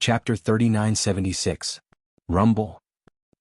Chapter 3976. Rumble.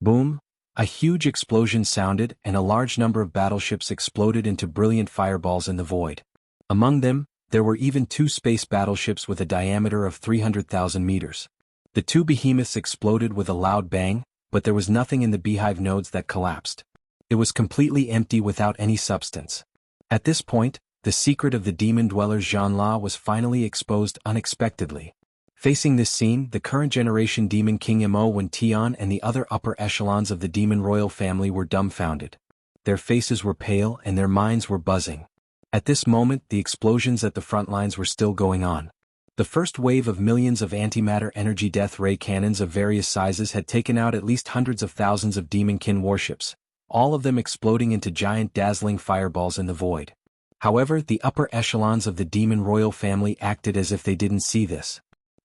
Boom. A huge explosion sounded and a large number of battleships exploded into brilliant fireballs in the void. Among them, there were even 2 space battleships with a diameter of 300,000 meters. The 2 behemoths exploded with a loud bang, but there was nothing in the beehive nodes that collapsed. It was completely empty without any substance. At this point, the secret of the demon dwellers Zhanla was finally exposed unexpectedly. Facing this scene, the current generation demon king Mo Wen Tian and the other upper echelons of the demon royal family were dumbfounded. Their faces were pale and their minds were buzzing. At this moment, the explosions at the front lines were still going on. The first wave of millions of antimatter energy death ray cannons of various sizes had taken out at least hundreds of thousands of demonkin warships, all of them exploding into giant dazzling fireballs in the void. However, the upper echelons of the demon royal family acted as if they didn't see this.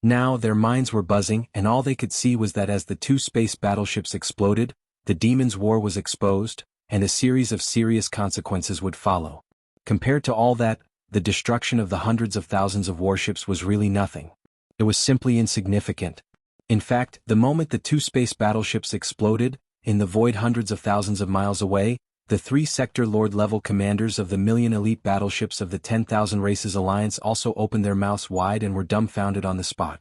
Now their minds were buzzing and all they could see was that as the 2 space battleships exploded, the demons' war was exposed, and a series of serious consequences would follow. Compared to all that, the destruction of the hundreds of thousands of warships was really nothing. It was simply insignificant. In fact, the moment the 2 space battleships exploded, in the void hundreds of thousands of miles away, the 3 sector lord-level commanders of the million elite battleships of the 10,000 Races Alliance also opened their mouths wide and were dumbfounded on the spot.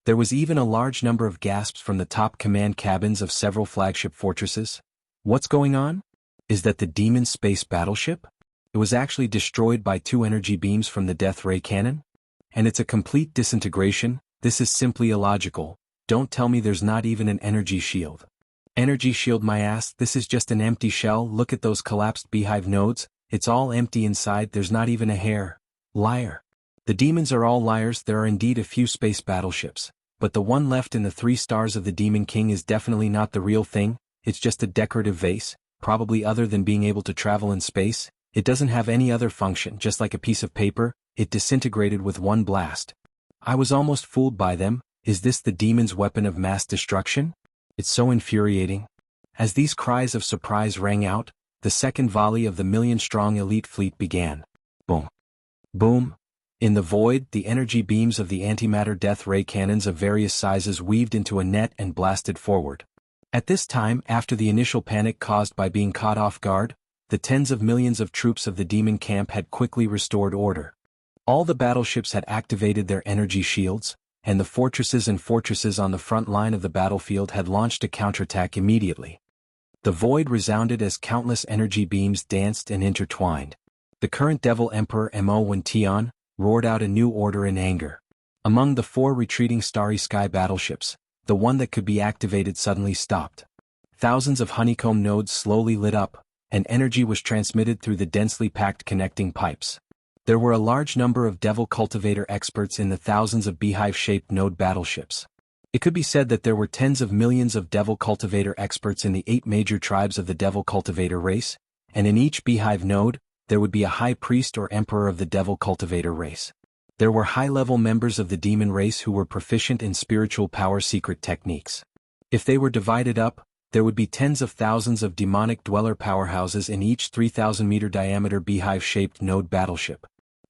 There was even a large number of gasps from the top command cabins of several flagship fortresses. What's going on? Is that the demon space battleship? It was actually destroyed by 2 energy beams from the death ray cannon? And it's a complete disintegration. This is simply illogical. Don't tell me there's not even an energy shield. Energy shield my ass, this is just an empty shell. Look at those collapsed beehive nodes, it's all empty inside, there's not even a hair. Liar. The demons are all liars. There are indeed a few space battleships, but the one left in the 3 stars of the Demon King is definitely not the real thing. It's just a decorative vase, probably other than being able to travel in space. It doesn't have any other function. Just like a piece of paper, it disintegrated with one blast. I was almost fooled by them. Is this the demon's weapon of mass destruction? It's so infuriating. As these cries of surprise rang out, the second volley of the million-strong elite fleet began. Boom. Boom. In the void, the energy beams of the antimatter death ray cannons of various sizes weaved into a net and blasted forward. At this time, after the initial panic caused by being caught off guard, the tens of millions of troops of the demon camp had quickly restored order. All the battleships had activated their energy shields, and the fortresses on the front line of the battlefield had launched a counterattack immediately. The void resounded as countless energy beams danced and intertwined. The current Devil Emperor Mo Wen Tian roared out a new order in anger. Among the 4 retreating Starry Sky battleships, the one that could be activated suddenly stopped. Thousands of honeycomb nodes slowly lit up, and energy was transmitted through the densely packed connecting pipes. There were a large number of Devil Cultivator experts in the thousands of beehive-shaped node battleships. It could be said that there were tens of millions of Devil Cultivator experts in the 8 major tribes of the Devil Cultivator race, and in each beehive node, there would be a high priest or emperor of the Devil Cultivator race. There were high-level members of the demon race who were proficient in spiritual power secret techniques. If they were divided up, there would be tens of thousands of demonic dweller powerhouses in each 3,000-meter diameter beehive-shaped node battleship.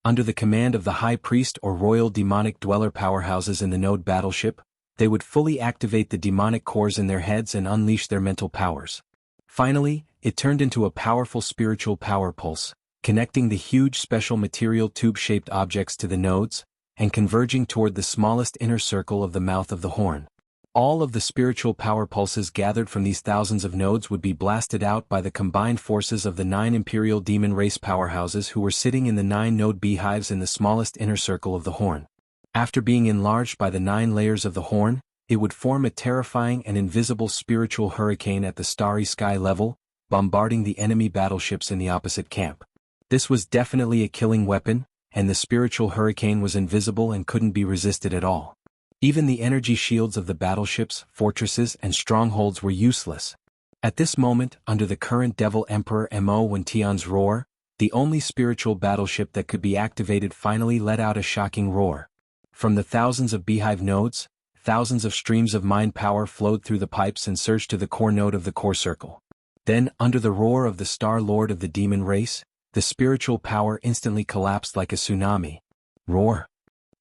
Under the command of the High Priest or Royal Demonic Dweller powerhouses in the node battleship, they would fully activate the demonic cores in their heads and unleash their mental powers. Finally, it turned into a powerful spiritual power pulse, connecting the huge special material tube-shaped objects to the nodes, and converging toward the smallest inner circle of the mouth of the horn. All of the spiritual power pulses gathered from these thousands of nodes would be blasted out by the combined forces of the 9 Imperial Demon Race powerhouses who were sitting in the 9 node beehives in the smallest inner circle of the horn. After being enlarged by the 9 layers of the horn, it would form a terrifying and invisible spiritual hurricane at the Starry Sky level, bombarding the enemy battleships in the opposite camp. This was definitely a killing weapon, and the spiritual hurricane was invisible and couldn't be resisted at all. Even the energy shields of the battleships, fortresses, and strongholds were useless. At this moment, under the current Devil Emperor Mo Wen Tian's roar, the only spiritual battleship that could be activated finally let out a shocking roar. From the thousands of beehive nodes, thousands of streams of mind power flowed through the pipes and surged to the core node of the core circle. Then, under the roar of the Star Lord of the demon race, the spiritual power instantly collapsed like a tsunami. Roar.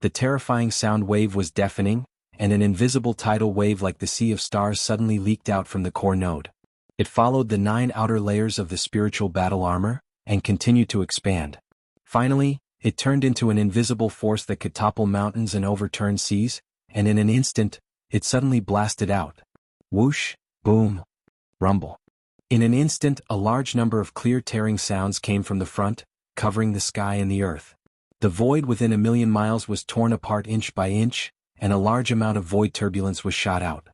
The terrifying sound wave was deafening, and an invisible tidal wave like the sea of stars suddenly leaked out from the core node. It followed the 9 outer layers of the spiritual battle armor, and continued to expand. Finally, it turned into an invisible force that could topple mountains and overturn seas, and in an instant, it suddenly blasted out. Whoosh, boom, rumble. In an instant, a large number of clear tearing sounds came from the front, covering the sky and the earth. The void within a million miles was torn apart inch by inch, and a large amount of void turbulence was shot out.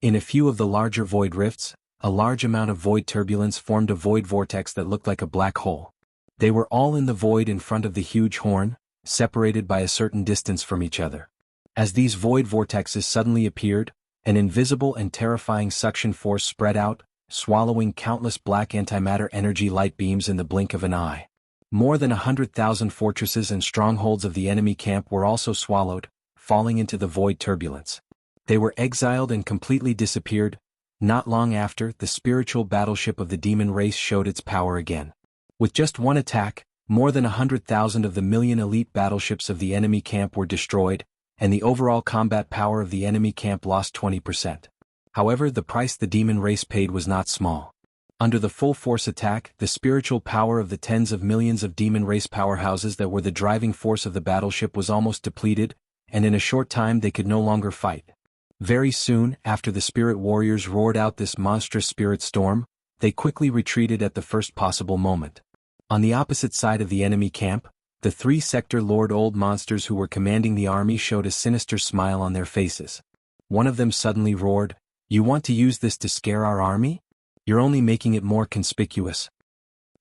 In a few of the larger void rifts, a large amount of void turbulence formed a void vortex that looked like a black hole. They were all in the void in front of the huge horn, separated by a certain distance from each other. As these void vortexes suddenly appeared, an invisible and terrifying suction force spread out, swallowing countless black antimatter energy light beams in the blink of an eye. More than 100,000 fortresses and strongholds of the enemy camp were also swallowed, falling into the void turbulence. They were exiled and completely disappeared. Not long after, the spiritual battleship of the demon race showed its power again. With just one attack, more than 100,000 of the million elite battleships of the enemy camp were destroyed, and the overall combat power of the enemy camp lost 20%. However, the price the demon race paid was not small. Under the full-force attack, the spiritual power of the tens of millions of demon race powerhouses that were the driving force of the battleship was almost depleted, and in a short time they could no longer fight. Very soon, after the spirit warriors roared out this monstrous spirit storm, they quickly retreated at the first possible moment. On the opposite side of the enemy camp, the 3 sector Lord Old Monsters who were commanding the army showed a sinister smile on their faces. One of them suddenly roared, "You want to use this to scare our army? You're only making it more conspicuous."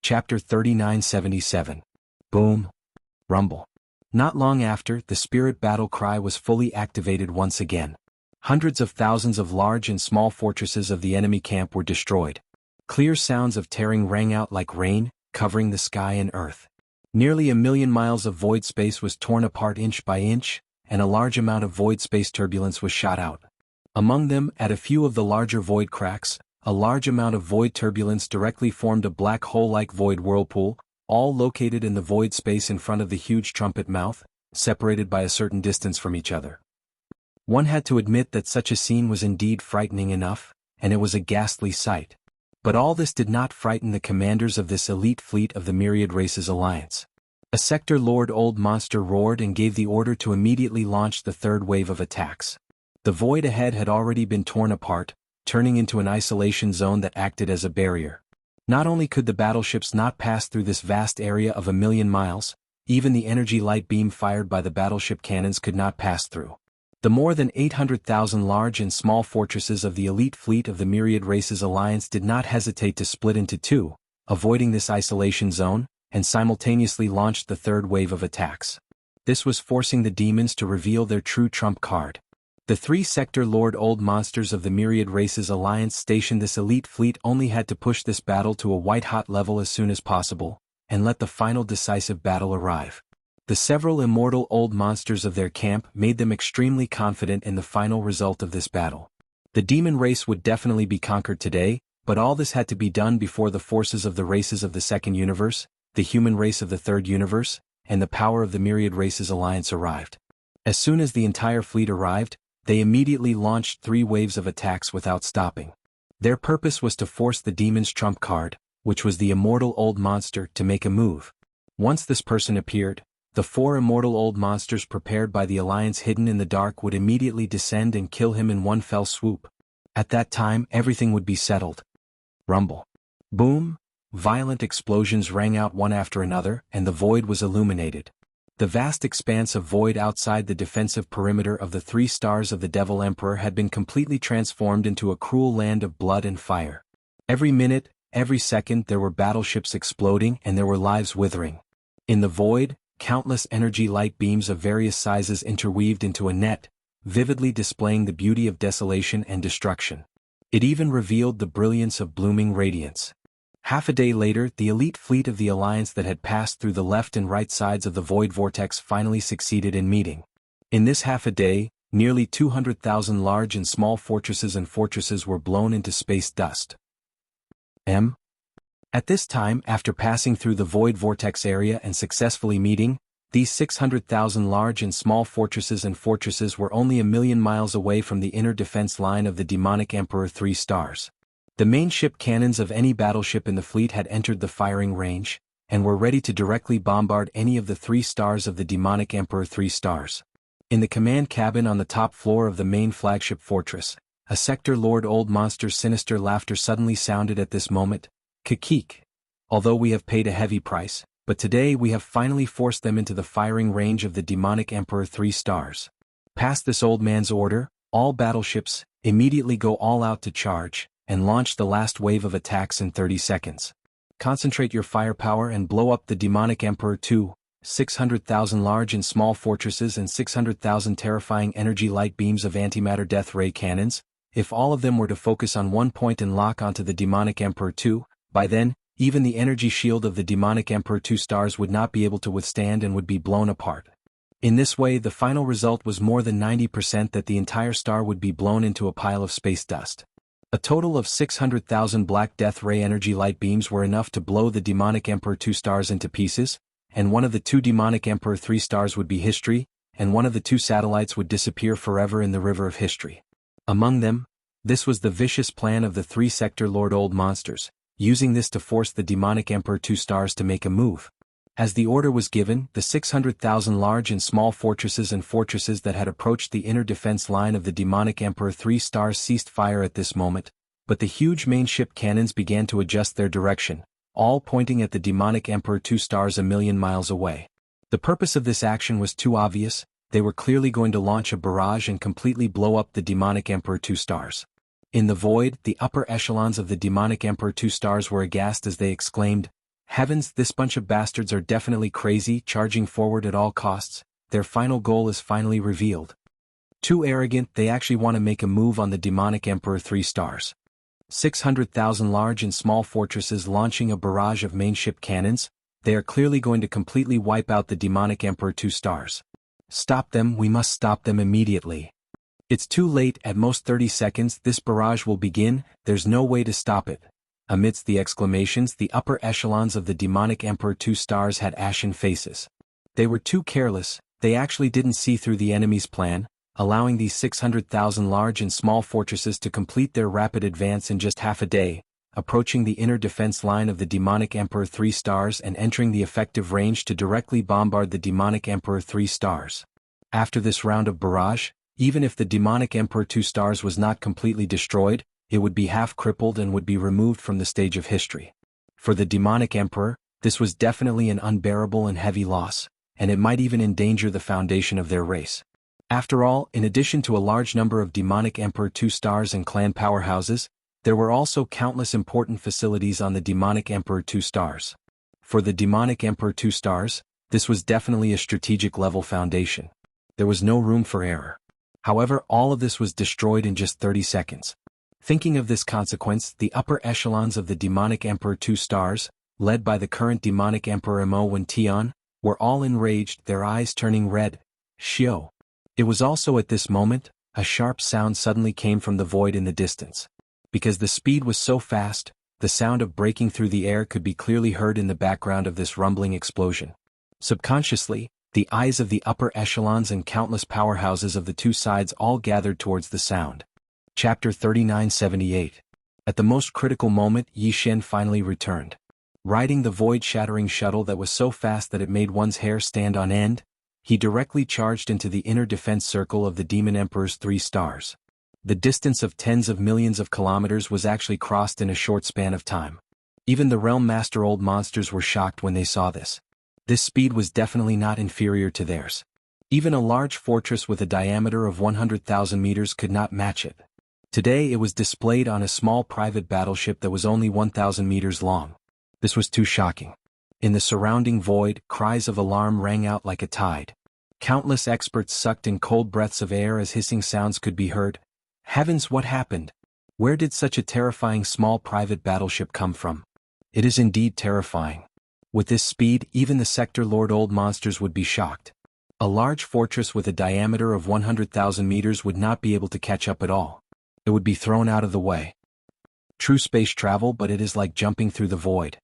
Chapter 3977. Boom. Rumble. Not long after, the spirit battle cry was fully activated once again. Hundreds of thousands of large and small fortresses of the enemy camp were destroyed. Clear sounds of tearing rang out like rain, covering the sky and earth. Nearly a million miles of void space was torn apart inch by inch, and a large amount of void space turbulence was shot out. Among them, at a few of the larger void cracks, a large amount of void turbulence directly formed a black hole-like void whirlpool, all located in the void space in front of the huge trumpet mouth, separated by a certain distance from each other. One had to admit that such a scene was indeed frightening enough, and it was a ghastly sight. But all this did not frighten the commanders of this elite fleet of the Myriad Races Alliance. A sector Lord Old Monster roared and gave the order to immediately launch the third wave of attacks. The void ahead had already been torn apart, turning into an isolation zone that acted as a barrier. Not only could the battleships not pass through this vast area of a million miles, even the energy light beam fired by the battleship cannons could not pass through. The more than 800,000 large and small fortresses of the elite fleet of the Myriad Races Alliance did not hesitate to split into 2, avoiding this isolation zone, and simultaneously launched the third wave of attacks. This was forcing the demons to reveal their true trump card. The 3 sector Lord Old Monsters of the Myriad Races Alliance stationed this elite fleet only had to push this battle to a white-hot level as soon as possible, and let the final decisive battle arrive. The several immortal old monsters of their camp made them extremely confident in the final result of this battle. The demon race would definitely be conquered today, but all this had to be done before the forces of the races of the second universe, the human race of the third universe, and the power of the Myriad Races Alliance arrived. As soon as the entire fleet arrived, they immediately launched 3 waves of attacks without stopping. Their purpose was to force the demon's trump card, which was the immortal old monster, to make a move. Once this person appeared, the 4 immortal old monsters prepared by the Alliance hidden in the dark would immediately descend and kill him in one fell swoop. At that time, everything would be settled. Rumble. Boom. Violent explosions rang out one after another, and the void was illuminated. The vast expanse of void outside the defensive perimeter of the 3 stars of the Devil Emperor had been completely transformed into a cruel land of blood and fire. Every minute, every second there were battleships exploding and there were lives withering. In the void, countless energy light beams of various sizes interweaved into a net, vividly displaying the beauty of desolation and destruction. It even revealed the brilliance of blooming radiance. Half a day later, the elite fleet of the Alliance that had passed through the left and right sides of the void vortex finally succeeded in meeting. In this half a day, nearly 200,000 large and small fortresses were blown into space dust. At this time, after passing through the void vortex area and successfully meeting, These 600,000 large and small fortresses were only 1,000,000 miles away from the inner defense line of the demonic Emperor 3 stars. The main ship cannons of any battleship in the fleet had entered the firing range, and were ready to directly bombard any of the 3 stars of the demonic Emperor 3 stars. In the command cabin on the top floor of the main flagship fortress, a Sector Lord Old Monster's sinister laughter suddenly sounded at this moment. Kikik. Although we have paid a heavy price, but today we have finally forced them into the firing range of the demonic Emperor 3 stars. Past this old man's order, all battleships immediately go all out to charge, and launch the last wave of attacks in 30 seconds. Concentrate your firepower and blow up the demonic Emperor 2, 600,000 large and small fortresses and 600,000 terrifying energy light beams of antimatter death ray cannons. If all of them were to focus on one point and lock onto the demonic Emperor 2, by then, even the energy shield of the demonic Emperor 2 stars would not be able to withstand and would be blown apart. In this way, the final result was more than 90% that the entire star would be blown into a pile of space dust. A total of 600,000 black death ray energy light beams were enough to blow the demonic Emperor 2 stars into pieces, and one of the 2 demonic Emperor 3 stars would be history, and one of the 2 satellites would disappear forever in the river of history. Among them, this was the vicious plan of the 3 Sector Lord Old Monsters, using this to force the demonic Emperor 2 stars to make a move. As the order was given, the 600,000 large and small fortresses that had approached the inner defense line of the demonic Emperor 3 stars ceased fire at this moment, but the huge main ship cannons began to adjust their direction, all pointing at the demonic Emperor 2 stars 1,000,000 miles away. The purpose of this action was too obvious. They were clearly going to launch a barrage and completely blow up the demonic Emperor 2 stars. In the void, the upper echelons of the demonic Emperor 2 stars were aghast as they exclaimed, "Heavens, this bunch of bastards are definitely crazy, charging forward at all costs. Their final goal is finally revealed. Too arrogant, they actually want to make a move on the demonic Emperor 3 stars." 600,000 large and small fortresses launching a barrage of main ship cannons, they are clearly going to completely wipe out the demonic Emperor 2 stars. Stop them, we must stop them immediately. It's too late, at most 30 seconds this barrage will begin, there's no way to stop it. Amidst the exclamations, the upper echelons of the demonic Emperor 2 stars had ashen faces. They were too careless, they actually didn't see through the enemy's plan, allowing these 600,000 large and small fortresses to complete their rapid advance in just half a day, approaching the inner defense line of the demonic Emperor 3 stars and entering the effective range to directly bombard the demonic Emperor 3 stars. After this round of barrage, even if the demonic Emperor 2 stars was not completely destroyed, it would be half crippled and would be removed from the stage of history. For the demonic Emperor, this was definitely an unbearable and heavy loss, and it might even endanger the foundation of their race. After all, in addition to a large number of demonic Emperor 2 stars and clan powerhouses, there were also countless important facilities on the demonic Emperor 2 stars. For the demonic Emperor 2 stars, this was definitely a strategic level foundation. There was no room for error. However, all of this was destroyed in just 30 seconds. Thinking of this consequence, the upper echelons of the demonic Emperor 2 stars, led by the current demonic Emperor Mo Wen Tian, were all enraged, their eyes turning red. Shio. It was also at this moment, a sharp sound suddenly came from the void in the distance. Because the speed was so fast, the sound of breaking through the air could be clearly heard in the background of this rumbling explosion. Subconsciously, the eyes of the upper echelons and countless powerhouses of the 2 sides all gathered towards the sound. Chapter 3978. At the most critical moment, Yi Shen finally returned. Riding the void-shattering shuttle that was so fast that it made one's hair stand on end, he directly charged into the inner defense circle of the Demon Emperor's 3 stars. The distance of tens of millions of kilometers was actually crossed in a short span of time. Even the Realm Master Old Monsters were shocked when they saw this. This speed was definitely not inferior to theirs. Even a large fortress with a diameter of 100,000 meters could not match it. Today it was displayed on a small private battleship that was only 1,000 meters long. This was too shocking. In the surrounding void, cries of alarm rang out like a tide. Countless experts sucked in cold breaths of air as hissing sounds could be heard. Heavens, what happened? Where did such a terrifying small private battleship come from? It is indeed terrifying. With this speed, even the Sector Lord Old Monsters would be shocked. A large fortress with a diameter of 100,000 meters would not be able to catch up at all. It would be thrown out of the way. True space travel, but it is like jumping through the void.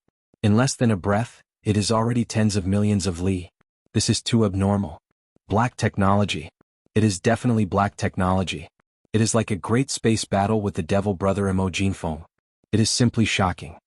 In less than a breath, it is already tens of millions of li. This is too abnormal. Black technology. It is definitely black technology. It is like a great space battle with the devil brother Emogene Foam. It is simply shocking.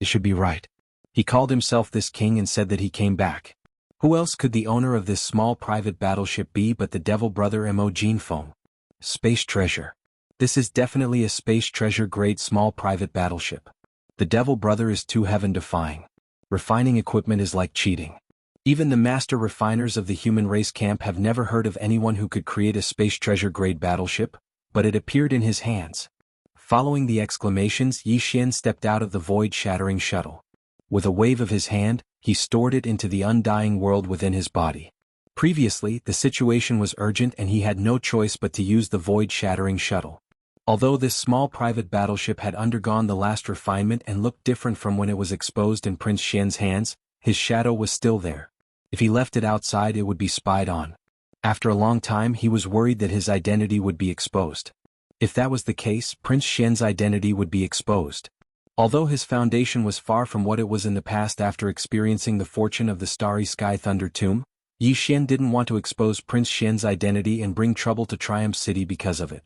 It should be right. He called himself this king and said that he came back. Who else could the owner of this small private battleship be but the devil brother Emogene Foam? Space treasure. This is definitely a space treasure grade small private battleship. The devil brother is too heaven-defying. Refining equipment is like cheating. Even the master refiners of the human race camp have never heard of anyone who could create a space treasure grade battleship, but it appeared in his hands. Following the exclamations, Yi Xian stepped out of the void-shattering shuttle. With a wave of his hand, he stored it into the undying world within his body. Previously, the situation was urgent and he had no choice but to use the void-shattering shuttle. Although this small private battleship had undergone the last refinement and looked different from when it was exposed in Prince Xian's hands, his shadow was still there. If he left it outside, it would be spied on. After a long time, he was worried that his identity would be exposed. If that was the case, Prince Xian's identity would be exposed. Although his foundation was far from what it was in the past after experiencing the fortune of the Starry Sky Thunder Tomb, Yi Xian didn't want to expose Prince Xian's identity and bring trouble to Triumph City because of it.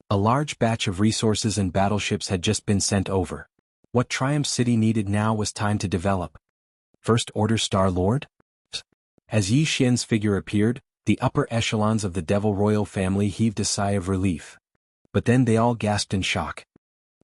A large batch of resources and battleships had just been sent over. What Triumph City needed now was time to develop. First Order Star-Lord? As Yi Xian's figure appeared, the upper echelons of the Devil Royal family heaved a sigh of relief. But then they all gasped in shock.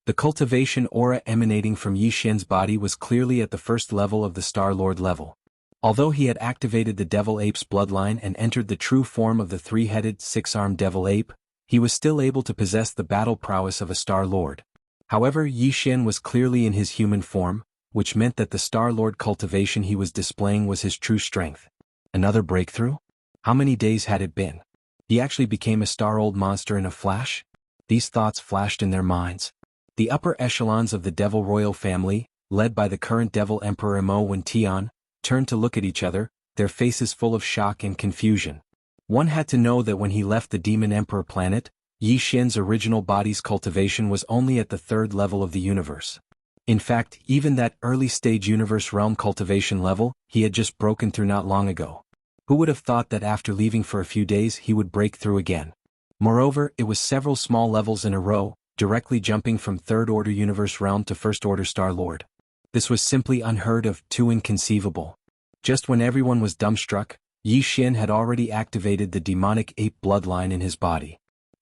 The cultivation aura emanating from Yi Xian's body was clearly at the first level of the Star-Lord level. Although he had activated the Devil Ape's bloodline and entered the true form of the three-headed, six-armed Devil Ape, he was still able to possess the battle prowess of a Star-Lord. However, Yi Xian was clearly in his human form, which meant that the Star-Lord cultivation he was displaying was his true strength. Another breakthrough? How many days had it been? He actually became a Star-Old monster in a flash? These thoughts flashed in their minds. The upper echelons of the Devil Royal family, led by the current Devil Emperor Mo Wen Tian, turned to look at each other, their faces full of shock and confusion. One had to know that when he left the Demon Emperor planet, Yi Xian's original body's cultivation was only at the third level of the universe. In fact, even that early-stage universe realm cultivation level, he had just broken through not long ago. Who would have thought that after leaving for a few days he would break through again? Moreover, it was several small levels in a row, directly jumping from Third Order Universe Realm to First Order Star-Lord. This was simply unheard of, too inconceivable. Just when everyone was dumbstruck, Yi Xian had already activated the demonic ape bloodline in his body.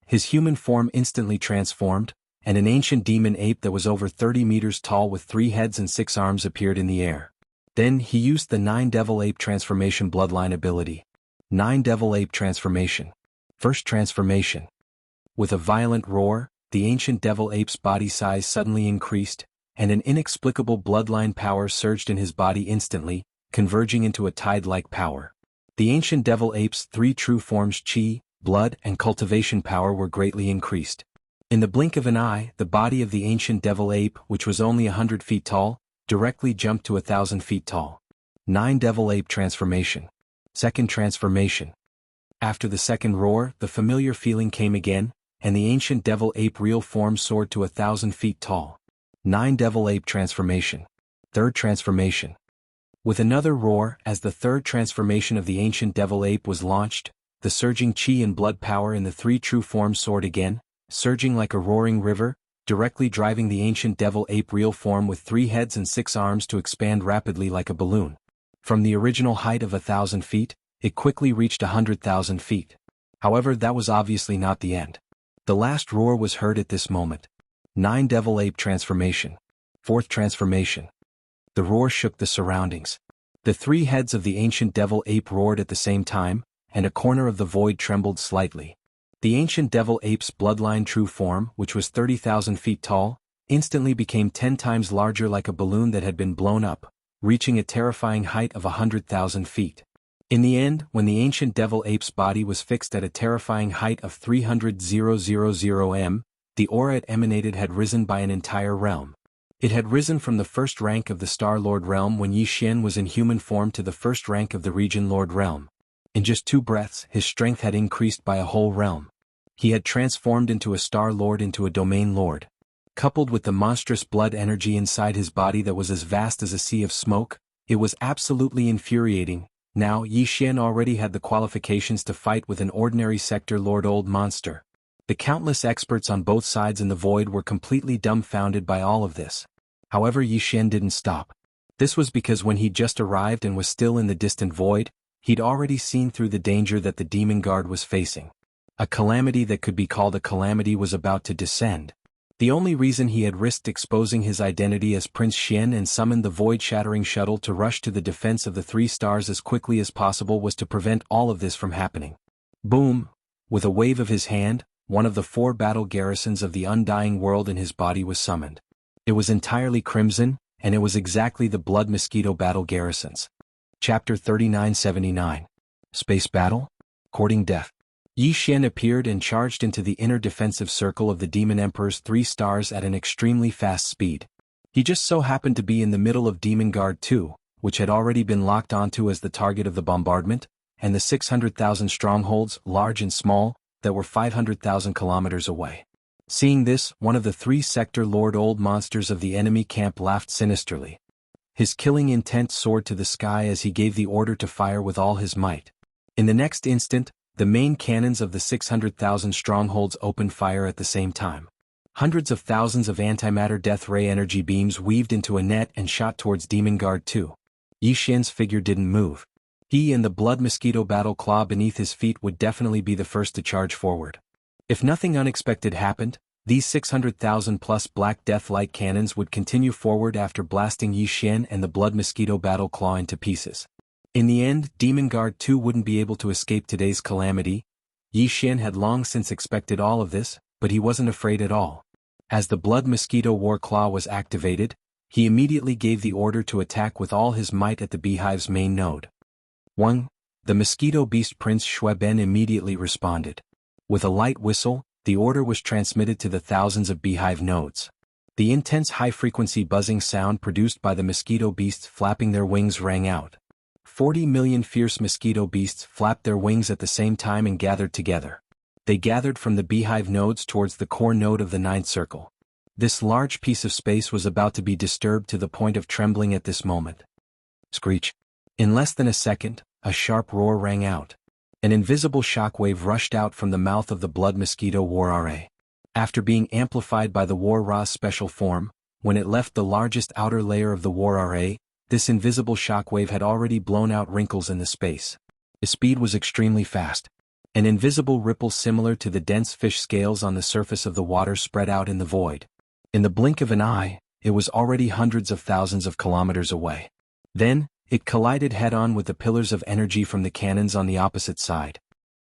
His human form instantly transformed, and an ancient demon ape that was over 30 meters tall with 3 heads and 6 arms appeared in the air. Then he used the 9 Devil Ape Transformation bloodline ability. 9 Devil Ape Transformation. First transformation. With a violent roar, the ancient Devil Ape's body size suddenly increased, and an inexplicable bloodline power surged in his body instantly, converging into a tide-like power. The ancient Devil Ape's 3 true forms chi, blood and cultivation power were greatly increased. In the blink of an eye, the body of the ancient Devil Ape, which was only 100 feet tall, directly jumped to 1,000 feet tall. 9 Devil Ape Transformation. Second transformation. After the second roar, the familiar feeling came again, and the ancient Devil Ape real form soared to 1,000 feet tall. 9 Devil Ape Transformation. Third transformation. With another roar, as the third transformation of the ancient Devil Ape was launched, the surging chi and blood power in the 3 true forms soared again, surging like a roaring river, directly driving the ancient Devil Ape real form with 3 heads and 6 arms to expand rapidly like a balloon. From the original height of 1,000 feet, it quickly reached 100,000 feet. However, that was obviously not the end. The last roar was heard at this moment. 9 Devil Ape Transformation. Fourth transformation. The roar shook the surroundings. The 3 heads of the ancient Devil Ape roared at the same time, and a corner of the void trembled slightly. The ancient Devil Ape's bloodline true form, which was 30,000 feet tall, instantly became 10 times larger like a balloon that had been blown up, reaching a terrifying height of 100,000 feet. In the end, when the ancient Devil Ape's body was fixed at a terrifying height of 300,000 m, the aura it emanated had risen by an entire realm. It had risen from the first rank of the Star-Lord realm when Yi Xian was in human form to the first rank of the Region Lord realm. In just 2 breaths, his strength had increased by a whole realm. He had transformed into a Star-Lord into a Domain Lord. Coupled with the monstrous blood energy inside his body that was as vast as a sea of smoke, it was absolutely infuriating, Now Yi Xian already had the qualifications to fight with an ordinary sector Lord Old Monster. The countless experts on both sides in the void were completely dumbfounded by all of this. However, Yi Xian didn't stop. This was because when he'd just arrived and was still in the distant void, he'd already seen through the danger that the demon guard was facing. A calamity that could be called a calamity was about to descend. The only reason he had risked exposing his identity as Prince Xian and summoned the void-shattering shuttle to rush to the defense of the 3 stars as quickly as possible was to prevent all of this from happening. Boom! With a wave of his hand, one of the 4 battle garrisons of the undying world in his body was summoned. It was entirely crimson, and it was exactly the Blood Mosquito battle garrisons. Chapter 3979. Space Battle? Courting Death. Yi Xian appeared and charged into the inner defensive circle of the Demon Emperor's 3 stars at an extremely fast speed. He just so happened to be in the middle of Demon Guard 2, which had already been locked onto as the target of the bombardment, and the 600,000 strongholds, large and small, that were 500,000 kilometers away. Seeing this, one of the 3 sector Lord Old Monsters of the enemy camp laughed sinisterly. His killing intent soared to the sky as he gave the order to fire with all his might. In the next instant, the main cannons of the 600,000 strongholds opened fire at the same time. Hundreds of thousands of antimatter death ray energy beams weaved into a net and shot towards Demon Guard 2. Yi Xian's figure didn't move. He and the Blood Mosquito battle claw beneath his feet would definitely be the first to charge forward. If nothing unexpected happened, these 600,000 plus Black Death light cannons would continue forward after blasting Yi Xian and the Blood Mosquito battle claw into pieces. In the end, Demon Guard 2 wouldn't be able to escape today's calamity. Yi Xian had long since expected all of this, but he wasn't afraid at all. As the Blood Mosquito War Claw was activated, he immediately gave the order to attack with all his might at the beehive's main node. 1. The Mosquito Beast Prince Shueben immediately responded. With a light whistle, the order was transmitted to the thousands of beehive nodes. The intense high-frequency buzzing sound produced by the mosquito beasts flapping their wings rang out. 40 million fierce mosquito beasts flapped their wings at the same time and gathered together. They gathered from the beehive nodes towards the core node of the 9th circle. This large piece of space was about to be disturbed to the point of trembling at this moment. Screech. In less than a second, a sharp roar rang out. An invisible shockwave rushed out from the mouth of the Blood Mosquito War Array. After being amplified by the War Ra's special form, when it left the largest outer layer of the War Array, this invisible shockwave had already blown out wrinkles in the space. The speed was extremely fast. An invisible ripple similar to the dense fish scales on the surface of the water spread out in the void. In the blink of an eye, it was already hundreds of thousands of kilometers away. Then, it collided head-on with the pillars of energy from the cannons on the opposite side.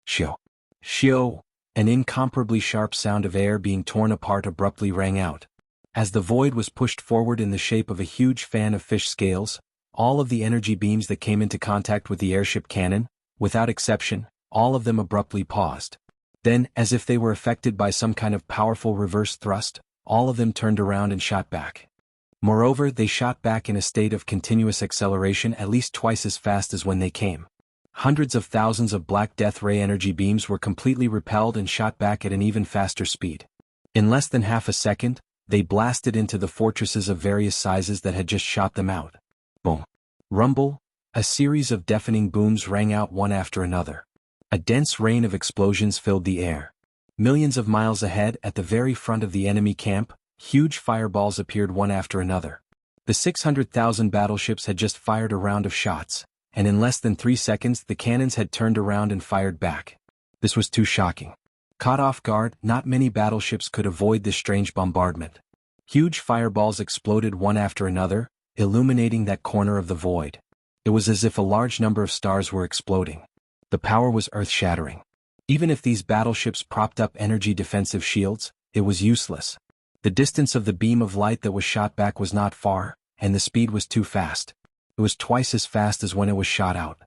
Shio. Shio! An incomparably sharp sound of air being torn apart abruptly rang out. As the void was pushed forward in the shape of a huge fan of fish scales, all of the energy beams that came into contact with the airship cannon, without exception, all of them abruptly paused. Then, as if they were affected by some kind of powerful reverse thrust, all of them turned around and shot back. Moreover, they shot back in a state of continuous acceleration at least twice as fast as when they came. Hundreds of thousands of Black Death ray energy beams were completely repelled and shot back at an even faster speed. In less than half a second, they blasted into the fortresses of various sizes that had just shot them out. Boom. Rumble. A series of deafening booms rang out one after another. A dense rain of explosions filled the air. Millions of miles ahead, at the very front of the enemy camp, huge fireballs appeared one after another. The 600,000 battleships had just fired a round of shots, and in less than 3 seconds the cannons had turned around and fired back. This was too shocking. Caught off guard, not many battleships could avoid this strange bombardment. Huge fireballs exploded one after another, illuminating that corner of the void. It was as if a large number of stars were exploding. The power was earth-shattering. Even if these battleships propped up energy defensive shields, it was useless. The distance of the beam of light that was shot back was not far, and the speed was too fast. It was twice as fast as when it was shot out.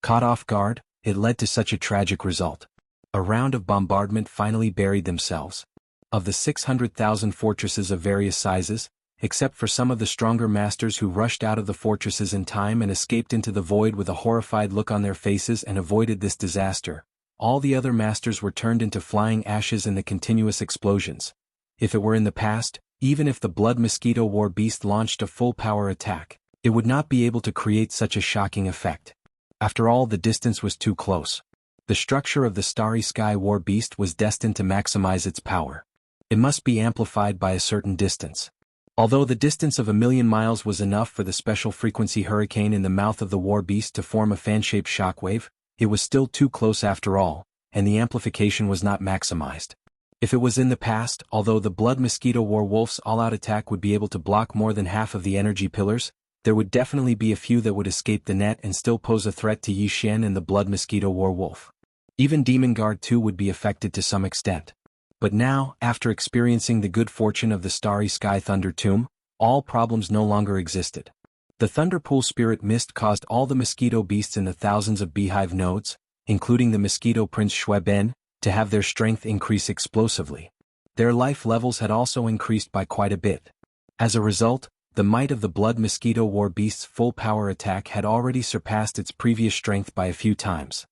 Caught off guard, it led to such a tragic result. A round of bombardment finally buried themselves. Of the 600,000 fortresses of various sizes, except for some of the stronger masters who rushed out of the fortresses in time and escaped into the void with a horrified look on their faces and avoided this disaster, all the other masters were turned into flying ashes in the continuous explosions. If it were in the past, even if the Blood Mosquito War Beast launched a full-power attack, it would not be able to create such a shocking effect. After all, the distance was too close. The structure of the Starry Sky War Beast was destined to maximize its power. It must be amplified by a certain distance. Although the distance of 1,000,000 miles was enough for the special frequency hurricane in the mouth of the war beast to form a fan-shaped shockwave, it was still too close after all, and the amplification was not maximized. If it was in the past, although the Blood Mosquito Werewolf's all-out attack would be able to block more than half of the energy pillars, there would definitely be a few that would escape the net and still pose a threat to Yi Xian and the Blood Mosquito Werewolf. Even Demon Guard too would be affected to some extent. But now, after experiencing the good fortune of the Starry Sky Thunder Tomb, all problems no longer existed. The Thunderpool Spirit Mist caused all the mosquito beasts in the thousands of beehive nodes, including the Mosquito Prince Shueben, to have their strength increase explosively. Their life levels had also increased by quite a bit. As a result, the might of the Blood Mosquito War Beast's full power attack had already surpassed its previous strength by a few times.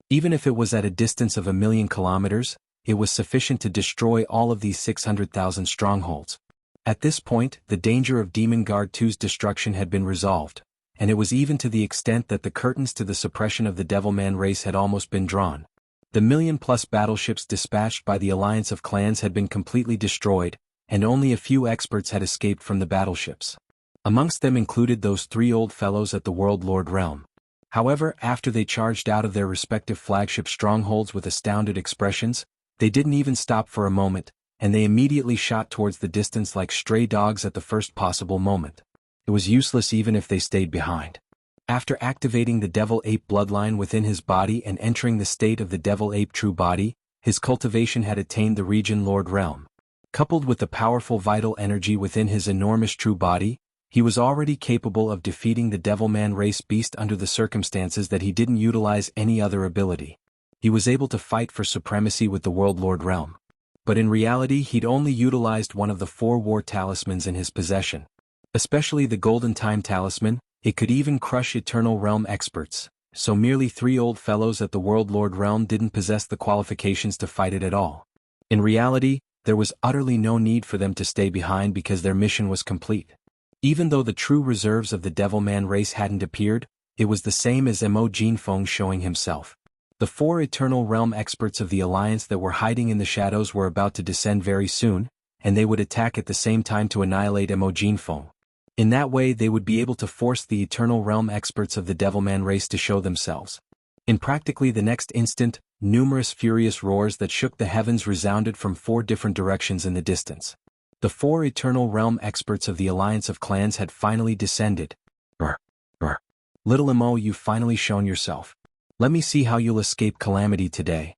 Even if it was at a distance of 1,000,000 kilometers, it was sufficient to destroy all of these 600,000 strongholds. At this point, the danger of Demon Guard 2's destruction had been resolved, and it was even to the extent that the curtains to the suppression of the Devilman race had almost been drawn. The 1,000,000+ battleships dispatched by the Alliance of Clans had been completely destroyed, and only a few experts had escaped from the battleships. Amongst them included those 3 old fellows at the World Lord realm. However, after they charged out of their respective flagship strongholds with astounded expressions, they didn't even stop for a moment, and they immediately shot towards the distance like stray dogs at the first possible moment. It was useless even if they stayed behind. After activating the Devil Ape bloodline within his body and entering the state of the Devil Ape true body, his cultivation had attained the Region Lord realm. Coupled with the powerful vital energy within his enormous true body, he was already capable of defeating the Devilman race beast under the circumstances that he didn't utilize any other ability. He was able to fight for supremacy with the World Lord realm. But in reality he'd only utilized one of the 4 war talismans in his possession. Especially the Golden Time Talisman, it could even crush Eternal Realm experts, so merely 3 old fellows at the World Lord realm didn't possess the qualifications to fight it at all. In reality, there was utterly no need for them to stay behind because their mission was complete. Even though the true reserves of the Devilman race hadn't appeared, it was the same as Mo Jinfeng showing himself. The 4 Eternal Realm experts of the Alliance that were hiding in the shadows were about to descend very soon, and they would attack at the same time to annihilate Mo Jinfeng. In that way they would be able to force the Eternal Realm experts of the Devilman race to show themselves. In practically the next instant, numerous furious roars that shook the heavens resounded from 4 different directions in the distance. The 4 Eternal Realm experts of the Alliance of Clans had finally descended. Brr, brr. Little Mo, you've finally shown yourself. Let me see how you'll escape calamity today.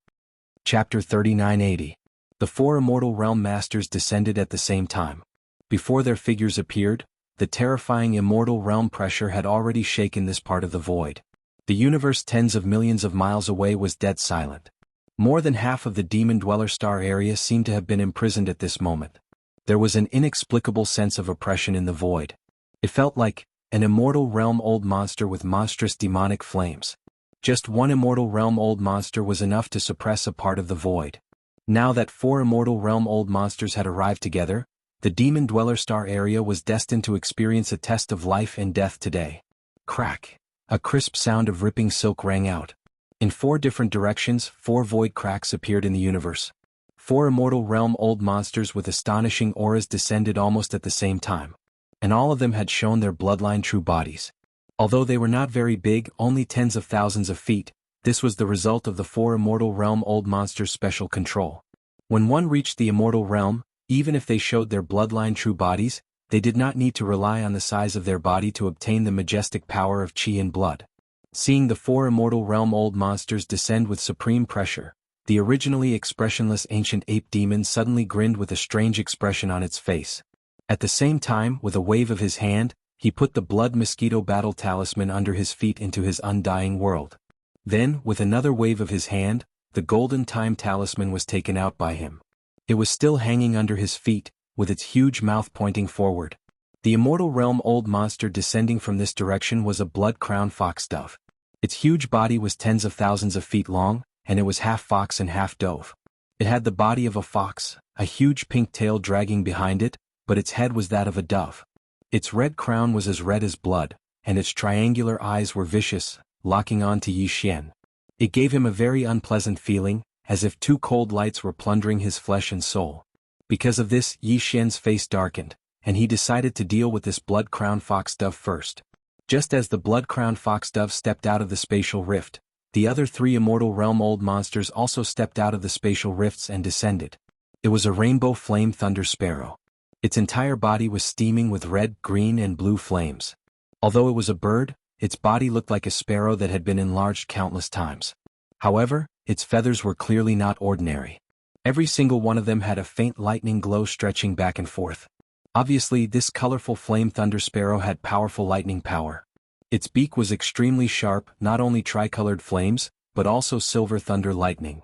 Chapter 3980. The 4 Immortal Realm Masters descended at the same time. Before their figures appeared, the terrifying Immortal Realm pressure had already shaken this part of the void. The universe tens of millions of miles away was dead silent. More than half of the Demon Dweller star area seemed to have been imprisoned at this moment. There was an inexplicable sense of oppression in the void. It felt like an Immortal Realm old monster with monstrous demonic flames. Just one Immortal Realm old monster was enough to suppress a part of the void. Now that 4 Immortal Realm old monsters had arrived together, the Demon Dweller star area was destined to experience a test of life and death today. Crack! A crisp sound of ripping silk rang out. In 4 different directions, 4 void cracks appeared in the universe. 4 Immortal Realm old monsters with astonishing auras descended almost at the same time. And all of them had shown their bloodline true bodies. Although they were not very big, only tens of thousands of feet, this was the result of the 4 Immortal Realm old monsters' special control. When one reached the Immortal Realm, even if they showed their bloodline true bodies, they did not need to rely on the size of their body to obtain the majestic power of chi and blood. Seeing the 4 Immortal Realm old monsters descend with supreme pressure, the originally expressionless ancient ape demon suddenly grinned with a strange expression on its face. At the same time, with a wave of his hand, he put the Blood Mosquito Battle Talisman under his feet into his undying world. Then, with another wave of his hand, the Golden Time Talisman was taken out by him. It was still hanging under his feet, with its huge mouth pointing forward. The Immortal Realm old monster descending from this direction was a blood-crowned fox dove. Its huge body was tens of thousands of feet long, and it was half fox and half dove. It had the body of a fox, a huge pink tail dragging behind it, but its head was that of a dove. Its red crown was as red as blood, and its triangular eyes were vicious, locking on to Yi Xian. It gave him a very unpleasant feeling, as if two cold lights were plundering his flesh and soul. Because of this, Yi Xian's face darkened, and he decided to deal with this blood-crowned fox-dove first. Just as the blood-crowned fox-dove stepped out of the spatial rift, the other three immortal realm old monsters also stepped out of the spatial rifts and descended. It was a rainbow flame thunder sparrow. Its entire body was steaming with red, green, and blue flames. Although it was a bird, its body looked like a sparrow that had been enlarged countless times. However, its feathers were clearly not ordinary. Every single one of them had a faint lightning glow stretching back and forth. Obviously, this colorful flame thunder sparrow had powerful lightning power. Its beak was extremely sharp, not only tricolored flames, but also silver thunder lightning.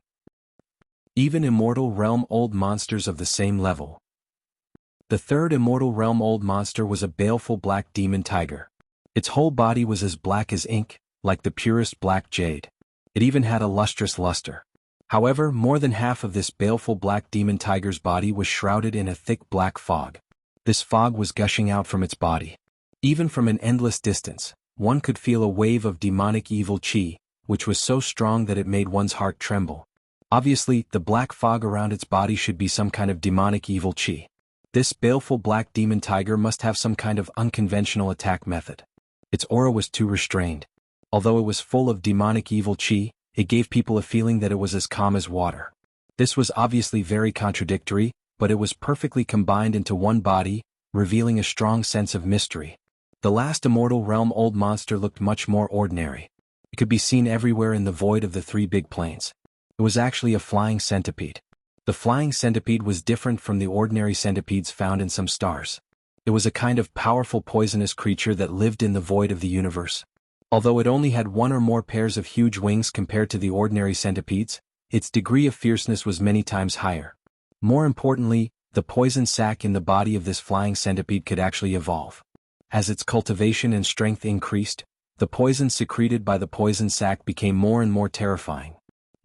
Even immortal realm old monsters of the same level. The third immortal realm old monster was a baleful black demon tiger. Its whole body was as black as ink, like the purest black jade. It even had a lustrous luster. However, more than half of this baleful black demon tiger's body was shrouded in a thick black fog. This fog was gushing out from its body. Even from an endless distance, one could feel a wave of demonic evil chi, which was so strong that it made one's heart tremble. Obviously, the black fog around its body should be some kind of demonic evil chi. This baleful black demon tiger must have some kind of unconventional attack method. Its aura was too restrained. Although it was full of demonic evil chi, it gave people a feeling that it was as calm as water. This was obviously very contradictory, but it was perfectly combined into one body, revealing a strong sense of mystery. The last immortal realm old monster looked much more ordinary. It could be seen everywhere in the void of the three big plains. It was actually a flying centipede. The flying centipede was different from the ordinary centipedes found in some stars. It was a kind of powerful poisonous creature that lived in the void of the universe. Although it only had one or more pairs of huge wings compared to the ordinary centipedes, its degree of fierceness was many times higher. More importantly, the poison sac in the body of this flying centipede could actually evolve. As its cultivation and strength increased, the poison secreted by the poison sac became more and more terrifying.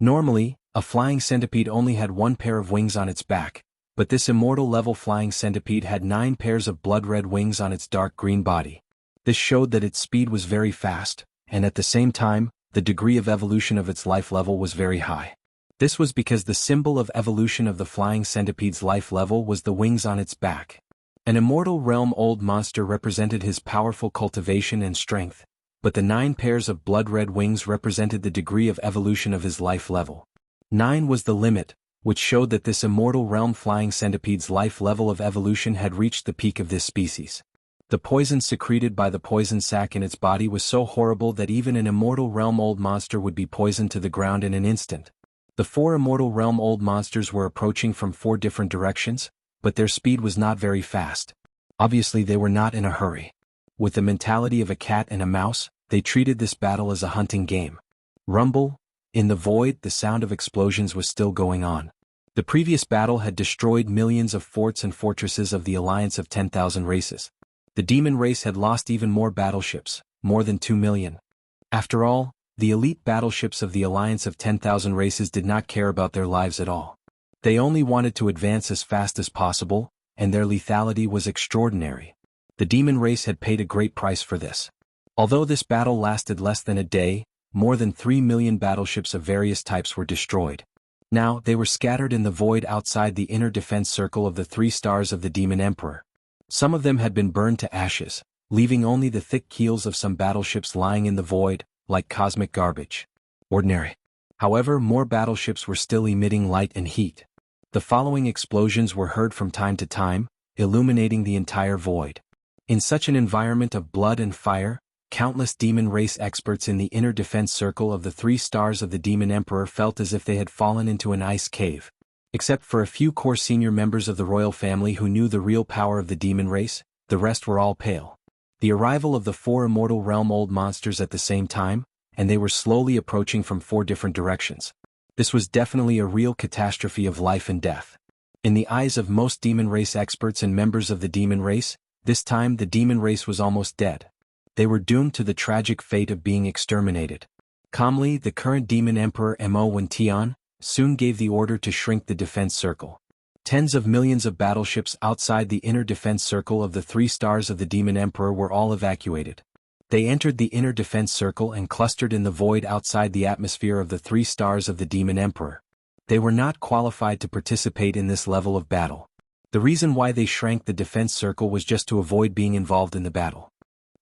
Normally, a flying centipede only had one pair of wings on its back, but this immortal-level flying centipede had 9 pairs of blood-red wings on its dark green body. This showed that its speed was very fast, and at the same time, the degree of evolution of its life level was very high. This was because the symbol of evolution of the flying centipede's life level was the wings on its back. An immortal realm old monster represented his powerful cultivation and strength, but the 9 pairs of blood-red wings represented the degree of evolution of his life level. 9 was the limit, which showed that this immortal realm flying centipede's life level of evolution had reached the peak of this species. The poison secreted by the poison sac in its body was so horrible that even an immortal realm old monster would be poisoned to the ground in an instant. The 4 immortal realm old monsters were approaching from 4 different directions, but their speed was not very fast. Obviously they were not in a hurry. With the mentality of a cat and a mouse, they treated this battle as a hunting game. Rumble. In the void, the sound of explosions was still going on. The previous battle had destroyed millions of forts and fortresses of the alliance of 10,000 races. The demon race had lost even more battleships, more than 2 million. After all, the elite battleships of the alliance of 10,000 races did not care about their lives at all. They only wanted to advance as fast as possible, and their lethality was extraordinary. The demon race had paid a great price for this. Although this battle lasted less than a day, more than 3 million battleships of various types were destroyed. Now, they were scattered in the void outside the inner defense circle of the 3 stars of the Demon Emperor. Some of them had been burned to ashes, leaving only the thick keels of some battleships lying in the void, like cosmic garbage. Ordinary. However, more battleships were still emitting light and heat. The following explosions were heard from time to time, illuminating the entire void. In such an environment of blood and fire, countless demon race experts in the inner defense circle of the 3 stars of the Demon Emperor felt as if they had fallen into an ice cave. Except for a few core senior members of the royal family who knew the real power of the demon race, the rest were all pale. The arrival of the 4 immortal realm old monsters at the same time, and they were slowly approaching from 4 different directions. This was definitely a real catastrophe of life and death. In the eyes of most demon race experts and members of the demon race, this time the demon race was almost dead. They were doomed to the tragic fate of being exterminated. Calmly, the current demon emperor Mo Wentian soon gave the order to shrink the defense circle. Tens of millions of battleships outside the inner defense circle of the 3 stars of the demon emperor were all evacuated. They entered the inner defense circle and clustered in the void outside the atmosphere of the 3 stars of the Demon Emperor. They were not qualified to participate in this level of battle. The reason why they shrank the defense circle was just to avoid being involved in the battle.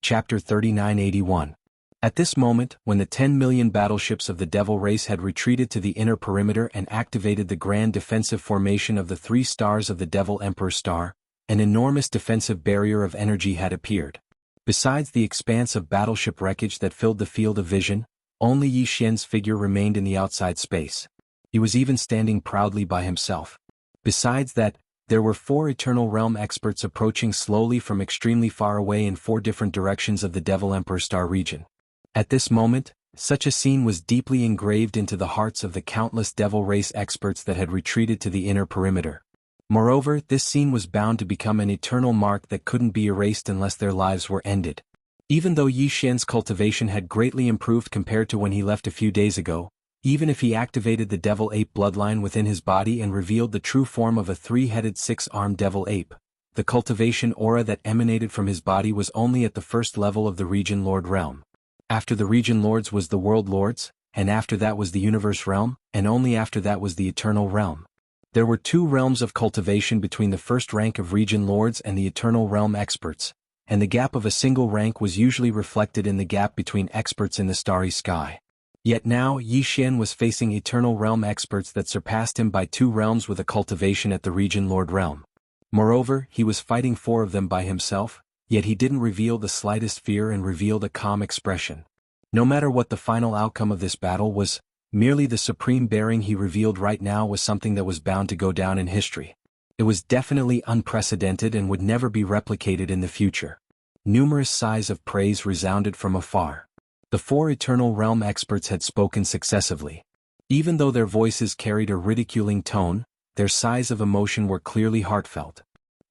Chapter 3981. At this moment, when the 10 million battleships of the Devil Race had retreated to the inner perimeter and activated the grand defensive formation of the 3 stars of the Devil Emperor Star, an enormous defensive barrier of energy had appeared. Besides the expanse of battleship wreckage that filled the field of vision, only Yi Xian's figure remained in the outside space. He was even standing proudly by himself. Besides that, there were 4 Eternal Realm experts approaching slowly from extremely far away in 4 different directions of the Devil Emperor Star region. At this moment, such a scene was deeply engraved into the hearts of the countless Devil Race experts that had retreated to the inner perimeter. Moreover, this scene was bound to become an eternal mark that couldn't be erased unless their lives were ended. Even though Yi Xian's cultivation had greatly improved compared to when he left a few days ago, even if he activated the Devil Ape bloodline within his body and revealed the true form of a 3-headed 6-armed Devil Ape, the cultivation aura that emanated from his body was only at the first level of the Region Lord realm. After the Region Lords was the World Lords, and after that was the Universe realm, and only after that was the Eternal realm. There were 2 realms of cultivation between the first rank of Region Lords and the Eternal Realm experts, and the gap of a single rank was usually reflected in the gap between experts in the starry sky. Yet now Yi Xian was facing Eternal Realm experts that surpassed him by 2 realms with a cultivation at the Region Lord realm. Moreover, he was fighting 4 of them by himself, yet he didn't reveal the slightest fear and revealed a calm expression. No matter what the final outcome of this battle was, merely the supreme bearing he revealed right now was something that was bound to go down in history. It was definitely unprecedented and would never be replicated in the future. Numerous sighs of praise resounded from afar. The 4 Eternal Realm experts had spoken successively. Even though their voices carried a ridiculing tone, their sighs of emotion were clearly heartfelt.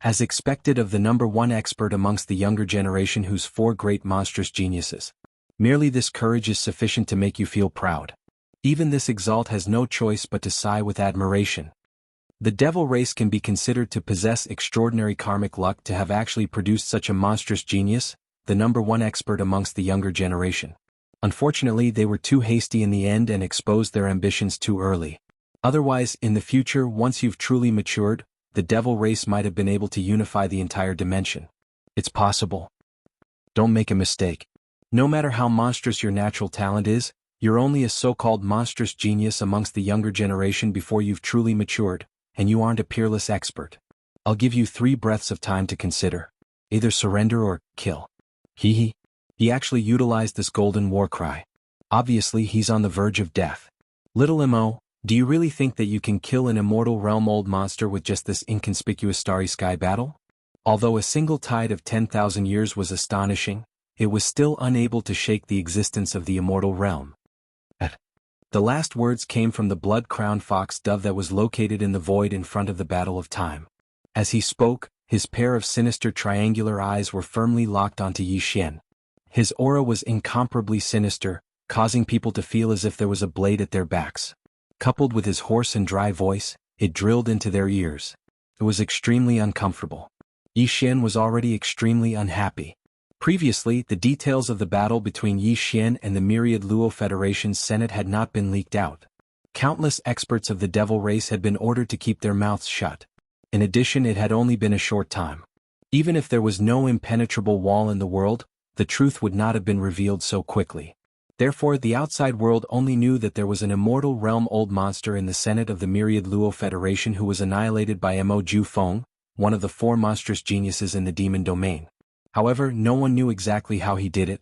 As expected of the number 1 expert amongst the younger generation whose 4 great monstrous geniuses. Merely this courage is sufficient to make you feel proud. Even this exalt has no choice but to sigh with admiration. The Devil Race can be considered to possess extraordinary karmic luck to have actually produced such a monstrous genius, the number 1 expert amongst the younger generation. Unfortunately, they were too hasty in the end and exposed their ambitions too early. Otherwise, in the future, once you've truly matured, the Devil Race might have been able to unify the entire dimension. It's possible. Don't make a mistake. No matter how monstrous your natural talent is, you're only a so-called monstrous genius amongst the younger generation before you've truly matured, and you aren't a peerless expert. I'll give you 3 breaths of time to consider. Either surrender or kill. He actually utilized this golden war cry. Obviously, he's on the verge of death. Little Mo, do you really think that you can kill an immortal realm old monster with just this inconspicuous starry sky battle? Although a single tide of 10,000 years was astonishing, it was still unable to shake the existence of the immortal realm. The last words came from the blood-crowned fox dove that was located in the void in front of the Battle of Time. As he spoke, his pair of sinister triangular eyes were firmly locked onto Yi Xian. His aura was incomparably sinister, causing people to feel as if there was a blade at their backs. Coupled with his hoarse and dry voice, it drilled into their ears. It was extremely uncomfortable. Yi Xian was already extremely unhappy. Previously, the details of the battle between Yi Xian and the myriad Luo Federation's Senate had not been leaked out. Countless experts of the Devil Race had been ordered to keep their mouths shut. In addition, it had only been a short time. Even if there was no impenetrable wall in the world, the truth would not have been revealed so quickly. Therefore, the outside world only knew that there was an immortal realm old monster in the Senate of the myriad Luo Federation who was annihilated by Mo Ju Feng, one of the 4 monstrous geniuses in the demon domain. However, no one knew exactly how he did it.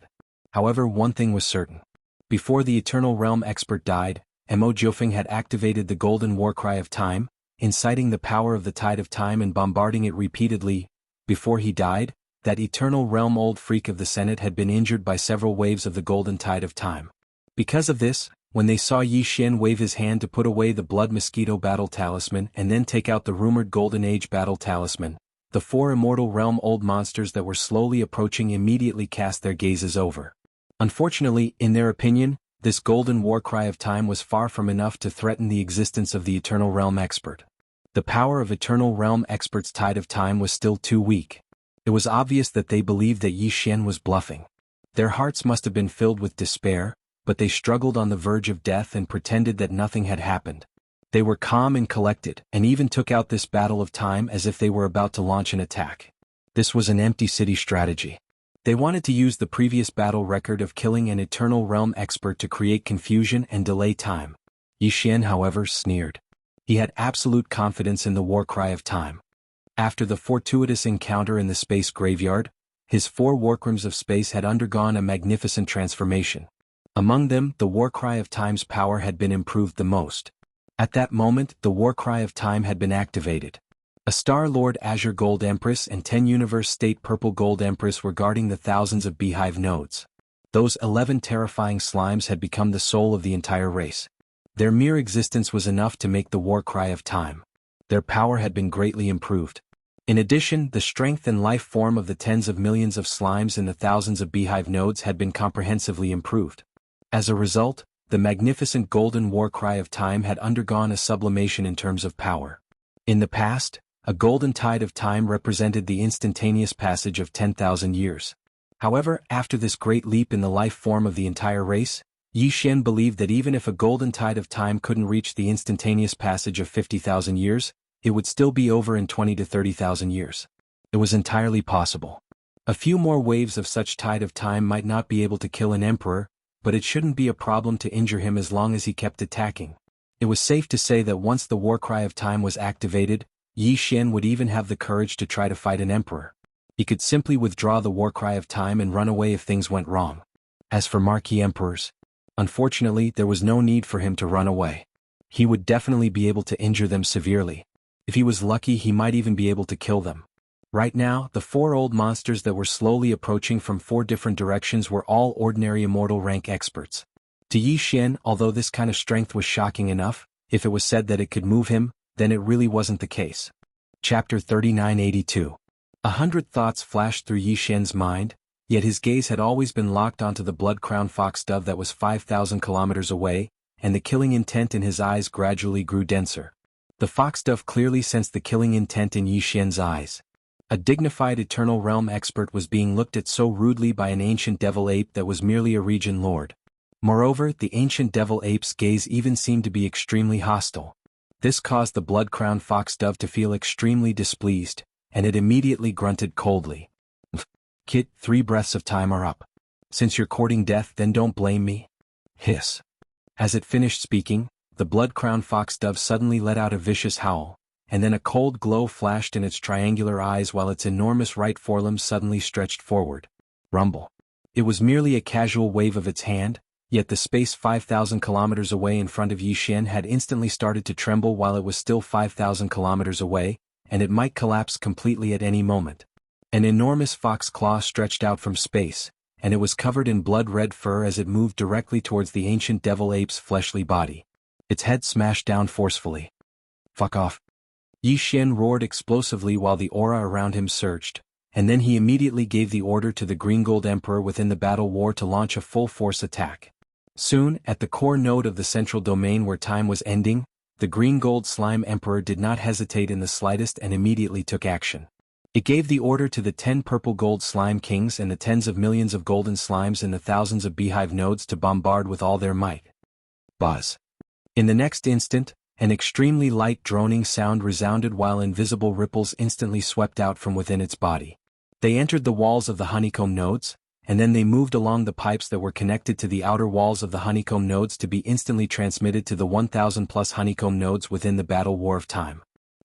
However, one thing was certain. Before the Eternal Realm expert died, Mo Jiufeng had activated the Golden Warcry of Time, inciting the power of the Tide of Time and bombarding it repeatedly. Before he died, that Eternal Realm old freak of the Senate had been injured by several waves of the Golden Tide of Time. Because of this, when they saw Yi Xian wave his hand to put away the Blood Mosquito Battle Talisman and then take out the rumored Golden Age Battle Talisman, the 4 immortal realm old monsters that were slowly approaching immediately cast their gazes over. Unfortunately, in their opinion, this golden warcry of time was far from enough to threaten the existence of the Eternal Realm expert. The power of Eternal Realm expert's Tide of Time was still too weak. It was obvious that they believed that Yi Xian was bluffing. Their hearts must have been filled with despair, but they struggled on the verge of death and pretended that nothing had happened. They were calm and collected, and even took out this battle of time as if they were about to launch an attack. This was an empty city strategy. They wanted to use the previous battle record of killing an Eternal Realm expert to create confusion and delay time. Yi Xian, however, sneered. He had absolute confidence in the war cry of time. After the fortuitous encounter in the space graveyard, his 4 warcrims of space had undergone a magnificent transformation. Among them, the war cry of time's power had been improved the most. At that moment, the war cry of time had been activated. A Star-Lord Azure Gold Empress and 10 Universe State Purple Gold Empress were guarding the thousands of beehive nodes. Those 11 terrifying slimes had become the soul of the entire race. Their mere existence was enough to make the war cry of time. Their power had been greatly improved. In addition, the strength and life form of the tens of millions of slimes in the thousands of beehive nodes had been comprehensively improved. As a result, the magnificent golden war cry of time had undergone a sublimation in terms of power. In the past, a golden tide of time represented the instantaneous passage of 10,000 years. However, after this great leap in the life form of the entire race, Yi Xian believed that even if a golden tide of time couldn't reach the instantaneous passage of 50,000 years, it would still be over in 20 to 30,000 years. It was entirely possible. A few more waves of such tide of time might not be able to kill an emperor, but it shouldn't be a problem to injure him as long as he kept attacking. It was safe to say that once the war cry of time was activated, Yi Xian would even have the courage to try to fight an emperor. He could simply withdraw the war cry of time and run away if things went wrong. As for marquee emperors, unfortunately there was no need for him to run away. He would definitely be able to injure them severely. If he was lucky, he might even be able to kill them. Right now, the 4 old monsters that were slowly approaching from 4 different directions were all ordinary immortal rank experts. To Yi Xian, although this kind of strength was shocking enough, if it was said that it could move him, then it really wasn't the case. Chapter 3982. 100 thoughts flashed through Yi Xian's mind, yet his gaze had always been locked onto the blood-crowned foxdove that was 5,000 kilometers away, and the killing intent in his eyes gradually grew denser. The foxdove clearly sensed the killing intent in Yi Xian's eyes. A dignified Eternal Realm expert was being looked at so rudely by an ancient devil ape that was merely a region lord. Moreover, the ancient devil ape's gaze even seemed to be extremely hostile. This caused the blood-crowned foxdove to feel extremely displeased, and it immediately grunted coldly. Kit, 3 breaths of time are up. Since you're courting death, then don't blame me. Hiss. As it finished speaking, the blood-crowned foxdove suddenly let out a vicious howl, and then a cold glow flashed in its triangular eyes while its enormous right forelimb suddenly stretched forward. Rumble. It was merely a casual wave of its hand, yet the space 5,000 kilometers away in front of Yi Xian had instantly started to tremble while it was still 5,000 kilometers away, and it might collapse completely at any moment. An enormous fox claw stretched out from space, and it was covered in blood-red fur as it moved directly towards the ancient devil ape's fleshly body. Its head smashed down forcefully. Fuck off. Yi Xian roared explosively while the aura around him surged, and then he immediately gave the order to the Green Gold Emperor within the battle war to launch a full-force attack. Soon, at the core node of the central domain where time was ending, the Green Gold Slime Emperor did not hesitate in the slightest and immediately took action. It gave the order to the 10 Purple Gold Slime Kings and the tens of millions of golden slimes in the thousands of beehive nodes to bombard with all their might. Buzz. In the next instant, an extremely light droning sound resounded while invisible ripples instantly swept out from within its body. They entered the walls of the honeycomb nodes, and then they moved along the pipes that were connected to the outer walls of the honeycomb nodes to be instantly transmitted to the 1,000+ honeycomb nodes within the battle war of time.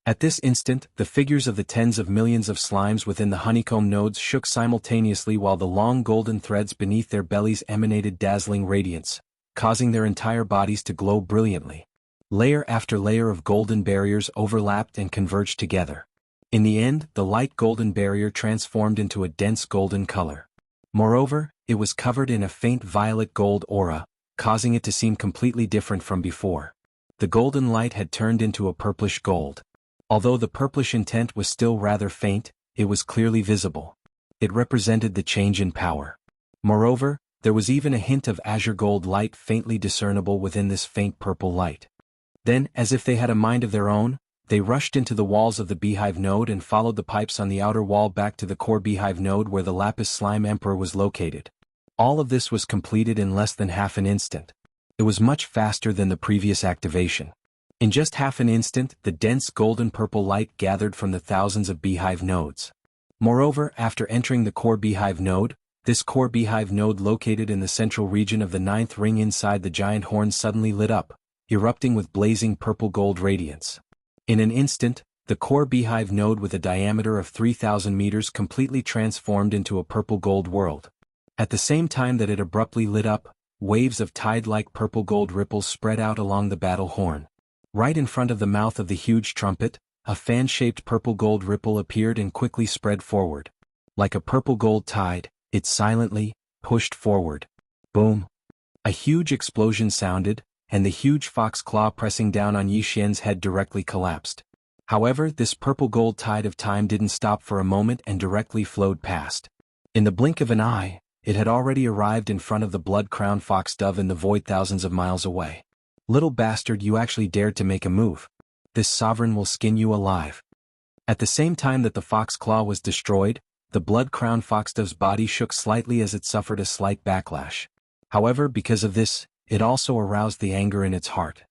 At this instant, the figures of the tens of millions of slimes within the honeycomb nodes shook simultaneously while the long golden threads beneath their bellies emanated dazzling radiance, causing their entire bodies to glow brilliantly. Layer after layer of golden barriers overlapped and converged together. In the end, the light golden barrier transformed into a dense golden color. Moreover, it was covered in a faint violet gold aura, causing it to seem completely different from before. The golden light had turned into a purplish gold. Although the purplish intent was still rather faint, it was clearly visible. It represented the change in power. Moreover, there was even a hint of azure gold light faintly discernible within this faint purple light. Then, as if they had a mind of their own, they rushed into the walls of the beehive node and followed the pipes on the outer wall back to the core beehive node where the Lapis Slime Emperor was located. All of this was completed in less than half an instant. It was much faster than the previous activation. In just half an instant, the dense golden-purple light gathered from the thousands of beehive nodes. Moreover, after entering the core beehive node, this core beehive node located in the central region of the ninth ring inside the giant horn suddenly lit up, erupting with blazing purple-gold radiance. In an instant, the core beehive node with a diameter of 3,000 meters completely transformed into a purple-gold world. At the same time that it abruptly lit up, waves of tide-like purple-gold ripples spread out along the battle horn. Right in front of the mouth of the huge trumpet, a fan-shaped purple-gold ripple appeared and quickly spread forward. Like a purple-gold tide, it silently pushed forward. Boom! A huge explosion sounded, and the huge fox claw pressing down on Yi Xian's head directly collapsed. However, this purple-gold tide of time didn't stop for a moment and directly flowed past. In the blink of an eye, it had already arrived in front of the blood-crowned fox dove in the void thousands of miles away. Little bastard, you actually dared to make a move. This sovereign will skin you alive. At the same time that the fox claw was destroyed, the blood-crowned foxdove's body shook slightly as it suffered a slight backlash. However, because of this, it also aroused the anger in its heart.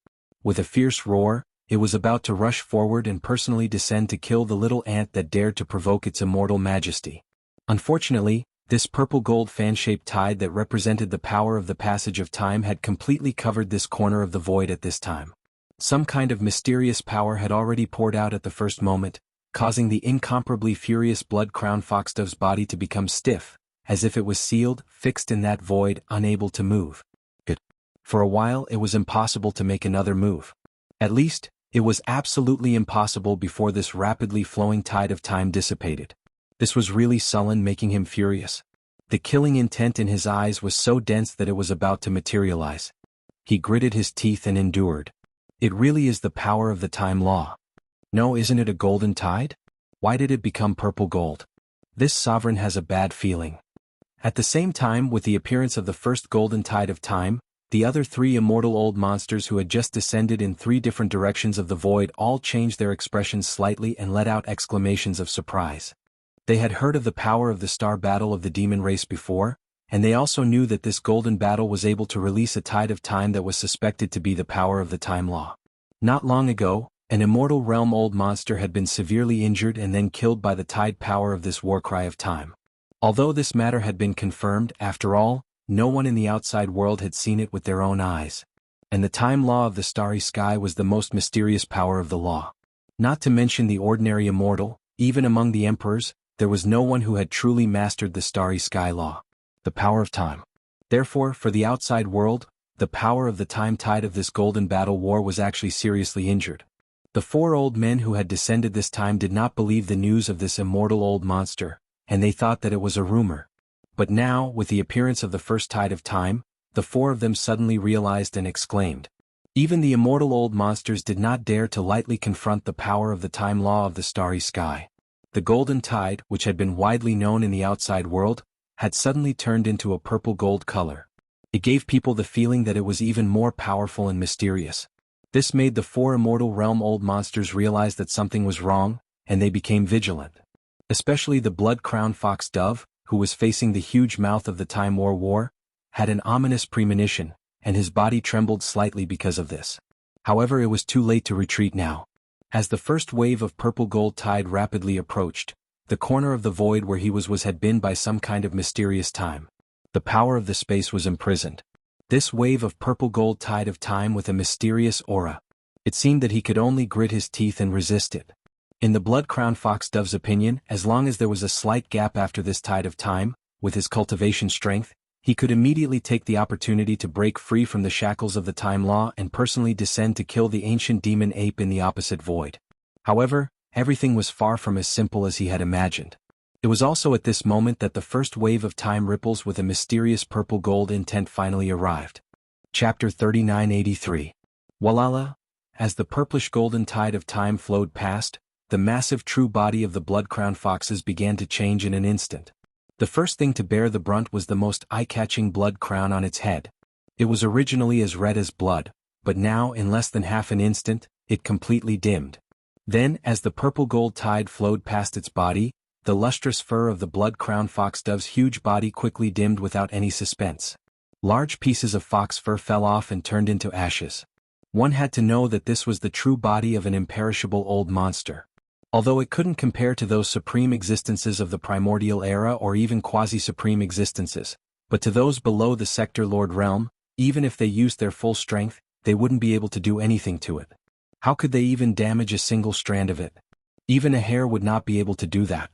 With a fierce roar, it was about to rush forward and personally descend to kill the little ant that dared to provoke its immortal majesty. Unfortunately, this purple-gold fan-shaped tide that represented the power of the passage of time had completely covered this corner of the void at this time. Some kind of mysterious power had already poured out at the first moment, causing the incomparably furious blood-crowned foxdove's body to become stiff, as if it was sealed, fixed in that void, unable to move. For a while it was impossible to make another move. At least, it was absolutely impossible before this rapidly flowing tide of time dissipated. This was really sullen, making him furious. The killing intent in his eyes was so dense that it was about to materialize. He gritted his teeth and endured. It really is the power of the time law. No, isn't it a golden tide? Why did it become purple gold? This sovereign has a bad feeling. At the same time, with the appearance of the first golden tide of time, the other three immortal old monsters who had just descended in three different directions of the void all changed their expressions slightly and let out exclamations of surprise. They had heard of the power of the star battle of the demon race before, and they also knew that this golden battle was able to release a tide of time that was suspected to be the power of the time law. Not long ago, an immortal realm old monster had been severely injured and then killed by the tide power of this warcry of time. Although this matter had been confirmed, after all, no one in the outside world had seen it with their own eyes. And the time law of the starry sky was the most mysterious power of the law. Not to mention the ordinary immortal, even among the emperors, there was no one who had truly mastered the starry sky law, the power of time. Therefore, for the outside world, the power of the time tide of this golden battle war was actually seriously injured. The four old men who had descended this time did not believe the news of this immortal old monster, and they thought that it was a rumor. But now, with the appearance of the first tide of time, the four of them suddenly realized and exclaimed. Even the immortal old monsters did not dare to lightly confront the power of the time law of the starry sky. The golden tide, which had been widely known in the outside world, had suddenly turned into a purple-gold color. It gave people the feeling that it was even more powerful and mysterious. This made the four immortal realm old monsters realize that something was wrong, and they became vigilant. Especially the blood-crowned fox dove, who was facing the huge mouth of the Time War, had an ominous premonition, and his body trembled slightly because of this. However, it was too late to retreat now. As the first wave of purple-gold tide rapidly approached, the corner of the void where he was had been by some kind of mysterious time. The power of the space was imprisoned. This wave of purple-gold tide of time with a mysterious aura. It seemed that he could only grit his teeth and resist it. In the blood-crowned foxdove's opinion, as long as there was a slight gap after this tide of time, with his cultivation strength, he could immediately take the opportunity to break free from the shackles of the time law and personally descend to kill the ancient demon ape in the opposite void. However, everything was far from as simple as he had imagined. It was also at this moment that the first wave of time ripples with a mysterious purple-gold intent finally arrived. Chapter 3983. Walala. As the purplish-golden tide of time flowed past, the massive true body of the blood-crowned foxes began to change in an instant. The first thing to bear the brunt was the most eye-catching blood crown on its head. It was originally as red as blood, but now, in less than half an instant, it completely dimmed. Then, as the purple-gold tide flowed past its body, the lustrous fur of the blood-crowned foxdove's huge body quickly dimmed without any suspense. Large pieces of fox fur fell off and turned into ashes. One had to know that this was the true body of an imperishable old monster. Although it couldn't compare to those supreme existences of the primordial era or even quasi-supreme existences, but to those below the Sector Lord realm, even if they used their full strength, they wouldn't be able to do anything to it. How could they even damage a single strand of it? Even a hair would not be able to do that.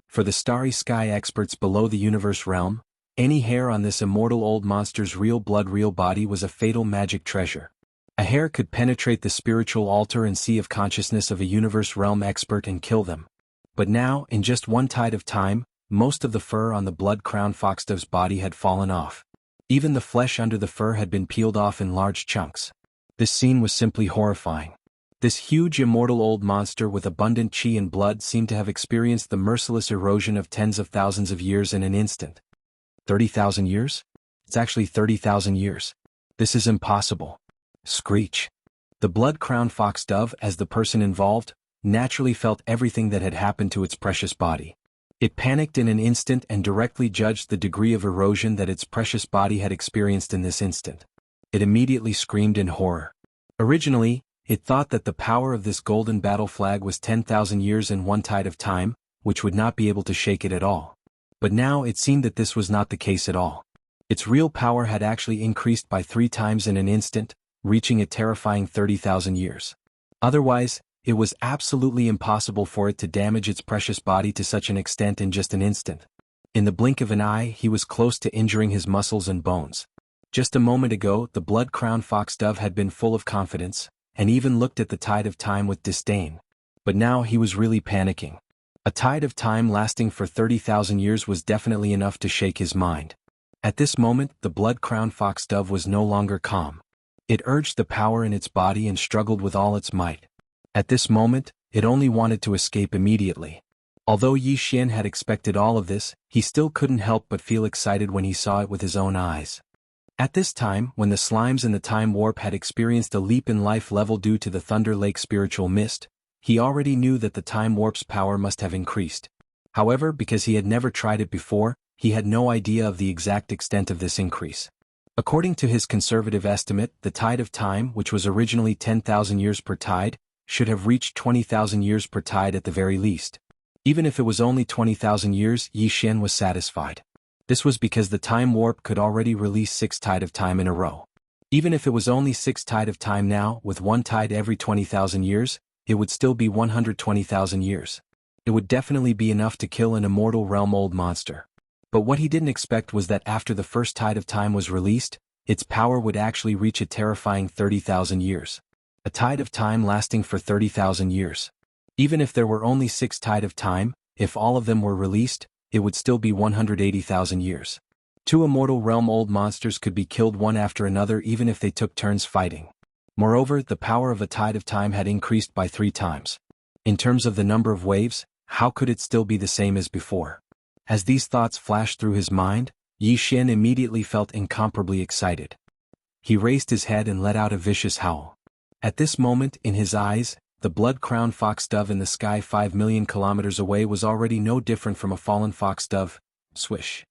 For the starry sky experts below the universe realm, any hair on this immortal old monster's real blood real body was a fatal magic treasure. A hair could penetrate the spiritual altar and sea of consciousness of a universe realm expert and kill them. But now, in just one tide of time, most of the fur on the blood-crowned foxdove's body had fallen off. Even the flesh under the fur had been peeled off in large chunks. This scene was simply horrifying. This huge immortal old monster with abundant chi and blood seemed to have experienced the merciless erosion of tens of thousands of years in an instant. 30,000 years? It's actually 30,000 years. This is impossible. Screech. The blood-crowned foxdove, as the person involved, naturally felt everything that had happened to its precious body. It panicked in an instant and directly judged the degree of erosion that its precious body had experienced in this instant. It immediately screamed in horror. Originally, it thought that the power of this golden battle flag was 10,000 years in one tide of time, which would not be able to shake it at all. But now it seemed that this was not the case at all. Its real power had actually increased by 3 times in an instant, reaching a terrifying 30,000 years. Otherwise, it was absolutely impossible for it to damage its precious body to such an extent in just an instant. In the blink of an eye, he was close to injuring his muscles and bones. Just a moment ago, the blood-crowned foxdove had been full of confidence, and even looked at the tide of time with disdain. But now he was really panicking. A tide of time lasting for 30,000 years was definitely enough to shake his mind. At this moment, the blood-crowned foxdove was no longer calm. It urged the power in its body and struggled with all its might. At this moment, it only wanted to escape immediately. Although Yi Xian had expected all of this, he still couldn't help but feel excited when he saw it with his own eyes. At this time, when the slimes in the time warp had experienced a leap in life level due to the Thunder Lake spiritual mist, he already knew that the time warp's power must have increased. However, because he had never tried it before, he had no idea of the exact extent of this increase. According to his conservative estimate, the tide of time, which was originally 10,000 years per tide, should have reached 20,000 years per tide at the very least. Even if it was only 20,000 years, Yi Xian was satisfied. This was because the time warp could already release 6 tide of time in a row. Even if it was only 6 tide of time now, with 1 tide every 20,000 years, it would still be 120,000 years. It would definitely be enough to kill an immortal realm old monster. But what he didn't expect was that after the first tide of time was released, its power would actually reach a terrifying 30,000 years. A tide of time lasting for 30,000 years. Even if there were only 6 tide of time, if all of them were released, it would still be 180,000 years. 2 immortal realm old monsters could be killed one after another even if they took turns fighting. Moreover, the power of a tide of time had increased by 3 times. In terms of the number of waves, how could it still be the same as before? As these thoughts flashed through his mind, Yi Xian immediately felt incomparably excited. He raised his head and let out a vicious howl. At this moment, in his eyes, the blood-crowned foxdove in the sky 5 million kilometers away was already no different from a fallen foxdove. Swish.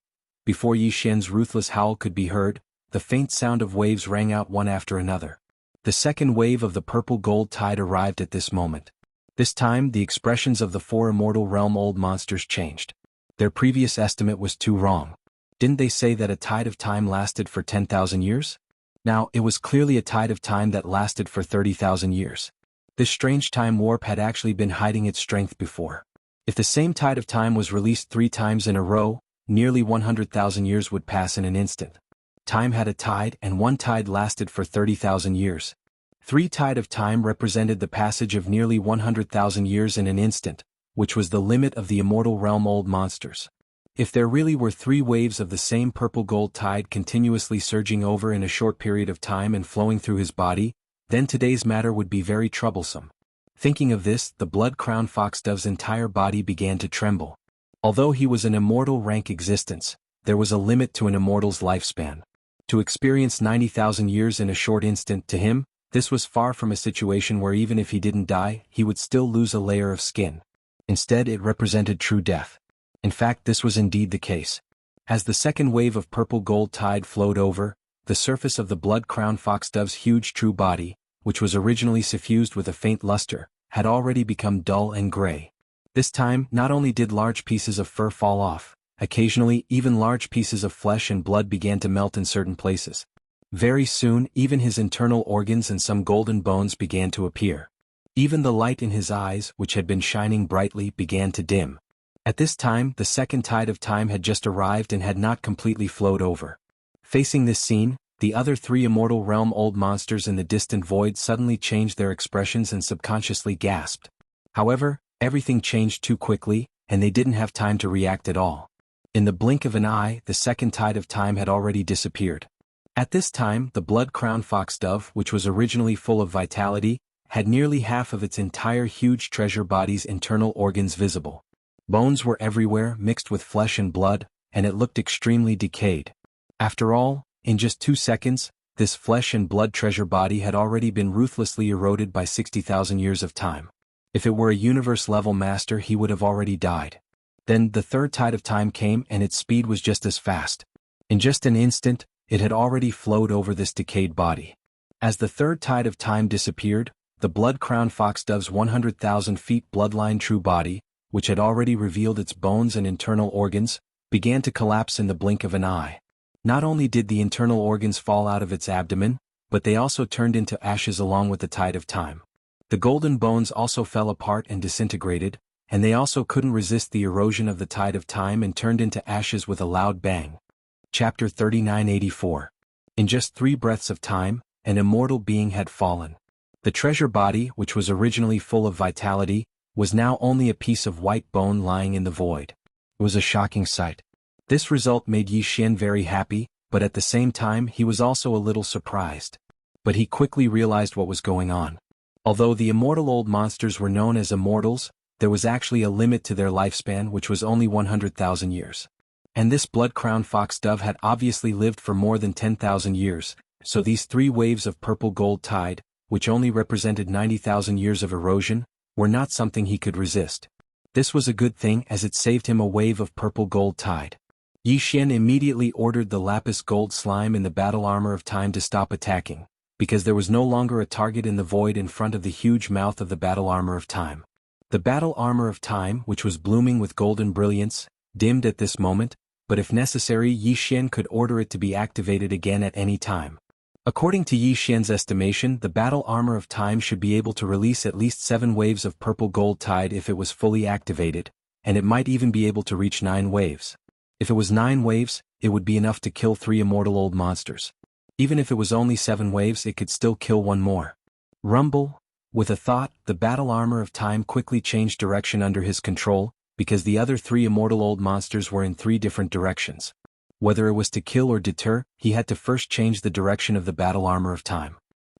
Before Yi Xian's ruthless howl could be heard, the faint sound of waves rang out one after another. The second wave of the purple-gold tide arrived at this moment. This time, the expressions of the 4 immortal realm old monsters changed. Their previous estimate was too wrong. Didn't they say that a tide of time lasted for 10,000 years? Now, it was clearly a tide of time that lasted for 30,000 years. This strange time warp had actually been hiding its strength before. If the same tide of time was released 3 times in a row, nearly 100,000 years would pass in an instant. Time had a tide, and 1 tide lasted for 30,000 years. 3 tide of time represented the passage of nearly 100,000 years in an instant, which was the limit of the immortal realm old monsters. If there really were 3 waves of the same purple-gold tide continuously surging over in a short period of time and flowing through his body, then today's matter would be very troublesome. Thinking of this, the blood-crowned foxdove's entire body began to tremble. Although he was an immortal rank existence, there was a limit to an immortal's lifespan. To experience 90,000 years in a short instant, to him, this was far from a situation where even if he didn't die, he would still lose a layer of skin. Instead, it represented true death. In fact, this was indeed the case. As the second wave of purple gold tide flowed over, the surface of the blood-crowned foxdove's huge true body, which was originally suffused with a faint luster, had already become dull and gray. This time, not only did large pieces of fur fall off, occasionally even large pieces of flesh and blood began to melt in certain places. Very soon, even his internal organs and some golden bones began to appear. Even the light in his eyes, which had been shining brightly, began to dim. At this time, the second tide of time had just arrived and had not completely flowed over. Facing this scene, the other three immortal realm old monsters in the distant void suddenly changed their expressions and subconsciously gasped. However, everything changed too quickly, and they didn't have time to react at all. In the blink of an eye, the second tide of time had already disappeared. At this time, the blood-crowned foxdove, which was originally full of vitality, had nearly half of its entire huge treasure body's internal organs visible. Bones were everywhere, mixed with flesh and blood, and it looked extremely decayed. After all, in just 2 seconds, this flesh and blood treasure body had already been ruthlessly eroded by 60,000 years of time. If it were a universe-level master, he would have already died. Then the third tide of time came, and its speed was just as fast. In just an instant, it had already flowed over this decayed body. As the third tide of time disappeared, the blood-crowned foxdove's 100,000 feet bloodline true body, which had already revealed its bones and internal organs, began to collapse in the blink of an eye. Not only did the internal organs fall out of its abdomen, but they also turned into ashes along with the tide of time. The golden bones also fell apart and disintegrated, and they also couldn't resist the erosion of the tide of time and turned into ashes with a loud bang. Chapter 3984. In just 3 breaths of time, an immortal being had fallen. The treasure body, which was originally full of vitality, was now only a piece of white bone lying in the void. It was a shocking sight. This result made Yi Xian very happy, but at the same time he was also a little surprised. But he quickly realized what was going on. Although the immortal old monsters were known as immortals, there was actually a limit to their lifespan, which was only 100,000 years. And this blood-crowned foxdove had obviously lived for more than 10,000 years, so these 3 waves of purple gold tide, which only represented 90,000 years of erosion, were not something he could resist. This was a good thing, as it saved him a wave of purple gold tide. Yi Xian immediately ordered the lapis gold slime in the battle armor of time to stop attacking, because there was no longer a target in the void in front of the huge mouth of the battle armor of time. The battle armor of time, which was blooming with golden brilliance, dimmed at this moment, but if necessary Yi Xian could order it to be activated again at any time. According to Yi Xian's estimation, the battle armor of time should be able to release at least 7 waves of purple gold tide if it was fully activated, and it might even be able to reach 9 waves. If it was 9 waves, it would be enough to kill 3 immortal old monsters. Even if it was only 7 waves, it could still kill 1 more. Rumble. With a thought, the battle armor of time quickly changed direction under his control, because the other 3 immortal old monsters were in 3 different directions. Whether it was to kill or deter, he had to first change the direction of the battle armor of time.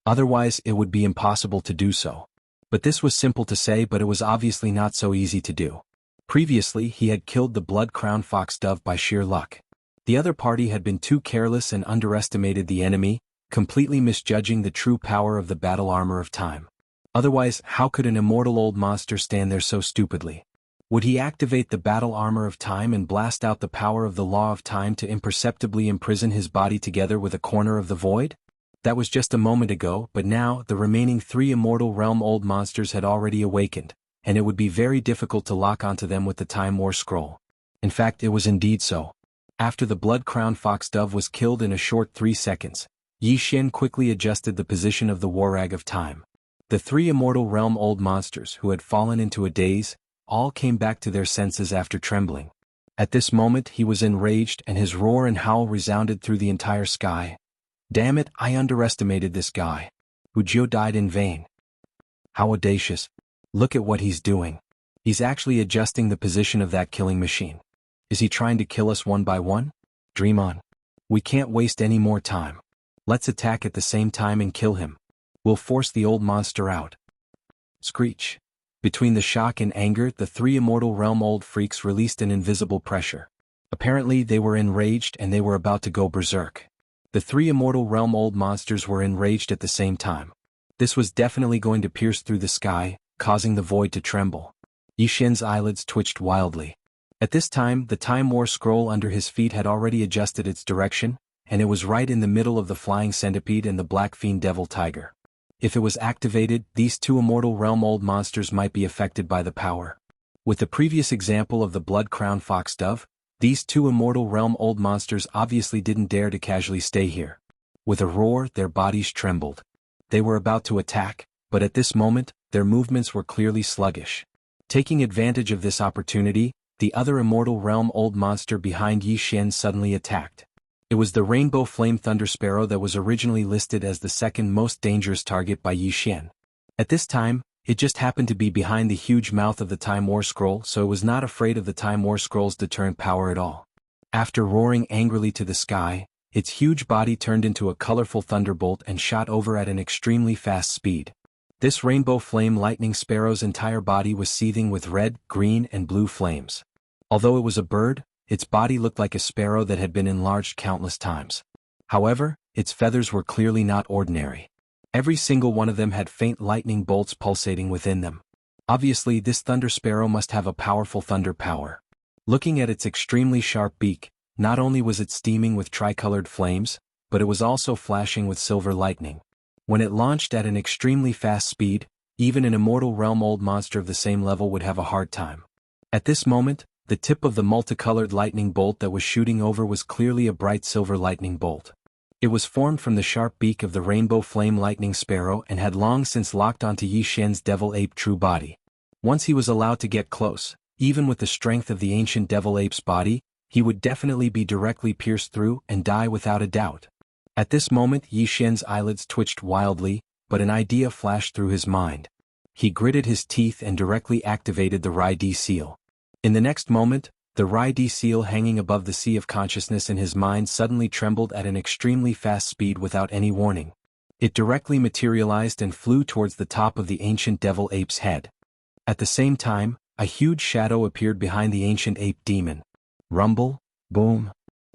Otherwise, it would be impossible to do so. But this was simple to say, but it was obviously not so easy to do. Previously, he had killed the blood-crowned foxdove by sheer luck. The other party had been too careless and underestimated the enemy, completely misjudging the true power of the battle armor of time. Otherwise, how could an immortal old monster stand there so stupidly? Would he activate the battle armor of time and blast out the power of the law of time to imperceptibly imprison his body together with a corner of the void? That was just a moment ago, but now the remaining 3 immortal realm old monsters had already awakened, and it would be very difficult to lock onto them with the Time War Scroll. In fact, it was indeed so. After the blood-crowned foxdove was killed in a short 3 seconds, Yi Xian quickly adjusted the position of the Warrag of Time. The 3 immortal realm old monsters who had fallen into a daze, all came back to their senses after trembling. At this moment he was enraged and his roar and howl resounded through the entire sky. Damn it, I underestimated this guy. Wuxia died in vain. How audacious. Look at what he's doing. He's actually adjusting the position of that killing machine. Is he trying to kill us one by one? Dream on. We can't waste any more time. Let's attack at the same time and kill him. We'll force the old monster out. Screech. Between the shock and anger, the 3 immortal realm old freaks released an invisible pressure. Apparently they were enraged and they were about to go berserk. The 3 immortal realm old monsters were enraged at the same time. This was definitely going to pierce through the sky, causing the void to tremble. Yi Xian's eyelids twitched wildly. At this time, the Time War scroll under his feet had already adjusted its direction, and it was right in the middle of the flying centipede and the black fiend devil tiger. If it was activated, these two immortal realm old monsters might be affected by the power. With the previous example of the blood-crowned fox dove, these two immortal realm old monsters obviously didn't dare to casually stay here. With a roar, their bodies trembled. They were about to attack, but at this moment, their movements were clearly sluggish. Taking advantage of this opportunity, the other immortal realm old monster behind Yi Xian suddenly attacked. It was the Rainbow Flame Thunder Sparrow that was originally listed as the second most dangerous target by Yi Xian. At this time, it just happened to be behind the huge mouth of the Time War Scroll, so it was not afraid of the Time War Scroll's deterrent power at all. After roaring angrily to the sky, its huge body turned into a colorful thunderbolt and shot over at an extremely fast speed. This Rainbow Flame Lightning Sparrow's entire body was seething with red, green, and blue flames. Although it was a bird, its body looked like a sparrow that had been enlarged countless times. However, its feathers were clearly not ordinary. Every single one of them had faint lightning bolts pulsating within them. Obviously, this thunder sparrow must have a powerful thunder power. Looking at its extremely sharp beak, not only was it steaming with tricolored flames, but it was also flashing with silver lightning. When it launched at an extremely fast speed, even an immortal realm old monster of the same level would have a hard time. At this moment, the tip of the multicolored lightning bolt that was shooting over was clearly a bright silver lightning bolt. It was formed from the sharp beak of the Rainbow Flame Lightning Sparrow and had long since locked onto Yi Xian's devil ape true body. Once he was allowed to get close, even with the strength of the ancient devil ape's body, he would definitely be directly pierced through and die without a doubt. At this moment Yi Xian's eyelids twitched wildly, but an idea flashed through his mind. He gritted his teeth and directly activated the Rai-D seal. In the next moment, the Rai-D seal hanging above the sea of consciousness in his mind suddenly trembled at an extremely fast speed without any warning. It directly materialized and flew towards the top of the ancient devil ape's head. At the same time, a huge shadow appeared behind the ancient ape demon. Rumble, boom.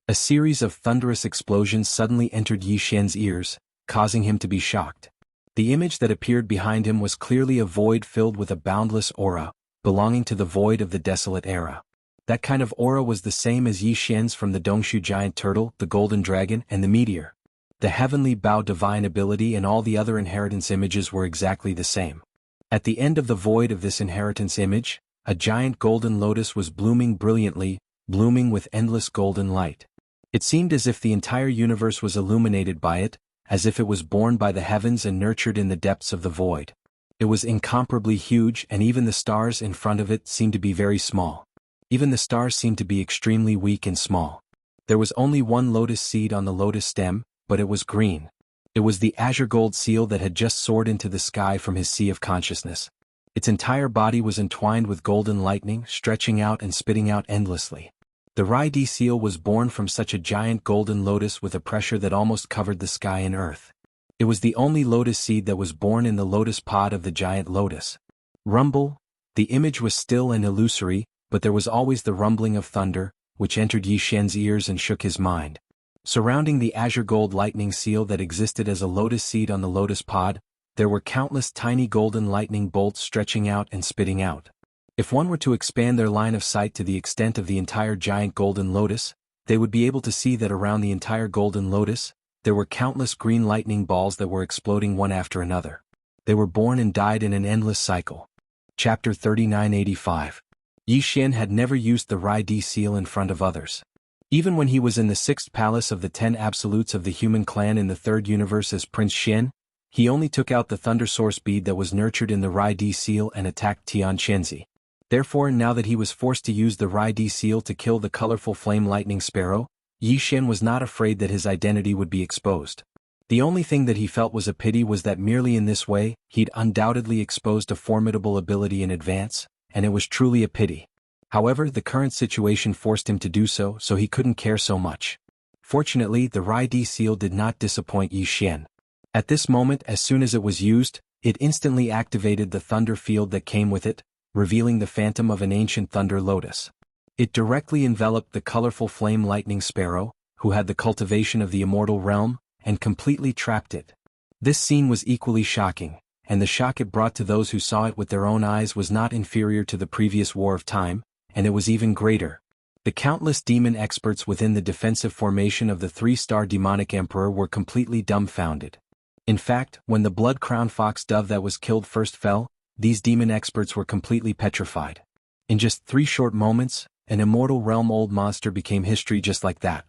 A series of thunderous explosions suddenly entered Yi Xian's ears, causing him to be shocked. The image that appeared behind him was clearly a void filled with a boundless aura, belonging to the void of the desolate era. That kind of aura was the same as Yi Xian's from the Dongshu giant turtle, the golden dragon, and the meteor. The heavenly Bao divine ability and all the other inheritance images were exactly the same. At the end of the void of this inheritance image, a giant golden lotus was blooming brilliantly, blooming with endless golden light. It seemed as if the entire universe was illuminated by it, as if it was born by the heavens and nurtured in the depths of the void. It was incomparably huge, and even the stars in front of it seemed to be very small. Even the stars seemed to be extremely weak and small. There was only one lotus seed on the lotus stem, but it was green. It was the azure gold seal that had just soared into the sky from his sea of consciousness. Its entire body was entwined with golden lightning, stretching out and spitting out endlessly. The Rai-D seal was born from such a giant golden lotus with a pressure that almost covered the sky and earth. It was the only lotus seed that was born in the lotus pod of the giant lotus. Rumble. The image was still and illusory, but there was always the rumbling of thunder, which entered Yi Xian's ears and shook his mind. Surrounding the azure gold lightning seal that existed as a lotus seed on the lotus pod, there were countless tiny golden lightning bolts stretching out and spitting out. If one were to expand their line of sight to the extent of the entire giant golden lotus, they would be able to see that around the entire golden lotus, there were countless green lightning balls that were exploding one after another. They were born and died in an endless cycle. Chapter 3985. Yi Xian had never used the Rai-D seal in front of others. Even when he was in the 6th palace of the 10 absolutes of the human clan in the 3rd universe as Prince Xian, he only took out the thunder source bead that was nurtured in the Rai-D seal and attacked Tian Chenzi. Therefore, now that he was forced to use the Rai-D seal to kill the colorful flame lightning sparrow, Yi Xian was not afraid that his identity would be exposed. The only thing that he felt was a pity was that merely in this way, he'd undoubtedly exposed a formidable ability in advance, and it was truly a pity. However, the current situation forced him to do so, so he couldn't care so much. Fortunately, the Rai-D seal did not disappoint Yi Xian. At this moment, as soon as it was used, it instantly activated the thunder field that came with it, revealing the phantom of an ancient thunder lotus. It directly enveloped the colorful flame lightning sparrow, who had the cultivation of the immortal realm, and completely trapped it. This scene was equally shocking, and the shock it brought to those who saw it with their own eyes was not inferior to the previous War of Time, and it was even greater. The countless demon experts within the defensive formation of the 3-star demonic emperor were completely dumbfounded. In fact, when the blood-crowned fox dove that was killed first fell, these demon experts were completely petrified. In just 3 short moments, an immortal realm-old monster became history just like that.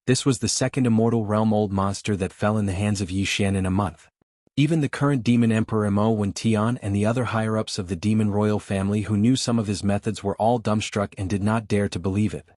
This was the second immortal realm-old monster that fell in the hands of Yi Xian in a month. Even the current demon emperor Mo Wen Tian and the other higher-ups of the demon royal family who knew some of his methods were all dumbstruck and did not dare to believe it.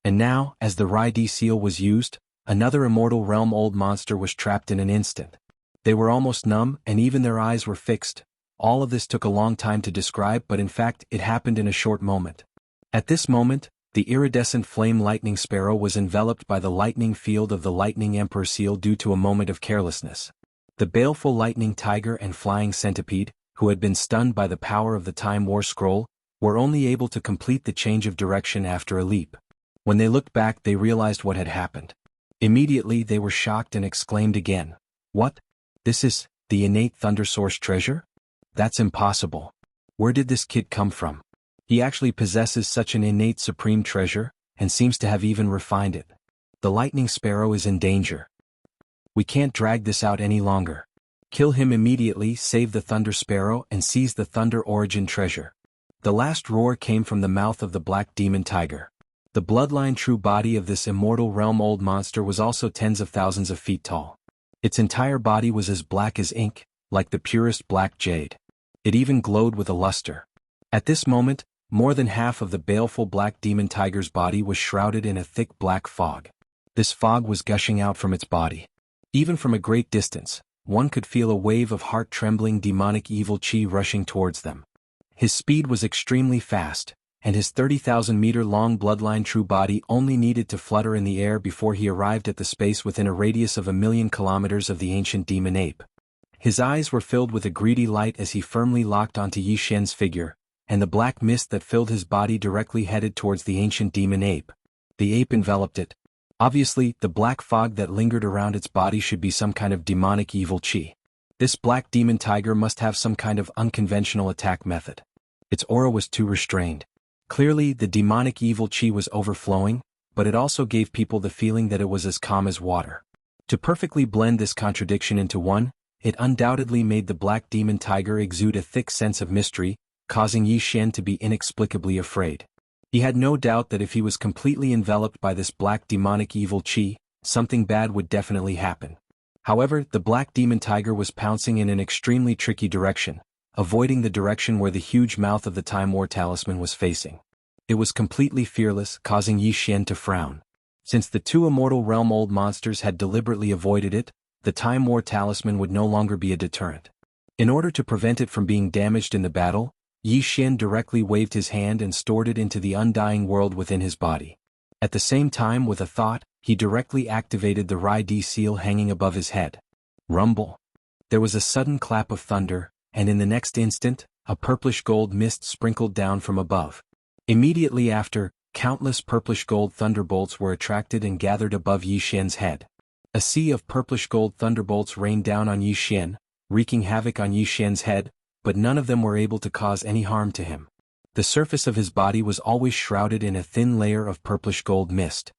And now, as the Rai-D seal was used, another immortal realm-old monster was trapped in an instant. They were almost numb, and even their eyes were fixed. All of this took a long time to describe, but in fact it happened in a short moment. At this moment, the iridescent flame lightning sparrow was enveloped by the lightning field of the lightning emperor seal due to a moment of carelessness. The baleful lightning tiger and flying centipede, who had been stunned by the power of the Time War Scroll, were only able to complete the change of direction after a leap. When they looked back they realized what had happened. Immediately they were shocked and exclaimed again, "What? This is the innate Thunder Source treasure? That's impossible. Where did this kid come from? He actually possesses such an innate supreme treasure, and seems to have even refined it. The lightning sparrow is in danger. We can't drag this out any longer. Kill him immediately, save the thunder sparrow and seize the thunder origin treasure." The last roar came from the mouth of the black demon tiger. The bloodline true body of this immortal realm-old monster was also tens of thousands of feet tall. Its entire body was as black as ink, like the purest black jade. It even glowed with a luster. At this moment, more than half of the baleful black demon tiger's body was shrouded in a thick black fog. This fog was gushing out from its body. Even from a great distance, one could feel a wave of heart-trembling demonic evil chi rushing towards them. His speed was extremely fast, and his 30,000-meter-long bloodline true body only needed to flutter in the air before he arrived at the space within a radius of 1,000,000 kilometers of the ancient demon ape. His eyes were filled with a greedy light as he firmly locked onto Yi Xian's figure, and the black mist that filled his body directly headed towards the ancient demon ape. The ape enveloped it. Obviously, the black fog that lingered around its body should be some kind of demonic evil chi. This black demon tiger must have some kind of unconventional attack method. Its aura was too restrained. Clearly, the demonic evil chi was overflowing, but it also gave people the feeling that it was as calm as water. To perfectly blend this contradiction into one, it undoubtedly made the black demon tiger exude a thick sense of mystery, causing Yi Xian to be inexplicably afraid. He had no doubt that if he was completely enveloped by this black demonic evil chi, something bad would definitely happen. However, the black demon tiger was pouncing in an extremely tricky direction, avoiding the direction where the huge mouth of the Time War talisman was facing. It was completely fearless, causing Yi Xian to frown. Since the two immortal realm-old monsters had deliberately avoided it, the Time War talisman would no longer be a deterrent. In order to prevent it from being damaged in the battle, Yi Xian directly waved his hand and stored it into the undying world within his body. At the same time, with a thought, he directly activated the Rai-D seal hanging above his head. Rumble. There was a sudden clap of thunder, and in the next instant, a purplish-gold mist sprinkled down from above. Immediately after, countless purplish-gold thunderbolts were attracted and gathered above Yi Xian's head. A sea of purplish-gold thunderbolts rained down on Yi Xian, wreaking havoc on Yi Xian's head, but none of them were able to cause any harm to him. The surface of his body was always shrouded in a thin layer of purplish-gold mist.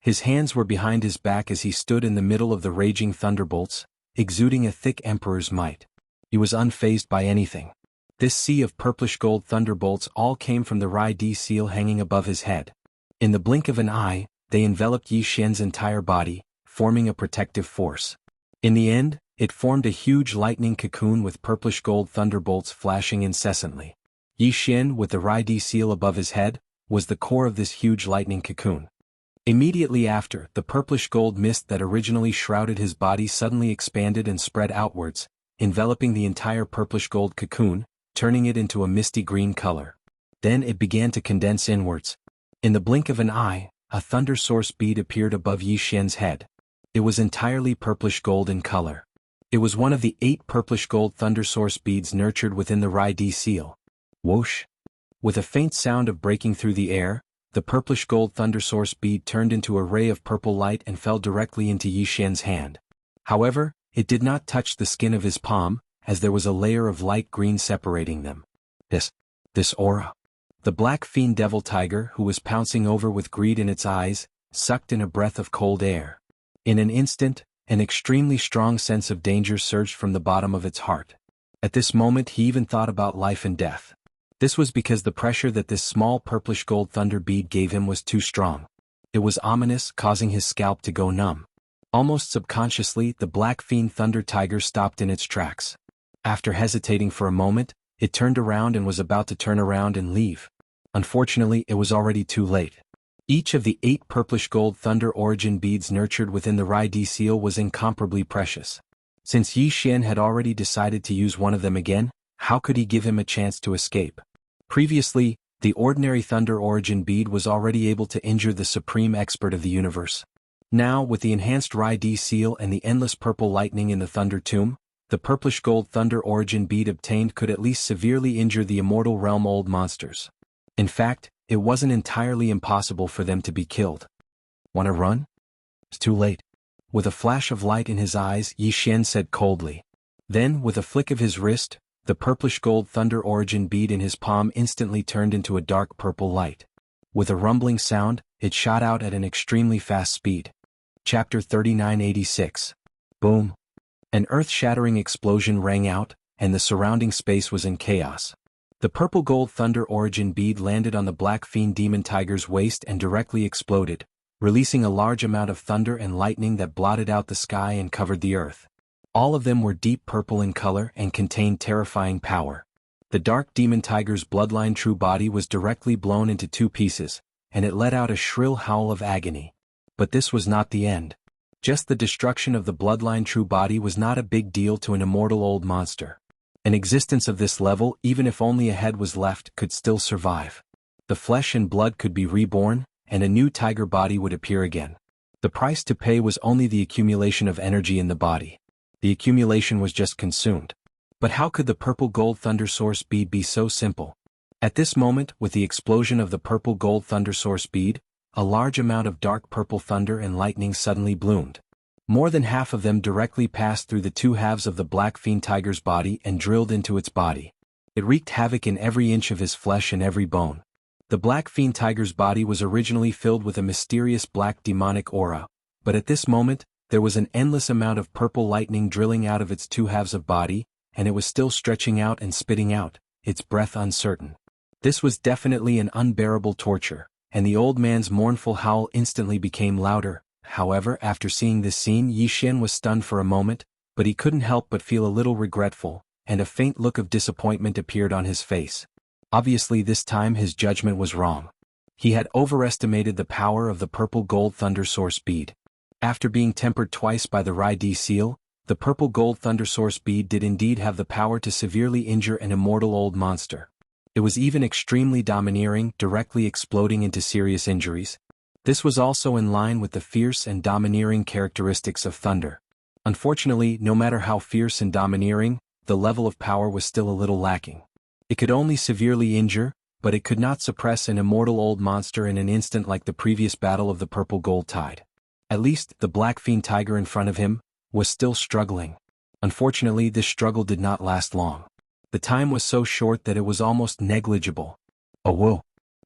His hands were behind his back as he stood in the middle of the raging thunderbolts, exuding a thick emperor's might. He was unfazed by anything. This sea of purplish-gold thunderbolts all came from the Rai-D seal hanging above his head. In the blink of an eye, they enveloped Yi Xian's entire body, forming a protective force. In the end, it formed a huge lightning cocoon with purplish-gold thunderbolts flashing incessantly. Yi Xian, with the Rai-D seal above his head, was the core of this huge lightning cocoon. Immediately after, the purplish-gold mist that originally shrouded his body suddenly expanded and spread outwards, enveloping the entire purplish-gold cocoon, turning it into a misty green color. Then it began to condense inwards. In the blink of an eye, a thunder source bead appeared above Yi Xian's head. It was entirely purplish-gold in color. It was one of the 8 purplish-gold thunder source beads nurtured within the Rai-D seal. Whoosh! With a faint sound of breaking through the air, the purplish-gold thunder source bead turned into a ray of purple light and fell directly into Yi Xian's hand. However, it did not touch the skin of his palm, as there was a layer of light green separating them. This aura. The black fiend devil tiger, who was pouncing over with greed in its eyes, sucked in a breath of cold air. In an instant, an extremely strong sense of danger surged from the bottom of its heart. At this moment he even thought about life and death. This was because the pressure that this small purplish gold thunder bead gave him was too strong. It was ominous, causing his scalp to go numb. Almost subconsciously, the black fiend thunder tiger stopped in its tracks. After hesitating for a moment, it turned around and was about to turn around and leave. Unfortunately, it was already too late. Each of the 8 purplish gold thunder origin beads nurtured within the Rai seal was incomparably precious. Since Yi Xian had already decided to use one of them again, how could he give him a chance to escape? Previously, the ordinary thunder origin bead was already able to injure the supreme expert of the universe. Now, with the enhanced Rai seal and the endless purple lightning in the thunder tomb, the purplish gold thunder origin bead obtained could at least severely injure the immortal realm old monsters. In fact, it wasn't entirely impossible for them to be killed. "Wanna run?" "It's too late." With a flash of light in his eyes, Yi Xian said coldly. Then, with a flick of his wrist, the purplish gold thunder origin bead in his palm instantly turned into a dark purple light. With a rumbling sound, it shot out at an extremely fast speed. Chapter 3986. Boom. An earth-shattering explosion rang out, and the surrounding space was in chaos. The purple gold thunder origin bead landed on the black fiend demon tiger's waist and directly exploded, releasing a large amount of thunder and lightning that blotted out the sky and covered the earth. All of them were deep purple in color and contained terrifying power. The dark demon tiger's bloodline true body was directly blown into 2 pieces, and it let out a shrill howl of agony. But this was not the end. Just the destruction of the bloodline true body was not a big deal to an immortal old monster. An existence of this level, even if only a head was left, could still survive. The flesh and blood could be reborn, and a new tiger body would appear again. The price to pay was only the accumulation of energy in the body. The accumulation was just consumed. But how could the purple gold thunder source bead be so simple? At this moment, with the explosion of the purple gold thunder source bead, a large amount of dark purple thunder and lightning suddenly bloomed. More than half of them directly passed through the 2 halves of the black fiend tiger's body and drilled into its body. It wreaked havoc in every inch of his flesh and every bone. The black fiend tiger's body was originally filled with a mysterious black demonic aura, but at this moment, there was an endless amount of purple lightning drilling out of its 2 halves of body, and it was still stretching out and spitting out, its breath uncertain. This was definitely an unbearable torture, and the old man's mournful howl instantly became louder. However, after seeing this scene, Yi Xian was stunned for a moment, but he couldn't help but feel a little regretful, and a faint look of disappointment appeared on his face. Obviously this time his judgment was wrong. He had overestimated the power of the purple gold thunder source bead. After being tempered twice by the Rai seal, the purple gold thunder source bead did indeed have the power to severely injure an immortal old monster. It was even extremely domineering, directly exploding into serious injuries. This was also in line with the fierce and domineering characteristics of thunder. Unfortunately, no matter how fierce and domineering, the level of power was still a little lacking. It could only severely injure, but it could not suppress an immortal old monster in an instant like the previous battle of the purple gold tide. At least, the black fiend tiger in front of him was still struggling. Unfortunately, this struggle did not last long. The time was so short that it was almost negligible. "Oh whoa!"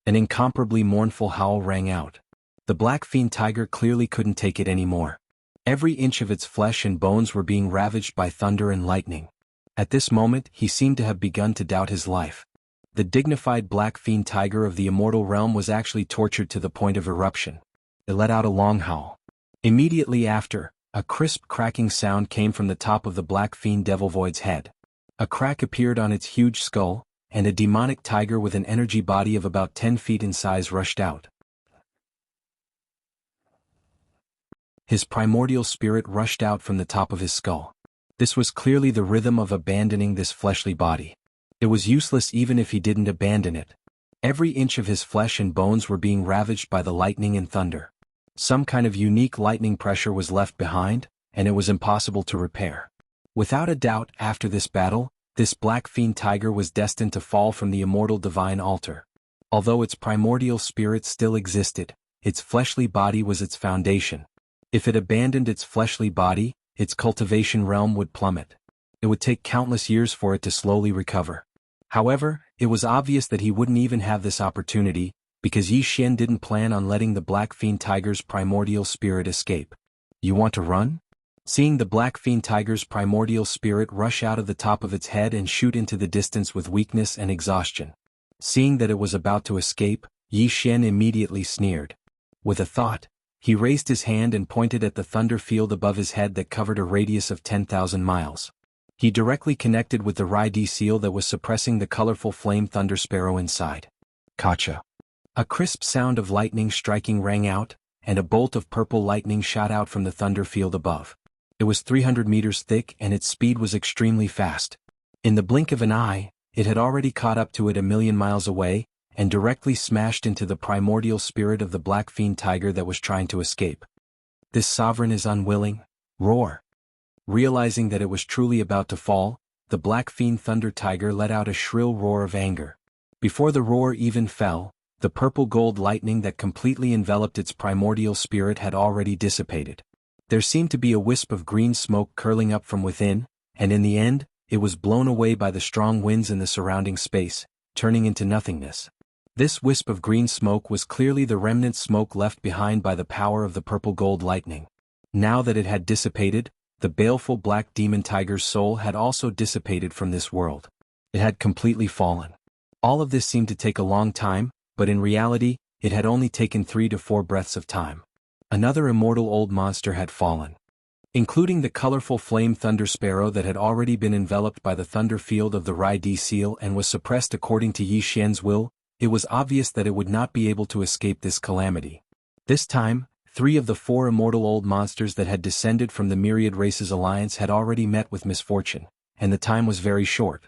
An incomparably mournful howl rang out. The black fiend tiger clearly couldn't take it anymore. Every inch of its flesh and bones were being ravaged by thunder and lightning. At this moment, he seemed to have begun to doubt his life. The dignified black fiend tiger of the immortal realm was actually tortured to the point of eruption. It let out a long howl. Immediately after, a crisp cracking sound came from the top of the black fiend devil void's head. A crack appeared on its huge skull, and a demonic tiger with an energy body of about 10 feet in size rushed out. His primordial spirit rushed out from the top of his skull. This was clearly the rhythm of abandoning this fleshly body. It was useless even if he didn't abandon it. Every inch of his flesh and bones were being ravaged by the lightning and thunder. Some kind of unique lightning pressure was left behind, and it was impossible to repair. Without a doubt, after this battle, this black fiend tiger was destined to fall from the immortal divine altar. Although its primordial spirit still existed, its fleshly body was its foundation. If it abandoned its fleshly body, its cultivation realm would plummet. It would take countless years for it to slowly recover. However, It was obvious that he wouldn't even have this opportunity, because Yi Xian didn't plan on letting the Black Fiend Tiger's primordial spirit escape. You want to run? Seeing the Black Fiend Tiger's primordial spirit rush out of the top of its head and shoot into the distance with weakness and exhaustion. Seeing that it was about to escape, Yi Xian immediately sneered. With a thought, he raised his hand and pointed at the thunder field above his head that covered a radius of 10,000 miles. He directly connected with the Rai-D seal that was suppressing the colorful flame thunder sparrow inside. Kacha. A crisp sound of lightning striking rang out, and a bolt of purple lightning shot out from the thunder field above. It was 300 meters thick and its speed was extremely fast. In the blink of an eye, it had already caught up to it 1,000,000 miles away, and directly smashed into the primordial spirit of the Black Fiend Tiger that was trying to escape. This sovereign is unwilling. Roar. Realizing that it was truly about to fall, the Black Fiend Thunder Tiger let out a shrill roar of anger. Before the roar even fell, the purple-gold lightning that completely enveloped its primordial spirit had already dissipated. There seemed to be a wisp of green smoke curling up from within, and in the end, it was blown away by the strong winds in the surrounding space, turning into nothingness. This wisp of green smoke was clearly the remnant smoke left behind by the power of the purple-gold lightning. Now that it had dissipated, the baleful Black Demon Tiger's soul had also dissipated from this world. It had completely fallen. All of this seemed to take a long time, but in reality, it had only taken 3 to 4 breaths of time. Another immortal old monster had fallen. Including the colorful flame thunder sparrow that had already been enveloped by the thunder field of the Rai-D seal and was suppressed according to Yi Xian's will, it was obvious that it would not be able to escape this calamity. This time, 3 of the 4 immortal old monsters that had descended from the Myriad Races Alliance had already met with misfortune, and the time was very short.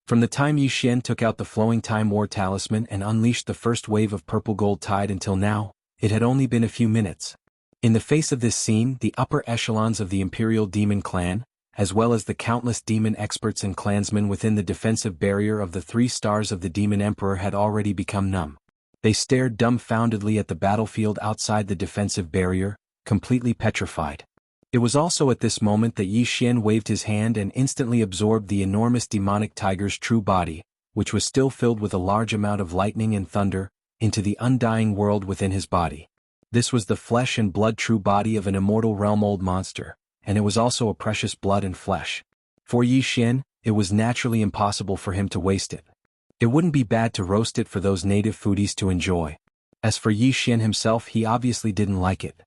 From the time Yi Xian took out the Flowing Time War Talisman and unleashed the first wave of purple gold tide until now, it had only been a few minutes. In the face of this scene, the upper echelons of the Imperial Demon Clan, as well as the countless demon experts and clansmen within the defensive barrier of the 3 stars of the Demon Emperor had already become numb. They stared dumbfoundedly at the battlefield outside the defensive barrier, completely petrified. It was also at this moment that Yi Xian waved his hand and instantly absorbed the enormous demonic tiger's true body, which was still filled with a large amount of lightning and thunder, into the undying world within his body. This was the flesh and blood true body of an immortal realm old monster, and it was also a precious blood and flesh. For Yi Xian, it was naturally impossible for him to waste it. It wouldn't be bad to roast it for those native foodies to enjoy. As for Yi Xian himself, he obviously didn't like it.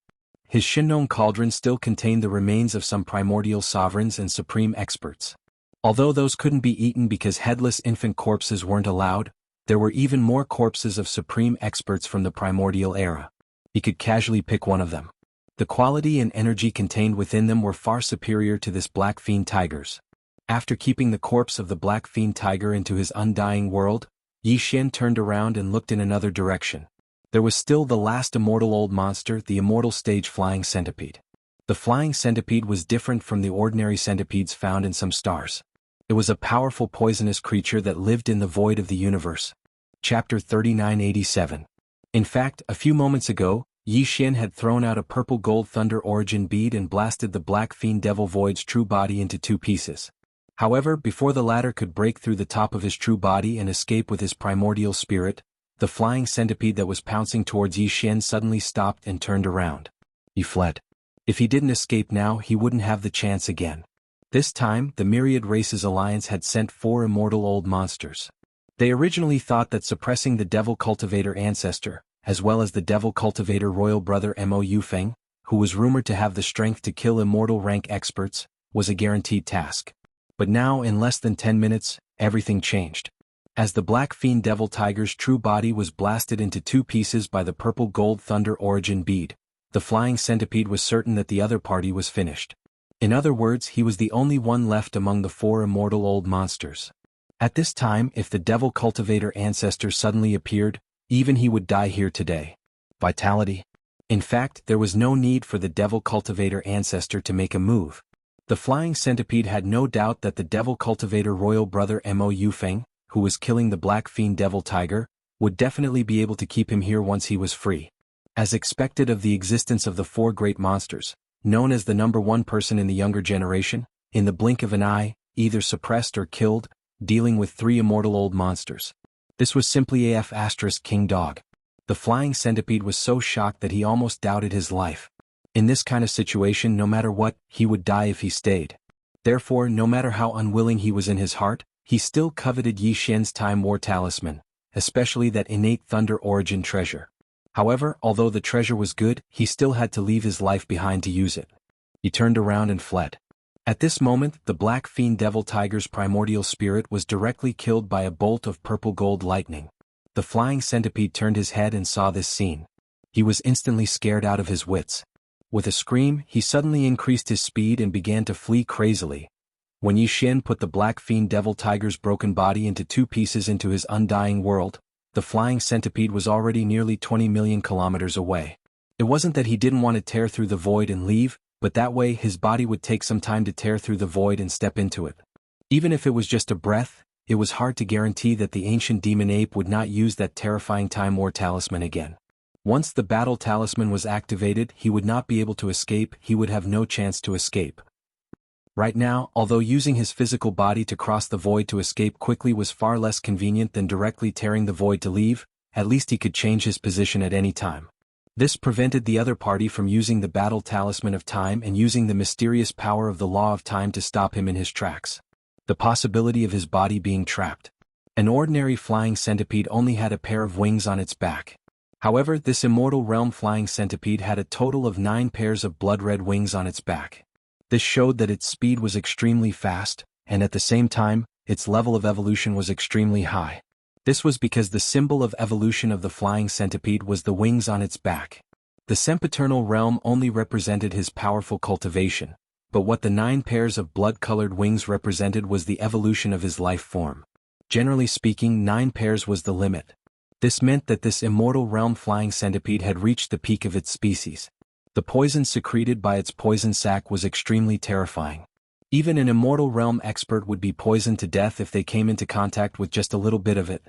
His Shinnon cauldron still contained the remains of some primordial sovereigns and supreme experts. Although those couldn't be eaten because headless infant corpses weren't allowed, there were even more corpses of supreme experts from the primordial era. He could casually pick one of them. The quality and energy contained within them were far superior to this Black Fiend Tiger's. After keeping the corpse of the Black Fiend Tiger into his undying world, Yi Xian turned around and looked in another direction. There was still the last immortal old monster, the immortal stage flying centipede. The flying centipede was different from the ordinary centipedes found in some stars. It was a powerful poisonous creature that lived in the void of the universe. Chapter 3987. In fact, a few moments ago, Yi Xian had thrown out a purple gold thunder origin bead and blasted the Black Fiend Devil Void's true body into 2 pieces. However, before the latter could break through the top of his true body and escape with his primordial spirit, the flying centipede that was pouncing towards Yi Xian suddenly stopped and turned around. He fled. If he didn't escape now, he wouldn't have the chance again. This time, the Myriad Races Alliance had sent 4 immortal old monsters. They originally thought that suppressing the Devil Cultivator ancestor, as well as the Devil Cultivator royal brother Mo Yufeng, who was rumored to have the strength to kill immortal rank experts, was a guaranteed task. But now, in less than 10 minutes, everything changed. As the Black Fiend Devil Tiger's true body was blasted into 2 pieces by the purple gold thunder origin bead, the flying centipede was certain that the other party was finished. In other words, he was the only one left among the 4 immortal old monsters. At this time, if the Devil Cultivator ancestor suddenly appeared, even he would die here today. Vitality. In fact, there was no need for the Devil Cultivator ancestor to make a move. The flying centipede had no doubt that the Devil Cultivator royal brother Mo Yufeng, who was killing the Black Fiend Devil Tiger, would definitely be able to keep him here once he was free. As expected of the existence of the 4 great monsters, known as the number 1 person in the younger generation, in the blink of an eye, either suppressed or killed, dealing with 3 immortal old monsters. This was simply AF * King Dog. The flying centipede was so shocked that he almost doubted his life. In this kind of situation, no matter what, he would die if he stayed. Therefore, no matter how unwilling he was in his heart, he still coveted Yi Xian's Time War talisman, especially that innate Thunder Origin treasure. However, although the treasure was good, he still had to leave his life behind to use it. He turned around and fled. At this moment, the Black Fiend Devil Tiger's primordial spirit was directly killed by a bolt of purple gold lightning. The flying centipede turned his head and saw this scene. He was instantly scared out of his wits. With a scream, he suddenly increased his speed and began to flee crazily. When Yi Xian put the Black Fiend Devil Tiger's broken body into 2 pieces into his undying world, the flying centipede was already nearly 20 million kilometers away. It wasn't that he didn't want to tear through the void and leave, but that way his body would take some time to tear through the void and step into it. Even if it was just a breath, it was hard to guarantee that the ancient demon ape would not use that terrifying Time War talisman again. Once the battle talisman was activated, he would not be able to escape, he would have no chance to escape. Right now, although using his physical body to cross the void to escape quickly was far less convenient than directly tearing the void to leave, at least he could change his position at any time. This prevented the other party from using the battle talisman of time and using the mysterious power of the law of time to stop him in his tracks. The possibility of his body being trapped. An ordinary flying centipede only had a pair of wings on its back. However, this immortal realm flying centipede had a total of 9 pairs of blood-red wings on its back. This showed that its speed was extremely fast, and at the same time, its level of evolution was extremely high. This was because the symbol of evolution of the flying centipede was the wings on its back. The sempiternal realm only represented his powerful cultivation, but what the 9 pairs of blood-colored wings represented was the evolution of his life form. Generally speaking, 9 pairs was the limit. This meant that this immortal realm flying centipede had reached the peak of its species. The poison secreted by its poison sac was extremely terrifying. Even an immortal realm expert would be poisoned to death if they came into contact with just a little bit of it.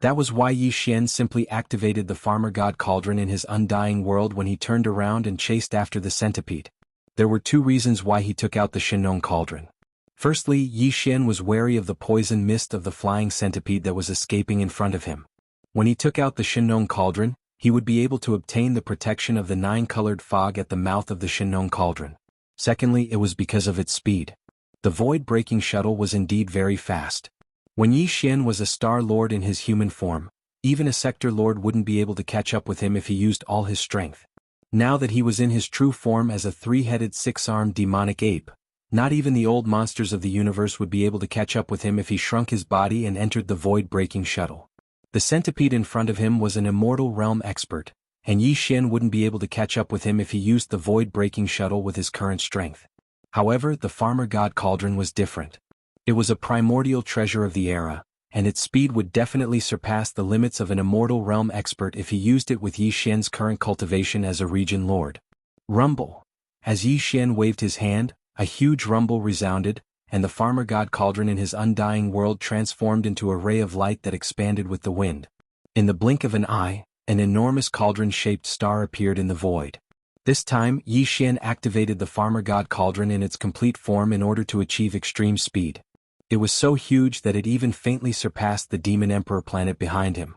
That was why Yi Xian simply activated the Farmer God Cauldron in his undying world when he turned around and chased after the centipede. There were 2 reasons why he took out the Shenong Cauldron. Firstly, Yi Xian was wary of the poison mist of the flying centipede that was escaping in front of him. When he took out the Shenong Cauldron, he would be able to obtain the protection of the 9-colored fog at the mouth of the Shenong Cauldron. Secondly, it was because of its speed. The void-breaking shuttle was indeed very fast. When Yi Xian was a Star Lord in his human form, even a Sector Lord wouldn't be able to catch up with him if he used all his strength. Now that he was in his true form as a 3-headed 6-armed demonic ape, not even the old monsters of the universe would be able to catch up with him if he shrunk his body and entered the void-breaking shuttle. The centipede in front of him was an immortal realm expert, and Yi Xian wouldn't be able to catch up with him if he used the void-breaking shuttle with his current strength. However, the Farmer God Cauldron was different. It was a primordial treasure of the era, and its speed would definitely surpass the limits of an immortal realm expert if he used it with Yi Xian's current cultivation as a region lord. Rumble. As Yi Xian waved his hand, a huge rumble resounded, and the Farmer God Cauldron in his undying world transformed into a ray of light that expanded with the wind. In the blink of an eye, an enormous cauldron-shaped star appeared in the void. This time, Yi Xian activated the Farmer God Cauldron in its complete form in order to achieve extreme speed. It was so huge that it even faintly surpassed the Demon Emperor planet behind him.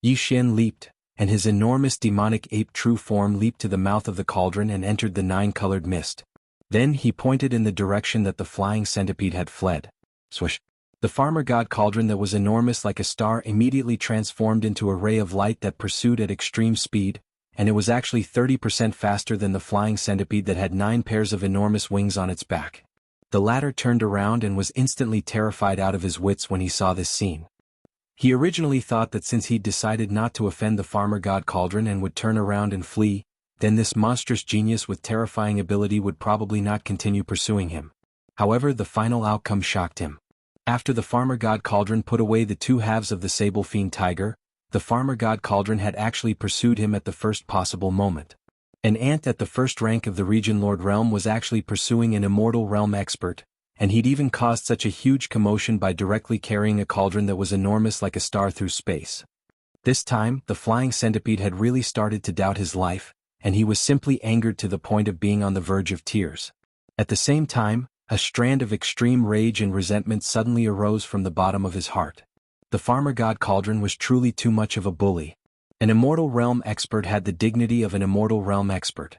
Yi Xian leaped, and his enormous demonic ape true form leaped to the mouth of the cauldron and entered the 9-colored mist. Then he pointed in the direction that the flying centipede had fled. Swish! The Farmer God Cauldron that was enormous like a star immediately transformed into a ray of light that pursued at extreme speed, and it was actually 30% faster than the flying centipede that had 9 pairs of enormous wings on its back. The latter turned around and was instantly terrified out of his wits when he saw this scene. He originally thought that since he'd decided not to offend the Farmer God Cauldron and would turn around and flee, then this monstrous genius with terrifying ability would probably not continue pursuing him. However, the final outcome shocked him. After the Farmer God Cauldron put away the 2 halves of the Sable Fiend Tiger, the Farmer God Cauldron had actually pursued him at the first possible moment. An ant at the first rank of the Region Lord realm was actually pursuing an immortal realm expert, and he'd even caused such a huge commotion by directly carrying a cauldron that was enormous like a star through space. This time, the flying centipede had really started to doubt his life, and he was simply angered to the point of being on the verge of tears. At the same time, a strand of extreme rage and resentment suddenly arose from the bottom of his heart. The farmer god Cauldron was truly too much of a bully. An immortal realm expert had the dignity of an immortal realm expert.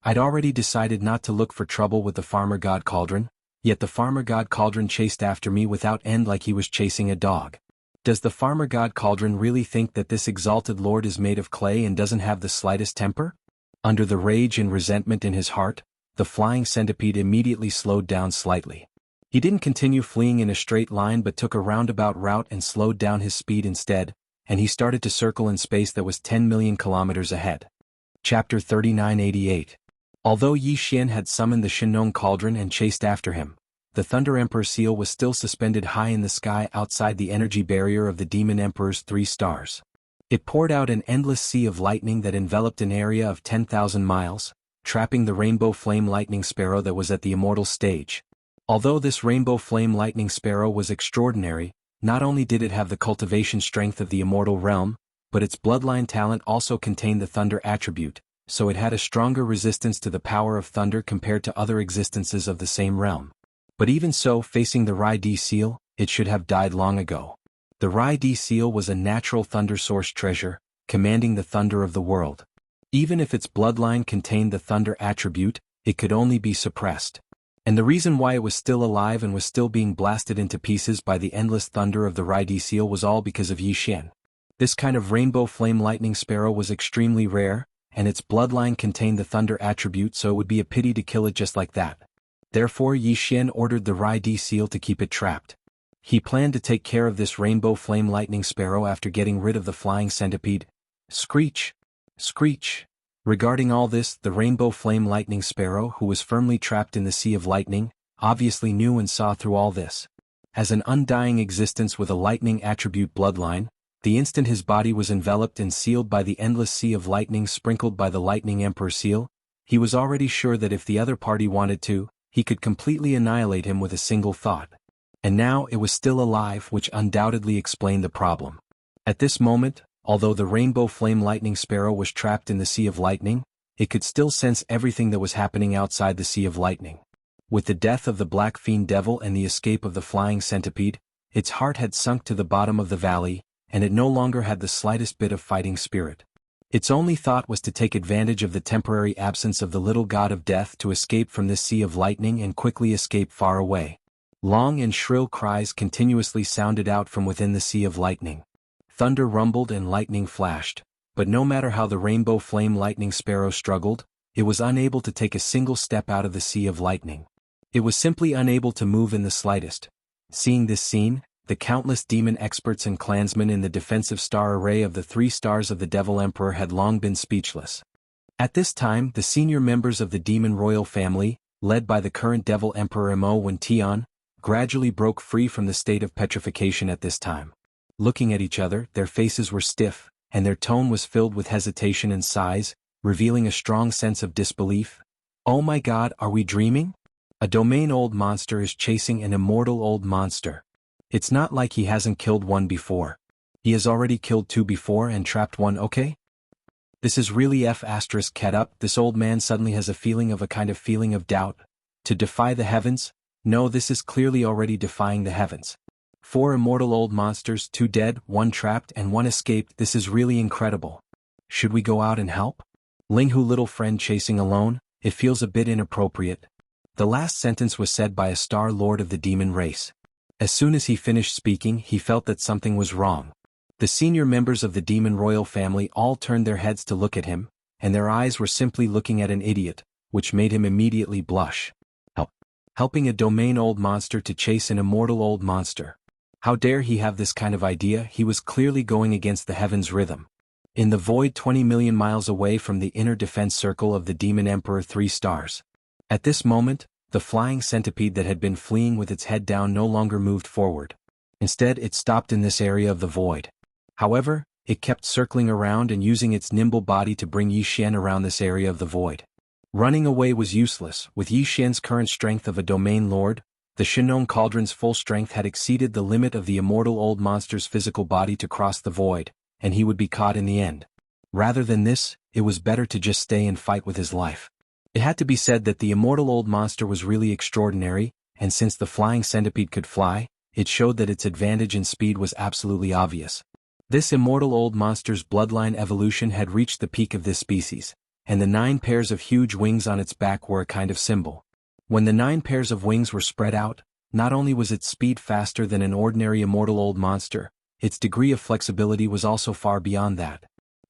I'd already decided not to look for trouble with the farmer god Cauldron, yet the farmer god Cauldron chased after me without end like he was chasing a dog. Does the farmer god Cauldron really think that this exalted lord is made of clay and doesn't have the slightest temper? Under the rage and resentment in his heart, the flying centipede immediately slowed down slightly. He didn't continue fleeing in a straight line but took a roundabout route and slowed down his speed instead, and he started to circle in space that was 10 million kilometers ahead. Chapter 3988. Although Yi Xian had summoned the Shinong Cauldron and chased after him, the Thunder Emperor seal was still suspended high in the sky outside the energy barrier of the Demon Emperor's 3 stars. It poured out an endless sea of lightning that enveloped an area of 10,000 miles, trapping the Rainbow Flame Lightning Sparrow that was at the immortal stage. Although this Rainbow Flame Lightning Sparrow was extraordinary, not only did it have the cultivation strength of the immortal realm, but its bloodline talent also contained the thunder attribute, so it had a stronger resistance to the power of thunder compared to other existences of the same realm. But even so, facing the Rai D seal, it should have died long ago. The Rai D seal was a natural thunder source treasure, commanding the thunder of the world. Even if its bloodline contained the thunder attribute, it could only be suppressed. And the reason why it was still alive and was still being blasted into pieces by the endless thunder of the Rai D seal was all because of Yi Xian. This kind of Rainbow Flame Lightning Sparrow was extremely rare, and its bloodline contained the thunder attribute, so it would be a pity to kill it just like that. Therefore Yi Xian ordered the Rai D seal to keep it trapped. He planned to take care of this Rainbow Flame Lightning Sparrow after getting rid of the flying centipede. Screech! Screech! Regarding all this, the Rainbow Flame Lightning Sparrow, who was firmly trapped in the Sea of Lightning, obviously knew and saw through all this. As an undying existence with a lightning attribute bloodline, the instant his body was enveloped and sealed by the endless sea of lightning sprinkled by the Lightning Emperor seal, he was already sure that if the other party wanted to, he could completely annihilate him with a single thought. And now it was still alive, which undoubtedly explained the problem. At this moment, although the Rainbow Flame Lightning Sparrow was trapped in the Sea of Lightning, it could still sense everything that was happening outside the Sea of Lightning. With the death of the Black Fiend Devil and the escape of the Flying Centipede, its heart had sunk to the bottom of the valley, and it no longer had the slightest bit of fighting spirit. Its only thought was to take advantage of the temporary absence of the little god of death to escape from this Sea of Lightning and quickly escape far away. Long and shrill cries continuously sounded out from within the Sea of Lightning. Thunder rumbled and lightning flashed, but no matter how the Rainbow Flame Lightning Sparrow struggled, it was unable to take a single step out of the Sea of Lightning. It was simply unable to move in the slightest. Seeing this scene, the countless demon experts and clansmen in the defensive star array of the 3 stars of the Devil Emperor had long been speechless. At this time, the senior members of the demon royal family, led by the current Devil Emperor Mo Wen Tian, gradually broke free from the state of petrification at this time. Looking at each other, their faces were stiff, and their tone was filled with hesitation and sighs, revealing a strong sense of disbelief. Oh my God, are we dreaming? A domain old monster is chasing an immortal old monster. It's not like he hasn't killed one before. He has already killed 2 before and trapped 1, okay? This is really *cat up. This old man suddenly has a kind of feeling of doubt. To defy the heavens? No, this is clearly already defying the heavens. 4 immortal old monsters, 2 dead, 1 trapped and 1 escaped. This is really incredible. Should we go out and help? Linghu, little friend chasing alone, it feels a bit inappropriate. The last sentence was said by a star lord of the demon race. As soon as he finished speaking, he felt that something was wrong. The senior members of the demon royal family all turned their heads to look at him, and their eyes were simply looking at an idiot, which made him immediately blush. Helping a domain old monster to chase an immortal old monster. How dare he have this kind of idea? He was clearly going against the heavens' rhythm. In the void 20 million miles away from the inner defense circle of the Demon Emperor 3 stars. At this moment, the flying centipede that had been fleeing with its head down no longer moved forward. Instead, it stopped in this area of the void. However, it kept circling around and using its nimble body to bring Yi Xian around this area of the void. Running away was useless. With Yi Xian's current strength of a domain lord, the Shinong Cauldron's full strength had exceeded the limit of the immortal old monster's physical body to cross the void, and he would be caught in the end. Rather than this, it was better to just stay and fight with his life. It had to be said that the immortal old monster was really extraordinary, and since the flying centipede could fly, it showed that its advantage in speed was absolutely obvious. This immortal old monster's bloodline evolution had reached the peak of this species, and the 9 pairs of huge wings on its back were a kind of symbol. When the 9 pairs of wings were spread out, not only was its speed faster than an ordinary immortal old monster, its degree of flexibility was also far beyond that.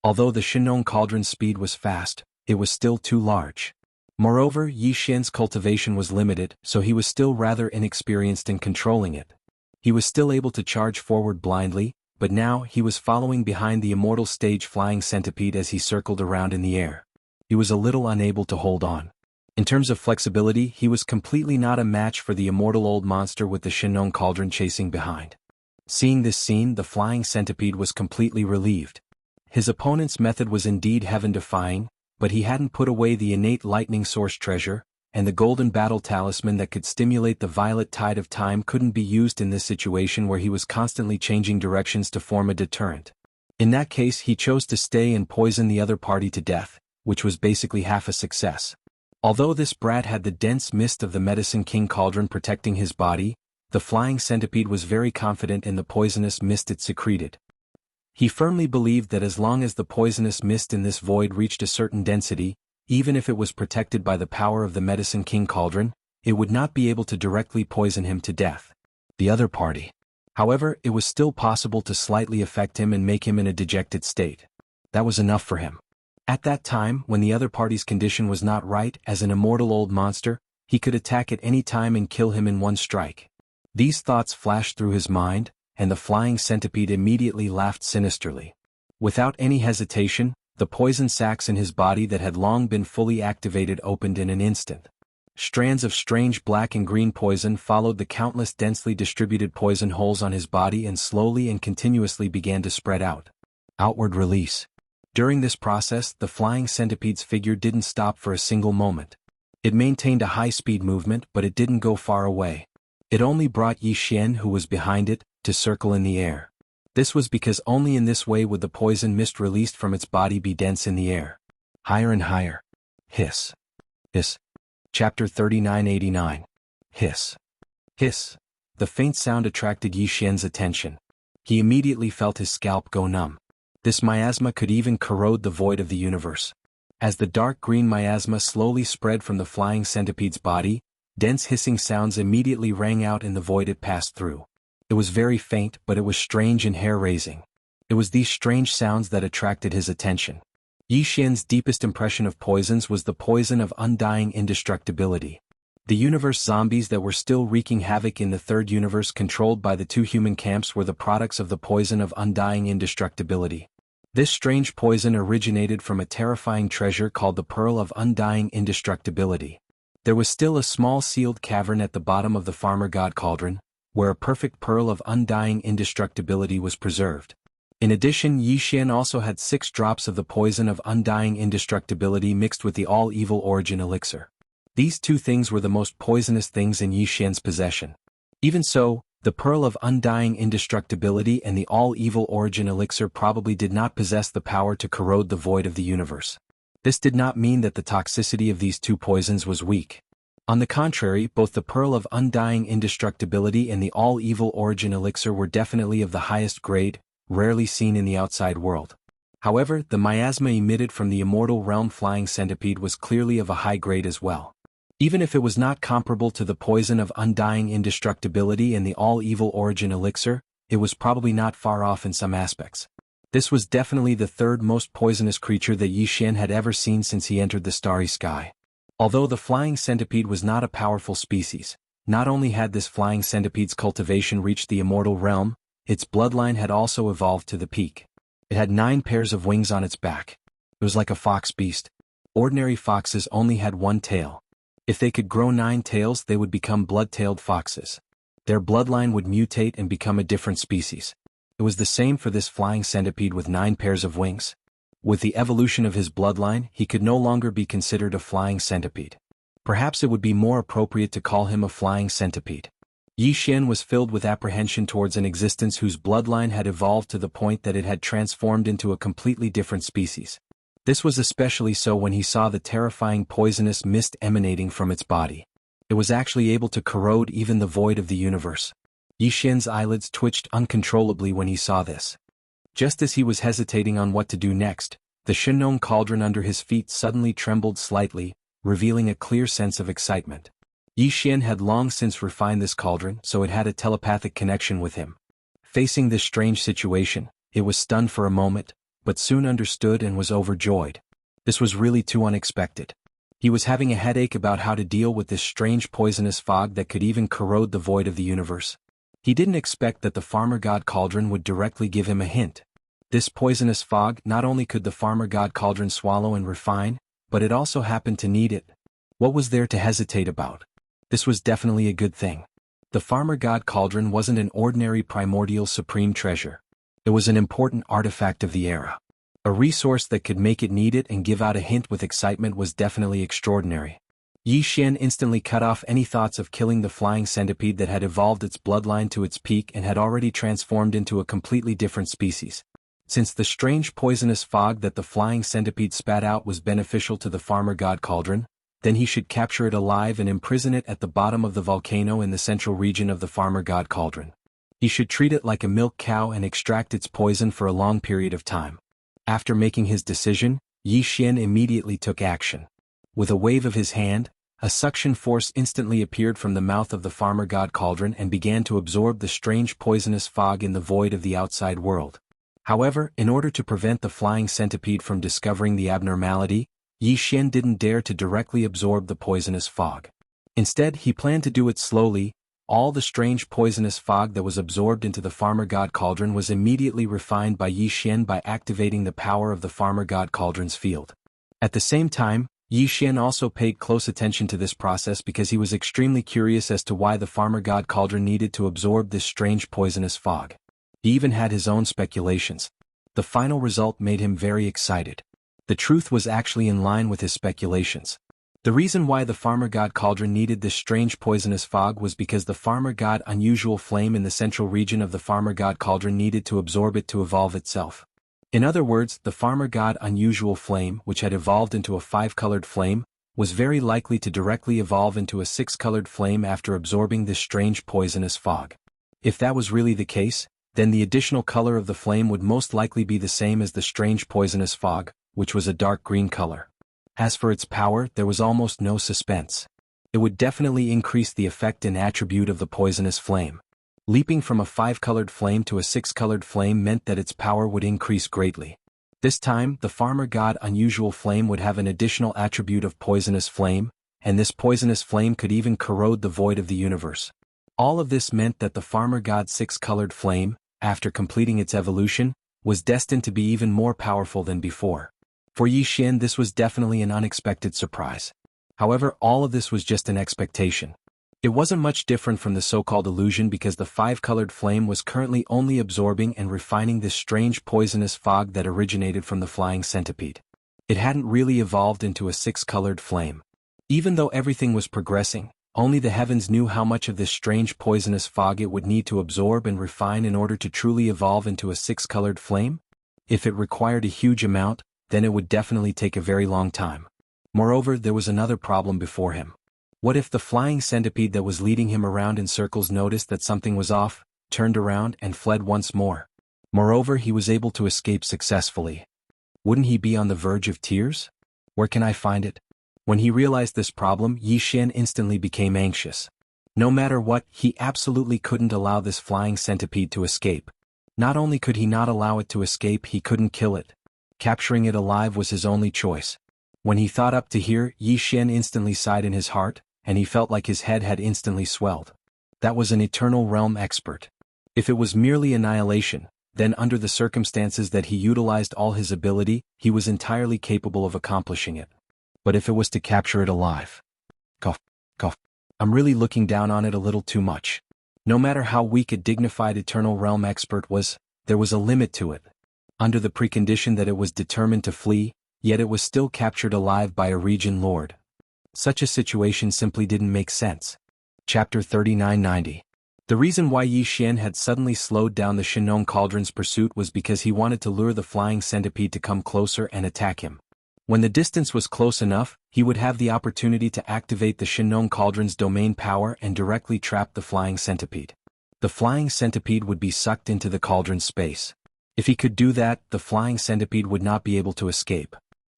Although the Shinong Cauldron's speed was fast, it was still too large. Moreover, Yi Xian's cultivation was limited, so he was still rather inexperienced in controlling it. He was still able to charge forward blindly, but now he was following behind the immortal stage flying centipede as he circled around in the air. He was a little unable to hold on. In terms of flexibility, he was completely not a match for the immortal old monster with the Shinong Cauldron chasing behind. Seeing this scene, the flying centipede was completely relieved. His opponent's method was indeed heaven-defying, but he hadn't put away the innate lightning source treasure, and the golden battle talisman that could stimulate the violet tide of time couldn't be used in this situation where he was constantly changing directions to form a deterrent. In that case, he chose to stay and poison the other party to death, which was basically half a success. Although this brat had the dense mist of the Medicine King Cauldron protecting his body, the flying centipede was very confident in the poisonous mist it secreted. He firmly believed that as long as the poisonous mist in this void reached a certain density, even if it was protected by the power of the Medicine King Cauldron, it would not be able to directly poison him to death. The other party. However, it was still possible to slightly affect him and make him in a dejected state. That was enough for him. At that time, when the other party's condition was not right, as an immortal old monster, he could attack at any time and kill him in one strike. These thoughts flashed through his mind, and the flying centipede immediately laughed sinisterly. Without any hesitation, the poison sacs in his body that had long been fully activated opened in an instant. Strands of strange black and green poison followed the countless densely distributed poison holes on his body and slowly and continuously began to spread out. Outward release. During this process, the flying centipede's figure didn't stop for a single moment. It maintained a high-speed movement, but it didn't go far away. It only brought Yi Xian, who was behind it, to circle in the air. This was because only in this way would the poison mist released from its body be dense in the air. Higher and higher. Hiss. Hiss. Chapter 3989. Hiss. Hiss. The faint sound attracted Yi Xian's attention. He immediately felt his scalp go numb. This miasma could even corrode the void of the universe. As the dark green miasma slowly spread from the flying centipede's body, dense hissing sounds immediately rang out in the void it passed through. It was very faint, but it was strange and hair-raising. It was these strange sounds that attracted his attention. Yi Xian's deepest impression of poisons was the poison of undying indestructibility. The universe zombies that were still wreaking havoc in the third universe controlled by the 2 human camps were the products of the poison of undying indestructibility. This strange poison originated from a terrifying treasure called the Pearl of Undying Indestructibility. There was still a small sealed cavern at the bottom of the Farmer God Cauldron, where a perfect pearl of undying indestructibility was preserved. In addition, Yi Xian also had 6 drops of the poison of undying indestructibility mixed with the all-evil origin elixir. These 2 things were the most poisonous things in Yi Xian's possession. Even so, the pearl of undying indestructibility and the all-evil origin elixir probably did not possess the power to corrode the void of the universe. This did not mean that the toxicity of these 2 poisons was weak. On the contrary, both the Pearl of Undying Indestructibility and the All-Evil Origin Elixir were definitely of the highest grade, rarely seen in the outside world. However, the miasma emitted from the immortal realm flying centipede was clearly of a high grade as well. Even if it was not comparable to the poison of Undying Indestructibility and the All-Evil Origin Elixir, it was probably not far off in some aspects. This was definitely the 3rd most poisonous creature that Yi Xian had ever seen since he entered the starry sky. Although the flying centipede was not a powerful species, not only had this flying centipede's cultivation reached the immortal realm, its bloodline had also evolved to the peak. It had 9 pairs of wings on its back. It was like a fox beast. Ordinary foxes only had 1 tail. If they could grow 9 tails, they would become blood-tailed foxes. Their bloodline would mutate and become a different species. It was the same for this flying centipede with 9 pairs of wings. With the evolution of his bloodline, he could no longer be considered a flying centipede. Perhaps it would be more appropriate to call him a flying centipede. Yi Xian was filled with apprehension towards an existence whose bloodline had evolved to the point that it had transformed into a completely different species. This was especially so when he saw the terrifying poisonous mist emanating from its body. It was actually able to corrode even the void of the universe. Yi Xian's eyelids twitched uncontrollably when he saw this. Just as he was hesitating on what to do next, the Shenong cauldron under his feet suddenly trembled slightly, revealing a clear sense of excitement. Yi Xian had long since refined this cauldron, so it had a telepathic connection with him. Facing this strange situation, it was stunned for a moment, but soon understood and was overjoyed. This was really too unexpected. He was having a headache about how to deal with this strange poisonous fog that could even corrode the void of the universe. He didn't expect that the farmer god cauldron would directly give him a hint. This poisonous fog not only could the farmer god cauldron swallow and refine, but it also happened to need it. What was there to hesitate about? This was definitely a good thing. The farmer god cauldron wasn't an ordinary primordial supreme treasure. It was an important artifact of the era. A resource that could make it need it and give out a hint with excitement was definitely extraordinary. Yi Xian instantly cut off any thoughts of killing the flying centipede that had evolved its bloodline to its peak and had already transformed into a completely different species. Since the strange poisonous fog that the flying centipede spat out was beneficial to the farmer god cauldron, then he should capture it alive and imprison it at the bottom of the volcano in the central region of the farmer god cauldron. He should treat it like a milk cow and extract its poison for a long period of time. After making his decision, Yi Xian immediately took action. With a wave of his hand, a suction force instantly appeared from the mouth of the farmer god cauldron and began to absorb the strange poisonous fog in the void of the outside world. However, in order to prevent the flying centipede from discovering the abnormality, Yi Xian didn't dare to directly absorb the poisonous fog. Instead, he planned to do it slowly. All the strange poisonous fog that was absorbed into the farmer god cauldron was immediately refined by Yi Xian by activating the power of the farmer god cauldron's field. At the same time, Yi Xian also paid close attention to this process because he was extremely curious as to why the farmer god cauldron needed to absorb this strange poisonous fog. He even had his own speculations. The final result made him very excited. The truth was actually in line with his speculations. The reason why the farmer god cauldron needed this strange poisonous fog was because the farmer god unusual flame in the central region of the farmer god cauldron needed to absorb it to evolve itself. In other words, the farmer god unusual flame, which had evolved into a 5-colored flame, was very likely to directly evolve into a 6-colored flame after absorbing this strange poisonous fog. If that was really the case, then the additional color of the flame would most likely be the same as the strange poisonous fog, which was a dark green color. As for its power, there was almost no suspense. It would definitely increase the effect and attribute of the poisonous flame. Leaping from a 5-colored flame to a 6-colored flame meant that its power would increase greatly. This time, the farmer god unusual flame would have an additional attribute of poisonous flame, and this poisonous flame could even corrode the void of the universe. All of this meant that the farmer god 6-colored flame, after completing its evolution, was destined to be even more powerful than before. For Yi Xian, this was definitely an unexpected surprise. However, all of this was just an expectation. It wasn't much different from the so-called illusion because the 5-colored flame was currently only absorbing and refining this strange poisonous fog that originated from the flying centipede. It hadn't really evolved into a 6-colored flame. Even though everything was progressing, only the heavens knew how much of this strange poisonous fog it would need to absorb and refine in order to truly evolve into a 6-colored flame. If it required a huge amount, then it would definitely take a very long time. Moreover, there was another problem before him. What if the flying centipede that was leading him around in circles noticed that something was off, turned around and fled once more? Moreover, he was able to escape successfully. Wouldn't he be on the verge of tears? Where can I find it? When he realized this problem, Yi Xian instantly became anxious. No matter what, he absolutely couldn't allow this flying centipede to escape. Not only could he not allow it to escape, he couldn't kill it. Capturing it alive was his only choice. When he thought up to here, Yi Xian instantly sighed in his heart, and he felt like his head had instantly swelled. That was an eternal realm expert. If it was merely annihilation, then under the circumstances that he utilized all his ability, he was entirely capable of accomplishing it. But if it was to capture it alive... Cough, cough. I'm really looking down on it a little too much. No matter how weak a dignified eternal realm expert was, there was a limit to it. Under the precondition that it was determined to flee, yet it was still captured alive by a region lord. Such a situation simply didn't make sense. Chapter 3990. The reason why Yi Xian had suddenly slowed down the Shenong cauldron's pursuit was because he wanted to lure the flying centipede to come closer and attack him. When the distance was close enough, he would have the opportunity to activate the Shenong cauldron's domain power and directly trap the flying centipede. the flying centipede would be sucked into the cauldron's space. If he could do that, the flying centipede would not be able to escape.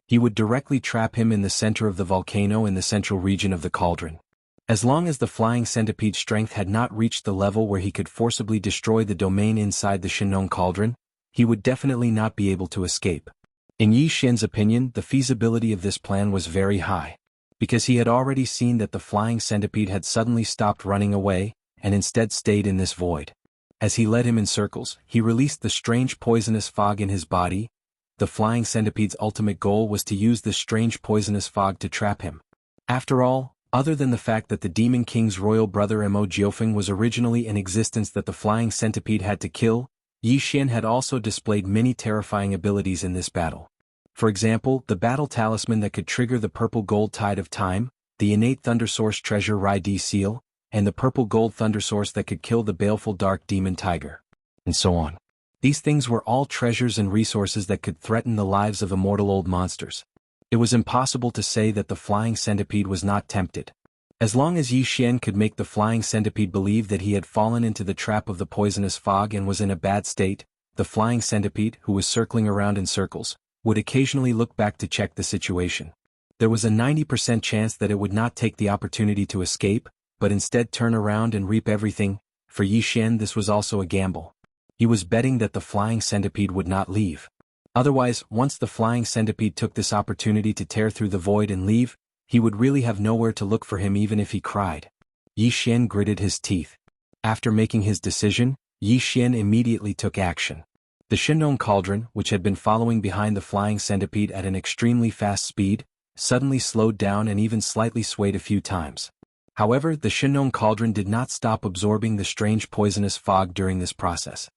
He would directly trap him in the center of the volcano in the central region of the cauldron. As long as the flying centipede's strength had not reached the level where he could forcibly destroy the domain inside the Shinnon cauldron, he would definitely not be able to escape. In Yi Xian's opinion, the feasibility of this plan was very high, because he had already seen that the flying centipede had suddenly stopped running away, and instead stayed in this void. As he led him in circles, he released the strange poisonous fog in his body. The flying centipede's ultimate goal was to use this strange poisonous fog to trap him. After all, other than the fact that the Demon King's royal brother Mo Jiufeng was originally in existence that the flying centipede had to kill, Yi Xian had also displayed many terrifying abilities in this battle. For example, the battle talisman that could trigger the purple gold tide of time, the innate thunder source treasure Rai Di seal, and the purple gold thunder source that could kill the baleful dark demon tiger, and so on. These things were all treasures and resources that could threaten the lives of immortal old monsters. It was impossible to say that the flying centipede was not tempted. As long as Yi Xian could make the flying centipede believe that he had fallen into the trap of the poisonous fog and was in a bad state, the flying centipede, who was circling around in circles, would occasionally look back to check the situation. There was a 90% chance that it would not take the opportunity to escape, but instead turn around and reap everything. For Yi Xian, this was also a gamble. He was betting that the flying centipede would not leave. Otherwise, once the flying centipede took this opportunity to tear through the void and leave, he would really have nowhere to look for him even if he cried. Yi Xian gritted his teeth. After making his decision, Yi Xian immediately took action. The Shinnon cauldron, which had been following behind the flying centipede at an extremely fast speed, suddenly slowed down and even slightly swayed a few times. However, the Shinnon cauldron did not stop absorbing the strange poisonous fog during this process.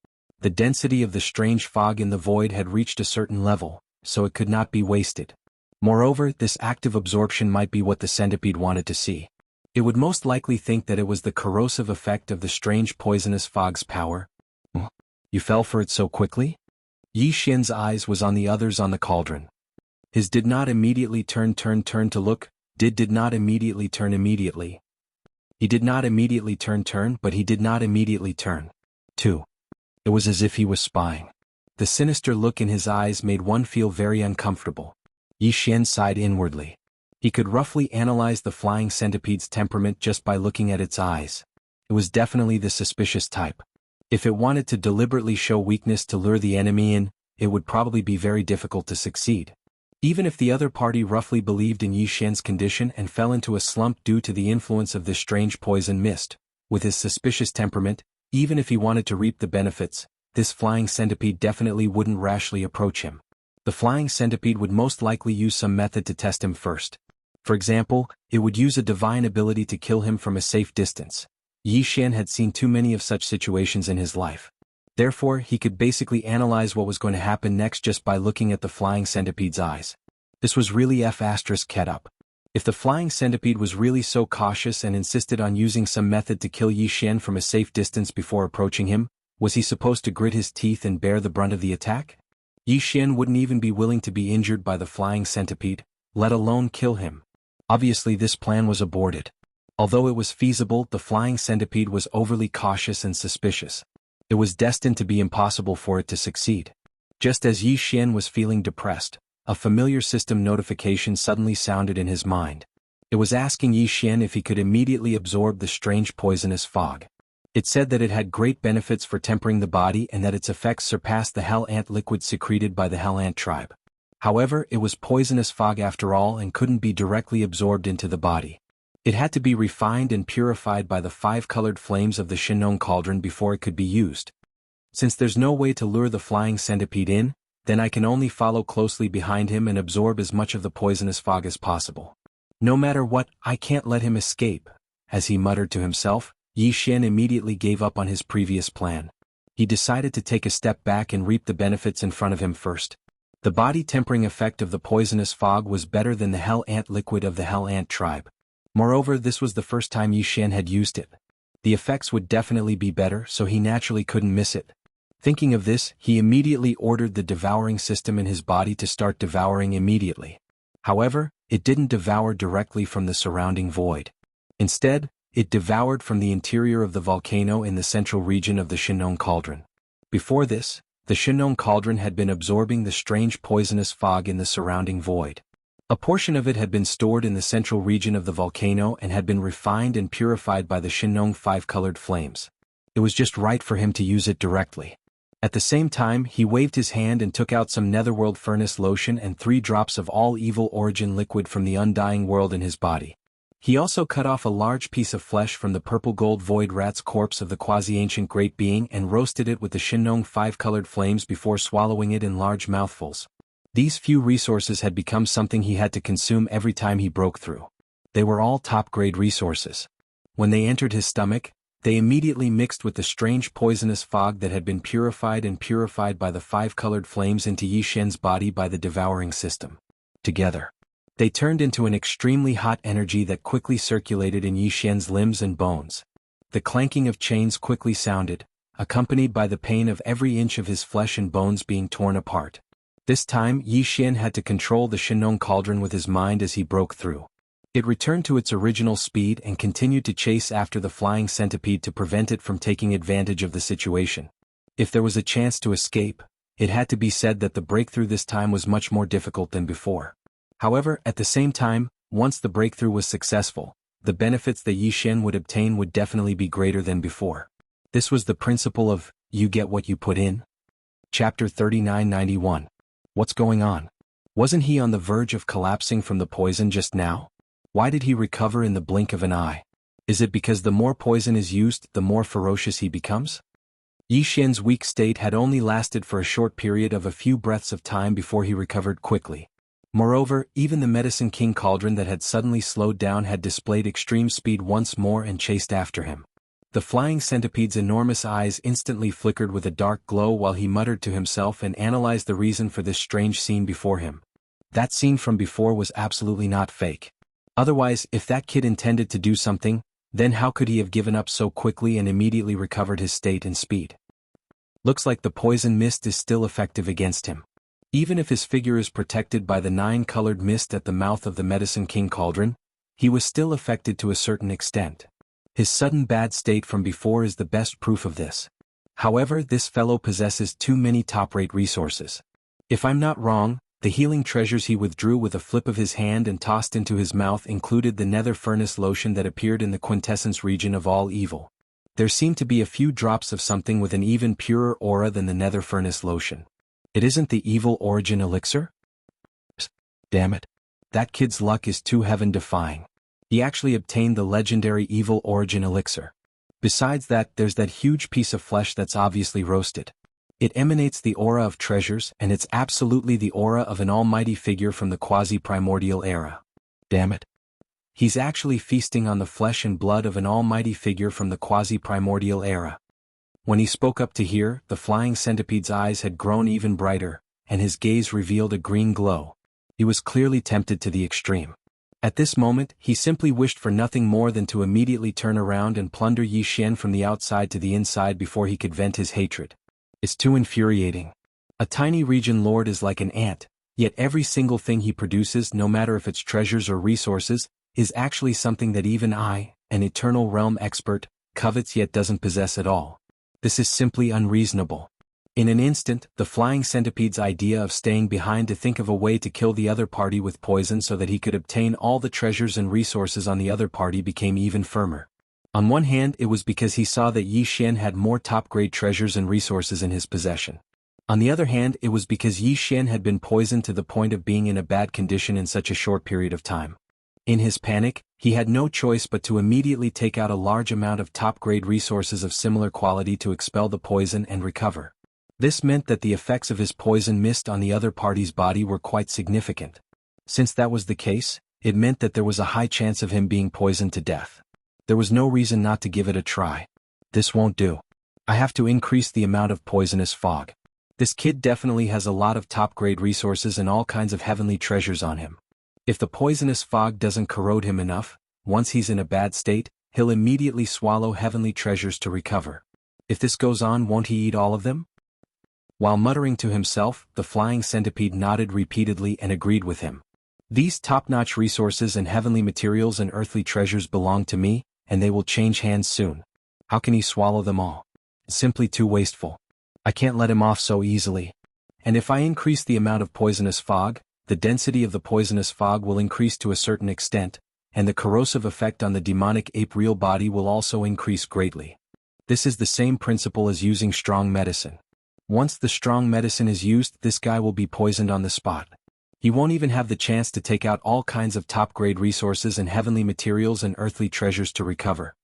The density of the strange fog in the void had reached a certain level, so it could not be wasted. Moreover, this active absorption might be what the centipede wanted to see. It would most likely think that it was the corrosive effect of the strange poisonous fog's power. You fell for it so quickly? Yi Xian's eyes was on the others on the cauldron. His did not immediately turn to look, did not immediately turn immediately. He did not immediately turn, but he did not immediately turn. 2. It was as if he was spying. The sinister look in his eyes made one feel very uncomfortable. Yi Xian sighed inwardly. He could roughly analyze the flying centipede's temperament just by looking at its eyes. It was definitely the suspicious type. If it wanted to deliberately show weakness to lure the enemy in, it would probably be very difficult to succeed. Even if the other party roughly believed in Yi Xian's condition and fell into a slump due to the influence of this strange poison mist, with his suspicious temperament, even if he wanted to reap the benefits, this flying centipede definitely wouldn't rashly approach him. The flying centipede would most likely use some method to test him first. For example, it would use a divine ability to kill him from a safe distance. Yi Xian had seen too many of such situations in his life. Therefore, he could basically analyze what was going to happen next just by looking at the flying centipede's eyes. This was really F***ed up. If the flying centipede was really so cautious and insisted on using some method to kill Yi Xian from a safe distance before approaching him, was he supposed to grit his teeth and bear the brunt of the attack? Yi Xian wouldn't even be willing to be injured by the flying centipede, let alone kill him. Obviously this plan was aborted. Although it was feasible, the flying centipede was overly cautious and suspicious. It was destined to be impossible for it to succeed. Just as Yi Xian was feeling depressed, a familiar system notification suddenly sounded in his mind. It was asking Yi Xian if he could immediately absorb the strange poisonous fog. It said that it had great benefits for tempering the body and that its effects surpassed the hell ant liquid secreted by the hell ant tribe. However, it was poisonous fog after all and couldn't be directly absorbed into the body. It had to be refined and purified by the 5-colored flames of the Shinnon cauldron before it could be used. Since there's no way to lure the flying centipede in, then I can only follow closely behind him and absorb as much of the poisonous fog as possible. No matter what, I can't let him escape. As he muttered to himself, Yi Xian immediately gave up on his previous plan. He decided to take a step back and reap the benefits in front of him first. The body-tempering effect of the poisonous fog was better than the hell ant liquid of the hell ant tribe. Moreover, this was the first time Yi Xian had used it. The effects would definitely be better, so he naturally couldn't miss it. Thinking of this, he immediately ordered the devouring system in his body to start devouring immediately. However, it didn't devour directly from the surrounding void. Instead, It devoured from the interior of the volcano in the central region of the Shinong Cauldron. Before this, the Shinong Cauldron had been absorbing the strange poisonous fog in the surrounding void. A portion of it had been stored in the central region of the volcano and had been refined and purified by the Shinong five-colored flames. It was just right for him to use it directly. At the same time, he waved his hand and took out some netherworld furnace lotion and 3 drops of all evil origin liquid from the undying world in his body. He also cut off a large piece of flesh from the purple-gold void rat's corpse of the quasi-ancient great being and roasted it with the Shinong five-colored flames before swallowing it in large mouthfuls. These few resources had become something he had to consume every time he broke through. They were all top-grade resources. When they entered his stomach, they immediately mixed with the strange poisonous fog that had been purified by the five-colored flames into Yi Xian's body by the devouring system. Together, they turned into an extremely hot energy that quickly circulated in Yi Xian's limbs and bones. The clanking of chains quickly sounded, accompanied by the pain of every inch of his flesh and bones being torn apart. This time Yi Xian had to control the Shinong Cauldron with his mind as he broke through. It returned to its original speed and continued to chase after the flying centipede to prevent it from taking advantage of the situation. If there was a chance to escape, it had to be said that the breakthrough this time was much more difficult than before. However, at the same time, once the breakthrough was successful, the benefits that Yi Xian would obtain would definitely be greater than before. This was the principle of, you get what you put in. Chapter 3991. What's going on? Wasn't he on the verge of collapsing from the poison just now? Why did he recover in the blink of an eye? Is it because the more poison is used, the more ferocious he becomes? Yi Xian's weak state had only lasted for a short period of a few breaths of time before he recovered quickly. Moreover, even the Medicine King Cauldron that had suddenly slowed down had displayed extreme speed once more and chased after him. The flying centipede's enormous eyes instantly flickered with a dark glow while he muttered to himself and analyzed the reason for this strange scene before him. That scene from before was absolutely not fake. Otherwise, if that kid intended to do something, then how could he have given up so quickly and immediately recovered his state and speed? Looks like the poison mist is still effective against him. Even if his figure is protected by the 9-colored mist at the mouth of the Medicine King Cauldron, he was still affected to a certain extent. His sudden bad state from before is the best proof of this. However, this fellow possesses too many top-rate resources. If I'm not wrong, the healing treasures he withdrew with a flip of his hand and tossed into his mouth included the nether furnace lotion that appeared in the quintessence region of all evil. There seemed to be a few drops of something with an even purer aura than the nether furnace lotion. It isn't the evil origin elixir? Damn it. That kid's luck is too heaven-defying. He actually obtained the legendary evil origin elixir. Besides that, there's that huge piece of flesh that's obviously roasted. It emanates the aura of treasures, and it's absolutely the aura of an almighty figure from the quasi-primordial era. Damn it. He's actually feasting on the flesh and blood of an almighty figure from the quasi-primordial era. When he spoke up to hear, the flying centipede's eyes had grown even brighter, and his gaze revealed a green glow. He was clearly tempted to the extreme. At this moment, he simply wished for nothing more than to immediately turn around and plunder Yi Xian from the outside to the inside before he could vent his hatred. It's too infuriating. A tiny region lord is like an ant, yet every single thing he produces, no matter if it's treasures or resources, is actually something that even I, an eternal realm expert, covets yet doesn't possess at all. This is simply unreasonable. In an instant, the flying centipede's idea of staying behind to think of a way to kill the other party with poison so that he could obtain all the treasures and resources on the other party became even firmer. On one hand, it was because he saw that Yi Xian had more top-grade treasures and resources in his possession. On the other hand, it was because Yi Xian had been poisoned to the point of being in a bad condition in such a short period of time. In his panic, he had no choice but to immediately take out a large amount of top-grade resources of similar quality to expel the poison and recover. This meant that the effects of his poison mist on the other party's body were quite significant. Since that was the case, it meant that there was a high chance of him being poisoned to death. There was no reason not to give it a try. This won't do. I have to increase the amount of poisonous fog. This kid definitely has a lot of top-grade resources and all kinds of heavenly treasures on him. If the poisonous fog doesn't corrode him enough, once he's in a bad state, he'll immediately swallow heavenly treasures to recover. If this goes on, won't he eat all of them? While muttering to himself, the flying centipede nodded repeatedly and agreed with him. These top-notch resources and heavenly materials and earthly treasures belong to me, and they will change hands soon. How can he swallow them all? It's simply too wasteful. I can't let him off so easily. And if I increase the amount of poisonous fog, the density of the poisonous fog will increase to a certain extent, and the corrosive effect on the demonic ape real body will also increase greatly. This is the same principle as using strong medicine. Once the strong medicine is used, this guy will be poisoned on the spot. He won't even have the chance to take out all kinds of top-grade resources and heavenly materials and earthly treasures to recover.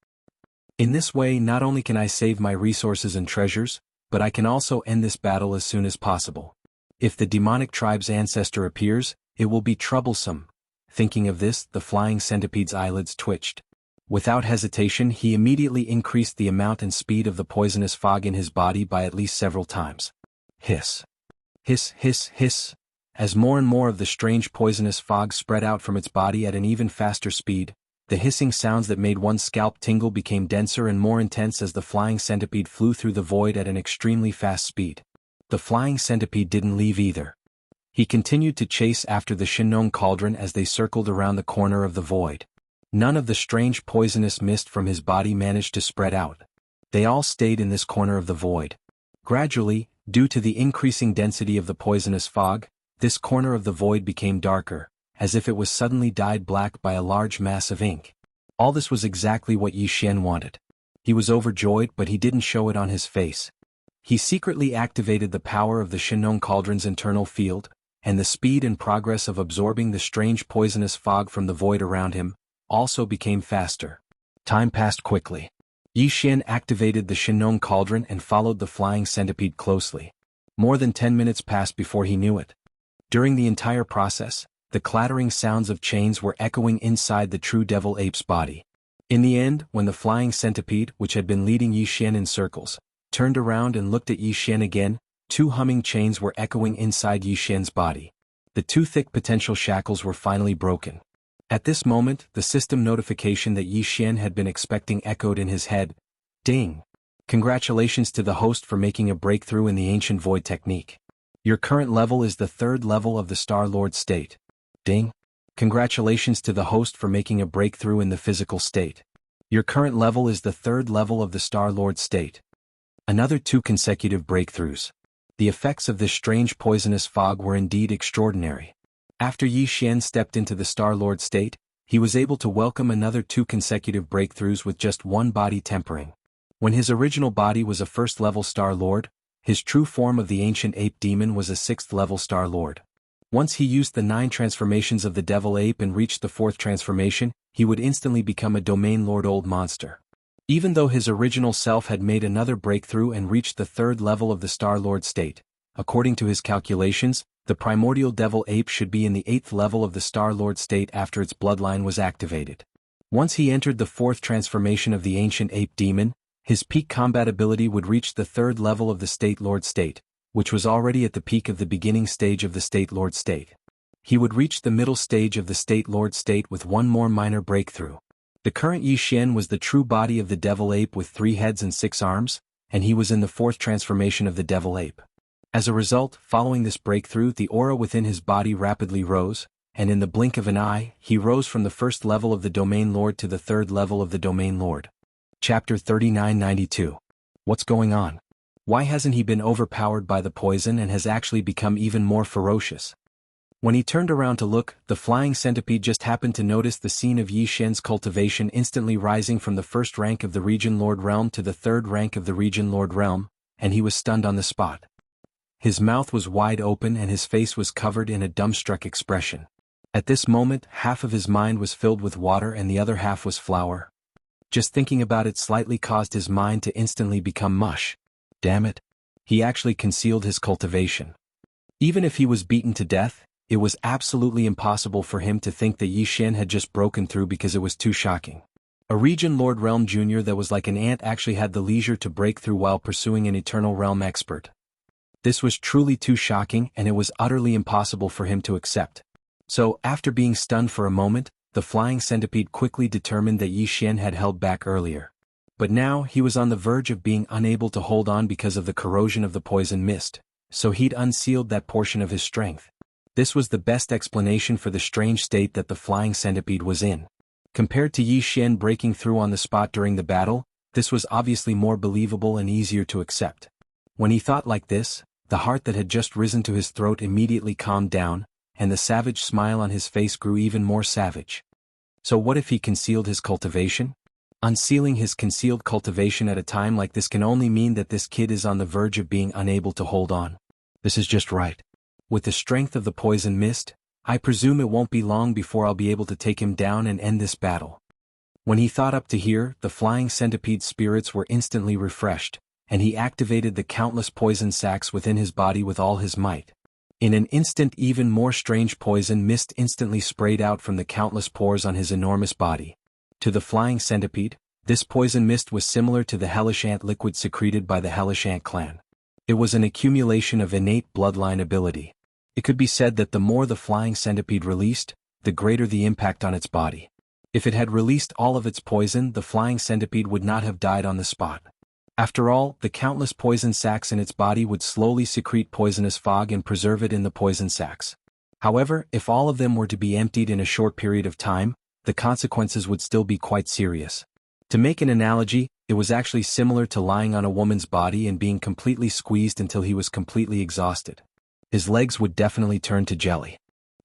In this way, not only can I save my resources and treasures, but I can also end this battle as soon as possible. If the demonic tribe's ancestor appears, it will be troublesome. Thinking of this, the flying centipede's eyelids twitched. Without hesitation, he immediately increased the amount and speed of the poisonous fog in his body by at least several times. Hiss. Hiss, hiss, hiss. As more and more of the strange poisonous fog spread out from its body at an even faster speed, the hissing sounds that made one's scalp tingle became denser and more intense as the flying centipede flew through the void at an extremely fast speed. The flying centipede didn't leave either. He continued to chase after the Shinong cauldron as they circled around the corner of the void. None of the strange poisonous mist from his body managed to spread out. They all stayed in this corner of the void. Gradually, due to the increasing density of the poisonous fog, this corner of the void became darker, as if it was suddenly dyed black by a large mass of ink. All this was exactly what Yi Xian wanted. He was overjoyed, but he didn't show it on his face. He secretly activated the power of the Shinong cauldron's internal field, and the speed and progress of absorbing the strange poisonous fog from the void around him also became faster. Time passed quickly. Yi Xian activated the Shinong cauldron and followed the flying centipede closely. More than 10 minutes passed before he knew it. During the entire process, the clattering sounds of chains were echoing inside the true devil ape's body. In the end, when the flying centipede, which had been leading Yi Xian in circles, turned around and looked at Yi Xian again, 2 humming chains were echoing inside Yi Xian's body. The 2 thick potential shackles were finally broken. At this moment, the system notification that Yi Xian had been expecting echoed in his head. Ding! Congratulations to the host for making a breakthrough in the ancient void technique. Your current level is the 3rd level of the Star Lord state. Ding! Congratulations to the host for making a breakthrough in the physical state. Your current level is the 3rd level of the Star Lord state. Another 2 consecutive breakthroughs. The effects of this strange poisonous fog were indeed extraordinary. After Yi Xian stepped into the Star Lord state, he was able to welcome another 2 consecutive breakthroughs with just 1 body tempering. When his original body was a 1st-level Star Lord, his true form of the ancient ape demon was a 6th-level Star Lord. Once he used the 9 transformations of the devil ape and reached the 4th transformation, he would instantly become a domain lord old monster. Even though his original self had made another breakthrough and reached the 3rd level of the Star Lord state, according to his calculations, the primordial devil ape should be in the 8th level of the Star Lord state after its bloodline was activated. Once he entered the 4th transformation of the ancient ape demon, his peak combat ability would reach the 3rd level of the State Lord state, which was already at the peak of the beginning stage of the State Lord state. He would reach the middle stage of the State Lord state with 1 more minor breakthrough. The current Yi Xian was the true body of the devil ape with 3 heads and 6 arms, and he was in the 4th transformation of the devil ape. As a result, following this breakthrough, the aura within his body rapidly rose, and in the blink of an eye, he rose from the 1st level of the Domain Lord to the 3rd level of the Domain Lord. Chapter 3992. What's going on? Why hasn't he been overpowered by the poison and has actually become even more ferocious? When he turned around to look, the flying centipede just happened to notice the scene of Yi Xian's cultivation instantly rising from the 1st rank of the Region Lord Realm to the 3rd rank of the Region Lord Realm, and he was stunned on the spot. His mouth was wide open and his face was covered in a dumbstruck expression. At this moment, half of his mind was filled with water and the other half was flour. Just thinking about it slightly caused his mind to instantly become mush. Damn it. He actually concealed his cultivation. Even if he was beaten to death, it was absolutely impossible for him to think that Yi Xian had just broken through because it was too shocking. A Region Lord Realm Jr. that was like an ant actually had the leisure to break through while pursuing an Eternal Realm expert. This was truly too shocking and it was utterly impossible for him to accept. So, after being stunned for a moment, the flying centipede quickly determined that Yi Xian had held back earlier. But now he was on the verge of being unable to hold on because of the corrosion of the poison mist, so he'd unsealed that portion of his strength. This was the best explanation for the strange state that the flying centipede was in. Compared to Yi Xian breaking through on the spot during the battle, this was obviously more believable and easier to accept. When he thought like this, the heart that had just risen to his throat immediately calmed down, and the savage smile on his face grew even more savage. So what if he concealed his cultivation? Unsealing his concealed cultivation at a time like this can only mean that this kid is on the verge of being unable to hold on. This is just right. With the strength of the poison mist, I presume it won't be long before I'll be able to take him down and end this battle. When he thought up to here, the flying centipede's spirits were instantly refreshed, and he activated the countless poison sacs within his body with all his might. In an instant, even more strange poison mist instantly sprayed out from the countless pores on his enormous body. To the flying centipede, this poison mist was similar to the hellish ant liquid secreted by the hellish ant clan. It was an accumulation of innate bloodline ability. It could be said that the more the flying centipede released, the greater the impact on its body. If it had released all of its poison, the flying centipede would not have died on the spot. After all, the countless poison sacs in its body would slowly secrete poisonous fog and preserve it in the poison sacs. However, if all of them were to be emptied in a short period of time, the consequences would still be quite serious. To make an analogy, it was actually similar to lying on a woman's body and being completely squeezed until he was completely exhausted. His legs would definitely turn to jelly.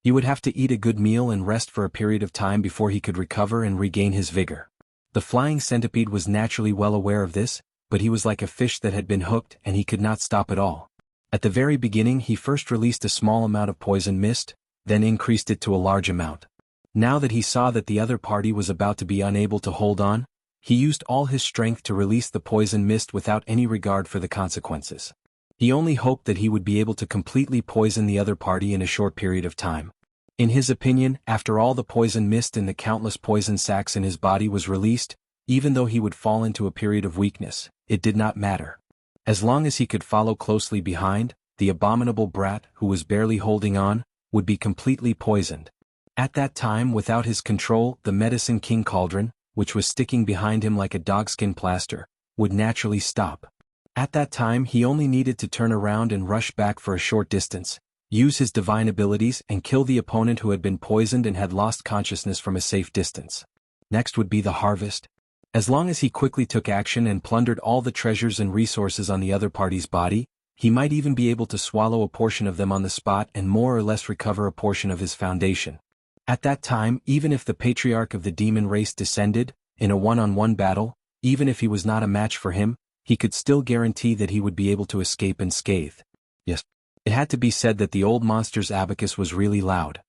He would have to eat a good meal and rest for a period of time before he could recover and regain his vigor. The flying centipede was naturally well aware of this, but he was like a fish that had been hooked and he could not stop at all. At the very beginning, he first released a small amount of poison mist, then increased it to a large amount. Now that he saw that the other party was about to be unable to hold on, he used all his strength to release the poison mist without any regard for the consequences. He only hoped that he would be able to completely poison the other party in a short period of time. In his opinion, after all the poison mist in the countless poison sacs in his body was released, even though he would fall into a period of weakness, it did not matter. As long as he could follow closely behind, the abominable brat, who was barely holding on, would be completely poisoned. At that time, without his control, the Medicine King cauldron, which was sticking behind him like a dogskin plaster, would naturally stop. At that time, he only needed to turn around and rush back for a short distance, use his divine abilities and kill the opponent who had been poisoned and had lost consciousness from a safe distance. Next would be the harvest. As long as he quickly took action and plundered all the treasures and resources on the other party's body, he might even be able to swallow a portion of them on the spot and more or less recover a portion of his foundation. At that time, even if the patriarch of the demon race descended, in a one-on-one battle, even if he was not a match for him, he could still guarantee that he would be able to escape unscathed. Yes, it had to be said that the old monster's abacus was really loud.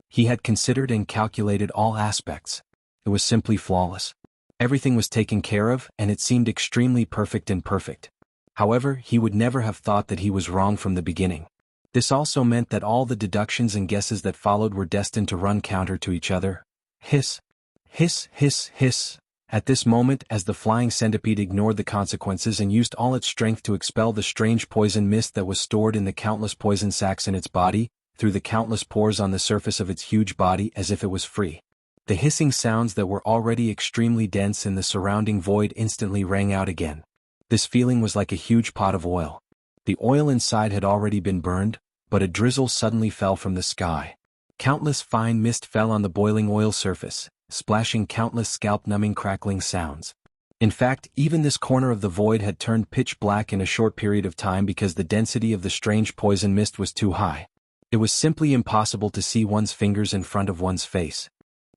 He had considered and calculated all aspects. It was simply flawless. Everything was taken care of, and it seemed extremely perfect and perfect. However, he would never have thought that he was wrong from the beginning. This also meant that all the deductions and guesses that followed were destined to run counter to each other. Hiss. Hiss, hiss, hiss. At this moment, as the flying centipede ignored the consequences and used all its strength to expel the strange poison mist that was stored in the countless poison sacs in its body, through the countless pores on the surface of its huge body as if it was free. The hissing sounds that were already extremely dense in the surrounding void instantly rang out again. This feeling was like a huge pot of oil. The oil inside had already been burned, but a drizzle suddenly fell from the sky. Countless fine mist fell on the boiling oil surface, splashing countless scalp-numbing crackling sounds. In fact, even this corner of the void had turned pitch black in a short period of time because the density of the strange poison mist was too high. It was simply impossible to see one's fingers in front of one's face.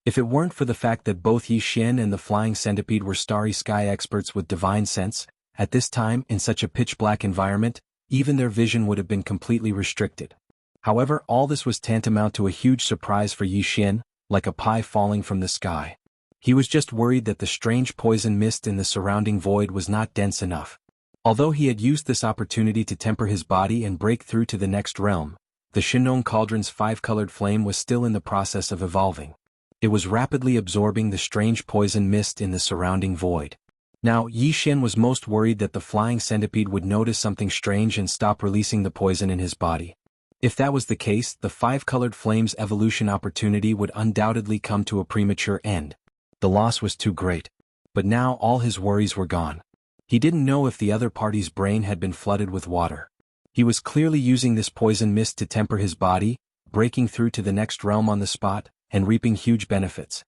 If it weren't for the fact that both Yi Xian and the flying centipede were starry sky experts with divine sense, at this time, in such a pitch-black environment, even their vision would have been completely restricted. However, all this was tantamount to a huge surprise for Yi Xian, like a pie falling from the sky. He was just worried that the strange poison mist in the surrounding void was not dense enough. Although he had used this opportunity to temper his body and break through to the next realm, the Shinong Cauldron's five-colored flame was still in the process of evolving. It was rapidly absorbing the strange poison mist in the surrounding void. Now, Yi Xian was most worried that the flying centipede would notice something strange and stop releasing the poison in his body. If that was the case, the five-colored flame's evolution opportunity would undoubtedly come to a premature end. The loss was too great. But now all his worries were gone. He didn't know if the other party's brain had been flooded with water. He was clearly using this poison mist to temper his body, breaking through to the next realm on the spot, and reaping huge benefits.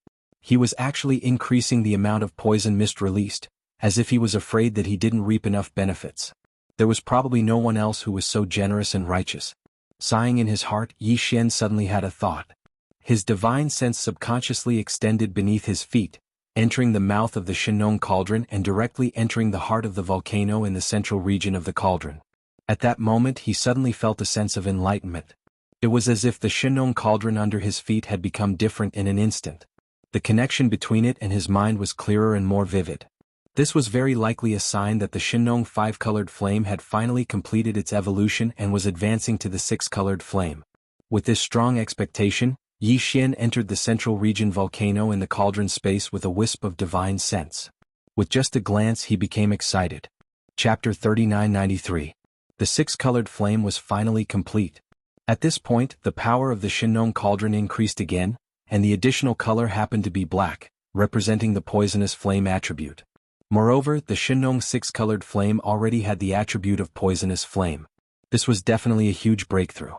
He was actually increasing the amount of poison mist released, as if he was afraid that he didn't reap enough benefits. There was probably no one else who was so generous and righteous. Sighing in his heart, Yi Xian suddenly had a thought. His divine sense subconsciously extended beneath his feet, entering the mouth of the Shenong cauldron and directly entering the heart of the volcano in the central region of the cauldron. At that moment he suddenly felt a sense of enlightenment. It was as if the Shenong cauldron under his feet had become different in an instant. The connection between it and his mind was clearer and more vivid. This was very likely a sign that the Shenong five-colored flame had finally completed its evolution and was advancing to the six-colored flame. With this strong expectation, Yi Xian entered the central region volcano in the cauldron space with a wisp of divine sense. With just a glance he became excited. Chapter 3993. The six-colored flame was finally complete. At this point, the power of the Shenong cauldron increased again, and the additional color happened to be black, representing the poisonous flame attribute. Moreover, the Shenong six-colored flame already had the attribute of poisonous flame. This was definitely a huge breakthrough.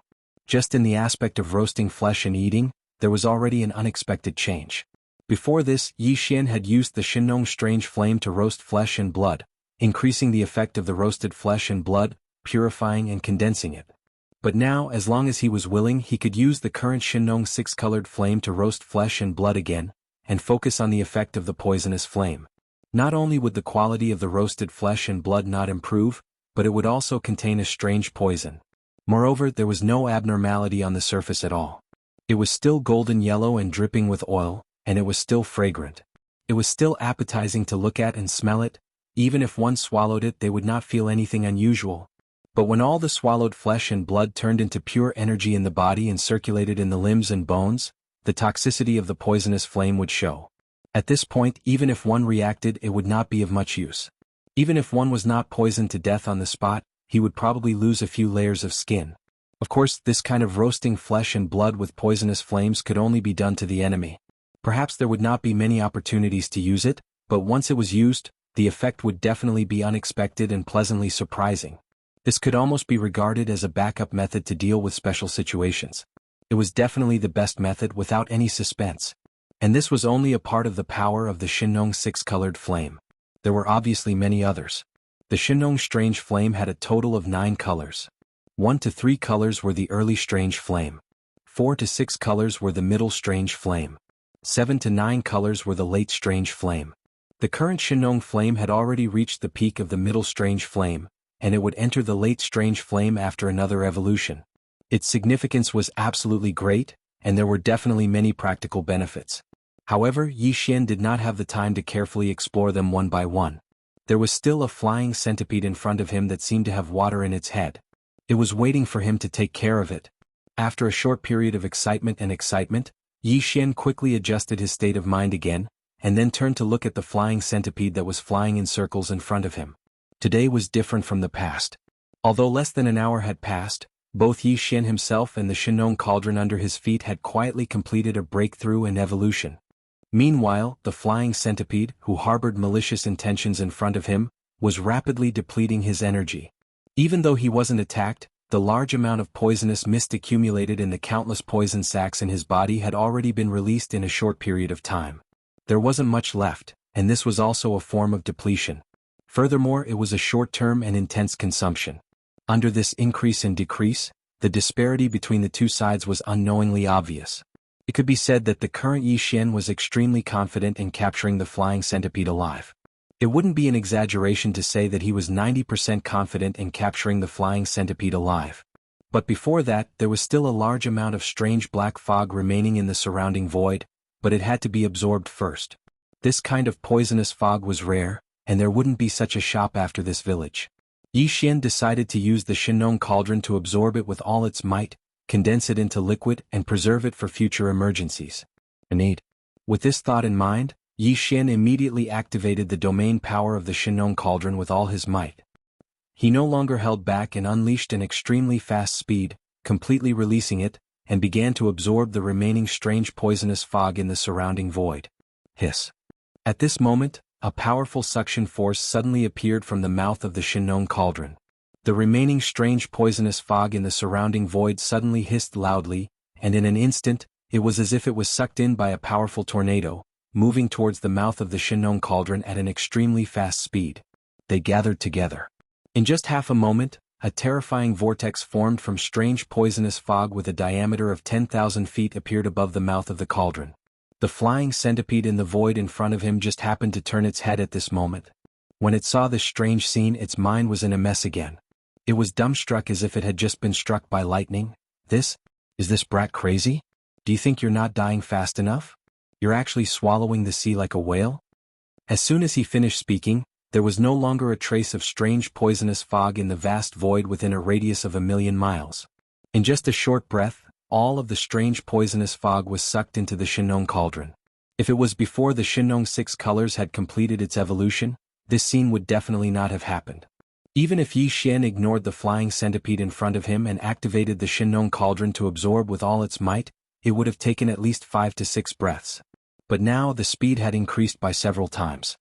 Just in the aspect of roasting flesh and eating, there was already an unexpected change. Before this, Yi Xian had used the Shenong strange flame to roast flesh and blood, increasing the effect of the roasted flesh and blood, purifying and condensing it. But now, as long as he was willing, he could use the current Shenong six-colored flame to roast flesh and blood again, and focus on the effect of the poisonous flame. Not only would the quality of the roasted flesh and blood not improve, but it would also contain a strange poison. Moreover, there was no abnormality on the surface at all. It was still golden yellow and dripping with oil, and it was still fragrant. It was still appetizing to look at and smell it. Even if one swallowed it, they would not feel anything unusual. But when all the swallowed flesh and blood turned into pure energy in the body and circulated in the limbs and bones, the toxicity of the poisonous flame would show. At this point, even if one reacted, it would not be of much use. Even if one was not poisoned to death on the spot, he would probably lose a few layers of skin. Of course, this kind of roasting flesh and blood with poisonous flames could only be done to the enemy. Perhaps there would not be many opportunities to use it, but once it was used, the effect would definitely be unexpected and pleasantly surprising. This could almost be regarded as a backup method to deal with special situations. It was definitely the best method without any suspense. And this was only a part of the power of the Shenong six-colored flame. There were obviously many others. The Shenong strange flame had a total of 9 colors. 1 to 3 colors were the early strange flame. 4 to 6 colors were the middle strange flame. 7 to 9 colors were the late strange flame. The current Shenong flame had already reached the peak of the middle strange flame, and it would enter the late strange flame after another evolution. Its significance was absolutely great, and there were definitely many practical benefits. However, Yi Xian did not have the time to carefully explore them one by one. There was still a flying centipede in front of him that seemed to have water in its head. It was waiting for him to take care of it. After a short period of excitement, Yi Xian quickly adjusted his state of mind again, and then turned to look at the flying centipede that was flying in circles in front of him. Today was different from the past. Although less than an hour had passed, both Yi Xian himself and the Shenong cauldron under his feet had quietly completed a breakthrough and evolution. Meanwhile, the flying centipede, who harbored malicious intentions in front of him, was rapidly depleting his energy. Even though he wasn't attacked, the large amount of poisonous mist accumulated in the countless poison sacs in his body had already been released in a short period of time. There wasn't much left, and this was also a form of depletion. Furthermore, it was a short-term and intense consumption. Under this increase and decrease, the disparity between the two sides was unknowingly obvious. It could be said that the current Yi Xian was extremely confident in capturing the flying centipede alive. It wouldn't be an exaggeration to say that he was 90% confident in capturing the flying centipede alive. But before that, there was still a large amount of strange black fog remaining in the surrounding void, but it had to be absorbed first. This kind of poisonous fog was rare, and there wouldn't be such a shop after this village. Yi Xian decided to use the Shenong cauldron to absorb it with all its might, condense it into liquid, and preserve it for future emergencies. With this thought in mind, Yi Xian immediately activated the domain power of the Shenong cauldron with all his might. He no longer held back and unleashed an extremely fast speed, completely releasing it, and began to absorb the remaining strange poisonous fog in the surrounding void. Hiss. At this moment, a powerful suction force suddenly appeared from the mouth of the Shenong cauldron. The remaining strange poisonous fog in the surrounding void suddenly hissed loudly, and in an instant, it was as if it was sucked in by a powerful tornado, moving towards the mouth of the Shinong cauldron at an extremely fast speed. They gathered together. In just half a moment, a terrifying vortex formed from strange poisonous fog with a diameter of 10,000 feet appeared above the mouth of the cauldron. The flying centipede in the void in front of him just happened to turn its head at this moment. When it saw this strange scene, its mind was in a mess again. It was dumbstruck as if it had just been struck by lightning. Is this brat crazy? Do you think you're not dying fast enough? You're actually swallowing the sea like a whale? As soon as he finished speaking, there was no longer a trace of strange poisonous fog in the vast void within a radius of 1,000,000 miles. In just a short breath, all of the strange poisonous fog was sucked into the Shinong cauldron. If it was before the Shinong six colors had completed its evolution, this scene would definitely not have happened. Even if Yi Xian ignored the flying centipede in front of him and activated the Shinong cauldron to absorb with all its might, it would have taken at least 5 to 6 breaths. But now the speed had increased by several times.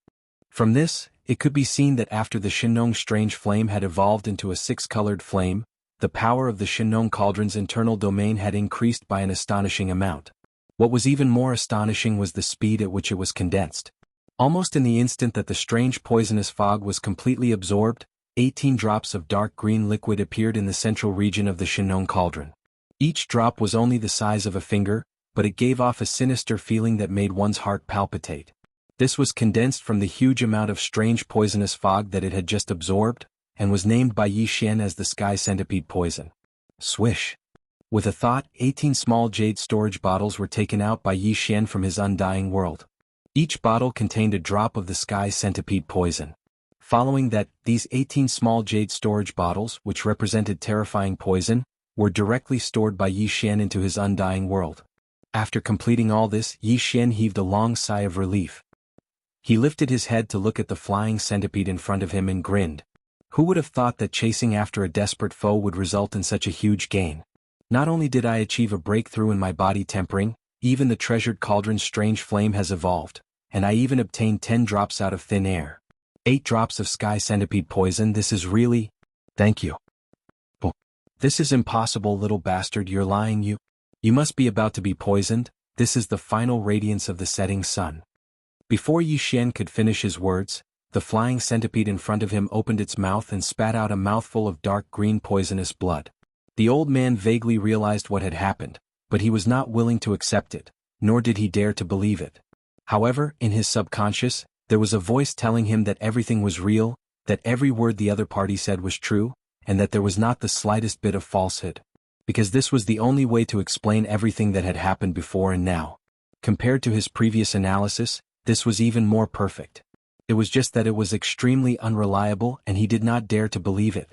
From this, it could be seen that after the Shinong strange flame had evolved into a six-colored flame, the power of the Shinong cauldron's internal domain had increased by an astonishing amount. What was even more astonishing was the speed at which it was condensed. Almost in the instant that the strange poisonous fog was completely absorbed, 18 drops of dark green liquid appeared in the central region of the Shinong cauldron. Each drop was only the size of a finger, but it gave off a sinister feeling that made one's heart palpitate. This was condensed from the huge amount of strange poisonous fog that it had just absorbed, and was named by Yi Xian as the sky centipede poison. Swish! With a thought, 18 small jade storage bottles were taken out by Yi Xian from his undying world. Each bottle contained a drop of the sky centipede poison. Following that, these 18 small jade storage bottles, which represented terrifying poison, were directly stored by Yi Xian into his undying world. After completing all this, Yi Xian heaved a long sigh of relief. He lifted his head to look at the flying centipede in front of him and grinned. Who would have thought that chasing after a desperate foe would result in such a huge gain? Not only did I achieve a breakthrough in my body tempering, even the treasured cauldron's strange flame has evolved, and I even obtained 10 drops out of thin air. 8 drops of sky centipede poison. This is really... Thank you. Oh. This is impossible, little bastard, you're lying. You must be about to be poisoned. This is the final radiance of the setting sun. Before Yi Xian could finish his words, the flying centipede in front of him opened its mouth and spat out a mouthful of dark green poisonous blood. The old man vaguely realized what had happened, but he was not willing to accept it, nor did he dare to believe it. However, in his subconscious, there was a voice telling him that everything was real, that every word the other party said was true, and that there was not the slightest bit of falsehood. Because this was the only way to explain everything that had happened before and now. Compared to his previous analysis, this was even more perfect. It was just that it was extremely unreliable and he did not dare to believe it.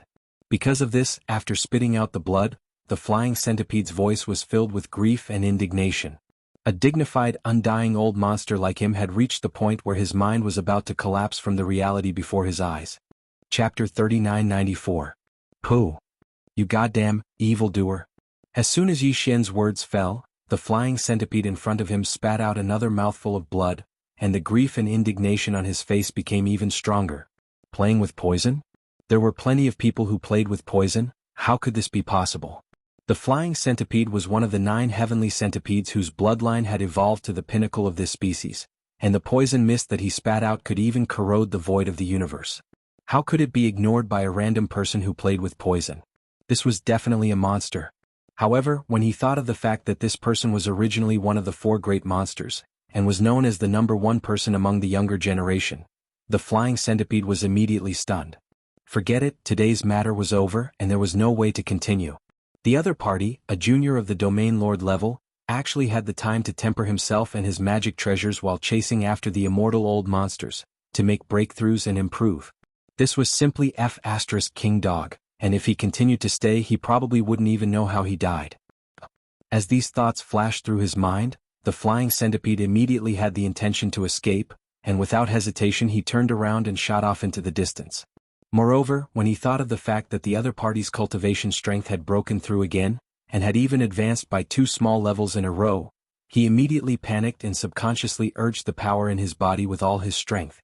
Because of this, after spitting out the blood, the flying centipede's voice was filled with grief and indignation. A dignified, undying old monster like him had reached the point where his mind was about to collapse from the reality before his eyes. Chapter 3994. Pooh! You goddamn evildoer. As soon as Yi Xian's words fell, the flying centipede in front of him spat out another mouthful of blood, and the grief and indignation on his face became even stronger. Playing with poison? There were plenty of people who played with poison. How could this be possible? The flying centipede was one of the 9 heavenly centipedes whose bloodline had evolved to the pinnacle of this species, and the poison mist that he spat out could even corrode the void of the universe. How could it be ignored by a random person who played with poison? This was definitely a monster. However, when he thought of the fact that this person was originally one of the 4 great monsters, and was known as the #1 person among the younger generation, the flying centipede was immediately stunned. Forget it, today's matter was over and there was no way to continue. The other party, a junior of the Domain Lord level, actually had the time to temper himself and his magic treasures while chasing after the immortal old monsters, to make breakthroughs and improve. This was simply King Dog, and if he continued to stay he probably wouldn't even know how he died. As these thoughts flashed through his mind, the flying centipede immediately had the intention to escape, and without hesitation he turned around and shot off into the distance. Moreover, when he thought of the fact that the other party's cultivation strength had broken through again, and had even advanced by 2 small levels in a row, he immediately panicked and subconsciously urged the power in his body with all his strength.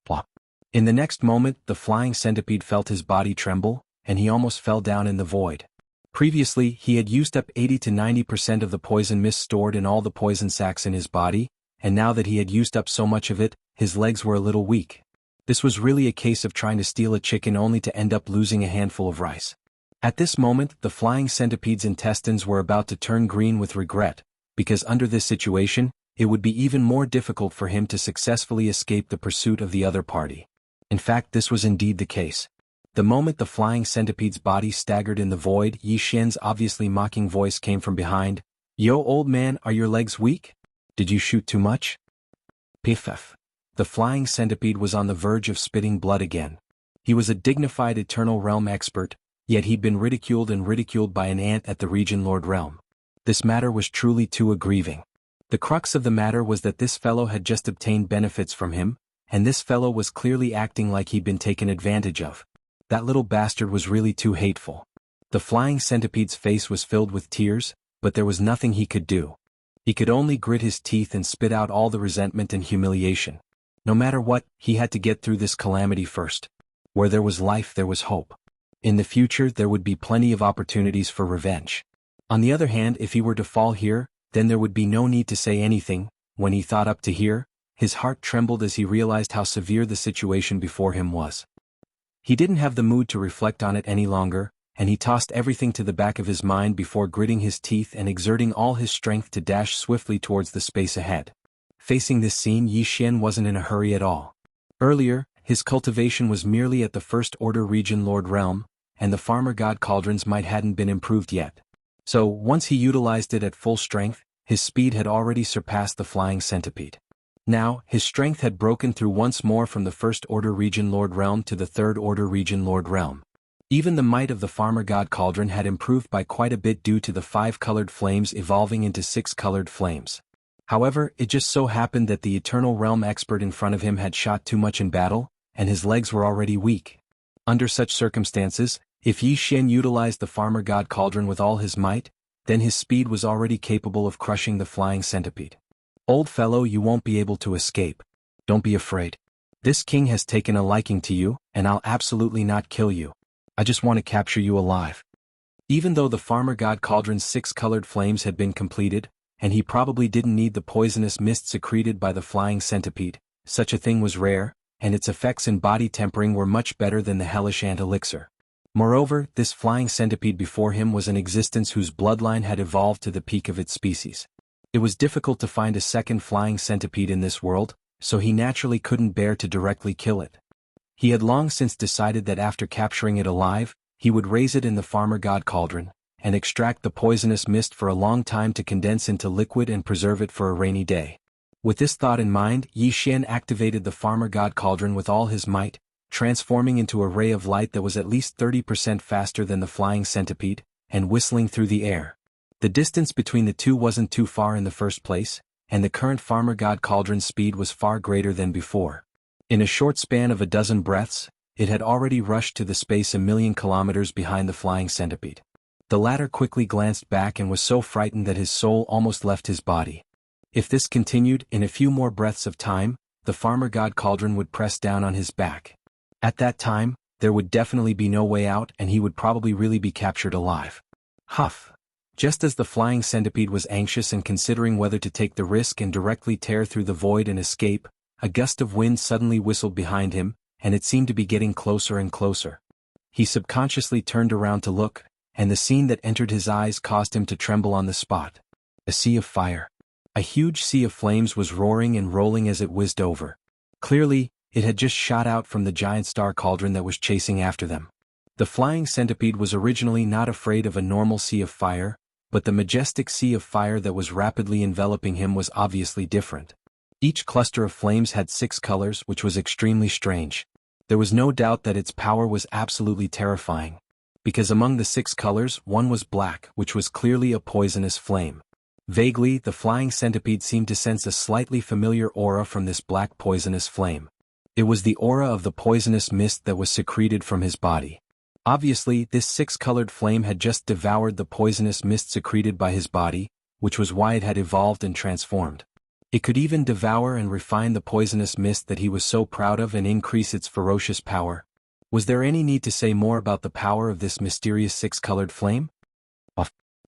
Plop. In the next moment, the flying centipede felt his body tremble, and he almost fell down in the void. Previously, he had used up 80 to 90% of the poison mist stored in all the poison sacs in his body, and now that he had used up so much of it, his legs were a little weak. This was really a case of trying to steal a chicken only to end up losing a handful of rice. At this moment, the flying centipede's intestines were about to turn green with regret, because under this situation, it would be even more difficult for him to successfully escape the pursuit of the other party. In fact, this was indeed the case. The moment the flying centipede's body staggered in the void, Yi Xian's obviously mocking voice came from behind. "Yo, old man, are your legs weak? Did you shoot too much?" Piff. The flying centipede was on the verge of spitting blood again. He was a dignified Eternal Realm expert, yet he'd been ridiculed by an ant at the Region Lord Realm. This matter was truly too aggrieving. The crux of the matter was that this fellow had just obtained benefits from him, and this fellow was clearly acting like he'd been taken advantage of. That little bastard was really too hateful. The flying centipede's face was filled with tears, but there was nothing he could do. He could only grit his teeth and spit out all the resentment and humiliation. No matter what, he had to get through this calamity first. Where there was life, there was hope. In the future, there would be plenty of opportunities for revenge. On the other hand, if he were to fall here, then there would be no need to say anything. When he thought up to here, his heart trembled as he realized how severe the situation before him was. He didn't have the mood to reflect on it any longer, and he tossed everything to the back of his mind before gritting his teeth and exerting all his strength to dash swiftly towards the space ahead. Facing this scene, Yi Xian wasn't in a hurry at all. Earlier, his cultivation was merely at the First Order Region Lord Realm, and the Farmer God Cauldrons might hadn't been improved yet. So, once he utilized it at full strength, his speed had already surpassed the flying centipede. Now, his strength had broken through once more from the First Order Region Lord Realm to the Third Order Region Lord Realm. Even the might of the Farmer God Cauldron had improved by quite a bit due to the 5-colored flames evolving into 6-colored flames. However, it just so happened that the Eternal Realm expert in front of him had shot too much in battle, and his legs were already weak. Under such circumstances, if Yi Xian utilized the Farmer God Cauldron with all his might, then his speed was already capable of crushing the flying centipede. "Old fellow, you won't be able to escape. Don't be afraid. This king has taken a liking to you, and I'll absolutely not kill you. I just want to capture you alive." Even though the Farmer God Cauldron's 6-colored flames had been completed, and he probably didn't need the poisonous mist secreted by the flying centipede, such a thing was rare, and its effects in body tempering were much better than the hellish ant elixir. Moreover, this flying centipede before him was an existence whose bloodline had evolved to the peak of its species. It was difficult to find a second flying centipede in this world, so he naturally couldn't bear to directly kill it. He had long since decided that after capturing it alive, he would raise it in the Farmer God Cauldron, and extract the poisonous mist for a long time to condense into liquid and preserve it for a rainy day. With this thought in mind, Yi Xian activated the Farmer God Cauldron with all his might, transforming into a ray of light that was at least 30% faster than the flying centipede, and whistling through the air. The distance between the two wasn't too far in the first place, and the current Farmer God Cauldron's speed was far greater than before. In a short span of a dozen breaths, it had already rushed to the space 1,000,000 kilometers behind the flying centipede. The latter quickly glanced back and was so frightened that his soul almost left his body. If this continued, in a few more breaths of time, the Farmer God Cauldron would press down on his back. At that time, there would definitely be no way out and he would probably really be captured alive. Huff! Just as the flying centipede was anxious and considering whether to take the risk and directly tear through the void and escape, a gust of wind suddenly whistled behind him, and it seemed to be getting closer and closer. He subconsciously turned around to look, and the scene that entered his eyes caused him to tremble on the spot. A sea of fire. A huge sea of flames was roaring and rolling as it whizzed over. Clearly, it had just shot out from the giant star cauldron that was chasing after them. The flying centipede was originally not afraid of a normal sea of fire, but the majestic sea of fire that was rapidly enveloping him was obviously different. Each cluster of flames had 6 colors, which was extremely strange. There was no doubt that its power was absolutely terrifying. Because among the 6 colors, one was black, which was clearly a poisonous flame. Vaguely, the flying centipede seemed to sense a slightly familiar aura from this black poisonous flame. It was the aura of the poisonous mist that was secreted from his body. Obviously, this 6-colored flame had just devoured the poisonous mist secreted by his body, which was why it had evolved and transformed. It could even devour and refine the poisonous mist that he was so proud of and increase its ferocious power. Was there any need to say more about the power of this mysterious 6-colored flame?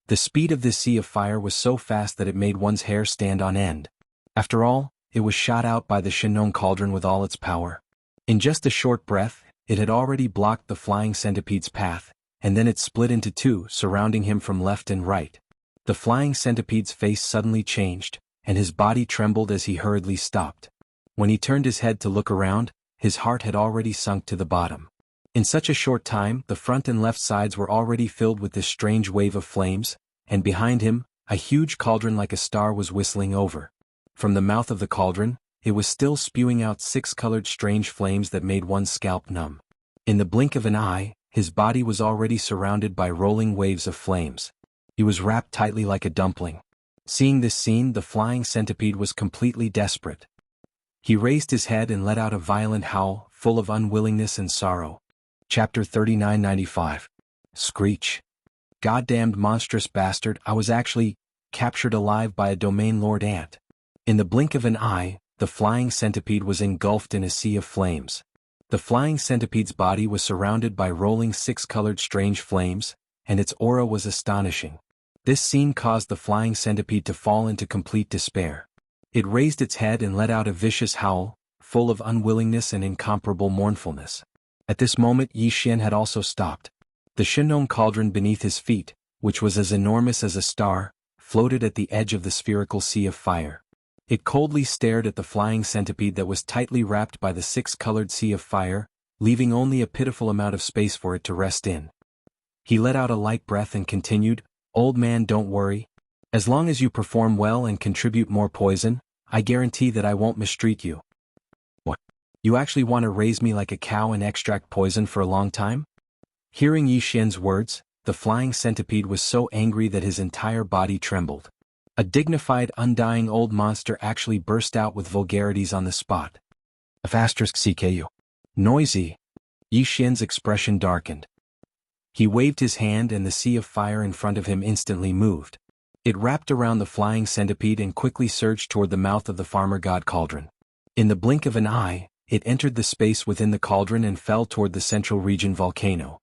The speed of this sea of fire was so fast that it made one's hair stand on end. After all, it was shot out by the Shinnon cauldron with all its power. In just a short breath, it had already blocked the flying centipede's path, and then it split into two, surrounding him from left and right. The flying centipede's face suddenly changed, and his body trembled as he hurriedly stopped. When he turned his head to look around, his heart had already sunk to the bottom. In such a short time, the front and left sides were already filled with this strange wave of flames, and behind him, a huge cauldron like a star was whistling over. From the mouth of the cauldron, it was still spewing out six-colored strange flames that made one's scalp numb. In the blink of an eye, his body was already surrounded by rolling waves of flames. He was wrapped tightly like a dumpling. Seeing this scene, the flying centipede was completely desperate. He raised his head and let out a violent howl, full of unwillingness and sorrow. Chapter 3995. Screech. Goddamned monstrous bastard, I was actually captured alive by a domain lord ant. In the blink of an eye, the flying centipede was engulfed in a sea of flames. The flying centipede's body was surrounded by rolling six-colored strange flames, and its aura was astonishing. This scene caused the flying centipede to fall into complete despair. It raised its head and let out a vicious howl, full of unwillingness and incomparable mournfulness. At this moment Yi Xian had also stopped. The Shinnon cauldron beneath his feet, which was as enormous as a star, floated at the edge of the spherical sea of fire. It coldly stared at the flying centipede that was tightly wrapped by the six-colored sea of fire, leaving only a pitiful amount of space for it to rest in. He let out a light breath and continued, "Old man, don't worry. As long as you perform well and contribute more poison, I guarantee that I won't mistreat you." "What? You actually want to raise me like a cow and extract poison for a long time?" Hearing Yi Xian's words, the flying centipede was so angry that his entire body trembled. A dignified, undying old monster actually burst out with vulgarities on the spot. *CKU. Noisy. Yi Xian's expression darkened. He waved his hand and the sea of fire in front of him instantly moved. It wrapped around the flying centipede and quickly surged toward the mouth of the farmer god cauldron. In the blink of an eye, it entered the space within the cauldron and fell toward the central region volcano.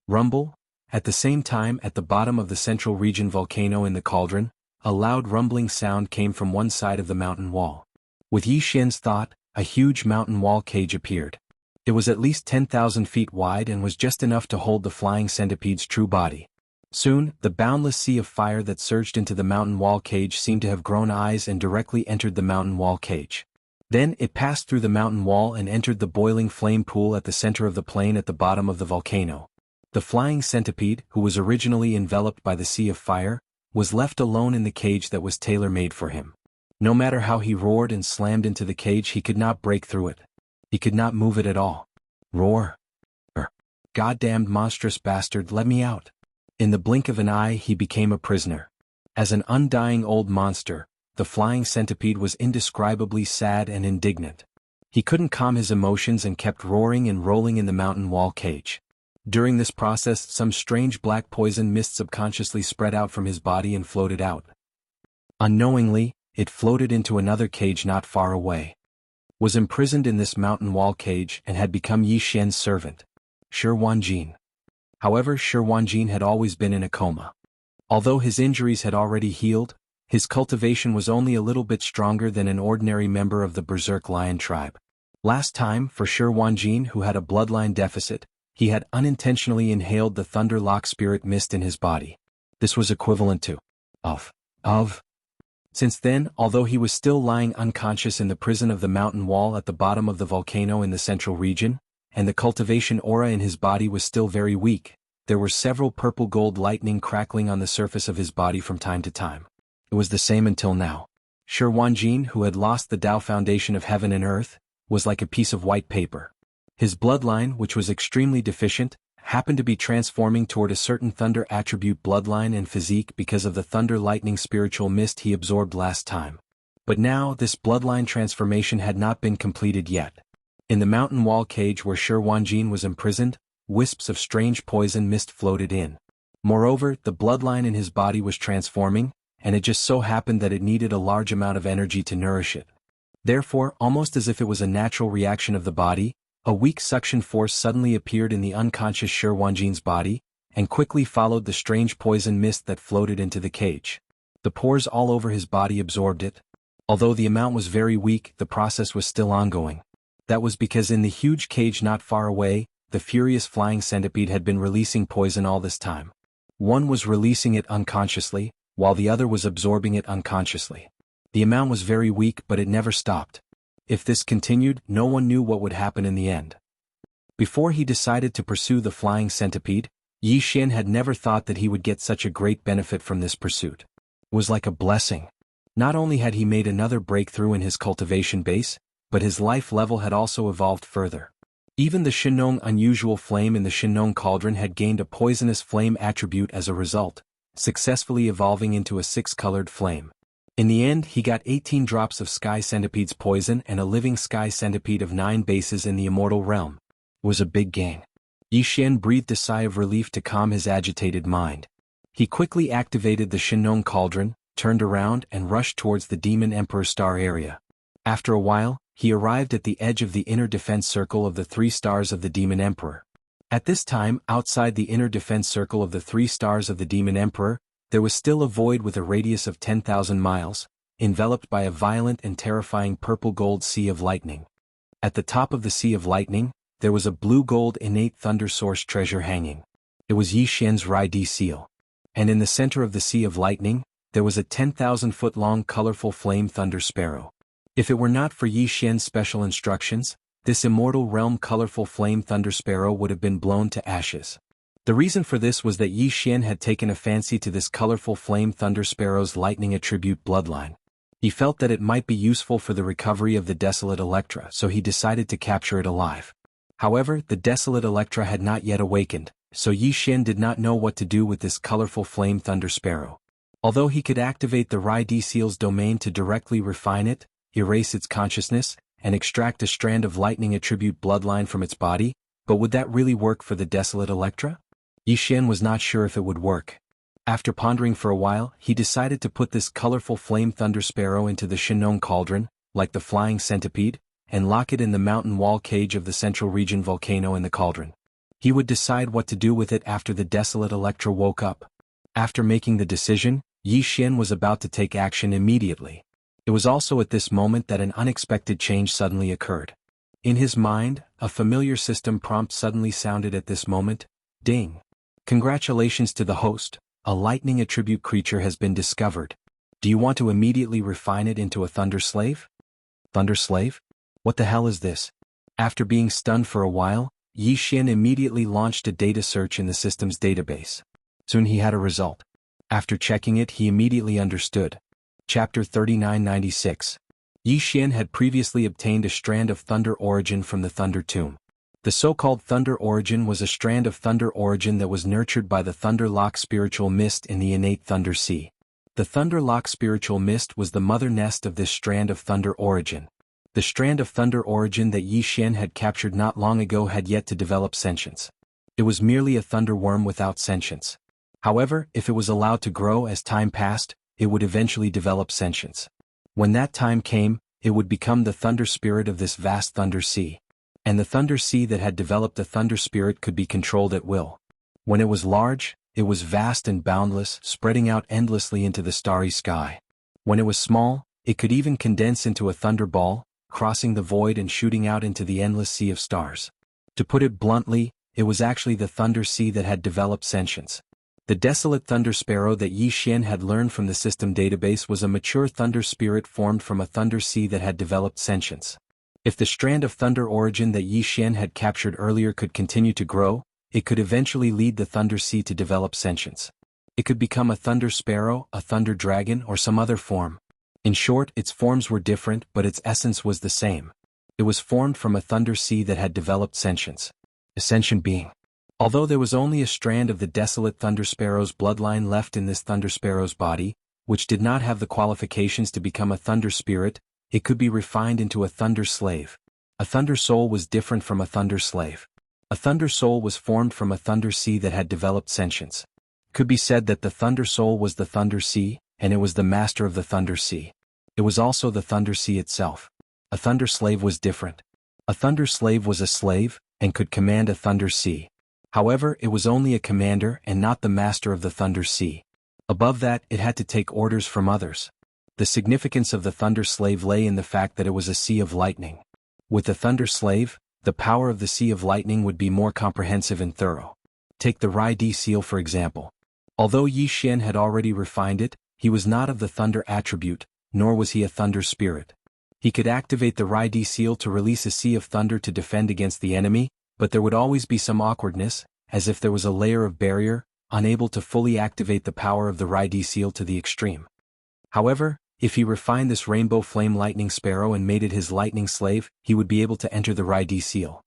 Rumble. At the same time, at the bottom of the central region volcano in the cauldron, a loud rumbling sound came from one side of the mountain wall. With Yi Xian's thought, a huge mountain wall cage appeared. It was at least 10,000 feet wide and was just enough to hold the flying centipede's true body. Soon, the boundless sea of fire that surged into the mountain wall cage seemed to have grown eyes and directly entered the mountain wall cage. Then it passed through the mountain wall and entered the boiling flame pool at the center of the plain at the bottom of the volcano. The flying centipede, who was originally enveloped by the sea of fire, was left alone in the cage that was tailor-made for him. No matter how he roared and slammed into the cage, he could not break through it. He could not move it at all. Roar. Goddamned monstrous bastard, let me out. In the blink of an eye he became a prisoner. As an undying old monster, the flying centipede was indescribably sad and indignant. He couldn't calm his emotions and kept roaring and rolling in the mountain wall cage. During this process, some strange black poison mist subconsciously spread out from his body and floated out. Unknowingly, it floated into another cage not far away. Was imprisoned in this mountain wall cage and had become Yi Xian's servant, Shi Wanjin. However, Shi Wanjin had always been in a coma. Although his injuries had already healed, his cultivation was only a little bit stronger than an ordinary member of the Berserk lion tribe. Last time, for Shi Wanjin, who had a bloodline deficit, he had unintentionally inhaled the Thunder Lock spirit mist in his body. This was equivalent to of. Since then, although he was still lying unconscious in the prison of the mountain wall at the bottom of the volcano in the central region, and the cultivation aura in his body was still very weak, there were several purple-gold lightning crackling on the surface of his body from time to time. It was the same until now. Shi Wanjin, who had lost the Tao foundation of heaven and earth, was like a piece of white paper. His bloodline, which was extremely deficient, happened to be transforming toward a certain thunder attribute bloodline and physique because of the thunder lightning spiritual mist he absorbed last time. But now this bloodline transformation had not been completed yet. In the mountain wall cage where Shi Wanjin was imprisoned, wisps of strange poison mist floated in. Moreover, the bloodline in his body was transforming, and it just so happened that it needed a large amount of energy to nourish it. Therefore, almost as if it was a natural reaction of the body, a weak suction force suddenly appeared in the unconscious Shi Wanjin's body, and quickly followed the strange poison mist that floated into the cage. The pores all over his body absorbed it. Although the amount was very weak, the process was still ongoing. That was because in the huge cage not far away, the furious flying centipede had been releasing poison all this time. One was releasing it unconsciously, while the other was absorbing it unconsciously. The amount was very weak, but it never stopped. If this continued, no one knew what would happen in the end. Before he decided to pursue the flying centipede, Yi Xian had never thought that he would get such a great benefit from this pursuit. It was like a blessing. Not only had he made another breakthrough in his cultivation base, but his life level had also evolved further. Even the Shinong unusual flame in the Shinong cauldron had gained a poisonous flame attribute as a result, successfully evolving into a 6-colored flame. In the end, he got 18 drops of Sky Centipede's poison and a living Sky Centipede of 9 bases in the immortal realm. It was a big gain. Yi Xian breathed a sigh of relief to calm his agitated mind. He quickly activated the Shinong cauldron, turned around and rushed towards the Demon Emperor star area. After a while, he arrived at the edge of the inner defense circle of the 3 stars of the Demon Emperor. At this time, outside the inner defense circle of the 3 stars of the Demon Emperor, there was still a void with a radius of 10,000 miles, enveloped by a violent and terrifying purple-gold sea of lightning. At the top of the sea of lightning, there was a blue-gold innate thunder source treasure hanging. It was Yi Xian's Rai-D seal. And in the center of the sea of lightning, there was a 10,000-foot-long colorful flame thunder sparrow. If it were not for Yi Xian's special instructions, this immortal realm colorful flame thunder sparrow would have been blown to ashes. The reason for this was that Yi Xian had taken a fancy to this colorful flame thunder sparrow's lightning attribute bloodline. He felt that it might be useful for the recovery of the desolate Electra, so he decided to capture it alive. However, the desolate Electra had not yet awakened, so Yi Xian did not know what to do with this colorful flame thunder sparrow. Although he could activate the Rai-D seal's domain to directly refine it, erase its consciousness, and extract a strand of lightning attribute bloodline from its body, but would that really work for the desolate Electra? Yi Xian was not sure if it would work. After pondering for a while, he decided to put this colorful flame thunder sparrow into the Shinong cauldron, like the flying centipede, and lock it in the mountain wall cage of the central region volcano in the cauldron. He would decide what to do with it after the desolate Electra woke up. After making the decision, Yi Xian was about to take action immediately. It was also at this moment that an unexpected change suddenly occurred. In his mind, a familiar system prompt suddenly sounded at this moment. Ding! Congratulations to the host, a lightning attribute creature has been discovered. Do you want to immediately refine it into a thunder slave? Thunder slave? What the hell is this? After being stunned for a while, Yi Xian immediately launched a data search in the system's database. Soon he had a result. After checking it, he immediately understood. Chapter 3996. Yi Xian had previously obtained a strand of thunder origin from the Thunder Tomb. The so-called Thunder Origin was a strand of Thunder Origin that was nurtured by the Thunder Lock spiritual mist in the innate Thunder Sea. The Thunder Lock spiritual mist was the mother nest of this strand of Thunder Origin. The strand of Thunder Origin that Yi Xian had captured not long ago had yet to develop sentience. It was merely a thunder worm without sentience. However, if it was allowed to grow as time passed, it would eventually develop sentience. When that time came, it would become the thunder spirit of this vast Thunder Sea. And the Thunder Sea that had developed a thunder spirit could be controlled at will. When it was large, it was vast and boundless, spreading out endlessly into the starry sky. When it was small, it could even condense into a thunder ball, crossing the void and shooting out into the endless sea of stars. To put it bluntly, it was actually the Thunder Sea that had developed sentience. The desolate thunder sparrow that Yi Xian had learned from the system database was a mature thunder spirit formed from a Thunder Sea that had developed sentience. If the strand of thunder origin that Yi Xian had captured earlier could continue to grow, it could eventually lead the Thunder Sea to develop sentience. It could become a thunder sparrow, a thunder dragon, or some other form. In short, its forms were different, but its essence was the same. It was formed from a Thunder Sea that had developed sentience. A sentient being. Although there was only a strand of the desolate thunder sparrow's bloodline left in this thunder sparrow's body, which did not have the qualifications to become a thunder spirit, it could be refined into a thunder slave. A thunder soul was different from a thunder slave. A thunder soul was formed from a Thunder Sea that had developed sentience. It could be said that the thunder soul was the Thunder Sea, and it was the master of the Thunder Sea. It was also the Thunder Sea itself. A thunder slave was different. A thunder slave was a slave, and could command a Thunder Sea. However, it was only a commander and not the master of the Thunder Sea. Above that, it had to take orders from others. The significance of the Thunder Slave lay in the fact that it was a sea of lightning. With the Thunder Slave, the power of the sea of lightning would be more comprehensive and thorough. Take the Rai-D seal for example. Although Yi Xian had already refined it, he was not of the thunder attribute, nor was he a thunder spirit. He could activate the Rai-D seal to release a sea of thunder to defend against the enemy, but there would always be some awkwardness, as if there was a layer of barrier, unable to fully activate the power of the Rai-D seal to the extreme. However, if he refined this Rainbow Flame Lightning Sparrow and made it his lightning slave, he would be able to enter the Rai-D seal.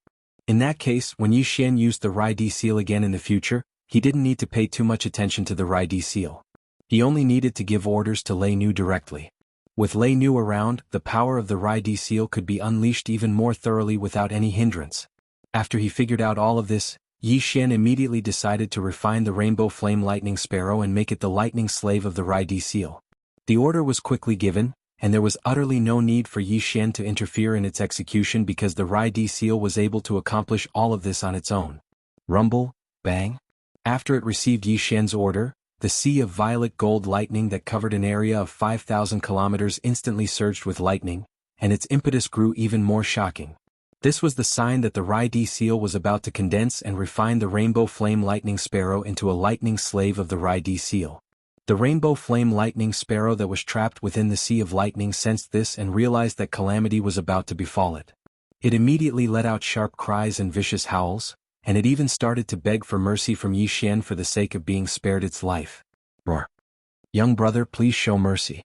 In that case, when Yi Xian used the Rai-D seal again in the future, he didn't need to pay too much attention to the Rai-D seal. He only needed to give orders to Lei Nu directly. With Lei Nu around, the power of the Rai-D seal could be unleashed even more thoroughly without any hindrance. After he figured out all of this, Yi Xian immediately decided to refine the Rainbow Flame Lightning Sparrow and make it the lightning slave of the Rai-D seal. The order was quickly given, and there was utterly no need for Yi Xian to interfere in its execution because the Rai-D seal was able to accomplish all of this on its own. Rumble, bang. After it received Yi Xian's order, the sea of violet gold lightning that covered an area of 5,000 kilometers instantly surged with lightning, and its impetus grew even more shocking. This was the sign that the Rai-D seal was about to condense and refine the Rainbow Flame Lightning Sparrow into a lightning slave of the Rai-D seal. The Rainbow Flame Lightning Sparrow that was trapped within the Sea of Lightning sensed this and realized that calamity was about to befall it. It immediately let out sharp cries and vicious howls, and it even started to beg for mercy from Yi Xian for the sake of being spared its life. Roar. Young brother, please show mercy.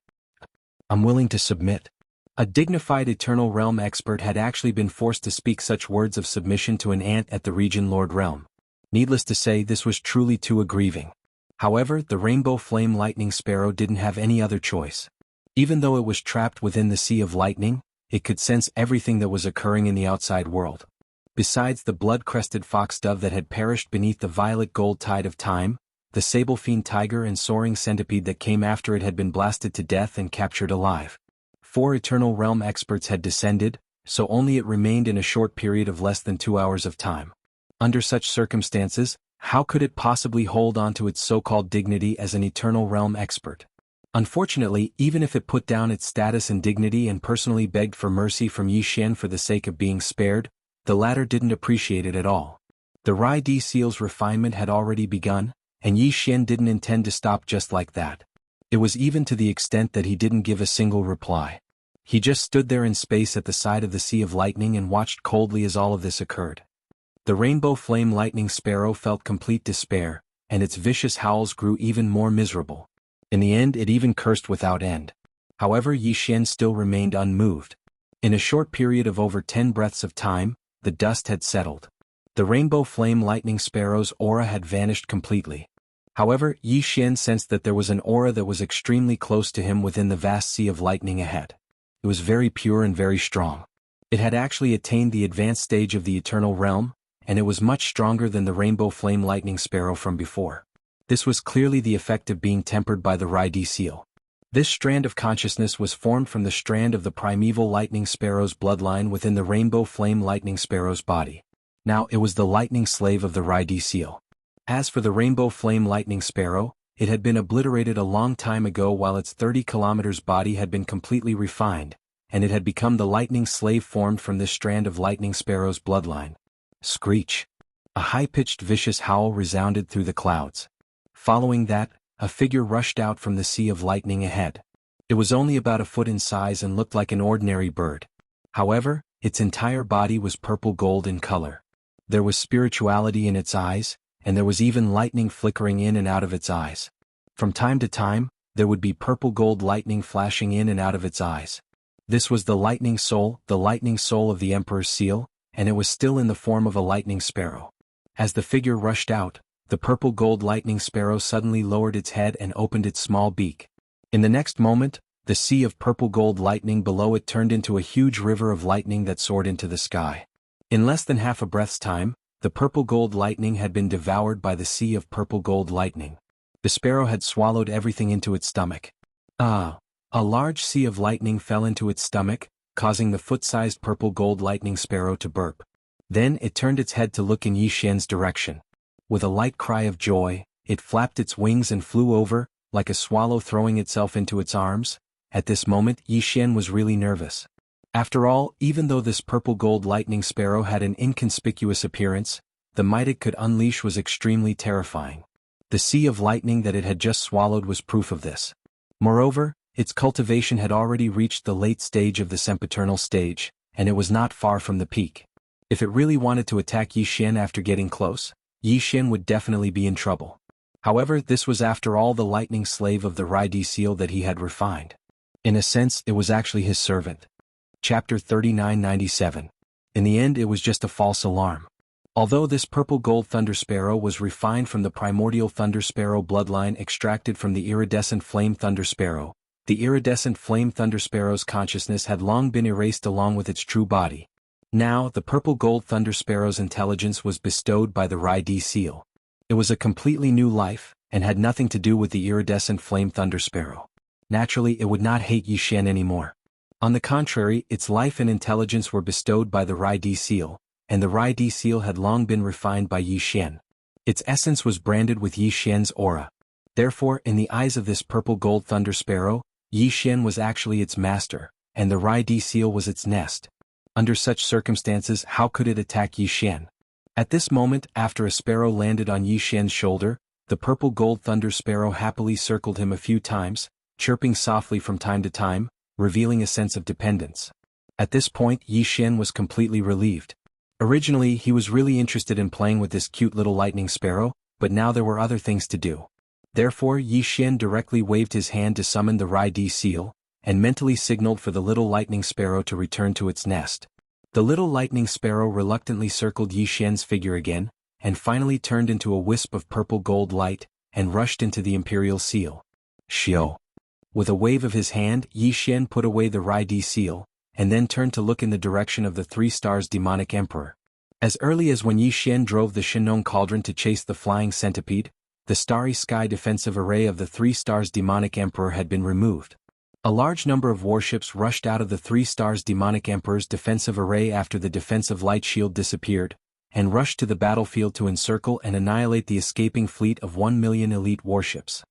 I'm willing to submit. A dignified Eternal Realm expert had actually been forced to speak such words of submission to an ant at the Region Lord Realm. Needless to say, this was truly too aggrieving. However, the Rainbow Flame Lightning Sparrow didn't have any other choice. Even though it was trapped within the Sea of Lightning, it could sense everything that was occurring in the outside world. Besides the blood-crested foxdove that had perished beneath the violet gold tide of time, the sable-fiend tiger and soaring centipede that came after it had been blasted to death and captured alive. 4 Eternal Realm experts had descended, so only it remained in a short period of less than 2 hours of time. Under such circumstances, how could it possibly hold on to its so-called dignity as an Eternal Realm expert? Unfortunately, even if it put down its status and dignity and personally begged for mercy from Yi Xian for the sake of being spared, the latter didn't appreciate it at all. The Rai-D seal's refinement had already begun, and Yi Xian didn't intend to stop just like that. It was even to the extent that he didn't give a single reply. He just stood there in space at the side of the Sea of Lightning and watched coldly as all of this occurred. The Rainbow Flame Lightning Sparrow felt complete despair, and its vicious howls grew even more miserable. In the end, it even cursed without end. However, Yi Xian still remained unmoved. In a short period of over 10 breaths of time, the dust had settled. The Rainbow Flame Lightning Sparrow's aura had vanished completely. However, Yi Xian sensed that there was an aura that was extremely close to him within the vast Sea of Lightning ahead. It was very pure and very strong. It had actually attained the advanced stage of the Eternal Realm, and it was much stronger than the Rainbow Flame Lightning Sparrow from before. This was clearly the effect of being tempered by the Rai-D seal. This strand of consciousness was formed from the strand of the primeval Lightning Sparrow's bloodline within the Rainbow Flame Lightning Sparrow's body. Now it was the lightning slave of the Rai-D seal. As for the Rainbow Flame Lightning Sparrow, it had been obliterated a long time ago while its 30 kilometers body had been completely refined, and it had become the lightning slave formed from this strand of Lightning Sparrow's bloodline. Screech. A high-pitched vicious howl resounded through the clouds. Following that, a figure rushed out from the Sea of Lightning ahead. It was only about a foot in size and looked like an ordinary bird. However, its entire body was purple gold in color. There was spirituality in its eyes, and there was even lightning flickering in and out of its eyes. From time to time, there would be purple gold lightning flashing in and out of its eyes. This was the lightning soul of the Emperor's seal, and it was still in the form of a lightning sparrow. As the figure rushed out, the purple gold lightning sparrow suddenly lowered its head and opened its small beak. In the next moment, the sea of purple gold lightning below it turned into a huge river of lightning that soared into the sky. In less than half a breath's time, the purple gold lightning had been devoured by the sea of purple gold lightning. The sparrow had swallowed everything into its stomach. A large sea of lightning fell into its stomach, causing the foot-sized purple gold lightning sparrow to burp. Then it turned its head to look in Yi Xian's direction. With a light cry of joy, it flapped its wings and flew over, like a swallow throwing itself into its arms, at this moment Yi Xian was really nervous. After all, even though this purple gold lightning sparrow had an inconspicuous appearance, the might it could unleash was extremely terrifying. The sea of lightning that it had just swallowed was proof of this. Moreover, its cultivation had already reached the late stage of the sempiternal stage, and it was not far from the peak. If it really wanted to attack Yi Xian after getting close, Yi Xian would definitely be in trouble. However, this was after all the lightning slave of the Rai seal that he had refined. In a sense, it was actually his servant. Chapter 3997. In the end, it was just a false alarm. Although this purple gold thunder sparrow was refined from the primordial thunder sparrow bloodline extracted from the iridescent flame thunder sparrow, the iridescent flame thunder sparrow's consciousness had long been erased along with its true body. Now, the purple gold thunder sparrow's intelligence was bestowed by the Rai seal. It was a completely new life, and had nothing to do with the iridescent flame thunder sparrow. Naturally, it would not hate Yi Xian anymore. On the contrary, its life and intelligence were bestowed by the Rai seal, and the Rai seal had long been refined by Yi Xian. Its essence was branded with Yi Xian's aura. Therefore, in the eyes of this purple gold thunder sparrow, Yi Xian was actually its master, and the Rai seal was its nest. Under such circumstances, how could it attack Yi Xian? At this moment, after a sparrow landed on Yi Xian's shoulder, the purple gold thunder sparrow happily circled him a few times, chirping softly from time to time, revealing a sense of dependence. At this point, Yi Xian was completely relieved. Originally, he was really interested in playing with this cute little lightning sparrow, but now there were other things to do. Therefore, Yi Xian directly waved his hand to summon the Rai seal, and mentally signaled for the little lightning sparrow to return to its nest. The little lightning sparrow reluctantly circled Yi Xian's figure again, and finally turned into a wisp of purple gold light, and rushed into the imperial seal. Xiao. With a wave of his hand, Yi Xian put away the Rai seal, and then turned to look in the direction of the 3 stars demonic emperor. As early as when Yi Xian drove the Shinong cauldron to chase the flying centipede, the starry sky defensive array of the 3 stars demonic emperor had been removed. A large number of warships rushed out of the 3 stars demonic emperor's defensive array after the defensive light shield disappeared, and rushed to the battlefield to encircle and annihilate the escaping fleet of 1 million elite warships.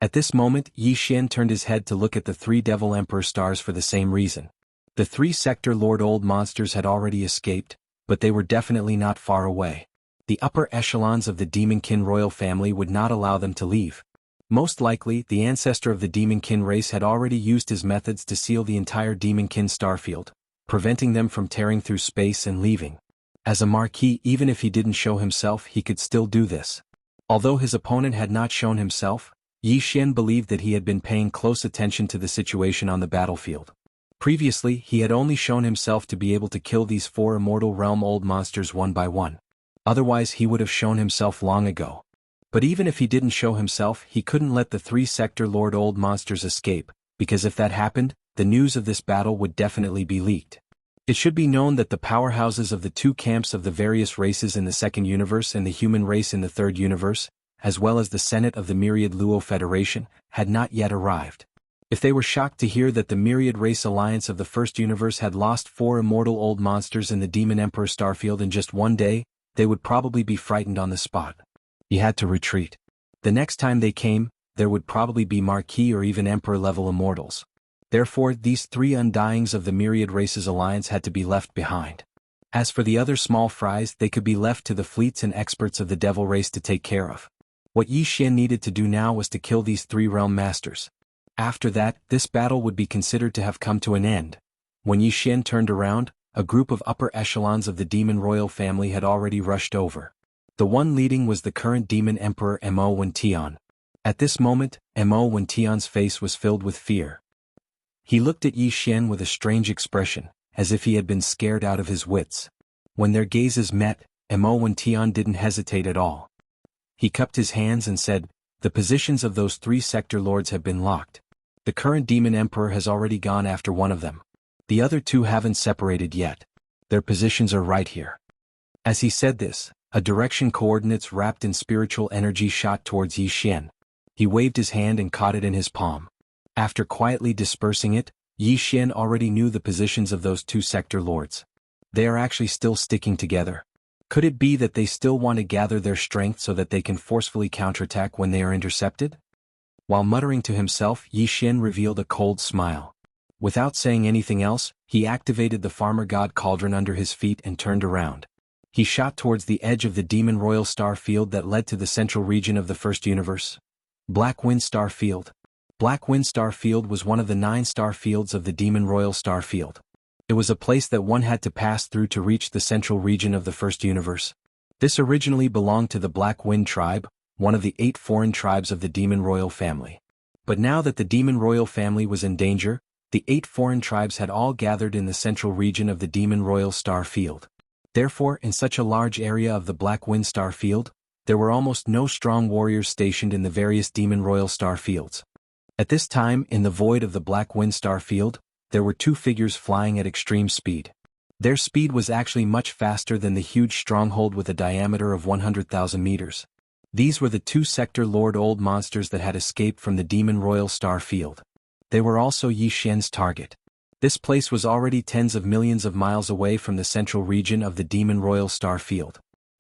At this moment, Yi Xian turned his head to look at the 3 devil emperor stars for the same reason. The 3 sector lord old monsters had already escaped, but they were definitely not far away. The upper echelons of the Demonkin royal family would not allow them to leave. Most likely, the ancestor of the Demonkin race had already used his methods to seal the entire Demonkin starfield, preventing them from tearing through space and leaving. As a marquis, even if he didn't show himself, he could still do this. Although his opponent had not shown himself, Yi Xian believed that he had been paying close attention to the situation on the battlefield. Previously, he had only shown himself to be able to kill these 4 immortal realm old monsters one by one. Otherwise, he would have shown himself long ago. But even if he didn't show himself, he couldn't let the 3 sector lord old monsters escape, because if that happened, the news of this battle would definitely be leaked. It should be known that the powerhouses of the 2 camps of the various races in the 2nd universe and the human race in the 3rd universe, as well as the Senate of the Myriad Luo Federation, had not yet arrived. If they were shocked to hear that the Myriad Race Alliance of the 1st universe had lost 4 immortal old monsters in the Demon Emperor starfield in just one day, they would probably be frightened on the spot. He had to retreat. The next time they came, there would probably be Marquis or even Emperor-level immortals. Therefore, these 3 undyings of the Myriad Races Alliance had to be left behind. As for the other small fries, they could be left to the fleets and experts of the Devil Race to take care of. What Yi Xian needed to do now was to kill these 3 realm masters. After that, this battle would be considered to have come to an end. When Yi Xian turned around, a group of upper echelons of the demon royal family had already rushed over. The one leading was the current demon emperor Mo Wentian. At this moment, Mo Wentian's face was filled with fear. He looked at Yi Xian with a strange expression, as if he had been scared out of his wits. When their gazes met, Mo Wentian didn't hesitate at all. He cupped his hands and said, "The positions of those 3 sector lords have been locked. The current demon emperor has already gone after one of them. The other 2 haven't separated yet. Their positions are right here." As he said this, a direction coordinates wrapped in spiritual energy shot towards Yi Xian. He waved his hand and caught it in his palm. After quietly dispersing it, Yi Xian already knew the positions of those 2 sector lords. They are actually still sticking together. Could it be that they still want to gather their strength so that they can forcefully counterattack when they are intercepted? While muttering to himself, Yi Xian revealed a cold smile. Without saying anything else, he activated the farmer god cauldron under his feet and turned around. He shot towards the edge of the demon royal star field that led to the central region of the first universe. Black Wind Star Field. Black Wind Star Field was one of the 9 star fields of the demon royal star field. It was a place that one had to pass through to reach the central region of the first universe. This originally belonged to the Black Wind tribe, one of the 8 foreign tribes of the demon royal family. But now that the demon royal family was in danger, the 8 foreign tribes had all gathered in the central region of the demon royal star field. Therefore, in such a large area of the Black Wind Star Field, there were almost no strong warriors stationed in the various demon royal star fields. At this time, in the void of the Black Wind Star Field, there were 2 figures flying at extreme speed. Their speed was actually much faster than the huge stronghold with a diameter of 100,000 meters. These were the 2 Sector Lord Old monsters that had escaped from the demon royal star field. They were also Yi Xian's target. This place was already tens of millions of miles away from the central region of the demon royal star field.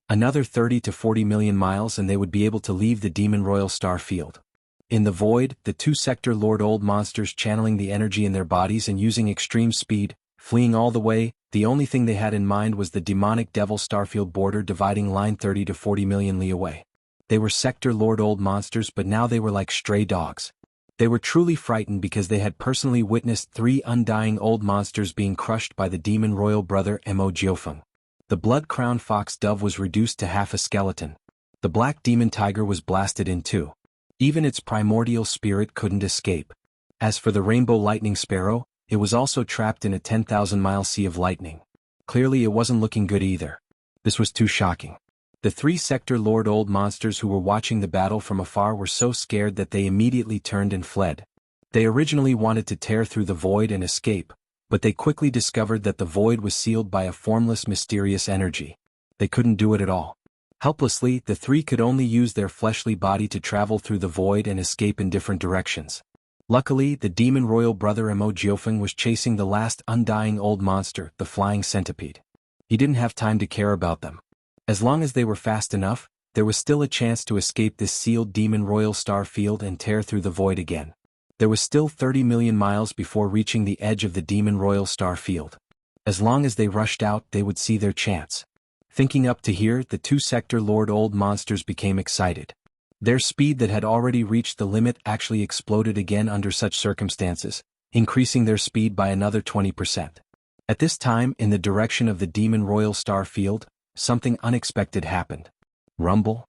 Another 30 to 40 million miles and they would be able to leave the demon royal star field. In the void, the 2 Sector Lord Old monsters channeling the energy in their bodies and using extreme speed, fleeing all the way, the only thing they had in mind was the demonic devil starfield border dividing line 30 to 40 million li away. They were Sector Lord Old monsters, but now they were like stray dogs. They were truly frightened because they had personally witnessed 3 undying old monsters being crushed by the demon royal brother Mo Jiufeng. The blood-crowned fox dove was reduced to half a skeleton. The black demon tiger was blasted in 2. Even its primordial spirit couldn't escape. As for the rainbow lightning sparrow, it was also trapped in a 10,000-mile sea of lightning. Clearly it wasn't looking good either. This was too shocking. The 3 Sector Lord Old monsters who were watching the battle from afar were so scared that they immediately turned and fled. They originally wanted to tear through the void and escape, but they quickly discovered that the void was sealed by a formless mysterious energy. They couldn't do it at all. Helplessly, the 3 could only use their fleshly body to travel through the void and escape in different directions. Luckily, the demon royal brother Mo Jiufeng was chasing the last undying old monster, the flying centipede. He didn't have time to care about them. As long as they were fast enough, there was still a chance to escape this sealed demon royal star field and tear through the void again. There was still 30 million miles before reaching the edge of the demon royal star field. As long as they rushed out, they would see their chance. Thinking up to here, the 2 Sector Lord Old monsters became excited. Their speed that had already reached the limit actually exploded again under such circumstances, increasing their speed by another 20%. At this time, in the direction of the demon royal star field, something unexpected happened. Rumble?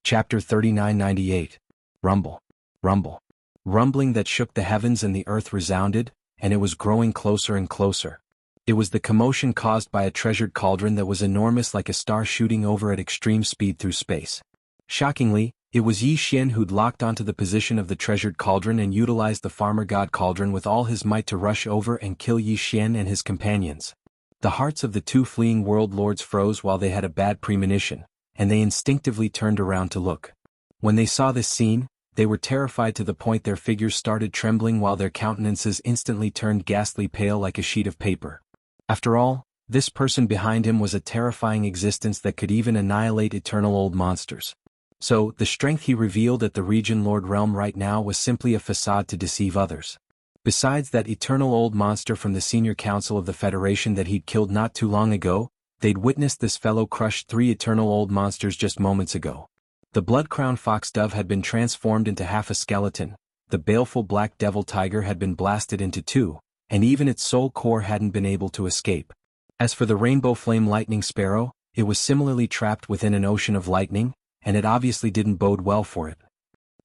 Chapter 3998. Rumble. Rumble. Rumbling that shook the heavens and the earth resounded, and it was growing closer and closer. It was the commotion caused by a treasured cauldron that was enormous like a star shooting over at extreme speed through space. Shockingly, it was Yi Xian who'd locked onto the position of the treasured cauldron and utilized the farmer god cauldron with all his might to rush over and kill Yi Xian and his companions. The hearts of the 2 fleeing world lords froze while they had a bad premonition, and they instinctively turned around to look. When they saw this scene, they were terrified to the point their figures started trembling while their countenances instantly turned ghastly pale like a sheet of paper. After all, this person behind him was a terrifying existence that could even annihilate eternal old monsters. So, the strength he revealed at the Region Lord realm right now was simply a facade to deceive others. Besides that eternal old monster from the Senior Council of the Federation that he'd killed not too long ago, they'd witnessed this fellow crush 3 eternal old monsters just moments ago. The blood-crowned fox dove had been transformed into half a skeleton, the baleful black devil tiger had been blasted into 2, and even its soul core hadn't been able to escape. As for the rainbow flame lightning sparrow, it was similarly trapped within an ocean of lightning, and it obviously didn't bode well for it.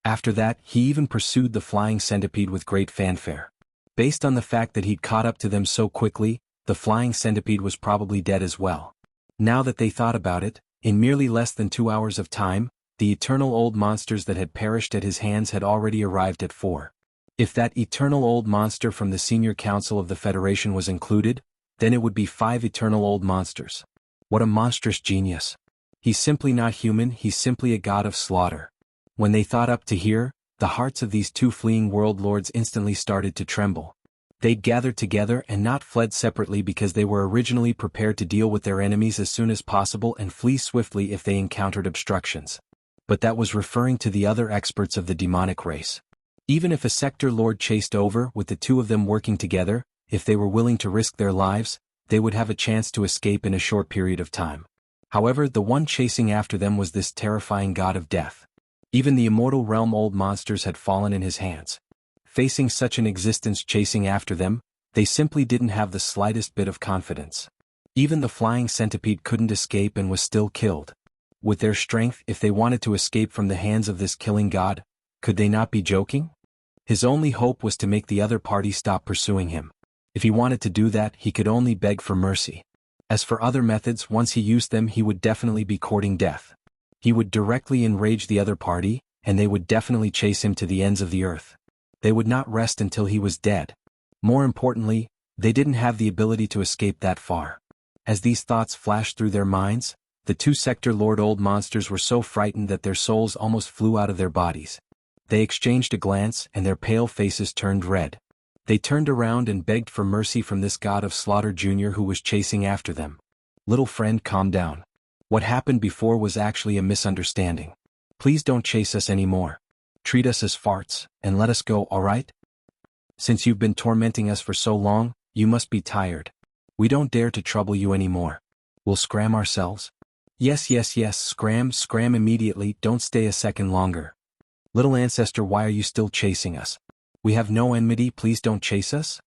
After that, he even pursued the flying centipede with great fanfare. Based on the fact that he'd caught up to them so quickly, the flying centipede was probably dead as well. Now that they thought about it, in merely less than 2 hours of time, the eternal old monsters that had perished at his hands had already arrived at 4. If that eternal old monster from the Senior Council of the Federation was included, then it would be 5 eternal old monsters. What a monstrous genius. He's simply not human, he's simply a god of slaughter. When they thought up to here, the hearts of these 2 fleeing world lords instantly started to tremble. They'd gathered together and not fled separately because they were originally prepared to deal with their enemies as soon as possible and flee swiftly if they encountered obstructions. But that was referring to the other experts of the demonic race. Even if a sector lord chased over with the two of them working together, if they were willing to risk their lives, they would have a chance to escape in a short period of time. However, the one chasing after them was this terrifying god of death. Even the immortal realm old monsters had fallen in his hands. Facing such an existence chasing after them, they simply didn't have the slightest bit of confidence. Even the flying centipede couldn't escape and was still killed. With their strength, if they wanted to escape from the hands of this killing god, could they not be joking? His only hope was to make the other party stop pursuing him. If he wanted to do that, he could only beg for mercy. As for other methods, once he used them, he would definitely be courting death. He would directly enrage the other party, and they would definitely chase him to the ends of the earth. They would not rest until he was dead. More importantly, they didn't have the ability to escape that far. As these thoughts flashed through their minds, the two sector lord old monsters were so frightened that their souls almost flew out of their bodies. They exchanged a glance and their pale faces turned red. They turned around and begged for mercy from this god of slaughter Jr. who was chasing after them. Little friend, calm down. What happened before was actually a misunderstanding. Please don't chase us anymore. Treat us as farts, and let us go, alright? Since you've been tormenting us for so long, you must be tired. We don't dare to trouble you anymore. We'll scram ourselves. Yes, scram immediately, don't stay a second longer. Little ancestor, why are you still chasing us? We have no enmity, please don't chase us?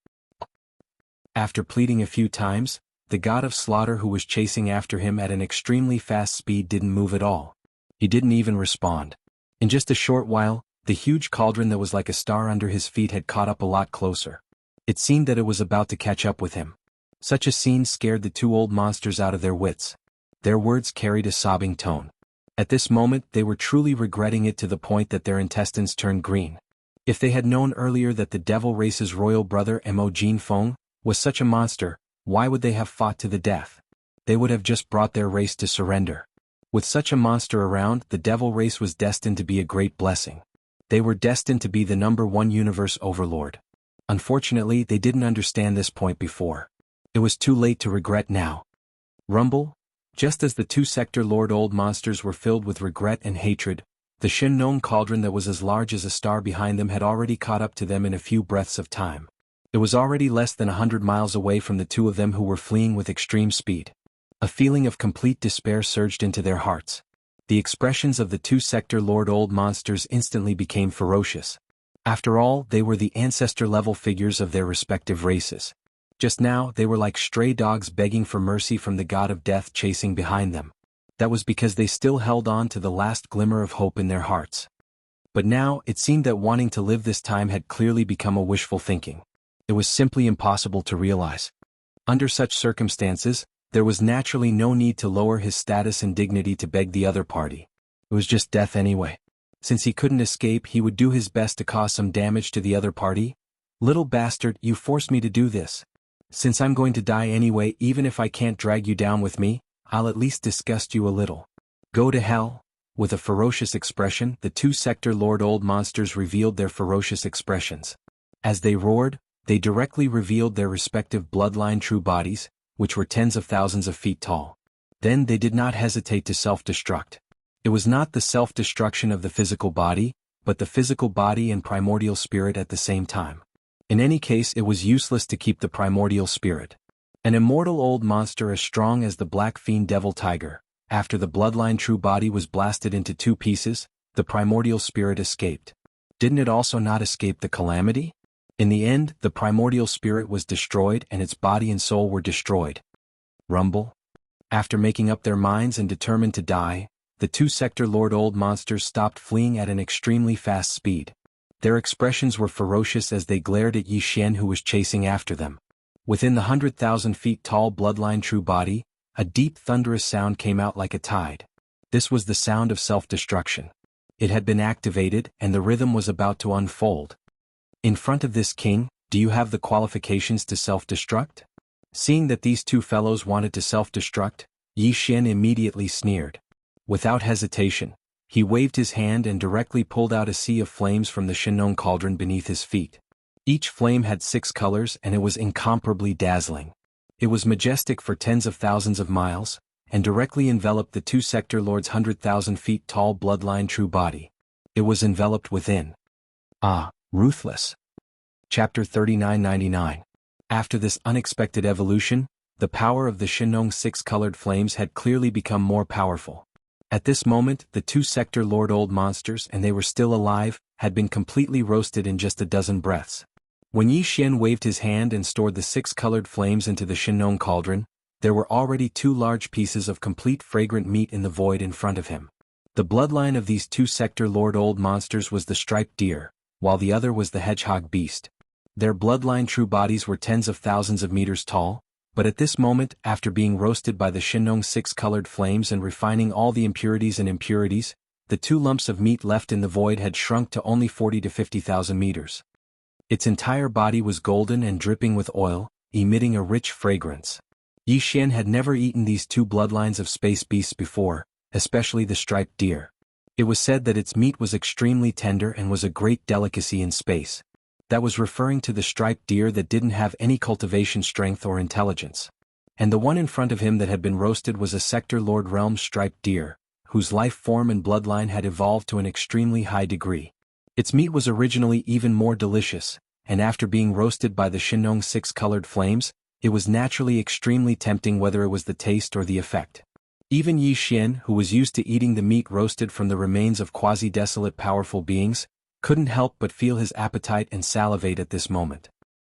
After pleading a few times, the god of slaughter who was chasing after him at an extremely fast speed didn't move at all. He didn't even respond. In just a short while, the huge cauldron that was like a star under his feet had caught up a lot closer. It seemed that it was about to catch up with him. Such a scene scared the two old monsters out of their wits. Their words carried a sobbing tone. At this moment they were truly regretting it to the point that their intestines turned green. If they had known earlier that the devil race's royal brother Mo Jin Feng was such a monster, why would they have fought to the death? They would have just brought their race to surrender. With such a monster around, the devil race was destined to be a great blessing. They were destined to be the #1 universe overlord. Unfortunately, they didn't understand this point before. It was too late to regret now. Rumble? Just as the two sector lord old monsters were filled with regret and hatred, the Shinnon cauldron that was as large as a star behind them had already caught up to them in a few breaths of time. It was already less than 100 miles away from the two of them who were fleeing with extreme speed. A feeling of complete despair surged into their hearts. The expressions of the two sector lord old monsters instantly became ferocious. After all, they were the ancestor-level figures of their respective races. Just now, they were like stray dogs begging for mercy from the god of death chasing behind them. That was because they still held on to the last glimmer of hope in their hearts. But now, it seemed that wanting to live this time had clearly become a wishful thinking. It was simply impossible to realize. Under such circumstances, there was naturally no need to lower his status and dignity to beg the other party. It was just death anyway. Since he couldn't escape, he would do his best to cause some damage to the other party. Little bastard, you forced me to do this. Since I'm going to die anyway, even if I can't drag you down with me, I'll at least disgust you a little. Go to hell. With a ferocious expression, the two sector lord old monsters revealed their ferocious expressions. As they roared, they directly revealed their respective bloodline true bodies, which were tens of thousands of feet tall. Then they did not hesitate to self-destruct. It was not the self-destruction of the physical body, but the physical body and primordial spirit at the same time. In any case, it was useless to keep the primordial spirit. An immortal old monster as strong as the black fiend devil tiger, after the bloodline true body was blasted into two pieces, the primordial spirit escaped. Didn't it also not escape the calamity? In the end, the primordial spirit was destroyed and its body and soul were destroyed. Rumble? After making up their minds and determined to die, the two sector lord old monsters stopped fleeing at an extremely fast speed. Their expressions were ferocious as they glared at Yi Xian who was chasing after them. Within the 100,000 feet tall bloodline true body, a deep thunderous sound came out like a tide. This was the sound of self-destruction. It had been activated and the rhythm was about to unfold. In front of this king, do you have the qualifications to self-destruct? Seeing that these two fellows wanted to self-destruct, Yi Xian immediately sneered. Without hesitation, he waved his hand and directly pulled out a sea of flames from the Shinnon cauldron beneath his feet. Each flame had 6 colors and it was incomparably dazzling. It was majestic for tens of thousands of miles, and directly enveloped the two sector lords' 100,000 feet tall bloodline true body. It was enveloped within. Ah, Ruthless. Chapter 3999. After this unexpected evolution, the power of the Shinong six-colored flames had clearly become more powerful. At this moment, the two Sector Lord Old monsters, and they were still alive, had been completely roasted in just a dozen breaths. When Yi Xian waved his hand and stored the six-colored flames into the Shinong cauldron, there were already two large pieces of complete fragrant meat in the void in front of him. The bloodline of these two Sector Lord Old monsters was the striped deer, while the other was the hedgehog beast. Their bloodline true bodies were tens of thousands of meters tall, but at this moment, after being roasted by the Shinong six-colored flames and refining all the impurities and impurities, the two lumps of meat left in the void had shrunk to only 40 to 50,000 meters. Its entire body was golden and dripping with oil, emitting a rich fragrance. Yi Xian had never eaten these two bloodlines of space beasts before, especially the striped deer. It was said that its meat was extremely tender and was a great delicacy in space. That was referring to the striped deer that didn't have any cultivation strength or intelligence. And the one in front of him that had been roasted was a Sector Lord Realm striped deer, whose life form and bloodline had evolved to an extremely high degree. Its meat was originally even more delicious, and after being roasted by the Shinong six-colored flames, it was naturally extremely tempting whether it was the taste or the effect. Even Yi Xian, who was used to eating the meat roasted from the remains of quasi-desolate powerful beings, couldn't help but feel his appetite and salivate at this moment.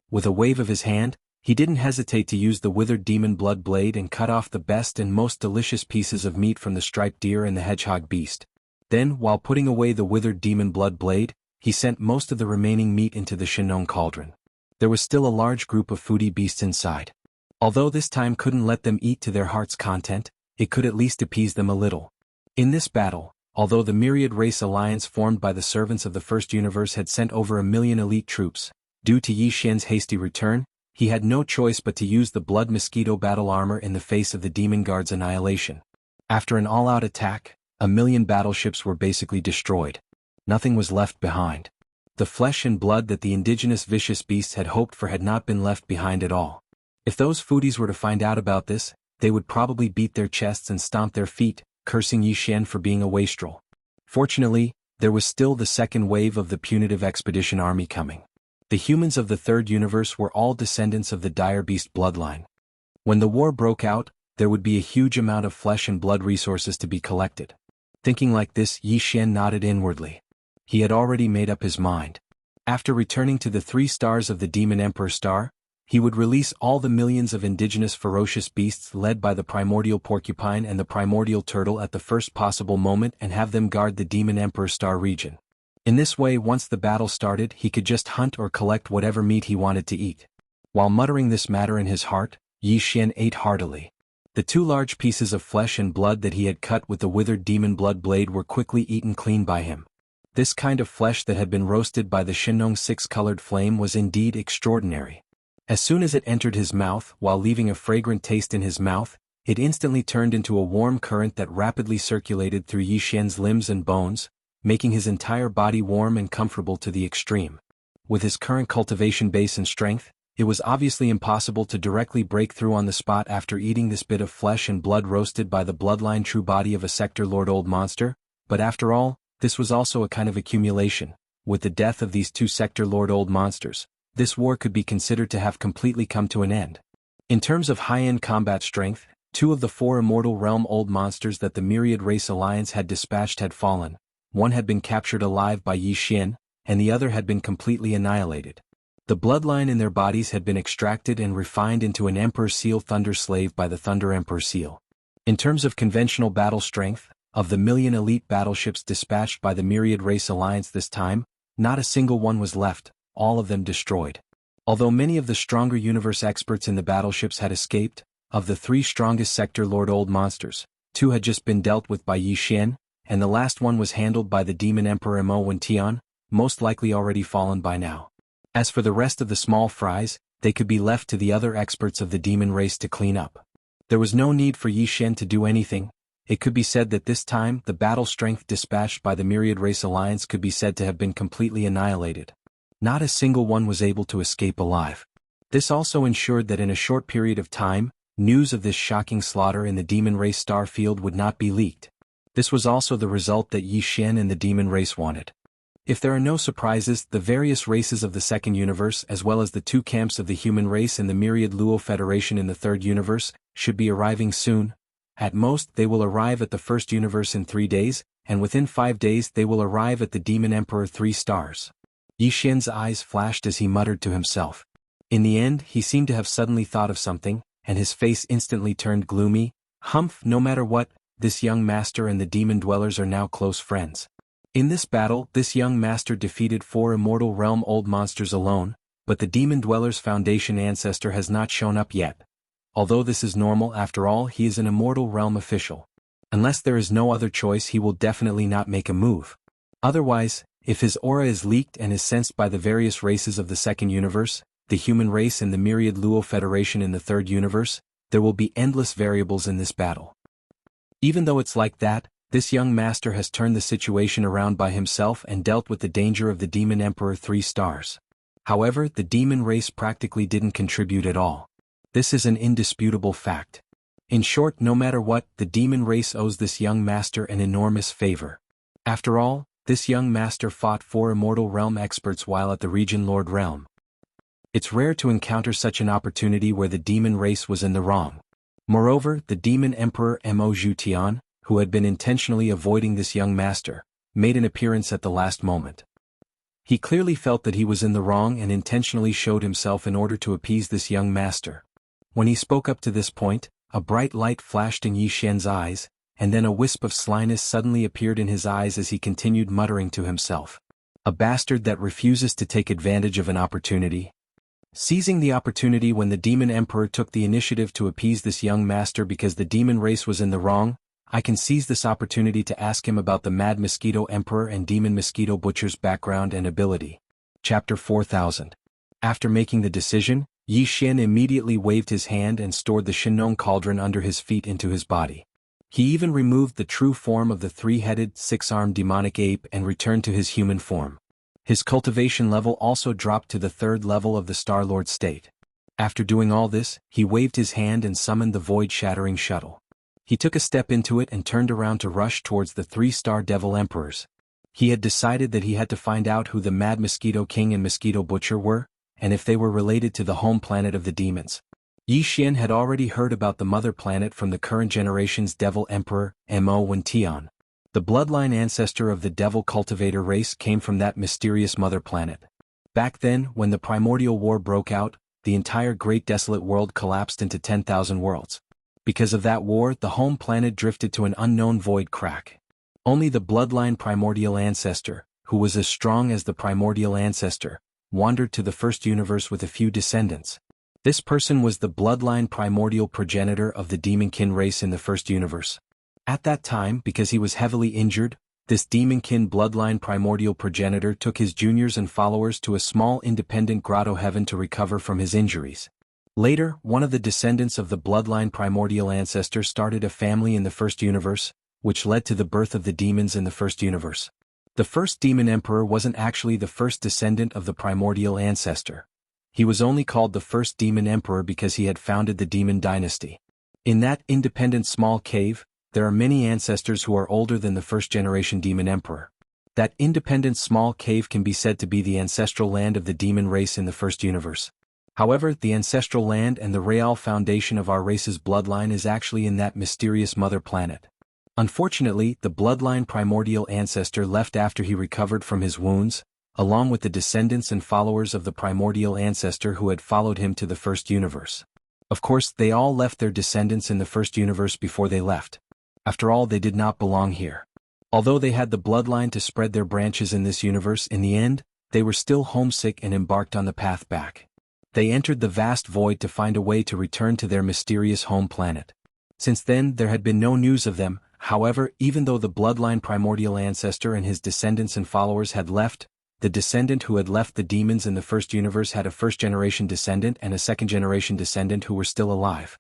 With a wave of his hand, he didn't hesitate to use the withered demon blood blade and cut off the best and most delicious pieces of meat from the striped deer and the hedgehog beast. Then, while putting away the withered demon blood blade, he sent most of the remaining meat into the Shinong cauldron. There was still a large group of foodie beasts inside. Although this time couldn't let them eat to their heart's content, it could at least appease them a little. In this battle, although the myriad race alliance formed by the servants of the First Universe had sent over 1 million elite troops, due to Yi Xian's hasty return, he had no choice but to use the blood mosquito battle armor in the face of the Demon Guard's annihilation. After an all-out attack, 1 million battleships were basically destroyed. Nothing was left behind. The flesh and blood that the indigenous vicious beasts had hoped for had not been left behind at all. If those foodies were to find out about this, they would probably beat their chests and stomp their feet, cursing Yi Xian for being a wastrel. Fortunately, there was still the second wave of the punitive expedition army coming. The humans of the Third Universe were all descendants of the dire beast bloodline. When the war broke out, there would be a huge amount of flesh and blood resources to be collected. Thinking like this, Yi Xian nodded inwardly. He had already made up his mind. After returning to the 3 stars of the Demon Emperor Star, he would release all the millions of indigenous ferocious beasts led by the primordial porcupine and the primordial turtle at the first possible moment and have them guard the Demon Emperor Star region. In this way, once the battle started, he could just hunt or collect whatever meat he wanted to eat. While muttering this matter in his heart, Yi Xian ate heartily. The 2 large pieces of flesh and blood that he had cut with the withered demon blood blade were quickly eaten clean by him. This kind of flesh that had been roasted by the Shinong six-colored flame was indeed extraordinary. As soon as it entered his mouth, while leaving a fragrant taste in his mouth, it instantly turned into a warm current that rapidly circulated through Yi Xian's limbs and bones, making his entire body warm and comfortable to the extreme. With his current cultivation base and strength, it was obviously impossible to directly break through on the spot after eating this bit of flesh and blood roasted by the bloodline true body of a Sector Lord Old monster, but after all, this was also a kind of accumulation. With the death of these 2 Sector Lord Old monsters, this war could be considered to have completely come to an end. In terms of high-end combat strength, 2 of the 4 immortal realm old monsters that the Myriad Race Alliance had dispatched had fallen. One had been captured alive by Yi Xian, and the other had been completely annihilated. The bloodline in their bodies had been extracted and refined into an Emperor Seal Thunder Slave by the Thunder Emperor Seal. In terms of conventional battle strength, of the 1 million elite battleships dispatched by the Myriad Race Alliance this time, not a single one was left, all of them destroyed. Although many of the stronger universe experts in the battleships had escaped, of the 3 strongest Sector Lord Old monsters, 2 had just been dealt with by Yi Xian, and the last one was handled by the Demon Emperor Mo Wen-Tian, most likely already fallen by now. As for the rest of the small fries, they could be left to the other experts of the demon race to clean up. There was no need for Yi Xian to do anything. It could be said that this time the battle strength dispatched by the Myriad Race Alliance could be said to have been completely annihilated. Not a single one was able to escape alive. This also ensured that in a short period of time, news of this shocking slaughter in the demon race star field would not be leaked. This was also the result that Yi Xian and the demon race wanted. If there are no surprises, the various races of the second universe as well as the two camps of the human race and the myriad Luo Federation in the third universe, should be arriving soon. At most they will arrive at the first universe in 3 days, and within 5 days they will arrive at the Demon Emperor 3 stars. Yi Xian's eyes flashed as he muttered to himself. In the end he seemed to have suddenly thought of something, and his face instantly turned gloomy. Humph, no matter what, this young master and the demon dwellers are now close friends. In this battle, this young master defeated 4 immortal realm-old monsters alone, but the demon dweller's foundation ancestor has not shown up yet. Although this is normal, after all, he is an immortal realm official. Unless there is no other choice, he will definitely not make a move. Otherwise, if his aura is leaked and is sensed by the various races of the second universe, the human race and the myriad Luo Federation in the third universe, there will be endless variables in this battle. Even though it's like that, this young master has turned the situation around by himself and dealt with the danger of the Demon Emperor 3 stars. However, the demon race practically didn't contribute at all. This is an indisputable fact. In short, no matter what, the demon race owes this young master an enormous favor. After all, this young master fought 4 immortal realm experts while at the Region Lord realm. It's rare to encounter such an opportunity where the demon race was in the wrong. Moreover, the Demon Emperor Mo Zhutian, who had been intentionally avoiding this young master, made an appearance at the last moment. He clearly felt that he was in the wrong and intentionally showed himself in order to appease this young master. When he spoke up to this point, a bright light flashed in Yi Xian's eyes, and then a wisp of slyness suddenly appeared in his eyes as he continued muttering to himself. A bastard that refuses to take advantage of an opportunity. Seizing the opportunity when the Demon Emperor took the initiative to appease this young master because the demon race was in the wrong, I can seize this opportunity to ask him about the Mad Mosquito Emperor and Demon Mosquito Butcher's background and ability. Chapter 4000. After making the decision, Yi Xian immediately waved his hand and stored the Shinong cauldron under his feet into his body. He even removed the true form of the 3-headed, 6-armed demonic ape and returned to his human form. His cultivation level also dropped to the 3rd level of the Star-Lord state. After doing all this, he waved his hand and summoned the void-shattering shuttle. He took a step into it and turned around to rush towards the 3-star Devil Emperors. He had decided that he had to find out who the Mad Mosquito King and Mosquito Butcher were, and if they were related to the home planet of the demons. Yi Xian had already heard about the mother planet from the current generation's Devil Emperor, Mo Wentian. The bloodline ancestor of the Devil Cultivator race came from that mysterious mother planet. Back then, when the primordial war broke out, the entire great desolate world collapsed into 10,000 worlds. Because of that war, the home planet drifted to an unknown void crack. Only the bloodline primordial ancestor, who was as strong as the primordial ancestor, wandered to the first universe with a few descendants. This person was the bloodline primordial progenitor of the demonkin race in the first universe. At that time, because he was heavily injured, this demonkin bloodline primordial progenitor took his juniors and followers to a small independent grotto heaven to recover from his injuries. Later, one of the descendants of the bloodline primordial ancestor started a family in the first universe, which led to the birth of the demons in the first universe. The first demon emperor wasn't actually the first descendant of the primordial ancestor. He was only called the first demon emperor because he had founded the demon dynasty. In that independent small cave, there are many ancestors who are older than the first generation demon emperor. That independent small cave can be said to be the ancestral land of the demon race in the first universe. However, the ancestral land and the real foundation of our race's bloodline is actually in that mysterious mother planet. Unfortunately, the bloodline primordial ancestor left after he recovered from his wounds, along with the descendants and followers of the primordial ancestor who had followed him to the first universe. Of course, they all left their descendants in the first universe before they left. After all, they did not belong here. Although they had the bloodline to spread their branches in this universe, in the end, they were still homesick and embarked on the path back. They entered the vast void to find a way to return to their mysterious home planet. Since then, there had been no news of them. However, even though the bloodline primordial ancestor and his descendants and followers had left, the descendant who had left the demons in the first universe had a first-generation descendant and a second-generation descendant who were still alive.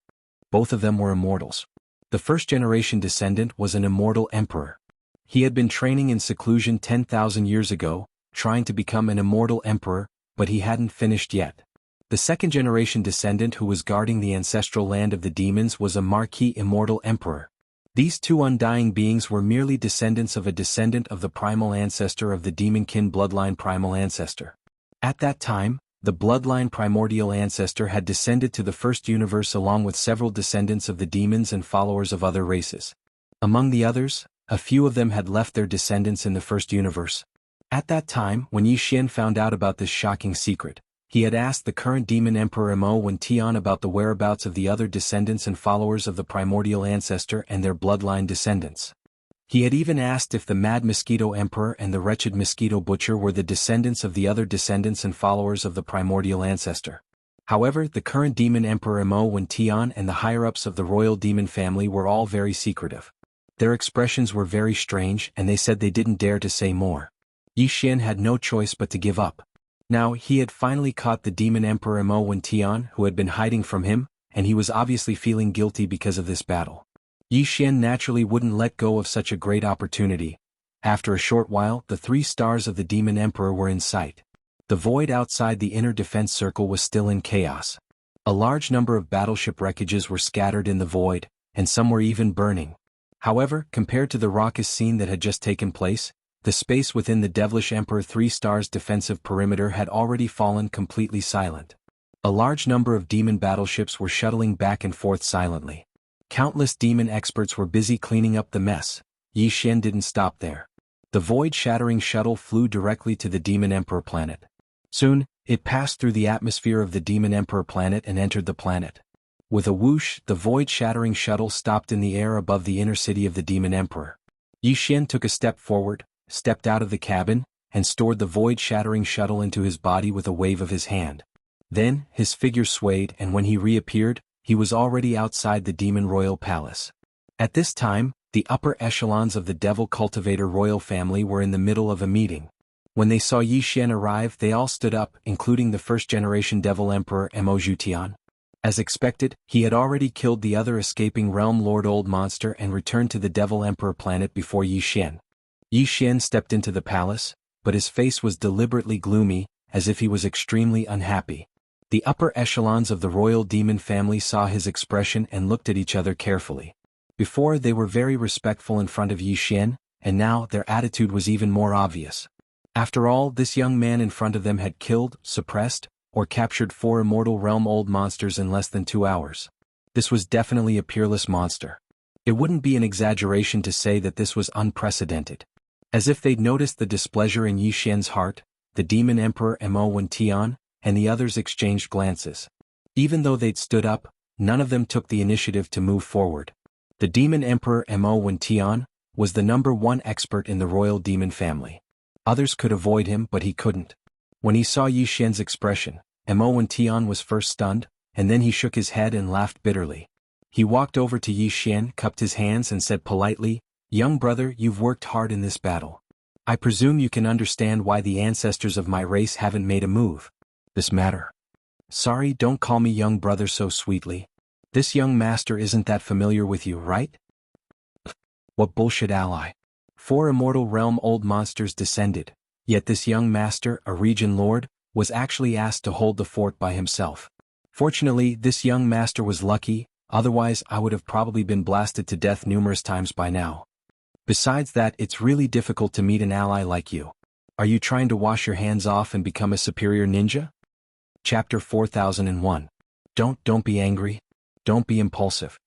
Both of them were immortals. The first-generation descendant was an immortal emperor. He had been training in seclusion 10,000 years ago, trying to become an immortal emperor, but he hadn't finished yet. The second-generation descendant who was guarding the ancestral land of the demons was a marquis immortal emperor. These two undying beings were merely descendants of a descendant of the primal ancestor of the demonkin bloodline primal ancestor. At that time, the bloodline primordial ancestor had descended to the first universe along with several descendants of the demons and followers of other races. Among the others, a few of them had left their descendants in the first universe. At that time, when Yi Xian found out about this shocking secret, he had asked the current demon emperor Mo Wen Tian about the whereabouts of the other descendants and followers of the primordial ancestor and their bloodline descendants. He had even asked if the mad mosquito emperor and the wretched mosquito butcher were the descendants of the other descendants and followers of the primordial ancestor. However, the current demon emperor Mo Wen Tian and the higher-ups of the royal demon family were all very secretive. Their expressions were very strange and they said they didn't dare to say more. Yi Xian had no choice but to give up. Now he had finally caught the demon emperor Mo Wen Tian who had been hiding from him, and he was obviously feeling guilty because of this battle. Yi Xian naturally wouldn't let go of such a great opportunity. After a short while, the 3 stars of the demon emperor were in sight. The void outside the inner defense circle was still in chaos. A large number of battleship wreckages were scattered in the void, and some were even burning. However, compared to the raucous scene that had just taken place, the space within the devilish Emperor 3 stars defensive perimeter had already fallen completely silent. A large number of demon battleships were shuttling back and forth silently. Countless demon experts were busy cleaning up the mess. Yi Xian didn't stop there. The void-shattering shuttle flew directly to the demon emperor planet. Soon, it passed through the atmosphere of the demon emperor planet and entered the planet. With a whoosh, the void-shattering shuttle stopped in the air above the inner city of the demon emperor. Yi Xian took a step forward, stepped out of the cabin, and stored the void-shattering shuttle into his body with a wave of his hand. Then, his figure swayed and when he reappeared, he was already outside the demon royal palace. At this time, the upper echelons of the devil cultivator royal family were in the middle of a meeting. When they saw Yi Xian arrive, they all stood up, including the first-generation devil emperor Mo Zhutian. As expected, he had already killed the other escaping realm lord old monster and returned to the devil emperor planet before Yi Xian. Yi Xian stepped into the palace, but his face was deliberately gloomy, as if he was extremely unhappy. The upper echelons of the royal demon family saw his expression and looked at each other carefully. Before they were very respectful in front of Yi Xian, and now their attitude was even more obvious. After all, this young man in front of them had killed, suppressed, or captured 4 immortal realm old monsters in less than 2 hours. This was definitely a peerless monster. It wouldn't be an exaggeration to say that this was unprecedented. As if they'd noticed the displeasure in Yi Xian's heart, the demon emperor Mo Wen Tian and the others exchanged glances. Even though they'd stood up, none of them took the initiative to move forward. The demon emperor Mo Wen Tian was the #1 expert in the royal demon family. Others could avoid him but he couldn't. When he saw Yi Xian's expression, Mo Wen Tian was first stunned, and then he shook his head and laughed bitterly. He walked over to Yi Xian, cupped his hands and said politely, "Young brother, you've worked hard in this battle. I presume you can understand why the ancestors of my race haven't made a move. This matter. Sorry, don't call me young brother so sweetly. This young master isn't that familiar with you, right? What bullshit ally. 4 immortal realm old monsters descended, yet this young master, a region lord, was actually asked to hold the fort by himself. Fortunately, this young master was lucky, otherwise I would have probably been blasted to death numerous times by now. Besides that, it's really difficult to meet an ally like you. Are you trying to wash your hands off and become a superior ninja?" Chapter 4001. Don't be angry. Don't be impulsive.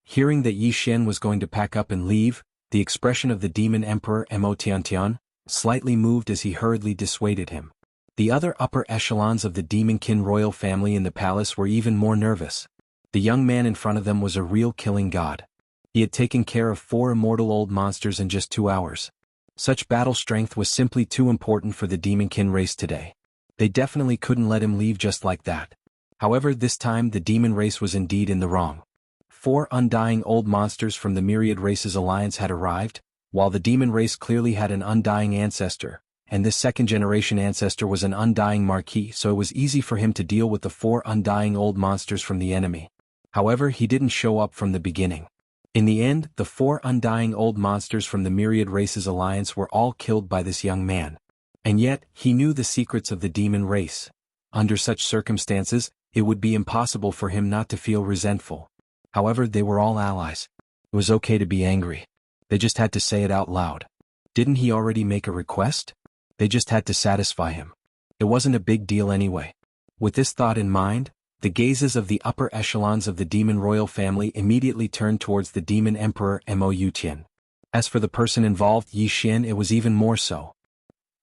Hearing that Yi Xian was going to pack up and leave, the expression of the demon emperor Mo Tiantian slightly moved as he hurriedly dissuaded him. The other upper echelons of the demonkin royal family in the palace were even more nervous. The young man in front of them was a real killing god. He had taken care of 4 immortal old monsters in just 2 hours. Such battle strength was simply too important for the demonkin race today. They definitely couldn't let him leave just like that. However, this time the demon race was indeed in the wrong. 4 undying old monsters from the Myriad Races Alliance had arrived, while the demon race clearly had an undying ancestor, and this second-generation ancestor was an undying marquis, so it was easy for him to deal with the 4 undying old monsters from the enemy. However, he didn't show up from the beginning. In the end, the 4 undying old monsters from the Myriad Races Alliance were all killed by this young man. And yet, he knew the secrets of the demon race. Under such circumstances, it would be impossible for him not to feel resentful. However, they were all allies. It was okay to be angry. They just had to say it out loud. Didn't he already make a request? They just had to satisfy him. It wasn't a big deal anyway. With this thought in mind, the gazes of the upper echelons of the demon royal family immediately turned towards the demon emperor Mo Tian. As for the person involved, Yi Xian, it was even more so.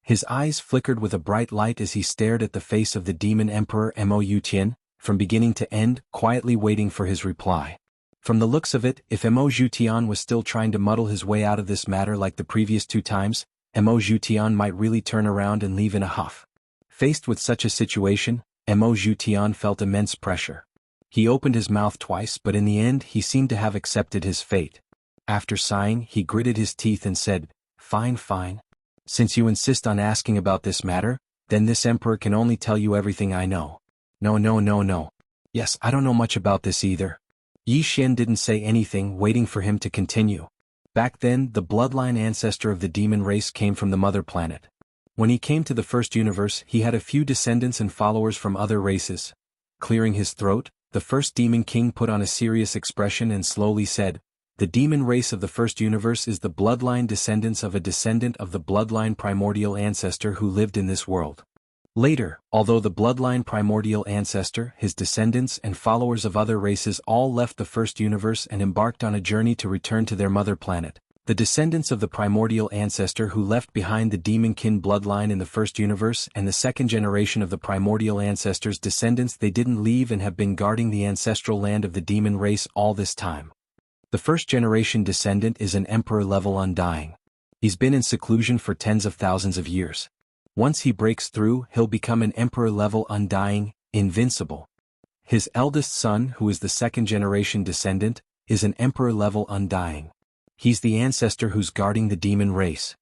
His eyes flickered with a bright light as he stared at the face of the demon emperor Mo Tian, from beginning to end, quietly waiting for his reply. From the looks of it, if Mo Tian was still trying to muddle his way out of this matter like the previous 2 times, Mo Tian might really turn around and leave in a huff. Faced with such a situation, Mo Tian felt immense pressure. He opened his mouth twice, but in the end he seemed to have accepted his fate. After sighing, he gritted his teeth and said, "Fine, fine. Since you insist on asking about this matter, then this emperor can only tell you everything I know." No. Yes, I don't know much about this either. Yi Xian didn't say anything, waiting for him to continue. Back then, the bloodline ancestor of the demon race came from the mother planet. When he came to the first universe, he had a few descendants and followers from other races. Clearing his throat, the first demon king put on a serious expression and slowly said, "The demon race of the first universe is the bloodline descendants of a descendant of the bloodline primordial ancestor who lived in this world." Later, although the bloodline primordial ancestor, his descendants and followers of other races all left the first universe and embarked on a journey to return to their mother planet, the descendants of the primordial ancestor who left behind the demon-kin bloodline in the first universe and the second generation of the primordial ancestor's descendants, they didn't leave and have been guarding the ancestral land of the demon race all this time. The first generation descendant is an emperor-level undying. He's been in seclusion for tens of thousands of years. Once he breaks through, he'll become an emperor-level undying, invincible. His eldest son, who is the second-generation descendant, is an emperor-level undying. He's the ancestor who's guarding the demon race.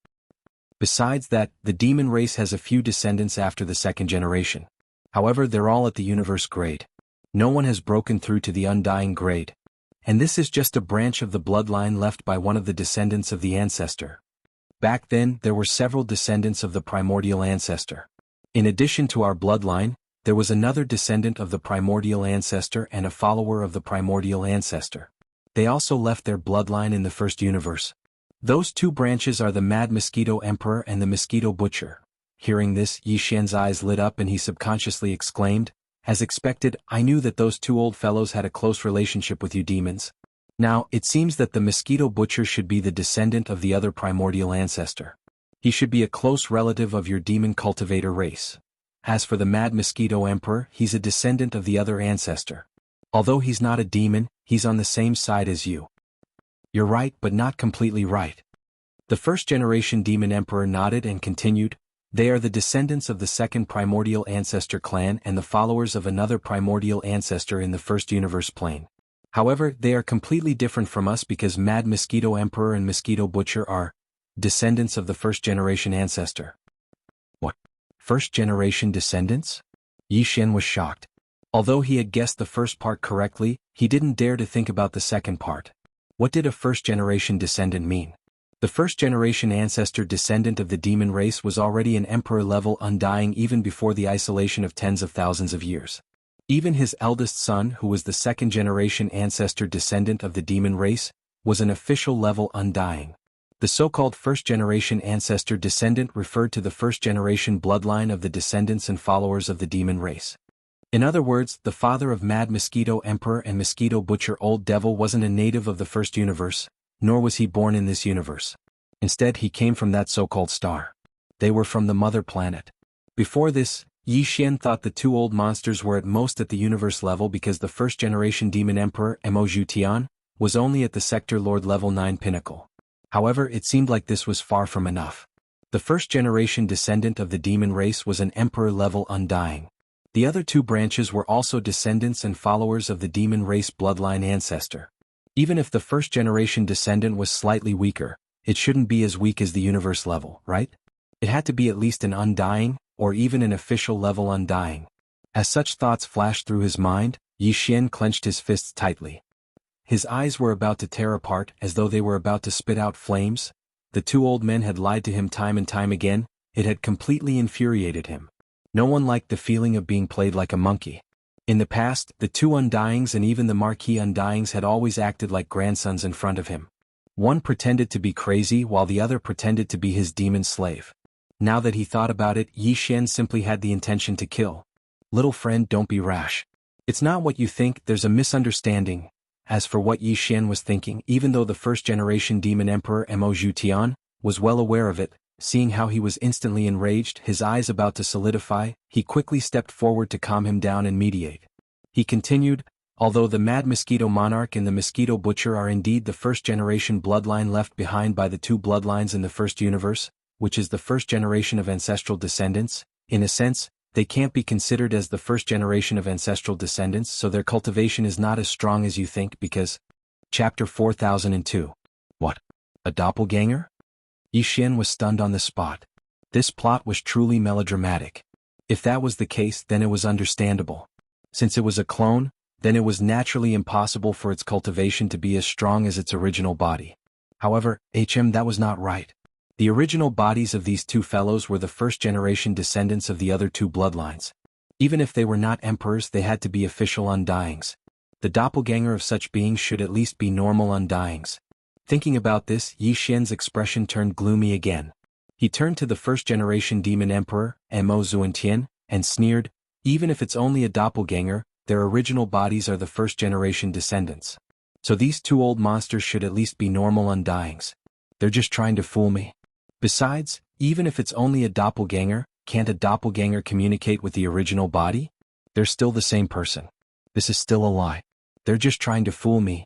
Besides that, the demon race has a few descendants after the second generation. However, they're all at the universe grade. No one has broken through to the undying grade. And this is just a branch of the bloodline left by one of the descendants of the ancestor. Back then, there were several descendants of the primordial ancestor. In addition to our bloodline, there was another descendant of the primordial ancestor and a follower of the primordial ancestor. They also left their bloodline in the first universe. Those 2 branches are the Mad Mosquito Emperor and the Mosquito Butcher. Hearing this, Yi Xian's eyes lit up and he subconsciously exclaimed, "As expected, I knew that those 2 old fellows had a close relationship with you demons. Now, it seems that the Mosquito Butcher should be the descendant of the other primordial ancestor. He should be a close relative of your demon cultivator race. As for the Mad Mosquito Emperor, he's a descendant of the other ancestor. Although he's not a demon, he's on the same side as you." "You're right, but not completely right." The first-generation demon emperor nodded and continued, "They are the descendants of the second primordial ancestor clan and the followers of another primordial ancestor in the first universe plane. However, they are completely different from us because Mad Mosquito Emperor and Mosquito Butcher are descendants of the first-generation ancestor." "What? First-generation descendants?" Yi Xian was shocked. Although he had guessed the first part correctly, he didn't dare to think about the second part. What did a first-generation descendant mean? The first-generation ancestor descendant of the demon race was already an emperor-level undying even before the isolation of tens of thousands of years. Even his eldest son, who was the second-generation ancestor descendant of the demon race, was an official-level undying. The so-called first-generation ancestor descendant referred to the first-generation bloodline of the descendants and followers of the demon race. In other words, the father of Mad Mosquito Emperor and Mosquito Butcher Old Devil wasn't a native of the first universe, nor was he born in this universe. Instead, he came from that so-called star. They were from the mother planet. Before this, Yi Xian thought the 2 old monsters were at most at the universe level because the first-generation demon emperor, Mo Tian, was only at the sector lord level 9 pinnacle. However, it seemed like this was far from enough. The first-generation descendant of the demon race was an emperor-level undying. The other 2 branches were also descendants and followers of the demon race bloodline ancestor. Even if the first-generation descendant was slightly weaker, it shouldn't be as weak as the universe level, right? It had to be at least an undying, or even an official-level undying. As such thoughts flashed through his mind, Yi Xian clenched his fists tightly. His eyes were about to tear apart as though they were about to spit out flames. The 2 old men had lied to him time and time again. It had completely infuriated him. No one liked the feeling of being played like a monkey. In the past, the two Undyings and even the Marquis Undyings had always acted like grandsons in front of him. One pretended to be crazy while the other pretended to be his demon slave. Now that he thought about it, Yi Xian simply had the intention to kill. Little friend, don't be rash. It's not what you think, there's a misunderstanding. As for what Yi Xian was thinking, even though the first-generation demon emperor Mo Zhutian was well aware of it, seeing how he was instantly enraged, his eyes about to solidify, he quickly stepped forward to calm him down and mediate. He continued, although the Mad Mosquito Monarch and the Mosquito Butcher are indeed the first-generation bloodline left behind by the two bloodlines in the first universe, which is the first generation of ancestral descendants, in a sense, they can't be considered as the first generation of ancestral descendants, so their cultivation is not as strong as you think because... Chapter 4002. What? A doppelganger? Yi Xian was stunned on the spot. This plot was truly melodramatic. If that was the case, then it was understandable. Since it was a clone, then it was naturally impossible for its cultivation to be as strong as its original body. However, that was not right. The original bodies of these two fellows were the first-generation descendants of the other two bloodlines. Even if they were not emperors, they had to be official Undyings. The doppelganger of such beings should at least be normal Undyings. Thinking about this, Yi Xian's expression turned gloomy again. He turned to the first-generation demon emperor, Mo Zhutian, and sneered, even if it's only a doppelganger, their original bodies are the first-generation descendants. So these two old monsters should at least be normal Undyings. They're just trying to fool me. Besides, even if it's only a doppelganger, can't a doppelganger communicate with the original body? They're still the same person. This is still a lie. They're just trying to fool me.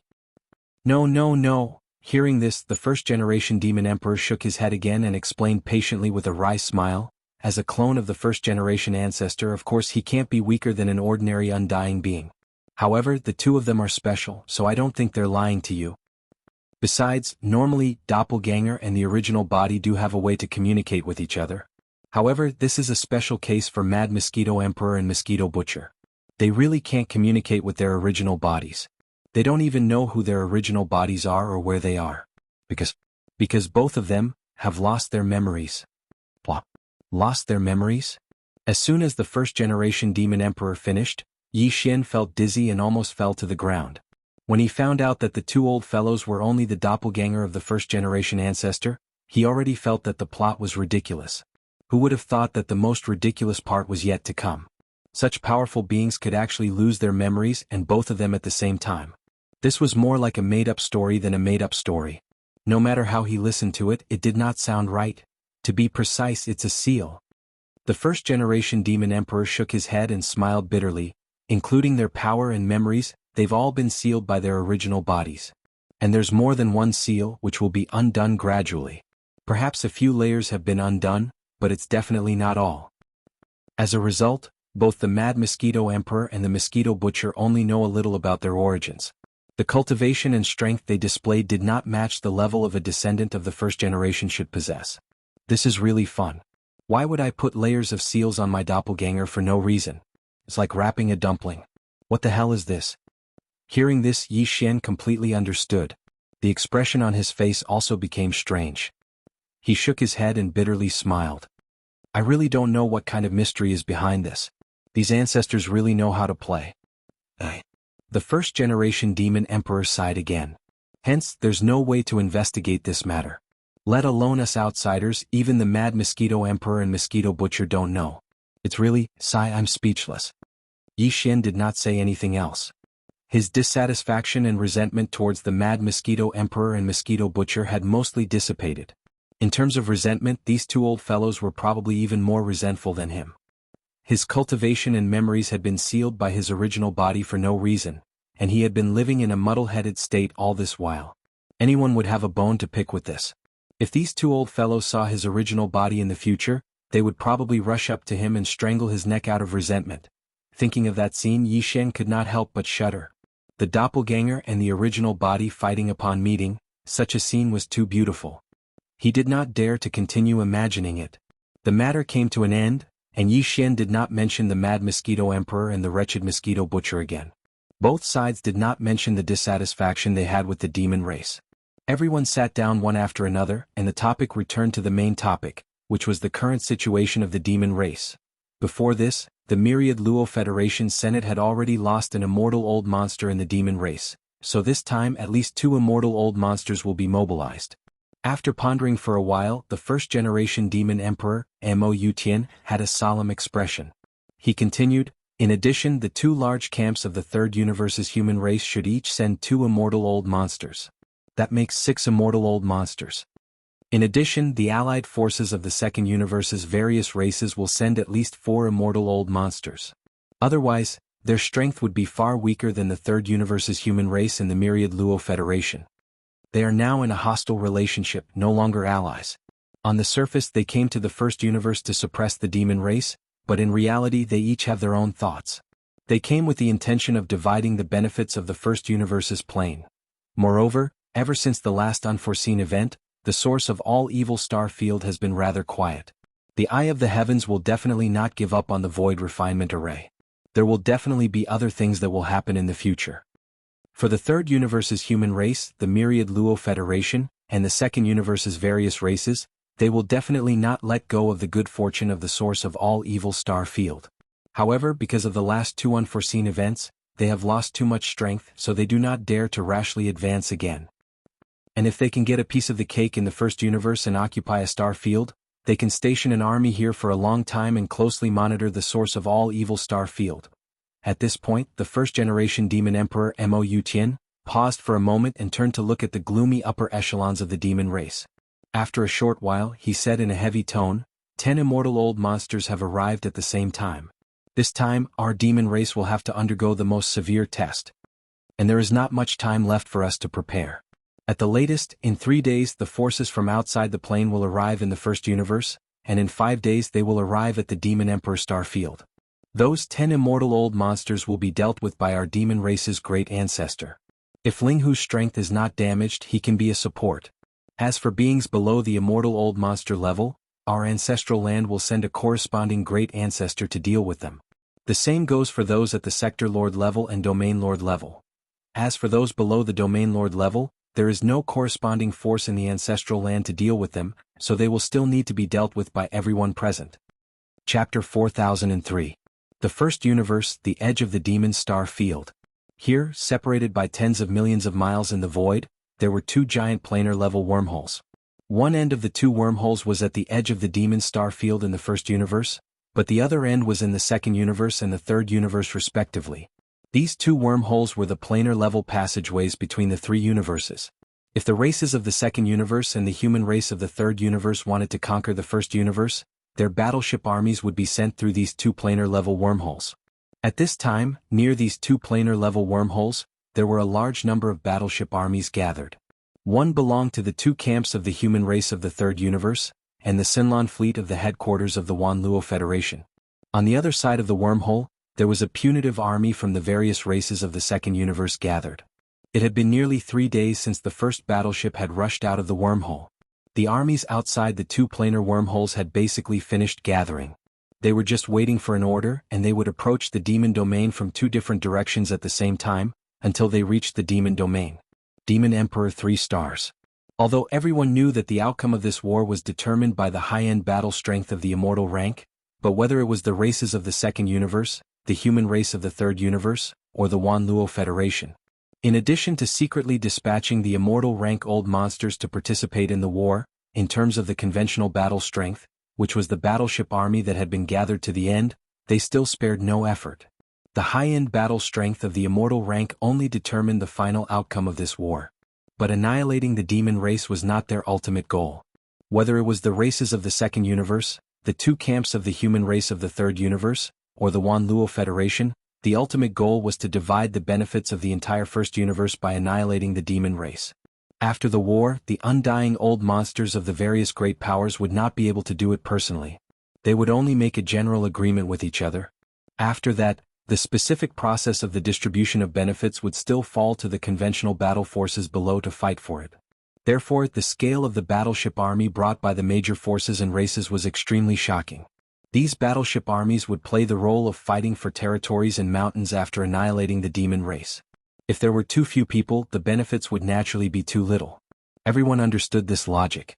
No, no, no. Hearing this, the first-generation demon emperor shook his head again and explained patiently with a wry smile, as a clone of the first-generation ancestor, of course he can't be weaker than an ordinary undying being. However, the two of them are special, so I don't think they're lying to you. Besides, normally, doppelganger and the original body do have a way to communicate with each other. However, this is a special case for Mad Mosquito Emperor and Mosquito Butcher. They really can't communicate with their original bodies. They don't even know who their original bodies are or where they are. Because both of them have lost their memories. What? Lost their memories? As soon as the first-generation demon emperor finished, Yi Xian felt dizzy and almost fell to the ground. When he found out that the two old fellows were only the doppelganger of the first-generation ancestor, he already felt that the plot was ridiculous. Who would have thought that the most ridiculous part was yet to come? Such powerful beings could actually lose their memories and both of them at the same time. This was more like a made-up story than a made-up story. No matter how he listened to it, it did not sound right. To be precise, it's a seal. The first-generation demon emperor shook his head and smiled bitterly, including their power and memories. They've all been sealed by their original bodies. And there's more than one seal which will be undone gradually. Perhaps a few layers have been undone, but it's definitely not all. As a result, both the Mad Mosquito Emperor and the Mosquito Butcher only know a little about their origins. The cultivation and strength they displayed did not match the level of a descendant of the first generation should possess. This is really fun. Why would I put layers of seals on my doppelganger for no reason? It's like wrapping a dumpling. What the hell is this? Hearing this, Yi Xian completely understood. The expression on his face also became strange. He shook his head and bitterly smiled. I really don't know what kind of mystery is behind this. These ancestors really know how to play. The first-generation demon emperor sighed again. Hence, there's no way to investigate this matter. Let alone us outsiders, even the Mad Mosquito Emperor and Mosquito Butcher don't know. It's really, I'm speechless. Yi Xian did not say anything else. His dissatisfaction and resentment towards the Mad Mosquito Emperor and Mosquito Butcher had mostly dissipated. In terms of resentment, these two old fellows were probably even more resentful than him. His cultivation and memories had been sealed by his original body for no reason, and he had been living in a muddle-headed state all this while. Anyone would have a bone to pick with this. If these two old fellows saw his original body in the future, they would probably rush up to him and strangle his neck out of resentment. Thinking of that scene, Yi Xian could not help but shudder. The doppelganger and the original body fighting upon meeting, such a scene was too beautiful. He did not dare to continue imagining it. The matter came to an end, and Yi Xian did not mention the Mad Mosquito Emperor and the wretched Mosquito Butcher again. Both sides did not mention the dissatisfaction they had with the demon race. Everyone sat down one after another, and the topic returned to the main topic, which was the current situation of the demon race. Before this, the myriad Luo Federation Senate had already lost an immortal old monster in the demon race, so this time at least 2 immortal old monsters will be mobilized. After pondering for a while, the first-generation demon emperor, Mo Tian, had a solemn expression. He continued, "In addition, the 2 large camps of the third universe's human race should each send 2 immortal old monsters. That makes 6 immortal old monsters. In addition, the allied forces of the second universe's various races will send at least 4 immortal old monsters. Otherwise, their strength would be far weaker than the third universe's human race and the myriad Luo Federation. They are now in a hostile relationship, no longer allies. On the surface they came to the first universe to suppress the demon race, but in reality they each have their own thoughts. They came with the intention of dividing the benefits of the first universe's plane. Moreover, ever since the last unforeseen event, the source of all evil star field has been rather quiet. The eye of the heavens will definitely not give up on the void refinement array. There will definitely be other things that will happen in the future. For the third universe's human race, the myriad Luo Federation, and the second universe's various races, they will definitely not let go of the good fortune of the source of all evil star field. However, because of the last 2 unforeseen events, they have lost too much strength, so they do not dare to rashly advance again. And if they can get a piece of the cake in the first universe and occupy a star field, they can station an army here for a long time and closely monitor the source of all evil star field. At this point, the first-generation demon emperor Mo Tian paused for a moment and turned to look at the gloomy upper echelons of the demon race. After a short while, he said in a heavy tone, 10 immortal old monsters have arrived at the same time. This time, our demon race will have to undergo the most severe test. And there is not much time left for us to prepare. At the latest, in 3 days the forces from outside the plane will arrive in the first universe, and in 5 days they will arrive at the demon emperor star field. Those 10 immortal old monsters will be dealt with by our demon race's great ancestor. If Linghu's strength is not damaged, he can be a support. As for beings below the immortal old monster level, our ancestral land will send a corresponding great ancestor to deal with them. The same goes for those at the sector lord level and domain lord level. As for those below the domain lord level, there is no corresponding force in the ancestral land to deal with them, so they will still need to be dealt with by everyone present. Chapter 4003. The First Universe, the Edge of the Demon Star Field. Here, separated by tens of millions of miles in the void, there were 2 giant planar-level wormholes. One end of the 2 wormholes was at the edge of the demon star field in the first universe, but the other end was in the second universe and the third universe respectively. These 2 wormholes were the planar-level passageways between the 3 universes. If the races of the second universe and the human race of the third universe wanted to conquer the first universe, their battleship armies would be sent through these 2 planar-level wormholes. At this time, near these 2 planar-level wormholes, there were a large number of battleship armies gathered. One belonged to the 2 camps of the human race of the third universe, and the Sinlan fleet of the headquarters of the Wan Luo Federation. On the other side of the wormhole, there was a punitive army from the various races of the second universe gathered. It had been nearly 3 days since the first battleship had rushed out of the wormhole. The armies outside the 2 planar wormholes had basically finished gathering. They were just waiting for an order, and they would approach the demon domain from 2 different directions at the same time, until they reached the demon domain. Demon Emperor 3 stars. Although everyone knew that the outcome of this war was determined by the high-end battle strength of the immortal rank, but whether it was the races of the second universe, the human race of the third universe, or the Wan Luo Federation. In addition to secretly dispatching the immortal rank old monsters to participate in the war, in terms of the conventional battle strength, which was the battleship army that had been gathered to the end, they still spared no effort. The high-end battle strength of the immortal rank only determined the final outcome of this war. But annihilating the demon race was not their ultimate goal. Whether it was the races of the second universe, the 2 camps of the human race of the third universe, or the Wan Luo Federation, the ultimate goal was to divide the benefits of the entire first universe by annihilating the demon race. After the war, the undying old monsters of the various great powers would not be able to do it personally. They would only make a general agreement with each other. After that, the specific process of the distribution of benefits would still fall to the conventional battle forces below to fight for it. Therefore, the scale of the battleship army brought by the major forces and races was extremely shocking. These battleship armies would play the role of fighting for territories and mountains after annihilating the demon race. If there were too few people, the benefits would naturally be too little. Everyone understood this logic.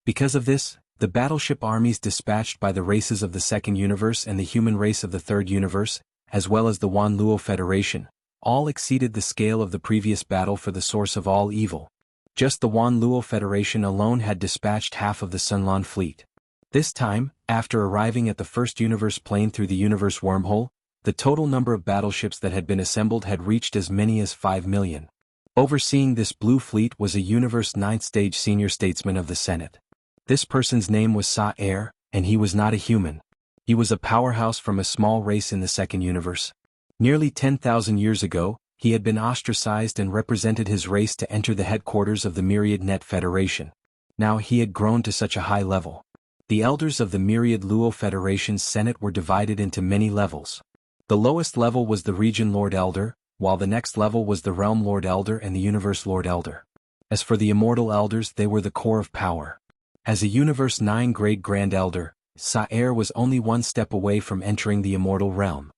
Because of this, The battleship armies dispatched by the races of the Second Universe and the human race of the Third Universe, as well as the Wan Luo Federation, all exceeded the scale of the previous battle for the source of all evil. Just the Wan Luo Federation alone had dispatched half of the Sunlan fleet. This time, after arriving at the first universe plane through the universe wormhole, the total number of battleships that had been assembled had reached as many as 5 million. Overseeing this blue fleet was a Universe 9th stage senior statesman of the Senate. This person's name was Sa-Er, and he was not a human. He was a powerhouse from a small race in the Second Universe. Nearly 10,000 years ago, he had been ostracized and represented his race to enter the headquarters of the Myriad Net Federation. Now he had grown to such a high level. The elders of the Myriad Luo Federation's Senate were divided into many levels. The lowest level was the Region Lord Elder, while the next level was the Realm Lord Elder and the Universe Lord Elder. As for the Immortal Elders, they were the core of power. As a Universe 9 Grade Grand Elder, Sa-Er was only one step away from entering the Immortal Realm.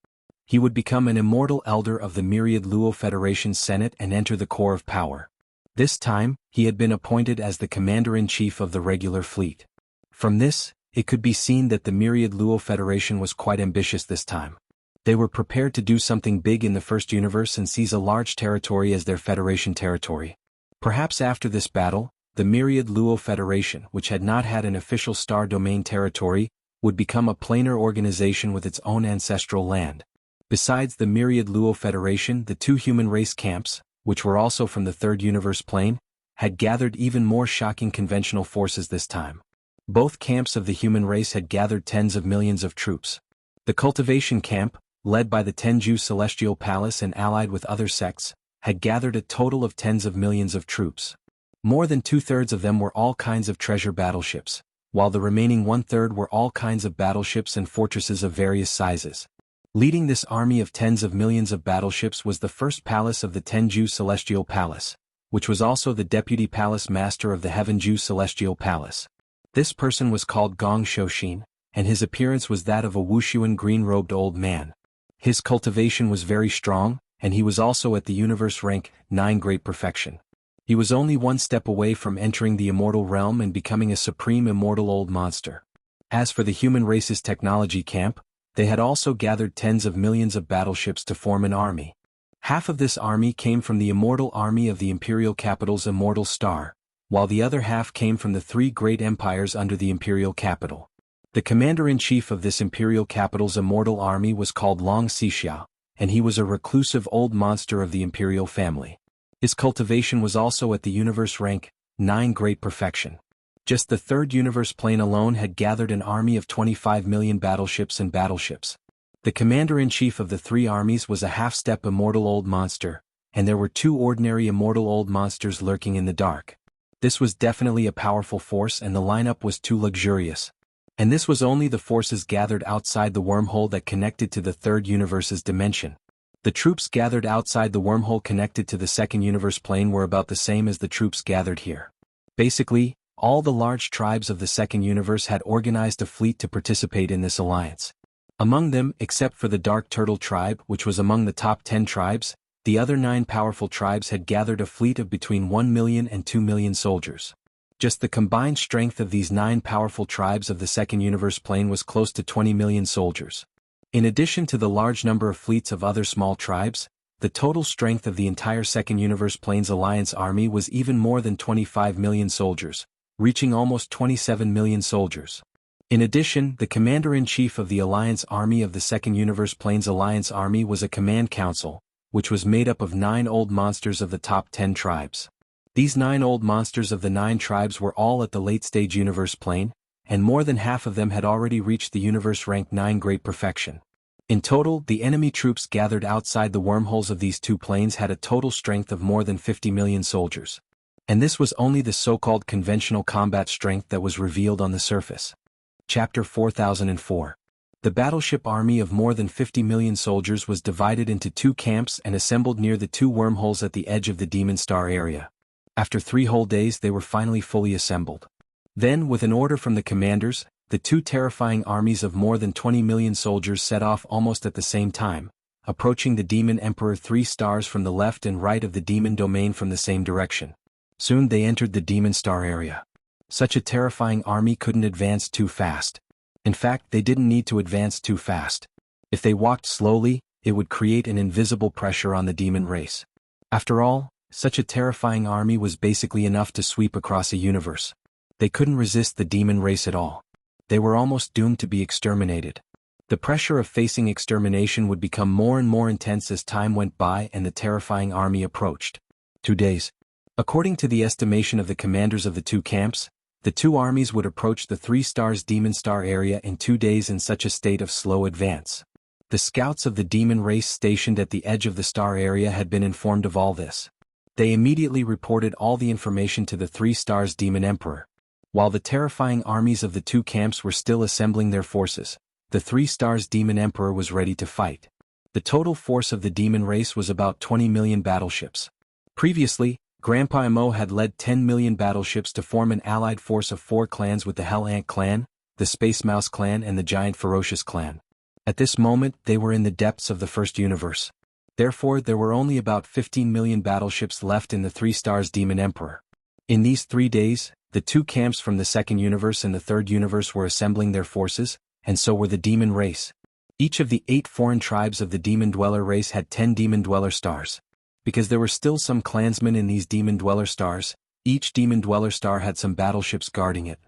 He would become an Immortal Elder of the Myriad Luo Federation's Senate and enter the core of power. This time, he had been appointed as the Commander-in-Chief of the regular fleet. From this, it could be seen that the Myriad Luo Federation was quite ambitious this time. They were prepared to do something big in the first universe and seize a large territory as their Federation territory. Perhaps after this battle, the Myriad Luo Federation, which had not had an official star domain territory, would become a planar organization with its own ancestral land. Besides the Myriad Luo Federation, the two human race camps, which were also from the third universe plane, had gathered even more shocking conventional forces this time. Both camps of the human race had gathered tens of millions of troops. The cultivation camp, led by the Tenju Celestial Palace and allied with other sects, had gathered a total of tens of millions of troops. More than 2/3 of them were all kinds of treasure battleships, while the remaining 1/3 were all kinds of battleships and fortresses of various sizes. Leading this army of tens of millions of battleships was the first palace of the Tenju Celestial Palace, which was also the deputy palace master of the Heavenju Celestial Palace. This person was called Gong Shoshin, and his appearance was that of a Wushuan green-robed old man. His cultivation was very strong, and he was also at the universe rank 9 Great Perfection. He was only one step away from entering the immortal realm and becoming a supreme immortal old monster. As for the human race's technology camp, they had also gathered tens of millions of battleships to form an army. Half of this army came from the immortal army of the imperial capital's immortal star, while the other half came from the 3 great empires under the imperial capital. The commander-in-chief of this imperial capital's immortal army was called Long Xixia, and he was a reclusive old monster of the imperial family. His cultivation was also at the universe rank 9 Great Perfection. Just the third universe plane alone had gathered an army of 25 million battleships and battleships. The commander-in-chief of the 3 armies was a half-step immortal old monster, and there were 2 ordinary immortal old monsters lurking in the dark. This was definitely a powerful force, and the lineup was too luxurious. And this was only the forces gathered outside the wormhole that connected to the third universe's dimension. The troops gathered outside the wormhole connected to the second universe plane were about the same as the troops gathered here. Basically, all the large tribes of the second universe had organized a fleet to participate in this alliance. Among them, except for the Dark Turtle tribe, which was among the top 10 tribes, the other 9 powerful tribes had gathered a fleet of between 1 million and 2 million soldiers. Just the combined strength of these 9 powerful tribes of the second universe plane was close to 20 million soldiers. In addition to the large number of fleets of other small tribes, the total strength of the entire second universe plane's alliance army was even more than 25 million soldiers, reaching almost 27 million soldiers. In addition, the commander-in-chief of the alliance army of the second universe plane's alliance army was a command council, which was made up of 9 old monsters of the top 10 tribes. These 9 old monsters of the 9 tribes were all at the late-stage universe plane, and more than half of them had already reached the universe rank 9 Great Perfection. In total, the enemy troops gathered outside the wormholes of these 2 planes had a total strength of more than 50 million soldiers. And this was only the so-called conventional combat strength that was revealed on the surface. Chapter 4004. The battleship army of more than 50 million soldiers was divided into 2 camps and assembled near the 2 wormholes at the edge of the Demon Star area. After 3 whole days they were finally fully assembled. Then, with an order from the commanders, the 2 terrifying armies of more than 20 million soldiers set off almost at the same time, approaching the Demon Emperor 3 stars from the left and right of the Demon Domain from the same direction. Soon they entered the Demon Star area. Such a terrifying army couldn't advance too fast. In fact, they didn't need to advance too fast. If they walked slowly, it would create an invisible pressure on the demon race. After all, such a terrifying army was basically enough to sweep across a universe. They couldn't resist the demon race at all. They were almost doomed to be exterminated. The pressure of facing extermination would become more and more intense as time went by and the terrifying army approached. 2 days. According to the estimation of the commanders of the two camps, the two armies would approach the 3 stars demon star area in 2 days in such a state of slow advance. The scouts of the demon race stationed at the edge of the star area had been informed of all this. They immediately reported all the information to the 3 stars demon emperor. While the terrifying armies of the two camps were still assembling their forces, the 3 stars demon emperor was ready to fight. The total force of the demon race was about 20 million battleships. Previously, Grandpa Mo had led 10 million battleships to form an allied force of 4 clans with the Hell Ant clan, the Space Mouse clan and the Giant Ferocious clan. At this moment, they were in the depths of the first universe. Therefore, there were only about 15 million battleships left in the 3 stars demon emperor. In these 3 days, the two camps from the second universe and the third universe were assembling their forces, and so were the demon race. Each of the 8 foreign tribes of the demon dweller race had 10 demon dweller stars. Because there were still some clansmen in these demon dweller stars, each demon dweller star had some battleships guarding it.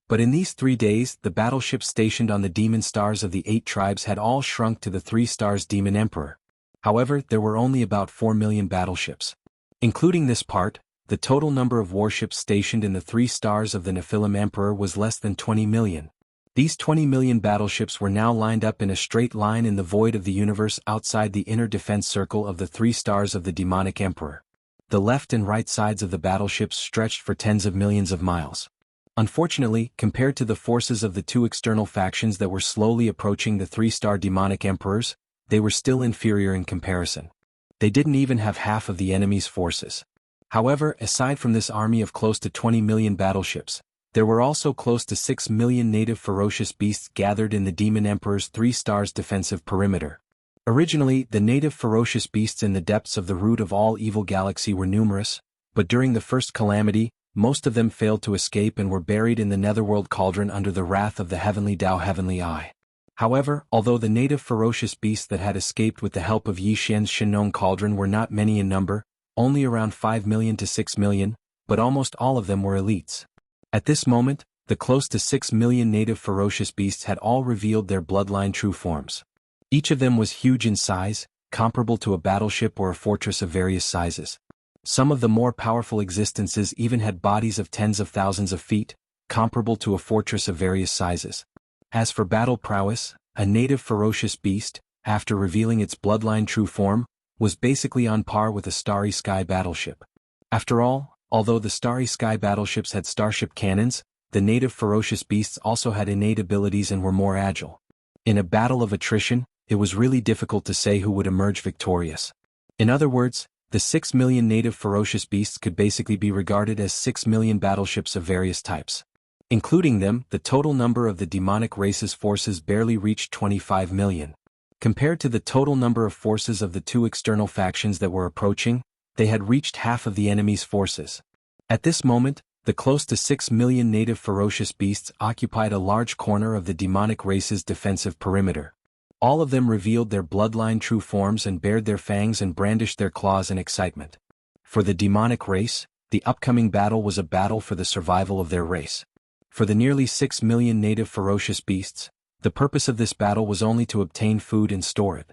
But in these 3 days, the battleships stationed on the demon stars of the 8 tribes had all shrunk to the 3 stars demon emperor. However, there were only about 4 million battleships. Including this part, the total number of warships stationed in the 3 stars of the Nephilim emperor was less than 20 million. These 20 million battleships were now lined up in a straight line in the void of the universe outside the inner defense circle of the 3 stars of the demonic emperor. The left and right sides of the battleships stretched for tens of millions of miles. Unfortunately, compared to the forces of the 2 external factions that were slowly approaching the 3-star demonic emperors, they were still inferior in comparison. They didn't even have half of the enemy's forces. However, aside from this army of close to 20 million battleships, there were also close to 6 million native ferocious beasts gathered in the Demon Emperor's 3 stars defensive perimeter. Originally, the native ferocious beasts in the depths of the root of all evil galaxy were numerous, but during the first calamity, most of them failed to escape and were buried in the netherworld cauldron under the wrath of the heavenly Tao Heavenly Eye. However, although the native ferocious beasts that had escaped with the help of Yi Xian's Shenong cauldron were not many in number, only around 5 million to 6 million, but almost all of them were elites. At this moment, the close to 6 million native ferocious beasts had all revealed their bloodline true forms. Each of them was huge in size, comparable to a battleship or a fortress of various sizes. Some of the more powerful existences even had bodies of tens of thousands of feet, comparable to a fortress of various sizes. As for battle prowess, a native ferocious beast, after revealing its bloodline true form, was basically on par with a Starry Sky battleship. After all, although the Starry Sky battleships had starship cannons, the native ferocious beasts also had innate abilities and were more agile. In a battle of attrition, it was really difficult to say who would emerge victorious. In other words, the 6 million native ferocious beasts could basically be regarded as 6 million battleships of various types. Including them, the total number of the demonic race's forces barely reached 25 million. Compared to the total number of forces of the 2 external factions that were approaching, they had reached half of the enemy's forces. At this moment, the close to 6 million native ferocious beasts occupied a large corner of the demonic race's defensive perimeter. All of them revealed their bloodline true forms and bared their fangs and brandished their claws in excitement. For the demonic race, the upcoming battle was a battle for the survival of their race. For the nearly 6 million native ferocious beasts, the purpose of this battle was only to obtain food and store it.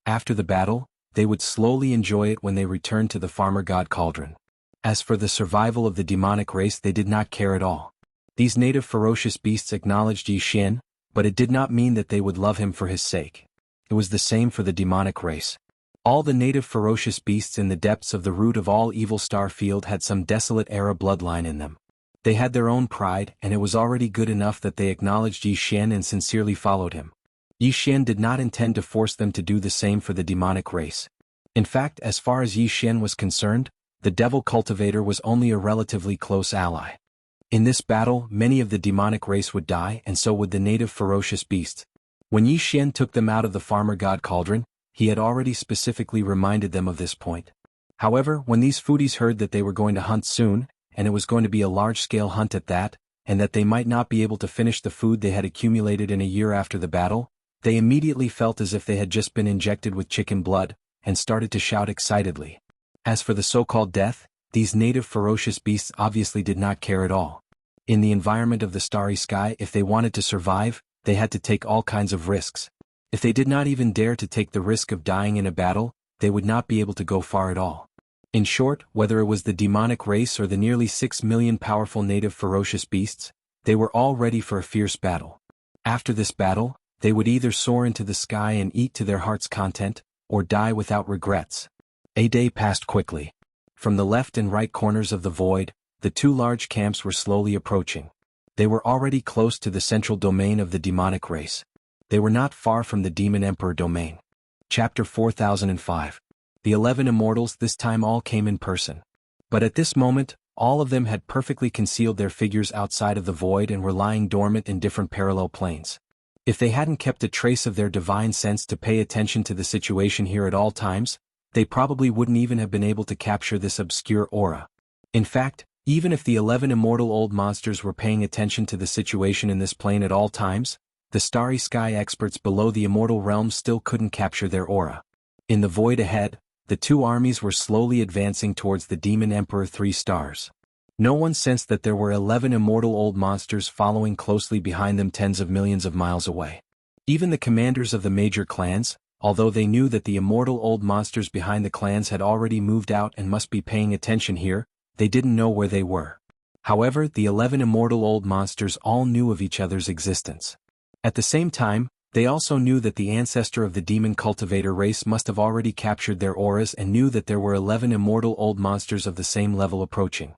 After the battle, they would slowly enjoy it when they returned to the farmer god cauldron. As for the survival of the demonic race, they did not care at all. These native ferocious beasts acknowledged Yi Xian, but it did not mean that they would love him for his sake. It was the same for the demonic race. All the native ferocious beasts in the depths of the root of all evil star field had some desolate era bloodline in them. They had their own pride, and it was already good enough that they acknowledged Yi Xian and sincerely followed him. Yi Xian did not intend to force them to do the same for the demonic race. In fact, as far as Yi Xian was concerned, the devil cultivator was only a relatively close ally. In this battle, many of the demonic race would die, and so would the native ferocious beasts. When Yi Xian took them out of the farmer god cauldron, he had already specifically reminded them of this point. However, when these foodies heard that they were going to hunt soon, and it was going to be a large-scale hunt at that, and that they might not be able to finish the food they had accumulated in a year after the battle, they immediately felt as if they had just been injected with chicken blood, and started to shout excitedly. As for the so-called death, these native ferocious beasts obviously did not care at all. In the environment of the starry sky, if they wanted to survive, they had to take all kinds of risks. If they did not even dare to take the risk of dying in a battle, they would not be able to go far at all. In short, whether it was the demonic race or the nearly 6 million powerful native ferocious beasts, they were all ready for a fierce battle. After this battle, they would either soar into the sky and eat to their heart's content, or die without regrets. A day passed quickly. From the left and right corners of the void, the two large camps were slowly approaching. They were already close to the central domain of the demonic race. They were not far from the Demon Emperor domain. Chapter 4005. The 11 immortals this time all came in person. But at this moment, all of them had perfectly concealed their figures outside of the void and were lying dormant in different parallel planes. If they hadn't kept a trace of their divine sense to pay attention to the situation here at all times, they probably wouldn't even have been able to capture this obscure aura. In fact, even if the 11 immortal old monsters were paying attention to the situation in this plane at all times, the starry sky experts below the immortal realm still couldn't capture their aura. In the void ahead, the two armies were slowly advancing towards the Demon Emperor 3 stars. No one sensed that there were 11 immortal old monsters following closely behind them tens of millions of miles away. Even the commanders of the major clans, although they knew that the immortal old monsters behind the clans had already moved out and must be paying attention here, they didn't know where they were. However, the 11 immortal old monsters all knew of each other's existence. At the same time, they also knew that the ancestor of the demon cultivator race must have already captured their auras and knew that there were 11 immortal old monsters of the same level approaching.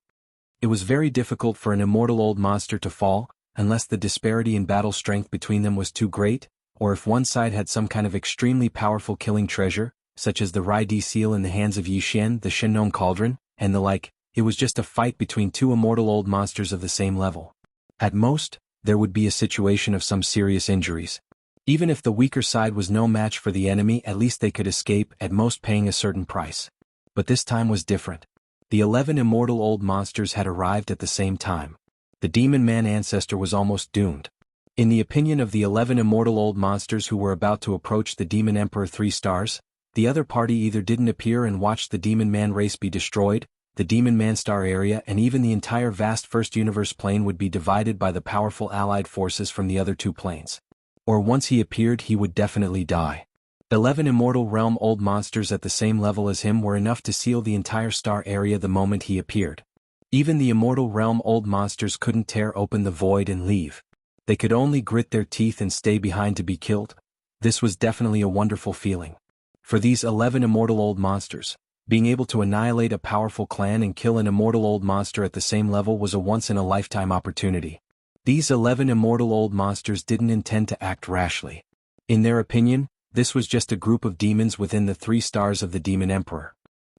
It was very difficult for an immortal old monster to fall, unless the disparity in battle strength between them was too great, or if one side had some kind of extremely powerful killing treasure, such as the Rai-Di seal in the hands of Yi Xian, the Shennom Cauldron, and the like. It was just a fight between two immortal old monsters of the same level. At most, there would be a situation of some serious injuries. Even if the weaker side was no match for the enemy, at least they could escape, at most paying a certain price. But this time was different. The 11 immortal old monsters had arrived at the same time. The demon man ancestor was almost doomed. In the opinion of the 11 immortal old monsters who were about to approach the Demon Emperor 3 stars, the other party either didn't appear and watched the demon man race be destroyed, the demon man star area and even the entire vast first universe plane would be divided by the powerful allied forces from the other two planes. Or once he appeared, he would definitely die. 11 immortal realm old monsters at the same level as him were enough to seal the entire star area the moment he appeared. Even the immortal realm old monsters couldn't tear open the void and leave. They could only grit their teeth and stay behind to be killed. This was definitely a wonderful feeling. For these 11 immortal old monsters, being able to annihilate a powerful clan and kill an immortal old monster at the same level was a once-in-a-lifetime opportunity. These 11 immortal old monsters didn't intend to act rashly. In their opinion, this was just a group of demons within the 3 stars of the Demon Emperor.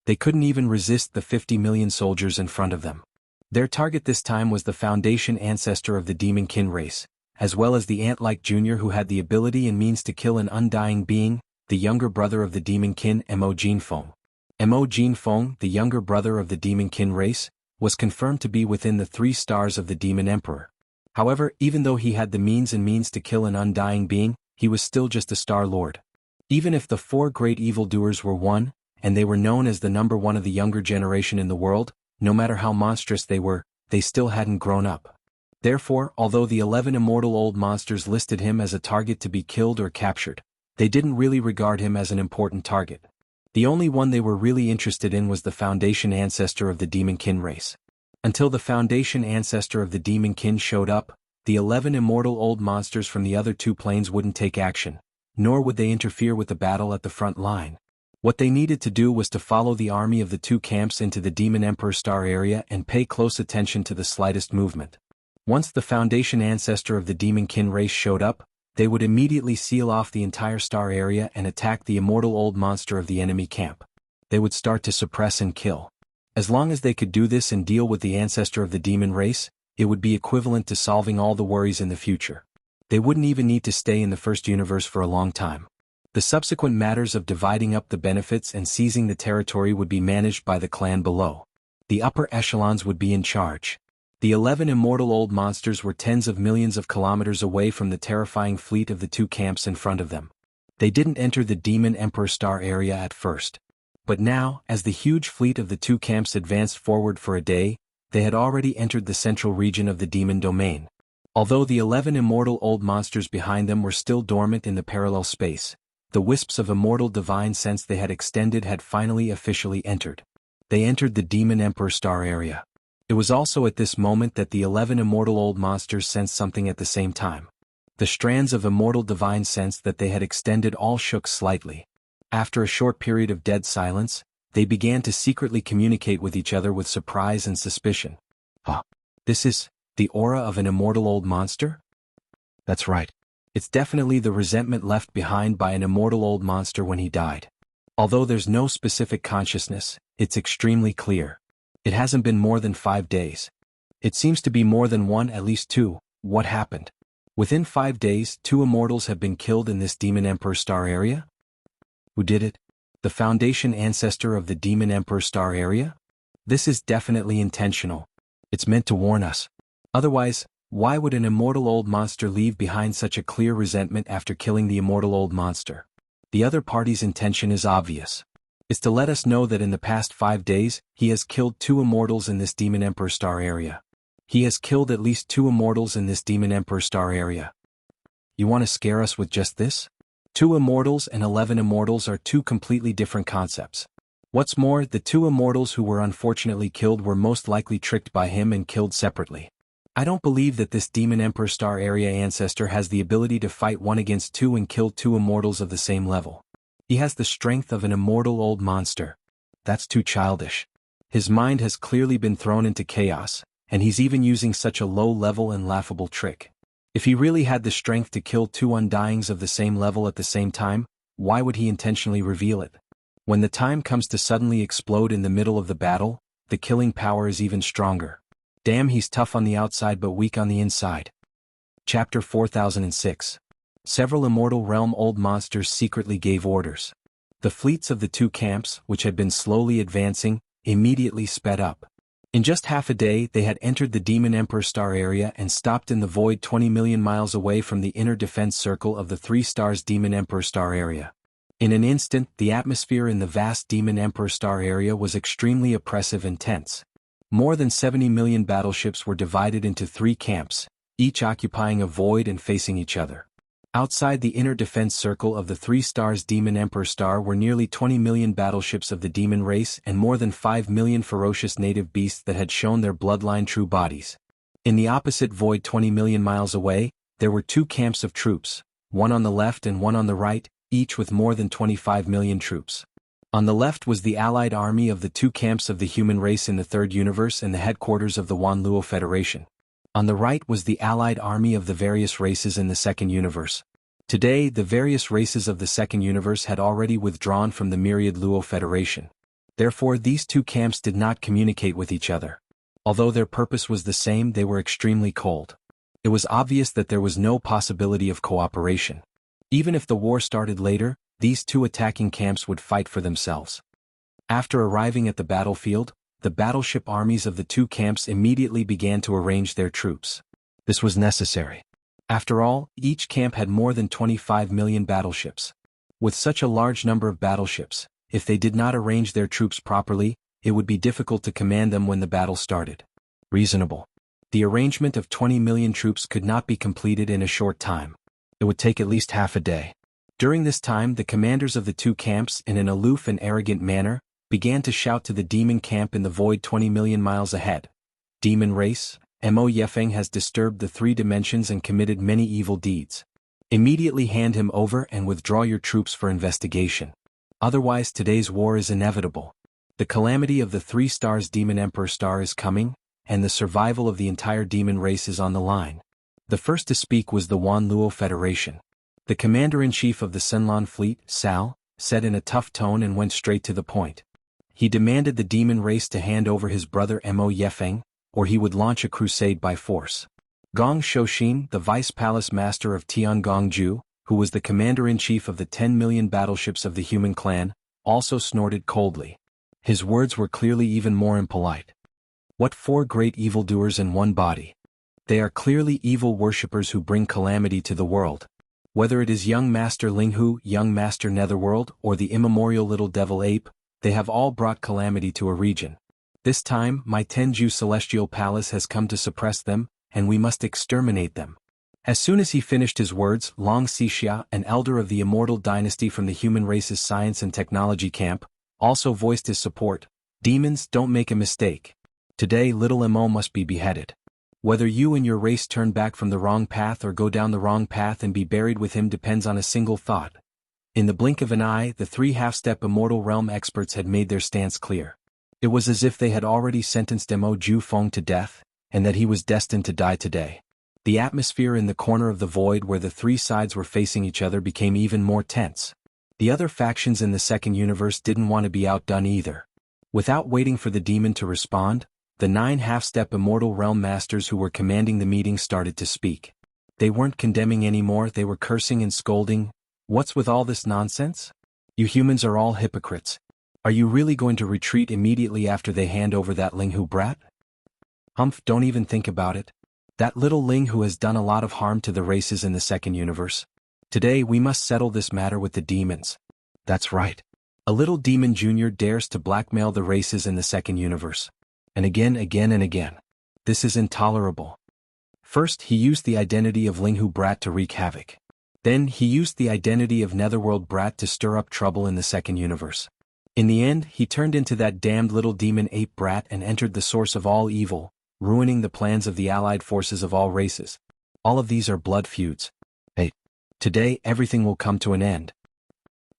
They couldn't even resist the 50 million soldiers in front of them. Their target this time was the Foundation ancestor of the Demon Kin race, as well as the ant-like junior who had the ability and means to kill an undying being, the younger brother of the Demon Kin, Mo Jinfeng. Mo Jinfeng, the younger brother of the Demon Kin race, was confirmed to be within the 3 stars of the Demon Emperor. However, even though he had the means to kill an undying being, he was still just a Star Lord. Even if the 4 great evildoers were one, and they were known as the number 1 of the younger generation in the world, no matter how monstrous they were, they still hadn't grown up. Therefore, although the 11 immortal old monsters listed him as a target to be killed or captured, they didn't really regard him as an important target. The only one they were really interested in was the Foundation ancestor of the Demon Kin race. Until the Foundation ancestor of the Demon Kin showed up, the 11 immortal old monsters from the other 2 planes wouldn't take action, nor would they interfere with the battle at the front line. What they needed to do was to follow the army of the 2 camps into the Demon Emperor star area and pay close attention to the slightest movement. Once the Foundation ancestor of the Demon Kin race showed up, they would immediately seal off the entire star area and attack the immortal old monster of the enemy camp. They would start to suppress and kill. As long as they could do this and deal with the ancestor of the demon race, it would be equivalent to solving all the worries in the future. They wouldn't even need to stay in the first universe for a long time. The subsequent matters of dividing up the benefits and seizing the territory would be managed by the clan below. The upper echelons would be in charge. The 11 immortal old monsters were tens of millions of kilometers away from the terrifying fleet of the two camps in front of them. They didn't enter the Demon Emperor star area at first. But now, as the huge fleet of the two camps advanced forward for a day, they had already entered the central region of the demon domain. Although the 11 immortal old monsters behind them were still dormant in the parallel space, the wisps of immortal divine sense they had extended had finally officially entered. They entered the Demon Emperor star area. It was also at this moment that the 11 immortal old monsters sensed something at the same time. The strands of immortal divine sense that they had extended all shook slightly. After a short period of dead silence, they began to secretly communicate with each other with surprise and suspicion. This is the aura of an immortal old monster? That's right. It's definitely the resentment left behind by an immortal old monster when he died. Although there's no specific consciousness, it's extremely clear. It hasn't been more than 5 days. It seems to be more than one, at least two. What happened? Within 5 days, 2 immortals have been killed in this Demon Emperor star area? Who did it? The Foundation ancestor of the Demon Emperor star area? This is definitely intentional. It's meant to warn us. Otherwise, why would an immortal old monster leave behind such a clear resentment after killing the immortal old monster? The other party's intention is obvious. It's to let us know that in the past 5 days, he has killed 2 immortals in this Demon Emperor star area. He has killed at least 2 immortals in this Demon Emperor star area. You want to scare us with just this? 2 immortals and 11 immortals are 2 completely different concepts. What's more, the 2 immortals who were unfortunately killed were most likely tricked by him and killed separately. I don't believe that this Demon Emperor star area ancestor has the ability to fight 1 against 2 and kill 2 immortals of the same level. He has the strength of an immortal old monster. That's too childish. His mind has clearly been thrown into chaos, and he's even using such a low-level and laughable trick. If he really had the strength to kill 2 undyings of the same level at the same time, why would he intentionally reveal it? When the time comes to suddenly explode in the middle of the battle, the killing power is even stronger. Damn, he's tough on the outside but weak on the inside. Chapter 4006. Several Immortal Realm old monsters secretly gave orders. The fleets of the 2 camps, which had been slowly advancing, immediately sped up. In just half a day they had entered the Demon Emperor star area and stopped in the void 20 million miles away from the inner defense circle of the 3 stars Demon Emperor star area. In an instant, the atmosphere in the vast Demon Emperor star area was extremely oppressive and tense. More than 70 million battleships were divided into 3 camps, each occupying a void and facing each other. Outside the inner defense circle of the 3 stars Demon Emperor star were nearly 20 million battleships of the demon race and more than 5 million ferocious native beasts that had shown their bloodline true bodies. In the opposite void 20 million miles away, there were 2 camps of troops, one on the left and one on the right, each with more than 25 million troops. On the left was the allied army of the 2 camps of the human race in the 3rd universe and the headquarters of the Wanluo Federation. On the right was the allied army of the various races in the 2nd universe. Today, the various races of the 2nd universe had already withdrawn from the myriad Luo Federation. Therefore, these 2 camps did not communicate with each other. Although their purpose was the same, they were extremely cold. It was obvious that there was no possibility of cooperation. Even if the war started later, these 2 attacking camps would fight for themselves. After arriving at the battlefield, the battleship armies of the 2 camps immediately began to arrange their troops. This was necessary. After all, each camp had more than 25 million battleships. With such a large number of battleships, if they did not arrange their troops properly, it would be difficult to command them when the battle started. Reasonable. The arrangement of 20 million troops could not be completed in a short time. It would take at least half a day. During this time, the commanders of the 2 camps, in an aloof and arrogant manner, began to shout to the demon camp in the void 20 million miles ahead. Demon race, Mo Yefeng has disturbed the 3 dimensions and committed many evil deeds. Immediately hand him over and withdraw your troops for investigation. Otherwise today's war is inevitable. The calamity of the 3 stars Demon Emperor star is coming, and the survival of the entire demon race is on the line. The first to speak was the Wanluo Federation. The commander-in-chief of the Senlon fleet, Sal, said in a tough tone and went straight to the point. He demanded the demon race to hand over his brother Mo Yefeng, or he would launch a crusade by force. Gong Shouxin, the vice palace master of Tiangongju, who was the commander-in-chief of the 10 million battleships of the human clan, also snorted coldly. His words were clearly even more impolite. What four great evildoers in one body? They are clearly evil worshippers who bring calamity to the world. Whether it is young Master Linghu, young Master Netherworld, or the immemorial little devil ape, they have all brought calamity to a region. This time, my Tenju celestial palace has come to suppress them, and we must exterminate them. As soon as he finished his words, Long Xixia, an elder of the immortal dynasty from the human race's science and technology camp, also voiced his support. Demons, don't make a mistake. Today little Mo must be beheaded. Whether you and your race turn back from the wrong path or go down the wrong path and be buried with him depends on a single thought. In the blink of an eye, the three half-step immortal realm experts had made their stance clear. It was as if they had already sentenced Mo Jufeng to death, and that he was destined to die today. The atmosphere in the corner of the void where the three sides were facing each other became even more tense. The other factions in the second universe didn't want to be outdone either. Without waiting for the demon to respond, the 9 half-step immortal realm masters who were commanding the meeting started to speak. They weren't condemning anymore, they were cursing and scolding. What's with all this nonsense? You humans are all hypocrites. Are you really going to retreat immediately after they hand over that Linghu brat? Humph, don't even think about it. That little Linghu has done a lot of harm to the races in the second universe. Today we must settle this matter with the demons. That's right. A little demon junior dares to blackmail the races in the second universe. And again and again. This is intolerable. First he used the identity of Linghu brat to wreak havoc. Then he used the identity of Netherworld brat to stir up trouble in the second universe. In the end he turned into that damned little demon ape brat and entered the source of all evil, ruining the plans of the allied forces of all races. All of these are blood feuds. Hey, today everything will come to an end.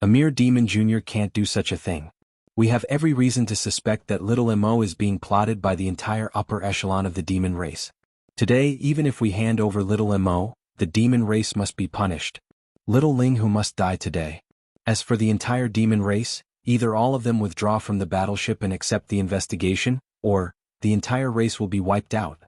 A mere demon junior can't do such a thing. We have every reason to suspect that little Mo is being plotted by the entire upper echelon of the demon race. Today, even if we hand over little Mo, the demon race must be punished. Little Linghu must die today. As for the entire demon race, either all of them withdraw from the battleship and accept the investigation, or the entire race will be wiped out.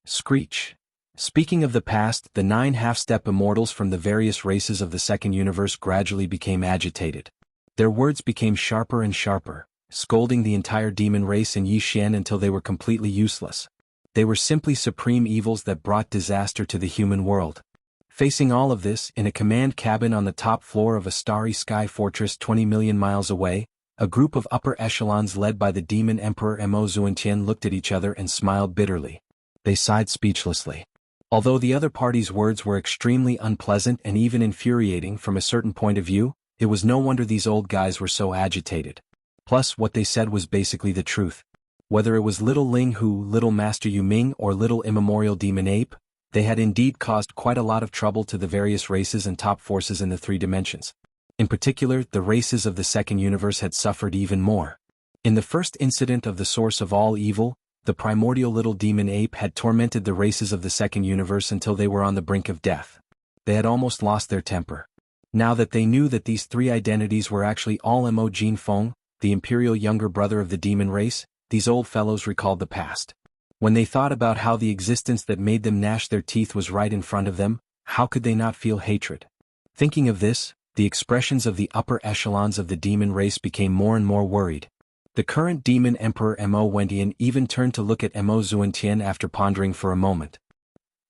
Screech. Speaking of the past, the 9 half-step immortals from the various races of the second universe gradually became agitated. Their words became sharper and sharper, scolding the entire demon race in Yixin until they were completely useless. They were simply supreme evils that brought disaster to the human world. Facing all of this, in a command cabin on the top floor of a starry sky fortress 20 million miles away, a group of upper echelons led by the demon emperor Mo Zuentian looked at each other and smiled bitterly. They sighed speechlessly. Although the other party's words were extremely unpleasant and even infuriating from a certain point of view, it was no wonder these old guys were so agitated. Plus, what they said was basically the truth. Whether it was little Linghu, little Master Yuming, or little immemorial demon ape, they had indeed caused quite a lot of trouble to the various races and top forces in the 3 dimensions. In particular, the races of the second universe had suffered even more. In the first incident of the source of all evil, the primordial little demon ape had tormented the races of the second universe until they were on the brink of death. They had almost lost their temper. Now that they knew that these 3 identities were actually all Mo Jinfeng, the imperial younger brother of the demon race, these old fellows recalled the past. When they thought about how the existence that made them gnash their teeth was right in front of them, how could they not feel hatred? Thinking of this, the expressions of the upper echelons of the demon race became more and more worried. The current demon emperor Mo Wentian even turned to look at Mo Zuentian after pondering for a moment.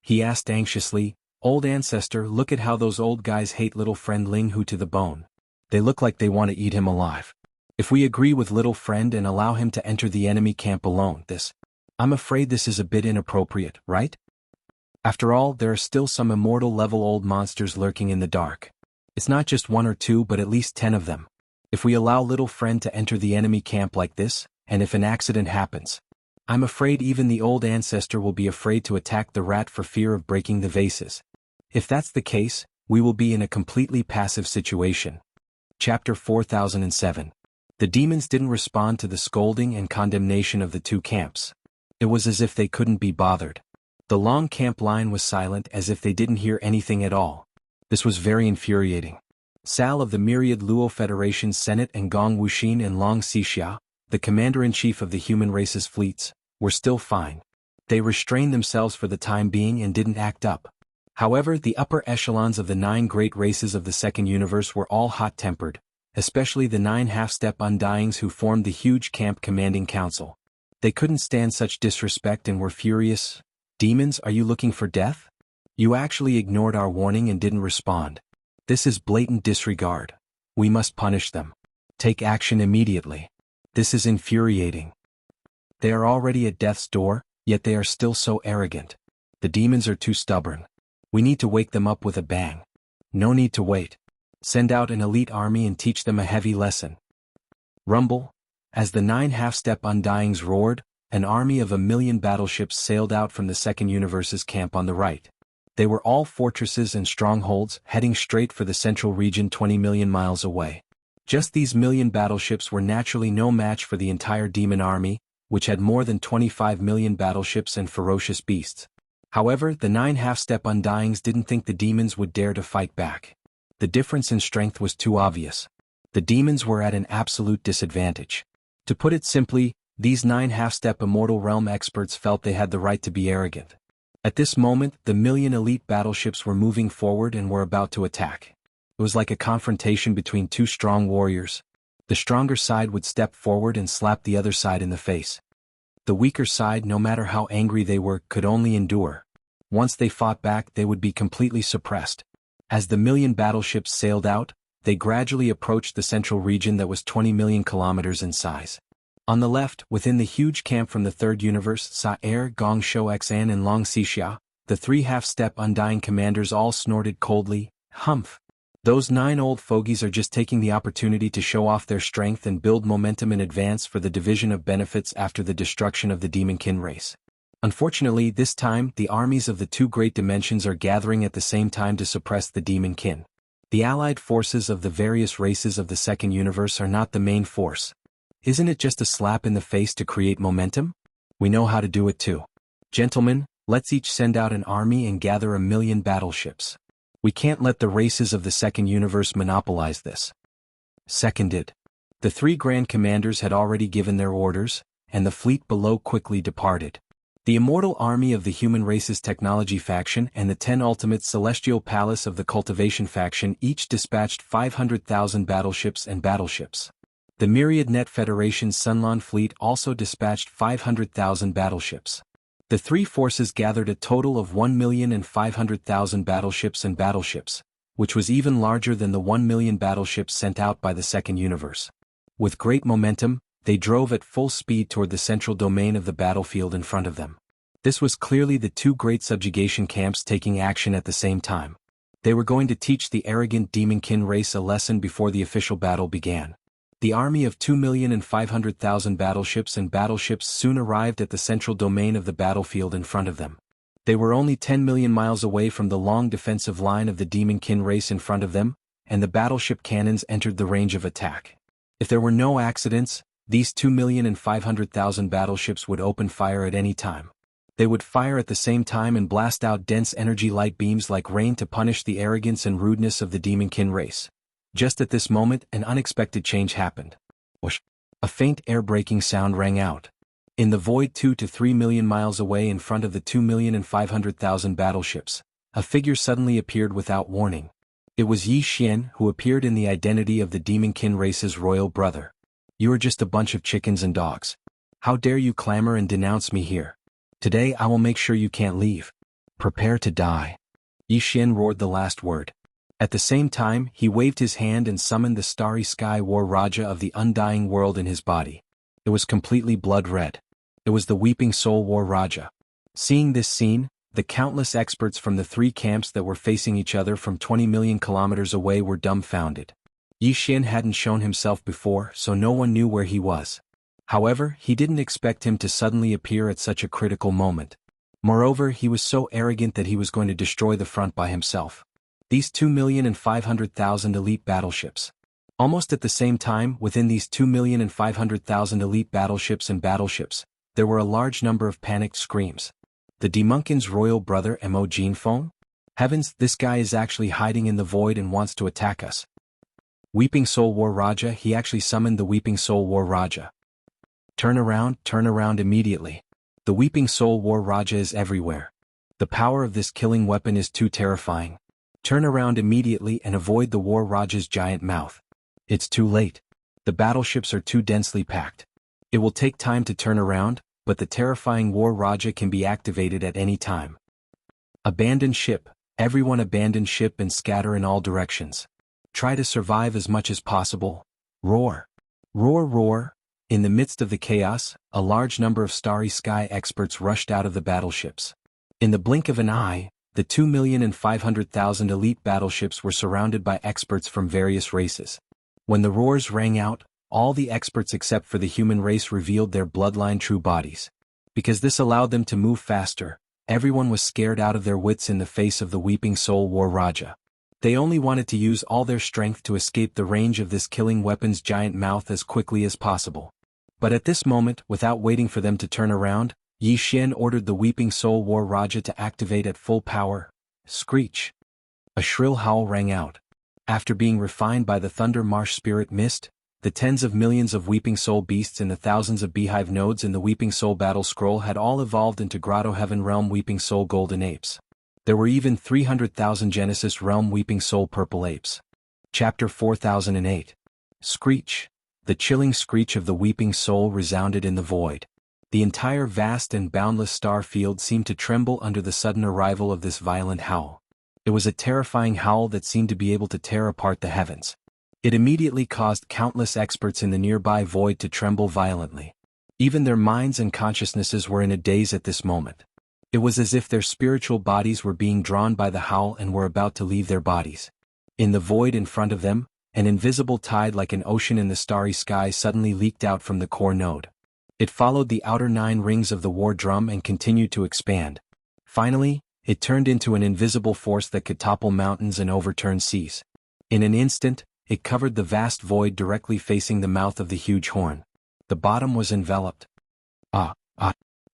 He asked anxiously, "Old ancestor, look at how those old guys hate little friend Linghu to the bone. They look like they want to eat him alive. If we agree with little friend and allow him to enter the enemy camp alone, I'm afraid this is a bit inappropriate, right? After all, there are still some immortal-level old monsters lurking in the dark. It's not just 1 or 2 but at least 10 of them. If we allow little friend to enter the enemy camp like this, and if an accident happens, I'm afraid even the old ancestor will be afraid to attack the rat for fear of breaking the vases. If that's the case, we will be in a completely passive situation." Chapter 4007. The demons didn't respond to the scolding and condemnation of the 2 camps. It was as if they couldn't be bothered. The long camp line was silent as if they didn't hear anything at all. This was very infuriating. Sal of the Myriad Luo Federation's Senate and Gong Wuxin and Long Xixia, the commander-in-chief of the human race's fleets, were still fine. They restrained themselves for the time being and didn't act up. However, the upper echelons of the 9 great races of the second universe were all hot-tempered, especially the 9 half-step undyings who formed the huge camp commanding council. They couldn't stand such disrespect and were furious. Demons, are you looking for death? You actually ignored our warning and didn't respond. This is blatant disregard. We must punish them. Take action immediately. This is infuriating. They are already at death's door, yet they are still so arrogant. The demons are too stubborn. We need to wake them up with a bang. No need to wait. Send out an elite army and teach them a heavy lesson. Rumble. As the 9 half-step undyings roared, an army of 1,000,000 battleships sailed out from the Second Universe's camp on the right. They were all fortresses and strongholds, heading straight for the central region 20 million miles away. Just these 1,000,000 battleships were naturally no match for the entire demon army, which had more than 25 million battleships and ferocious beasts. However, the 9 half-step undyings didn't think the demons would dare to fight back. The difference in strength was too obvious. The demons were at an absolute disadvantage. To put it simply, these 9 half-step immortal realm experts felt they had the right to be arrogant. At this moment, the 1,000,000 elite battleships were moving forward and were about to attack. It was like a confrontation between two strong warriors. The stronger side would step forward and slap the other side in the face. The weaker side, no matter how angry they were, could only endure. Once they fought back, they would be completely suppressed. As the 1,000,000 battleships sailed out, they gradually approached the central region that was 20 million kilometers in size. On the left, within the huge camp from the Third Universe, Sa-Er, Gong Shou Xan and Long Xixia, the 3 half-step undying commanders all snorted coldly, "Humph! Those 9 old fogies are just taking the opportunity to show off their strength and build momentum in advance for the division of benefits after the destruction of the Demonkin race." Unfortunately, this time, the armies of the 2 great dimensions are gathering at the same time to suppress the Demonkin. The allied forces of the various races of the Second Universe are not the main force. Isn't it just a slap in the face to create momentum? We know how to do it too. Gentlemen, let's each send out an army and gather 1,000,000 battleships. We can't let the races of the Second Universe monopolize this. Seconded. The 3 grand commanders had already given their orders, and the fleet below quickly departed. The immortal army of the human race's technology faction and the 10 ultimate celestial palace of the cultivation faction each dispatched 500,000 battleships and battleships. The Myriad Net Federation's Sunlon fleet also dispatched 500,000 battleships. The 3 forces gathered a total of 1,500,000 battleships and battleships, which was even larger than the 1,000,000 battleships sent out by the Second Universe. With great momentum, they drove at full speed toward the central domain of the battlefield in front of them. This was clearly the 2 great subjugation camps taking action at the same time. They were going to teach the arrogant Demonkin race a lesson before the official battle began. The army of 2,500,000 battleships and battleships soon arrived at the central domain of the battlefield in front of them. They were only 10 million miles away from the long defensive line of the Demonkin race in front of them, and the battleship cannons entered the range of attack. If there were no accidents, these 2,500,000 battleships would open fire at any time. They would fire at the same time and blast out dense energy light beams like rain to punish the arrogance and rudeness of the Demonkin race. Just at this moment, an unexpected change happened. Whoosh! A faint air-braking sound rang out. In the void 2 to 3 million miles away in front of the 2,500,000 battleships, a figure suddenly appeared without warning. It was Yi Xian who appeared in the identity of the Demonkin race's royal brother. "You are just a bunch of chickens and dogs. How dare you clamor and denounce me here? Today I will make sure you can't leave. Prepare to die." Yi Xian roared the last word. At the same time, he waved his hand and summoned the starry sky war Raja of the undying world in his body. It was completely blood red. It was the weeping soul war Raja. Seeing this scene, the countless experts from the 3 camps that were facing each other from 20 million kilometers away were dumbfounded. Yi Xian hadn't shown himself before, so no one knew where he was. However, he didn't expect him to suddenly appear at such a critical moment. Moreover, he was so arrogant that he was going to destroy the front by himself. These 2,500,000 elite battleships. Almost at the same time, within these 2,500,000 elite battleships and battleships, there were a large number of panicked screams. The Demonkin's royal brother Mo Jinfeng? Heavens, this guy is actually hiding in the void and wants to attack us. Weeping Soul War Raja, he actually summoned the Weeping Soul War Raja. Turn around immediately. The Weeping Soul War Raja is everywhere. The power of this killing weapon is too terrifying. Turn around immediately and avoid the War Raja's giant mouth. It's too late. The battleships are too densely packed. It will take time to turn around, but the terrifying War Raja can be activated at any time. Abandon ship. Everyone abandon ship and scatter in all directions. Try to survive as much as possible. Roar. Roar, roar. In the midst of the chaos, a large number of Starry Sky experts rushed out of the battleships. In the blink of an eye, the 2,500,000 elite battleships were surrounded by experts from various races. When the roars rang out, all the experts except for the human race revealed their bloodline true bodies. Because this allowed them to move faster, everyone was scared out of their wits in the face of the Weeping Soul War Raja. They only wanted to use all their strength to escape the range of this killing weapon's giant mouth as quickly as possible. But at this moment, without waiting for them to turn around, Yi Xian ordered the Weeping Soul War Raja to activate at full power. Screech. A shrill howl rang out. After being refined by the Thunder Marsh Spirit Mist, the tens of millions of Weeping Soul beasts and the thousands of beehive nodes in the Weeping Soul Battle Scroll had all evolved into Grotto Heaven Realm Weeping Soul Golden Apes. There were even 300,000 Genesis Realm Weeping Soul Purple Apes. Chapter 4008. Screech. The chilling screech of the Weeping Soul resounded in the void. The entire vast and boundless star field seemed to tremble under the sudden arrival of this violent howl. It was a terrifying howl that seemed to be able to tear apart the heavens. It immediately caused countless experts in the nearby void to tremble violently. Even their minds and consciousnesses were in a daze at this moment. It was as if their spiritual bodies were being drawn by the howl and were about to leave their bodies. In the void in front of them, an invisible tide like an ocean in the starry sky suddenly leaked out from the core node. It followed the outer 9 rings of the war drum and continued to expand. Finally, it turned into an invisible force that could topple mountains and overturn seas. In an instant, it covered the vast void directly facing the mouth of the huge horn. The bottom was enveloped.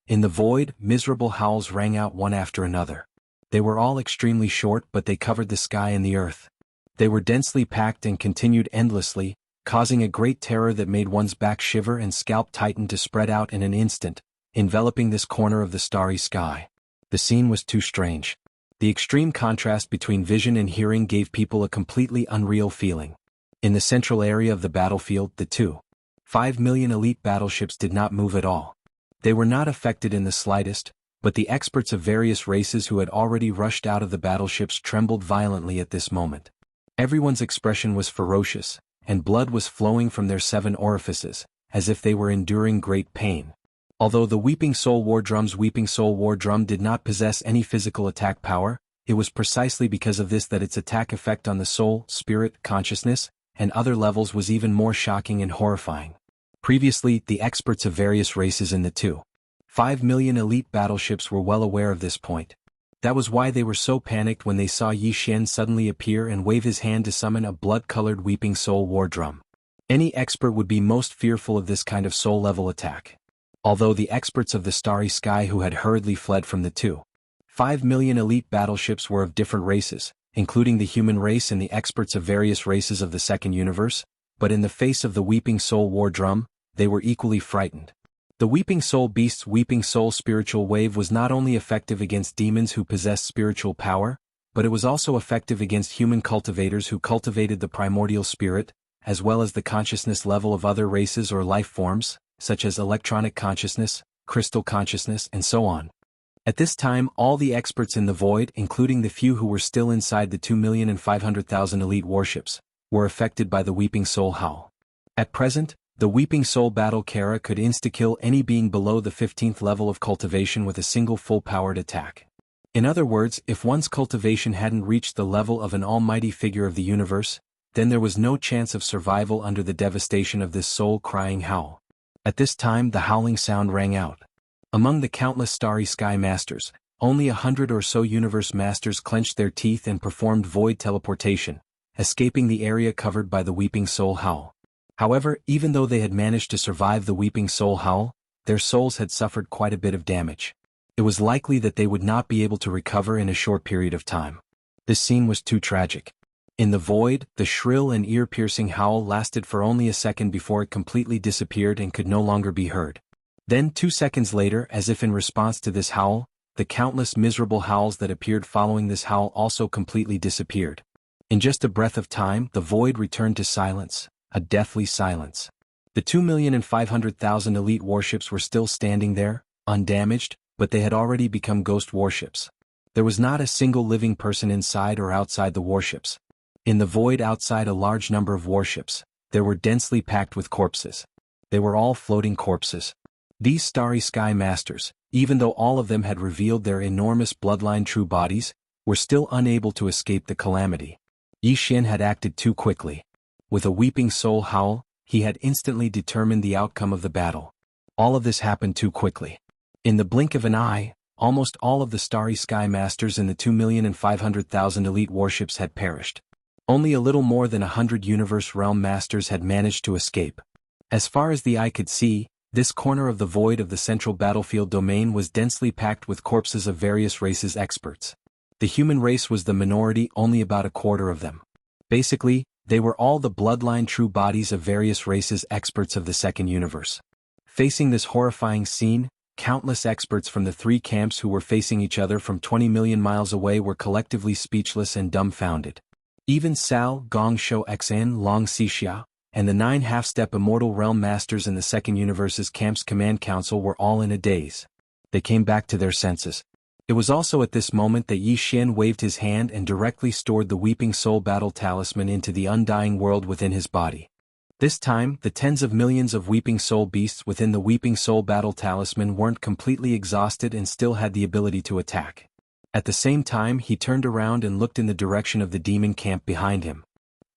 In the void, miserable howls rang out one after another. They were all extremely short, but they covered the sky and the earth. They were densely packed and continued endlessly, causing a great terror that made one's back shiver and scalp tighten to spread out in an instant, enveloping this corner of the starry sky. The scene was too strange. The extreme contrast between vision and hearing gave people a completely unreal feeling. In the central area of the battlefield, the 2.5 million elite battleships did not move at all. They were not affected in the slightest, but the experts of various races who had already rushed out of the battleships trembled violently at this moment. Everyone's expression was ferocious, and blood was flowing from their 7 orifices, as if they were enduring great pain. Although the Weeping Soul War Drum's Weeping Soul War Drum did not possess any physical attack power, it was precisely because of this that its attack effect on the soul, spirit, consciousness, and other levels was even more shocking and horrifying. Previously, the experts of various races in the 2.5 million elite battleships were well aware of this point. That was why they were so panicked when they saw Yi Xian suddenly appear and wave his hand to summon a blood-colored Weeping Soul War Drum. Any expert would be most fearful of this kind of soul-level attack. Although the experts of the starry sky who had hurriedly fled from the 2.5 million elite battleships were of different races, including the human race and the experts of various races of the second universe, but in the face of the Weeping Soul War Drum, they were equally frightened. The Weeping Soul Beast's Weeping Soul spiritual wave was not only effective against demons who possessed spiritual power, but it was also effective against human cultivators who cultivated the primordial spirit, as well as the consciousness level of other races or life forms, such as electronic consciousness, crystal consciousness, and so on. At this time, all the experts in the void, including the few who were still inside the 2,500,000 elite warships, were affected by the Weeping Soul howl. At present, the Weeping Soul Battle Kara could insta-kill any being below the 15th level of cultivation with a single full-powered attack. In other words, if one's cultivation hadn't reached the level of an almighty figure of the universe, then there was no chance of survival under the devastation of this soul-crying howl. At this time the howling sound rang out. Among the countless starry sky masters, only 100 or so universe masters clenched their teeth and performed void teleportation, escaping the area covered by the Weeping Soul howl. However, even though they had managed to survive the Weeping Soul howl, their souls had suffered quite a bit of damage. It was likely that they would not be able to recover in a short period of time. This scene was too tragic. In the void, the shrill and ear-piercing howl lasted for only a second before it completely disappeared and could no longer be heard. Then 2 seconds later, as if in response to this howl, the countless miserable howls that appeared following this howl also completely disappeared. In just a breath of time, the void returned to silence, a deathly silence. The 2,500,000 elite warships were still standing there, undamaged, but they had already become ghost warships. There was not a single living person inside or outside the warships. In the void outside a large number of warships, they were densely packed with corpses. They were all floating corpses. These starry sky masters, even though all of them had revealed their enormous bloodline true bodies, were still unable to escape the calamity. Yi Xian had acted too quickly. With a weeping soul howl, he had instantly determined the outcome of the battle. All of this happened too quickly. In the blink of an eye, almost all of the starry sky masters in the 2,500,000 elite warships had perished. Only a little more than 100 universe realm masters had managed to escape. As far as the eye could see, this corner of the void of the central battlefield domain was densely packed with corpses of various races experts. The human race was the minority, only about a quarter of them. Basically, they were all the bloodline true bodies of various races experts of the second universe. Facing this horrifying scene, countless experts from the three camps who were facing each other from 20 million miles away were collectively speechless and dumbfounded. Even Sal, Gong Shou Xan, Long Xixia, and the 9 half-step immortal realm masters in the second universe's camp's command council were all in a daze. They came back to their senses. It was also at this moment that Yi Xian waved his hand and directly stored the Weeping Soul Battle Talisman into the undying world within his body. This time, the tens of millions of Weeping Soul beasts within the Weeping Soul Battle Talisman weren't completely exhausted and still had the ability to attack. At the same time, he turned around and looked in the direction of the demon camp behind him.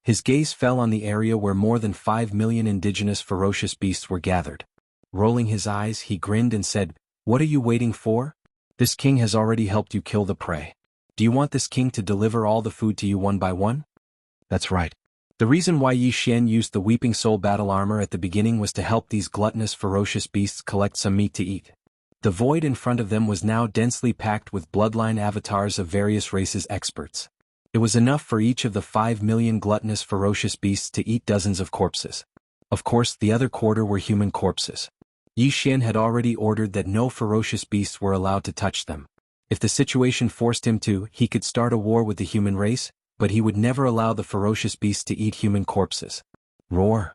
His gaze fell on the area where more than 5 million indigenous ferocious beasts were gathered. Rolling his eyes, he grinned and said, "What are you waiting for? This king has already helped you kill the prey. Do you want this king to deliver all the food to you one by one?" That's right. The reason why Yi Xian used the Weeping Soul battle armor at the beginning was to help these gluttonous ferocious beasts collect some meat to eat. The void in front of them was now densely packed with bloodline avatars of various races experts. It was enough for each of the 5 million gluttonous ferocious beasts to eat dozens of corpses. Of course, the other quarter were human corpses. Yi Xian had already ordered that no ferocious beasts were allowed to touch them. If the situation forced him to, he could start a war with the human race, but he would never allow the ferocious beasts to eat human corpses. Roar!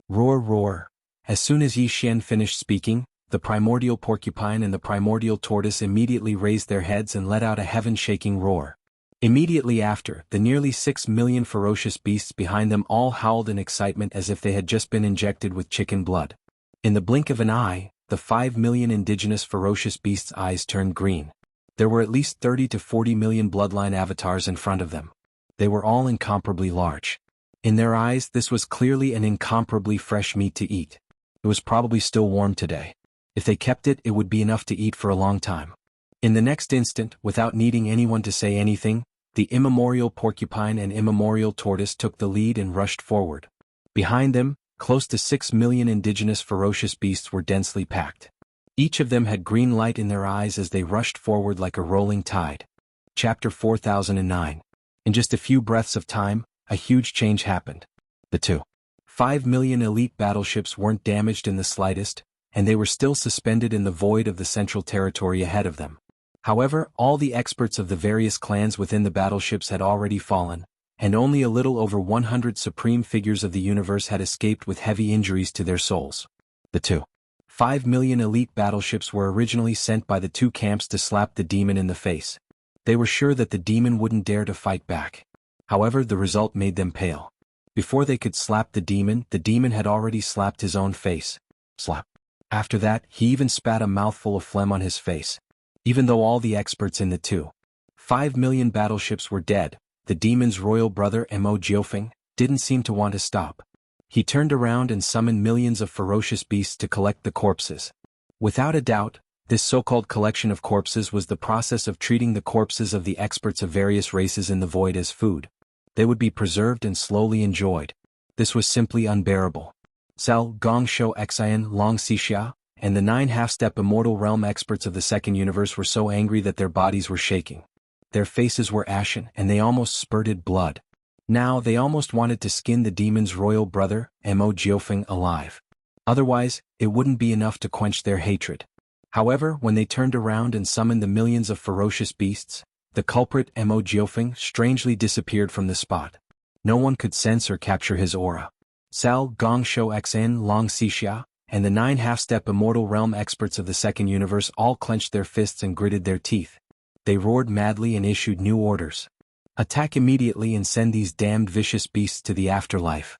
Roar, roar! As soon as Yi Xian finished speaking, the primordial porcupine and the primordial tortoise immediately raised their heads and let out a heaven-shaking roar. Immediately after, the nearly 6 million ferocious beasts behind them all howled in excitement as if they had just been injected with chicken blood. In the blink of an eye, the 5 million indigenous ferocious beasts' eyes turned green. There were at least 30 to 40 million bloodline avatars in front of them. They were all incomparably large. In their eyes, this was clearly an incomparably fresh meat to eat. It was probably still warm today. If they kept it, it would be enough to eat for a long time. In the next instant, without needing anyone to say anything, the immemorial porcupine and immemorial tortoise took the lead and rushed forward. Behind them, close to 6 million indigenous ferocious beasts were densely packed. Each of them had green light in their eyes as they rushed forward like a rolling tide. Chapter 4009. In just a few breaths of time, a huge change happened. The 5 million elite battleships weren't damaged in the slightest, and they were still suspended in the void of the central territory ahead of them. However, all the experts of the various clans within the battleships had already fallen, and only a little over 100 supreme figures of the universe had escaped with heavy injuries to their souls. The 5 million elite battleships were originally sent by the two camps to slap the demon in the face. They were sure that the demon wouldn't dare to fight back. However, the result made them pale. Before they could slap the demon had already slapped his own face. Slap. After that, he even spat a mouthful of phlegm on his face. Even though all the experts in the 5 million battleships were dead, the demon's royal brother Mo Jiofeng didn't seem to want to stop. He turned around and summoned millions of ferocious beasts to collect the corpses. Without a doubt, this so-called collection of corpses was the process of treating the corpses of the experts of various races in the void as food. They would be preserved and slowly enjoyed. This was simply unbearable. Sal, Gong Shou Xian, Long Xixia, and the 9 half-step immortal realm experts of the second universe were so angry that their bodies were shaking. Their faces were ashen and they almost spurted blood. Now they almost wanted to skin the demon's royal brother, Mo Jiofeng, alive. Otherwise, it wouldn't be enough to quench their hatred. However, when they turned around and summoned the millions of ferocious beasts, the culprit Mo Jiofeng strangely disappeared from the spot. No one could sense or capture his aura. Sal Gongshou Xn Long Xixia, and the 9 half-step immortal realm experts of the second universe all clenched their fists and gritted their teeth. They roared madly and issued new orders. Attack immediately and send these damned vicious beasts to the afterlife.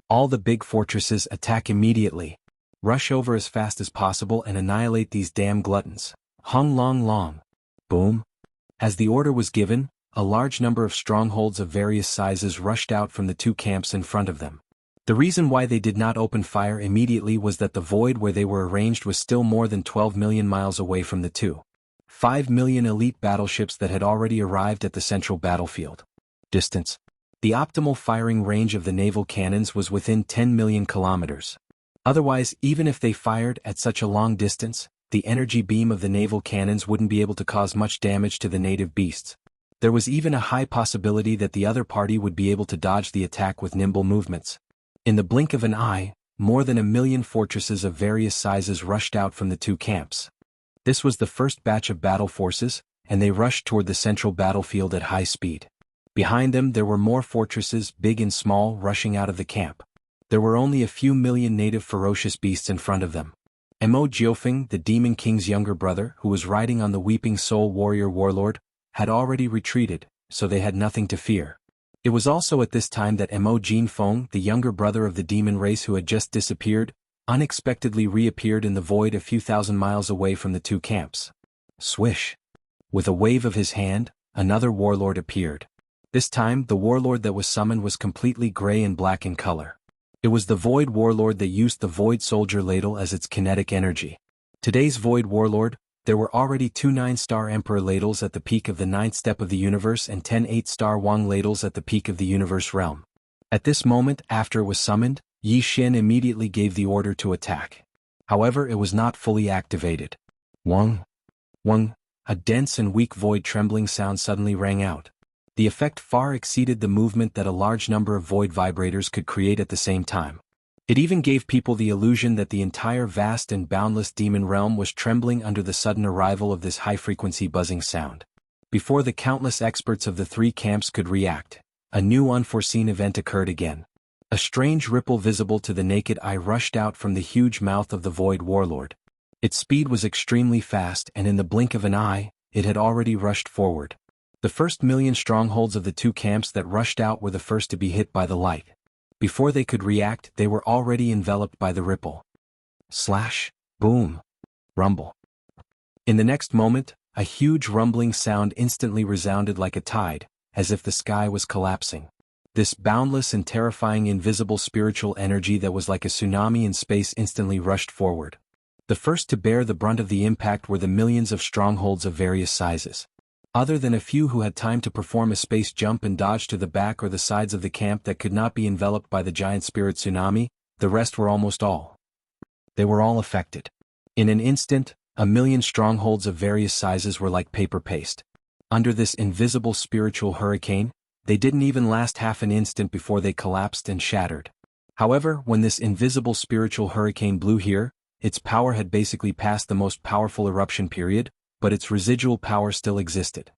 All the big fortresses attack immediately. Rush over as fast as possible and annihilate these damn gluttons. Hung long long. Boom. As the order was given, a large number of strongholds of various sizes rushed out from the 2 camps in front of them. The reason why they did not open fire immediately was that the void where they were arranged was still more than 12 million miles away from the 5 million elite battleships that had already arrived at the central battlefield. Distance. The optimal firing range of the naval cannons was within 10 million kilometers. Otherwise, even if they fired at such a long distance, the energy beam of the naval cannons wouldn't be able to cause much damage to the native beasts. There was even a high possibility that the other party would be able to dodge the attack with nimble movements. In the blink of an eye, more than 1 million fortresses of various sizes rushed out from the 2 camps. This was the first batch of battle forces, and they rushed toward the central battlefield at high speed. Behind them there were more fortresses, big and small, rushing out of the camp. There were only a few million native ferocious beasts in front of them. Mo Jiofeng, the Demon King's younger brother, who was riding on the Weeping Soul Warrior Warlord, had already retreated, so they had nothing to fear. It was also at this time that Mo Jinfeng, the younger brother of the demon race who had just disappeared, unexpectedly reappeared in the void a few thousand miles away from the 2 camps. Swish! With a wave of his hand, another warlord appeared. This time, the warlord that was summoned was completely gray and black in color. It was the Void Warlord that used the Void Soldier Ladle as its kinetic energy. Today's Void Warlord, there were already 2 9-star Emperor Ladles at the peak of the 9th step of the universe and 10 8-star Wang Ladles at the peak of the universe realm. At this moment, after it was summoned, Yi Xin immediately gave the order to attack. However, it was not fully activated. Wang. A dense and weak void trembling sound suddenly rang out. The effect far exceeded the movement that a large number of void vibrators could create at the same time. It even gave people the illusion that the entire vast and boundless demon realm was trembling under the sudden arrival of this high-frequency buzzing sound. Before the countless experts of the 3 camps could react, a new unforeseen event occurred again. A strange ripple visible to the naked eye rushed out from the huge mouth of the Void Warlord. Its speed was extremely fast, and in the blink of an eye, it had already rushed forward. The first million strongholds of the 2 camps that rushed out were the first to be hit by the light. Before they could react, they were already enveloped by the ripple. Slash, boom, rumble. In the next moment, a huge rumbling sound instantly resounded like a tide, as if the sky was collapsing. This boundless and terrifying invisible spiritual energy that was like a tsunami in space instantly rushed forward. The first to bear the brunt of the impact were the millions of strongholds of various sizes. Other than a few who had time to perform a space jump and dodge to the back or the sides of the camp that could not be enveloped by the giant spirit tsunami, the rest were almost all. They were all affected. In an instant, 1 million strongholds of various sizes were like paper paste. Under this invisible spiritual hurricane, they didn't even last half an instant before they collapsed and shattered. However, when this invisible spiritual hurricane blew here, its power had basically passed the most powerful eruption period, but its residual power still existed.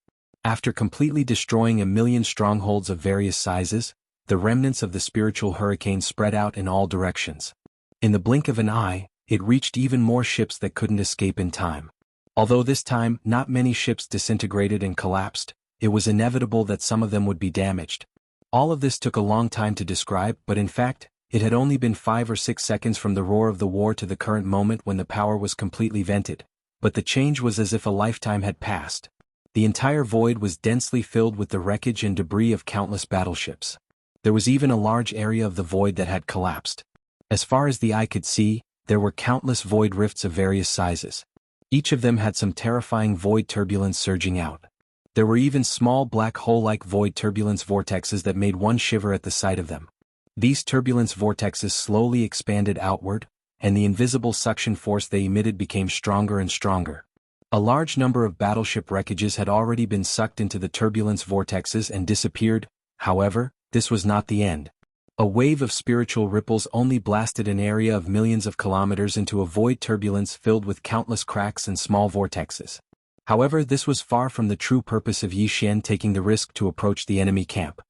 After completely destroying 1 million strongholds of various sizes, the remnants of the spiritual hurricane spread out in all directions. In the blink of an eye, it reached even more ships that couldn't escape in time. Although this time not many ships disintegrated and collapsed, it was inevitable that some of them would be damaged. All of this took a long time to describe, but in fact, it had only been 5 or 6 seconds from the roar of the war to the current moment when the power was completely vented. But the change was as if a lifetime had passed. The entire void was densely filled with the wreckage and debris of countless battleships. There was even a large area of the void that had collapsed. As far as the eye could see, there were countless void rifts of various sizes. Each of them had some terrifying void turbulence surging out. There were even small black hole-like void turbulence vortexes that made one shiver at the sight of them. These turbulence vortexes slowly expanded outward, and the invisible suction force they emitted became stronger and stronger. A large number of battleship wreckages had already been sucked into the turbulence vortexes and disappeared. However, this was not the end. A wave of spiritual ripples only blasted an area of millions of kilometers into a void turbulence filled with countless cracks and small vortexes. However, this was far from the true purpose of Yi Xian taking the risk to approach the enemy camp.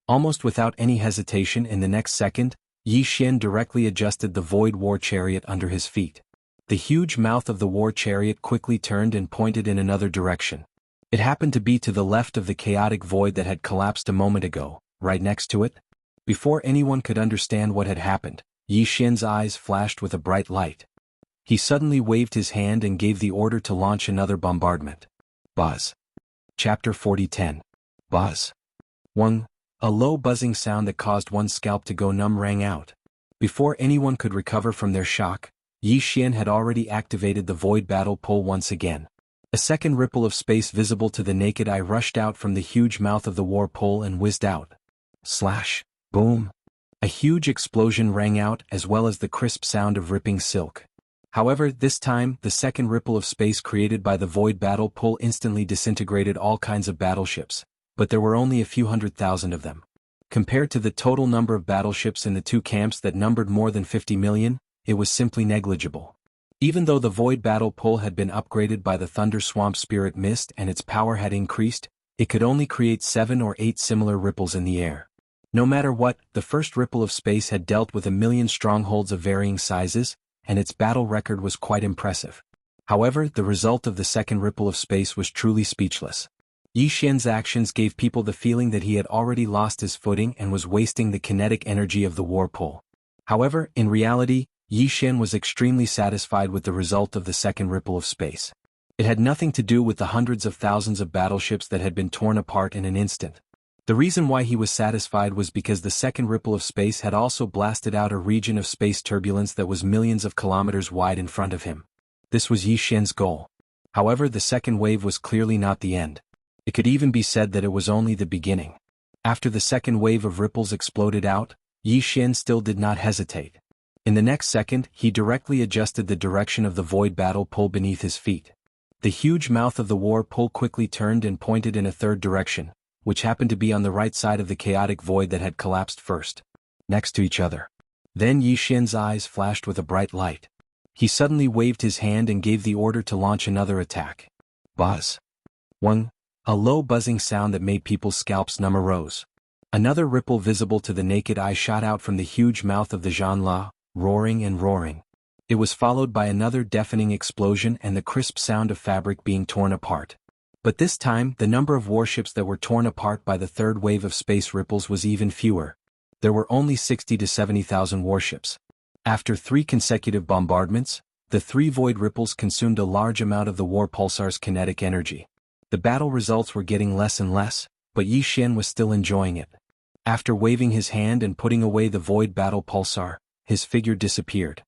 Almost without any hesitation in the next second, Yi Xian directly adjusted the void war chariot under his feet. The huge mouth of the war chariot quickly turned and pointed in another direction. It happened to be to the left of the chaotic void that had collapsed a moment ago, right next to it. Before anyone could understand what had happened, Yi Xian's eyes flashed with a bright light. He suddenly waved his hand and gave the order to launch another bombardment. Buzz. Chapter 40:10. Buzz. 1. A low buzzing sound that caused one's scalp to go numb rang out. Before anyone could recover from their shock, Yi Xian had already activated the void battle pole once again. A second ripple of space visible to the naked eye rushed out from the huge mouth of the war pole and whizzed out. Slash. Boom. A huge explosion rang out as well as the crisp sound of ripping silk. However, this time, the second ripple of space created by the void battle pole instantly disintegrated all kinds of battleships, but there were only a few 100,000 of them. Compared to the total number of battleships in the two camps that numbered more than 50 million, it was simply negligible. Even though the void battle pole had been upgraded by the Thunder Swamp Spirit Mist and its power had increased, it could only create 7 or 8 similar ripples in the air. No matter what, the first ripple of space had dealt with 1,000,000 strongholds of varying sizes, and its battle record was quite impressive. However, the result of the second ripple of space was truly speechless. Yi Xian's actions gave people the feeling that he had already lost his footing and was wasting the kinetic energy of the war pole. However, in reality, Yi Xian was extremely satisfied with the result of the second ripple of space. It had nothing to do with the hundreds of thousands of battleships that had been torn apart in an instant. The reason why he was satisfied was because the second ripple of space had also blasted out a region of space turbulence that was millions of kilometers wide in front of him. This was Yi Xian's goal. However, the second wave was clearly not the end. It could even be said that it was only the beginning. After the second wave of ripples exploded out, Yi Xian still did not hesitate. In the next second, he directly adjusted the direction of the void battle pole beneath his feet. The huge mouth of the war pole quickly turned and pointed in a third direction, which happened to be on the right side of the chaotic void that had collapsed first, next to each other. Then Yi Xian's eyes flashed with a bright light. He suddenly waved his hand and gave the order to launch another attack. Buzz. 1. A low buzzing sound that made people's scalps numb arose. Another ripple visible to the naked eye shot out from the huge mouth of the Zhanla, roaring and roaring. It was followed by another deafening explosion and the crisp sound of fabric being torn apart. But this time, the number of warships that were torn apart by the third wave of space ripples was even fewer. There were only 60 to 70,000 warships. After 3 consecutive bombardments, the 3 void ripples consumed a large amount of the war pulsar's kinetic energy. The battle results were getting less and less, but Yi Xian was still enjoying it. After waving his hand and putting away the void battle pulsar, his figure disappeared.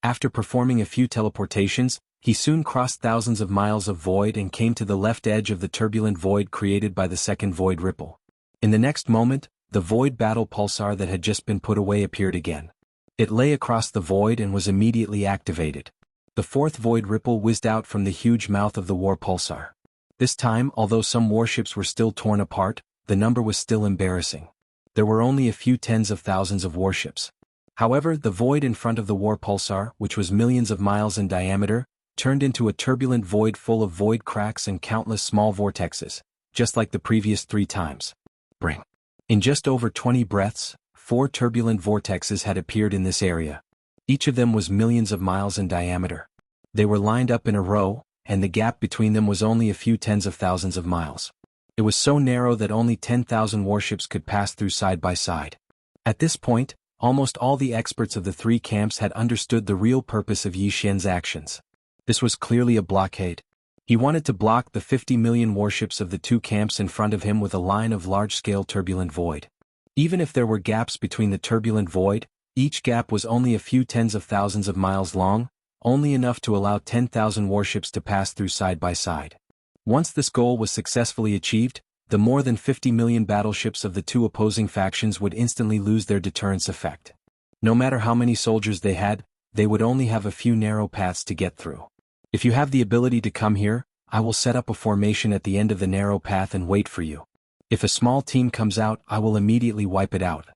After performing a few teleportations, he soon crossed thousands of miles of void and came to the left edge of the turbulent void created by the second void ripple. In the next moment, the void battle pulsar that had just been put away appeared again. It lay across the void and was immediately activated. The fourth void ripple whizzed out from the huge mouth of the war pulsar. This time, although some warships were still torn apart, the number was still embarrassing. There were only a few tens of thousands of warships. However, the void in front of the war pulsar, which was millions of miles in diameter, turned into a turbulent void full of void cracks and countless small vortexes, just like the previous 3 times. Bring. In just over 20 breaths, 4 turbulent vortexes had appeared in this area. Each of them was millions of miles in diameter. They were lined up in a row, and the gap between them was only a few tens of thousands of miles. It was so narrow that only 10,000 warships could pass through side by side. At this point, almost all the experts of the 3 camps had understood the real purpose of Yi Xian's actions. This was clearly a blockade. He wanted to block the 50 million warships of the 2 camps in front of him with a line of large-scale turbulent void. Even if there were gaps between the turbulent void, each gap was only a few tens of thousands of miles long, only enough to allow 10,000 warships to pass through side by side. Once this goal was successfully achieved, the more than 50 million battleships of the 2 opposing factions would instantly lose their deterrence effect. No matter how many soldiers they had, they would only have a few narrow paths to get through. If you have the ability to come here, I will set up a formation at the end of the narrow path and wait for you. If a small team comes out, I will immediately wipe it out.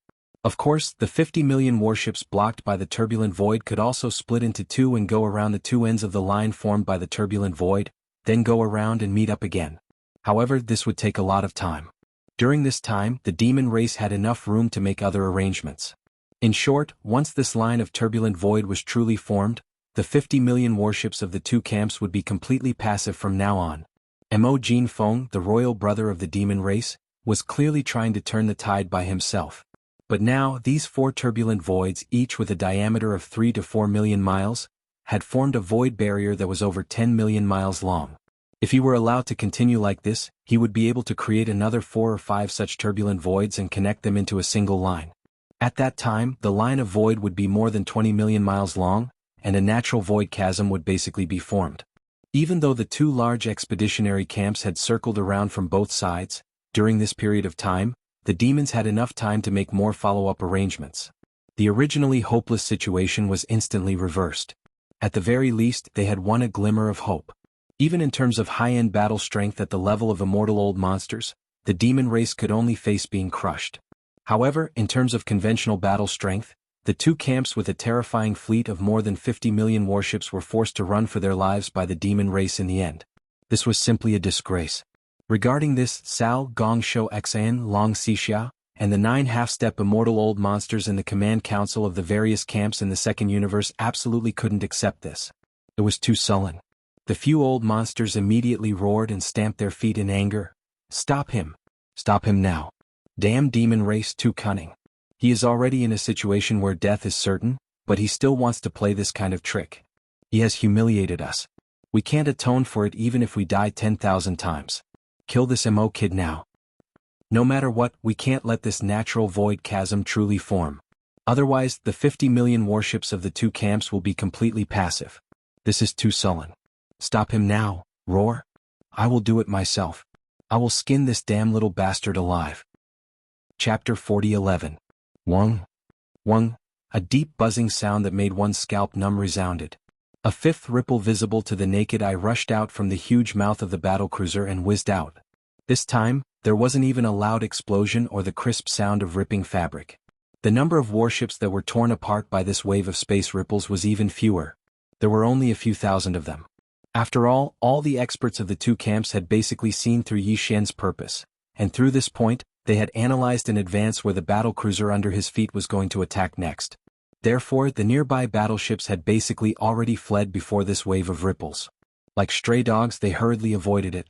Of course, the 50 million warships blocked by the turbulent void could also split into 2 and go around the 2 ends of the line formed by the turbulent void, then go around and meet up again. However, this would take a lot of time. During this time, the demon race had enough room to make other arrangements. In short, once this line of turbulent void was truly formed, the 50 million warships of the two camps would be completely passive from now on. Mo Jinfeng, the royal brother of the demon race, was clearly trying to turn the tide by himself. But now, these four turbulent voids, each with a diameter of 3 to 4 million miles, had formed a void barrier that was over 10 million miles long. If he were allowed to continue like this, he would be able to create another 4 or 5 such turbulent voids and connect them into a single line. At that time, the line of void would be more than 20 million miles long, and a natural void chasm would basically be formed. Even though the two large expeditionary camps had circled around from both sides, during this period of time, the demons had enough time to make more follow-up arrangements. The originally hopeless situation was instantly reversed. At the very least, they had won a glimmer of hope. Even in terms of high-end battle strength at the level of immortal old monsters, the demon race could only face being crushed. However, in terms of conventional battle strength, the two camps with a terrifying fleet of more than 50 million warships were forced to run for their lives by the demon race in the end. This was simply a disgrace. Regarding this, Cao, Gongshou Xan, Long Xixia, and the 9 half-step immortal old monsters in the command council of the various camps in the second universe absolutely couldn't accept this. It was too sullen. The few old monsters immediately roared and stamped their feet in anger. Stop him. Stop him now. Damn demon race, too cunning. He is already in a situation where death is certain, but he still wants to play this kind of trick. He has humiliated us. We can't atone for it even if we die 10,000 times. Kill this Mo kid now. No matter what, we can't let this natural void chasm truly form. Otherwise, the 50 million warships of the two camps will be completely passive. This is too sullen. Stop him now, roar. I will do it myself. I will skin this damn little bastard alive. Chapter 40:11. Wung. Wung. A deep buzzing sound that made one's scalp numb resounded. A fifth ripple visible to the naked eye rushed out from the huge mouth of the battlecruiser and whizzed out. This time, there wasn't even a loud explosion or the crisp sound of ripping fabric. The number of warships that were torn apart by this wave of space ripples was even fewer. There were only a few thousand of them. After all the experts of the two camps had basically seen through Yi Xian's purpose, and through this point, they had analyzed in advance where the battlecruiser under his feet was going to attack next. Therefore, the nearby battleships had basically already fled before this wave of ripples. Like stray dogs, they hurriedly avoided it.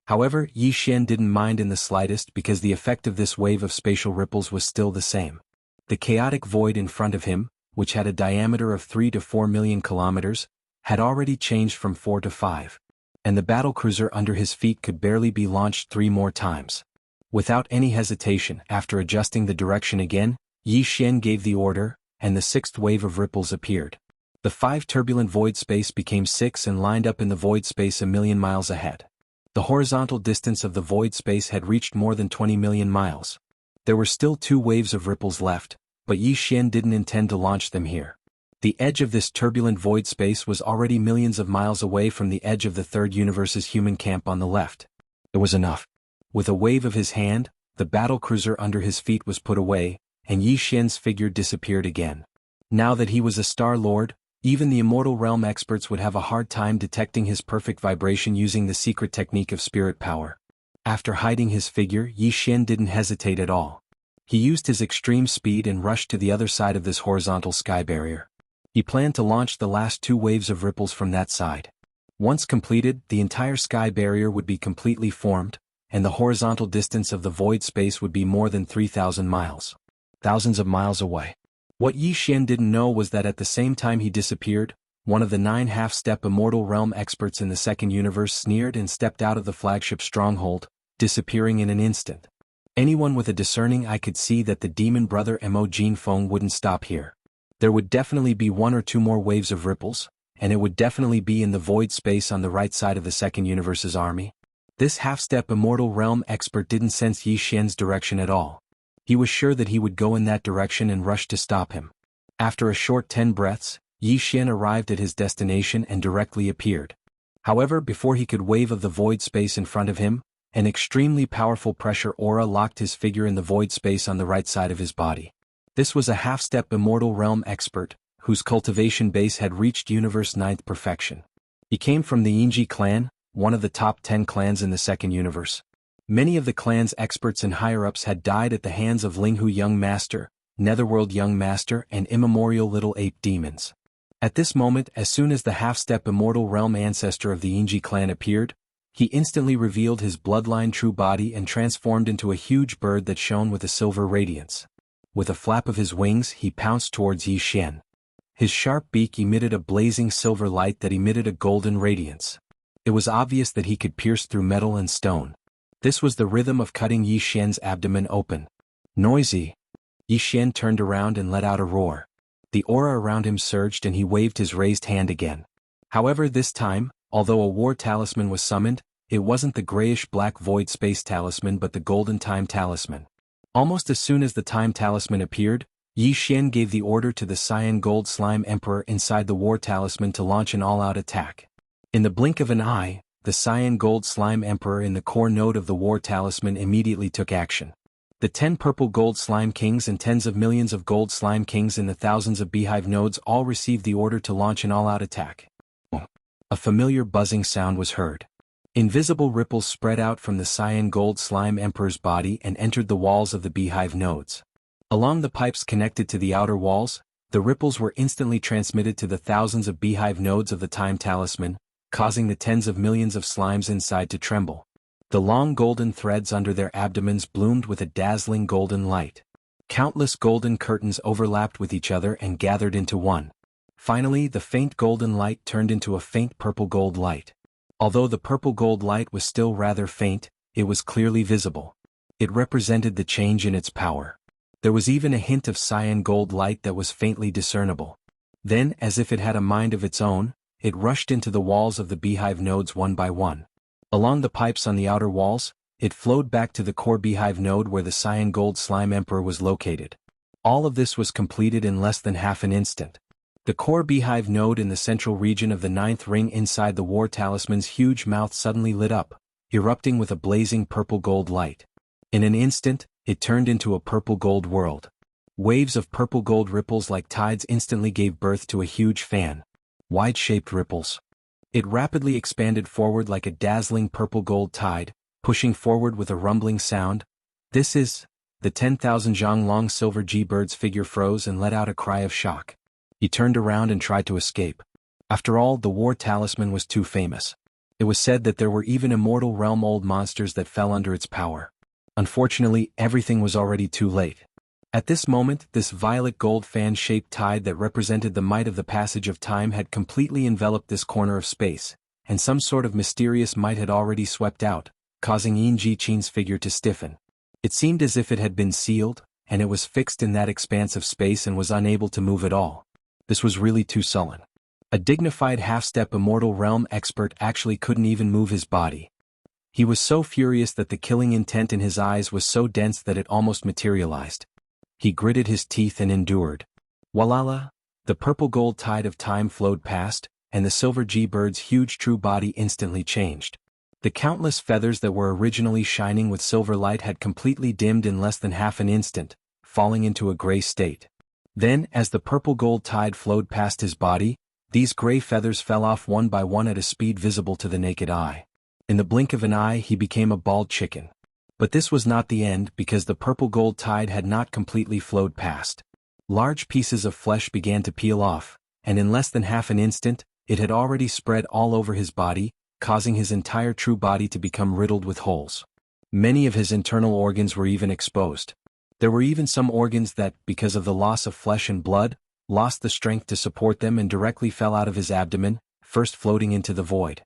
However, Yi Xian didn't mind in the slightest because the effect of this wave of spatial ripples was still the same. The chaotic void in front of him, which had a diameter of 3 to 4 million kilometers, had already changed from 4 to 5. And the battlecruiser under his feet could barely be launched 3 more times. Without any hesitation, after adjusting the direction again, Yi Xian gave the order, and the 6th wave of ripples appeared. The 5 turbulent void space became 6 and lined up in the void space a million miles ahead. The horizontal distance of the void space had reached more than 20 million miles. There were still 2 waves of ripples left, but Yi Xian didn't intend to launch them here. The edge of this turbulent void space was already millions of miles away from the edge of the third universe's human camp on the left. It was enough. With a wave of his hand, the battlecruiser under his feet was put away, and Yi Xian's figure disappeared again. Now that he was a Star Lord, even the Immortal Realm experts would have a hard time detecting his perfect vibration using the secret technique of spirit power. After hiding his figure, Yi Xian didn't hesitate at all. He used his extreme speed and rushed to the other side of this horizontal sky barrier. He planned to launch the last 2 waves of ripples from that side. Once completed, the entire sky barrier would be completely formed, and the horizontal distance of the void space would be more than 3,000 miles. Thousands of miles away. What Yi Xian didn't know was that at the same time he disappeared, one of the 9 half-step Immortal Realm experts in the second universe sneered and stepped out of the flagship stronghold, disappearing in an instant. Anyone with a discerning eye could see that the demon brother Mo Jinfeng wouldn't stop here. There would definitely be 1 or 2 more waves of ripples, and it would definitely be in the void space on the right side of the second universe's army. This half-step Immortal Realm expert didn't sense Yi Xian's direction at all. He was sure that he would go in that direction and rush to stop him. After a short 10 breaths, Yi Xian arrived at his destination and directly appeared. However, before he could wave of the void space in front of him, an extremely powerful pressure aura locked his figure in the void space on the right side of his body. This was a half-step Immortal Realm expert, whose cultivation base had reached Universe 9th perfection. He came from the Yinji clan, one of the top 10 clans in the second universe. Many of the clan's experts and higher-ups had died at the hands of Linghu Young Master, netherworld young master and immemorial little ape demons. At this moment, as soon as the half-step immortal realm ancestor of the Inji clan appeared, he instantly revealed his bloodline true body and transformed into a huge bird that shone with a silver radiance. With a flap of his wings he pounced towards Yi Xian. His sharp beak emitted a blazing silver light that emitted a golden radiance. It was obvious that he could pierce through metal and stone. This was the rhythm of cutting Yi Xian's abdomen open. Noisy. Yi Xian turned around and let out a roar. The aura around him surged and he waved his raised hand again. However, this time, although a war talisman was summoned, it wasn't the grayish-black void space talisman but the golden time talisman. Almost as soon as the time talisman appeared, Yi Xian gave the order to the cyan gold slime emperor inside the war talisman to launch an all-out attack. In the blink of an eye, the cyan gold slime emperor in the core node of the war talisman immediately took action. The 10 purple gold slime kings and tens of millions of gold slime kings in the thousands of beehive nodes all received the order to launch an all-out attack. A familiar buzzing sound was heard. Invisible ripples spread out from the cyan gold slime emperor's body and entered the walls of the beehive nodes. Along the pipes connected to the outer walls, the ripples were instantly transmitted to the thousands of beehive nodes of the time talisman, causing the tens of millions of slimes inside to tremble. The long golden threads under their abdomens bloomed with a dazzling golden light. Countless golden curtains overlapped with each other and gathered into one. Finally, the faint golden light turned into a faint purple gold light. Although the purple gold light was still rather faint, it was clearly visible. It represented the change in its power. There was even a hint of cyan gold light that was faintly discernible. Then, as if it had a mind of its own, it rushed into the walls of the beehive nodes one by one. Along the pipes on the outer walls, it flowed back to the core beehive node where the cyan gold slime emperor was located. All of this was completed in less than half an instant. The core beehive node in the central region of the 9th ring inside the war talisman's huge mouth suddenly lit up, erupting with a blazing purple gold light. In an instant, it turned into a purple gold world. Waves of purple gold ripples like tides instantly gave birth to a huge fan. Wide-shaped ripples. It rapidly expanded forward like a dazzling purple gold tide, pushing forward with a rumbling sound. This is... The 10,000 zhang long silver G-bird's figure froze and let out a cry of shock. He turned around and tried to escape. After all, the war talisman was too famous. It was said that there were even immortal realm old monsters that fell under its power. Unfortunately, everything was already too late. At this moment, this violet gold fan-shaped tide that represented the might of the passage of time had completely enveloped this corner of space, and some sort of mysterious might had already swept out, causing Yin Jiqin's figure to stiffen. It seemed as if it had been sealed, and it was fixed in that expanse of space and was unable to move at all. This was really too sullen. A dignified half-step immortal realm expert actually couldn't even move his body. He was so furious that the killing intent in his eyes was so dense that it almost materialized. He gritted his teeth and endured. Walala! The purple gold tide of time flowed past, and the silver G-bird's huge true body instantly changed. The countless feathers that were originally shining with silver light had completely dimmed in less than half an instant, falling into a gray state. Then, as the purple gold tide flowed past his body, these gray feathers fell off one by one at a speed visible to the naked eye. In the blink of an eye he became a bald chicken. But this was not the end because the purple gold tide had not completely flowed past. Large pieces of flesh began to peel off, and in less than half an instant, it had already spread all over his body, causing his entire true body to become riddled with holes. Many of his internal organs were even exposed. There were even some organs that, because of the loss of flesh and blood, lost the strength to support them and directly fell out of his abdomen, first floating into the void.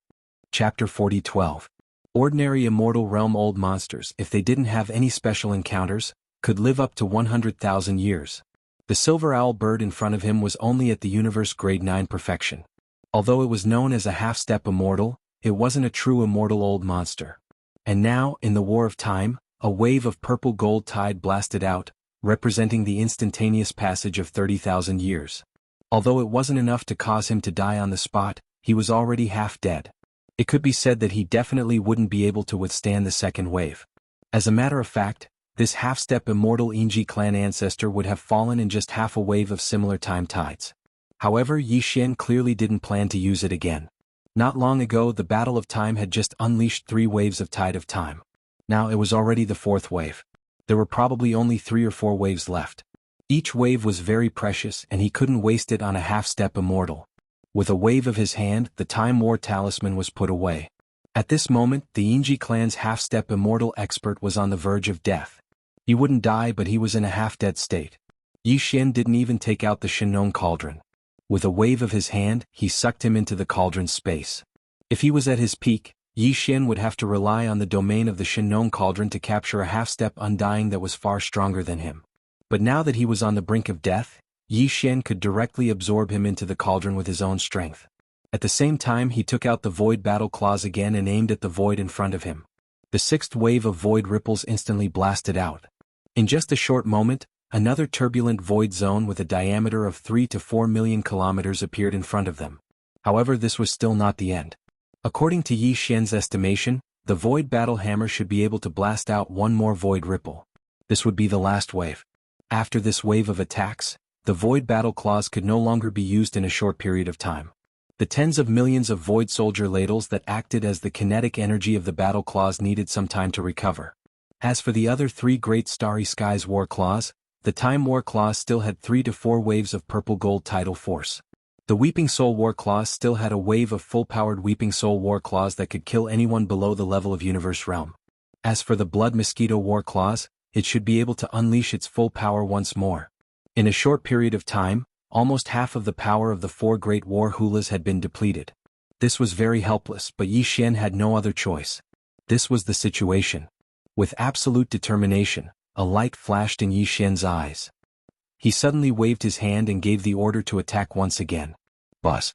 Chapter 40:12. Ordinary immortal realm old monsters, if they didn't have any special encounters, could live up to 100,000 years. The silver owl bird in front of him was only at the universe grade 9 perfection. Although it was known as a half-step immortal, it wasn't a true immortal old monster. And now, in the War of Time, a wave of purple gold tide blasted out, representing the instantaneous passage of 30,000 years. Although it wasn't enough to cause him to die on the spot, he was already half dead. It could be said that he definitely wouldn't be able to withstand the second wave. As a matter of fact, this half-step immortal Inji clan ancestor would have fallen in just half a wave of similar time tides. However, Yi Xian clearly didn't plan to use it again. Not long ago the Battle of Time had just unleashed 3 waves of Tide of Time. Now it was already the 4th wave. There were probably only 3 or 4 waves left. Each wave was very precious and he couldn't waste it on a half-step immortal. With a wave of his hand, the Time War talisman was put away. At this moment, the Yinji clan's half-step immortal expert was on the verge of death. He wouldn't die, but he was in a half-dead state. Yi Xian didn't even take out the Shinnon cauldron. With a wave of his hand, he sucked him into the cauldron's space. If he was at his peak, Yi Xian would have to rely on the domain of the Shinnon cauldron to capture a half-step undying that was far stronger than him. But now that he was on the brink of death, Yi Xian could directly absorb him into the cauldron with his own strength. At the same time, he took out the void battle claws again and aimed at the void in front of him. The sixth wave of void ripples instantly blasted out. In just a short moment, another turbulent void zone with a diameter of 3 to 4 million kilometers appeared in front of them. However, this was still not the end. According to Yi Xian's estimation, the void battle hammer should be able to blast out one more void ripple. This would be the last wave. After this wave of attacks, the void battle claws could no longer be used in a short period of time. The tens of millions of void soldier ladles that acted as the kinetic energy of the battle claws needed some time to recover. As for the other three great Starry Skies war claws, the Time War claws still had 3 to 4 waves of purple gold tidal force. The Weeping Soul war claws still had a wave of full-powered Weeping Soul war claws that could kill anyone below the level of Universe Realm. As for the Blood Mosquito war claws, it should be able to unleash its full power once more. In a short period of time, almost half of the power of the 4 great war hulas had been depleted. This was very helpless, but Yi Xian had no other choice. This was the situation. With absolute determination, a light flashed in Yi Xian's eyes. He suddenly waved his hand and gave the order to attack once again. Buzz.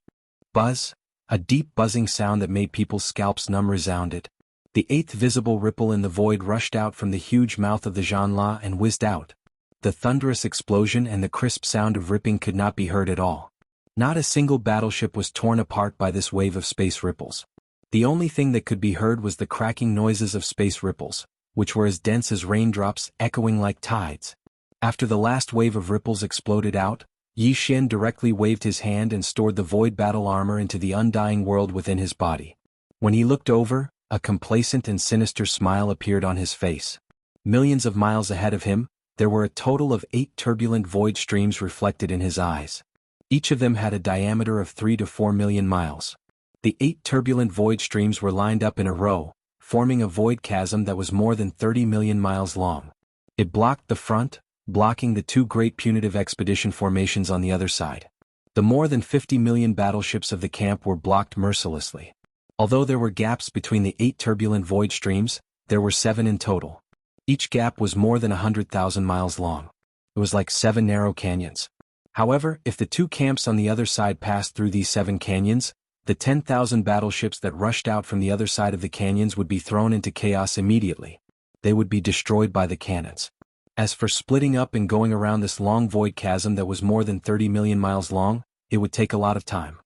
Buzz. A deep buzzing sound that made people's scalps numb resounded. The 8th visible ripple in the void rushed out from the huge mouth of the Zhanla and whizzed out. The thunderous explosion and the crisp sound of ripping could not be heard at all. Not a single battleship was torn apart by this wave of space ripples. The only thing that could be heard was the cracking noises of space ripples, which were as dense as raindrops, echoing like tides. After the last wave of ripples exploded out, Yi Xian directly waved his hand and stored the void battle armor into the undying world within his body. When he looked over, a complacent and sinister smile appeared on his face. Millions of miles ahead of him, there were a total of 8 turbulent void streams reflected in his eyes. Each of them had a diameter of 3 to 4 million miles. The 8 turbulent void streams were lined up in a row, forming a void chasm that was more than 30 million miles long. It blocked the front, blocking the 2 great punitive expedition formations on the other side. The more than 50 million battleships of the camp were blocked mercilessly. Although there were gaps between the 8 turbulent void streams, there were 7 in total. Each gap was more than 100,000 miles long. It was like 7 narrow canyons. However, if the 2 camps on the other side passed through these 7 canyons, the 10,000 battleships that rushed out from the other side of the canyons would be thrown into chaos immediately. They would be destroyed by the cannons. As for splitting up and going around this long void chasm that was more than 30 million miles long, it would take a lot of time.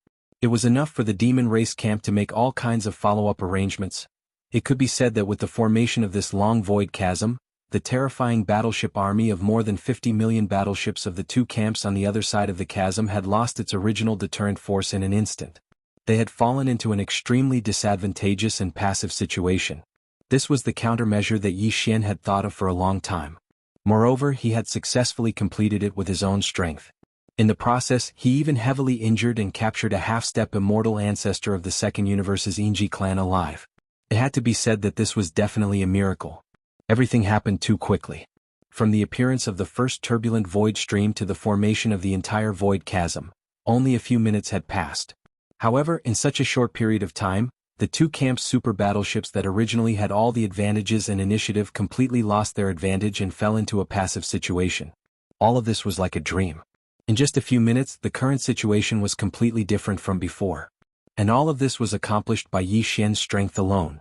It was enough for the demon race camp to make all kinds of follow-up arrangements. It could be said that with the formation of this long void chasm, the terrifying battleship army of more than 50 million battleships of the 2 camps on the other side of the chasm had lost its original deterrent force in an instant. They had fallen into an extremely disadvantageous and passive situation. This was the countermeasure that Yi Xian had thought of for a long time. Moreover, he had successfully completed it with his own strength. In the process, he even heavily injured and captured a half-step immortal ancestor of the Second Universe's Yinji clan alive. It had to be said that this was definitely a miracle. Everything happened too quickly. From the appearance of the first turbulent void stream to the formation of the entire void chasm, only a few minutes had passed. However, in such a short period of time, the 2 camps' super battleships that originally had all the advantages and initiative completely lost their advantage and fell into a passive situation. All of this was like a dream. In just a few minutes, the current situation was completely different from before. And all of this was accomplished by Yi Xian's strength alone.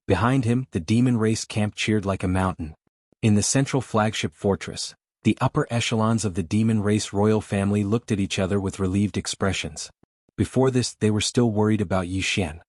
Behind him, the demon race camp cheered like a mountain. In the central flagship fortress, the upper echelons of the demon race royal family looked at each other with relieved expressions. Before this, they were still worried about Yi Xian.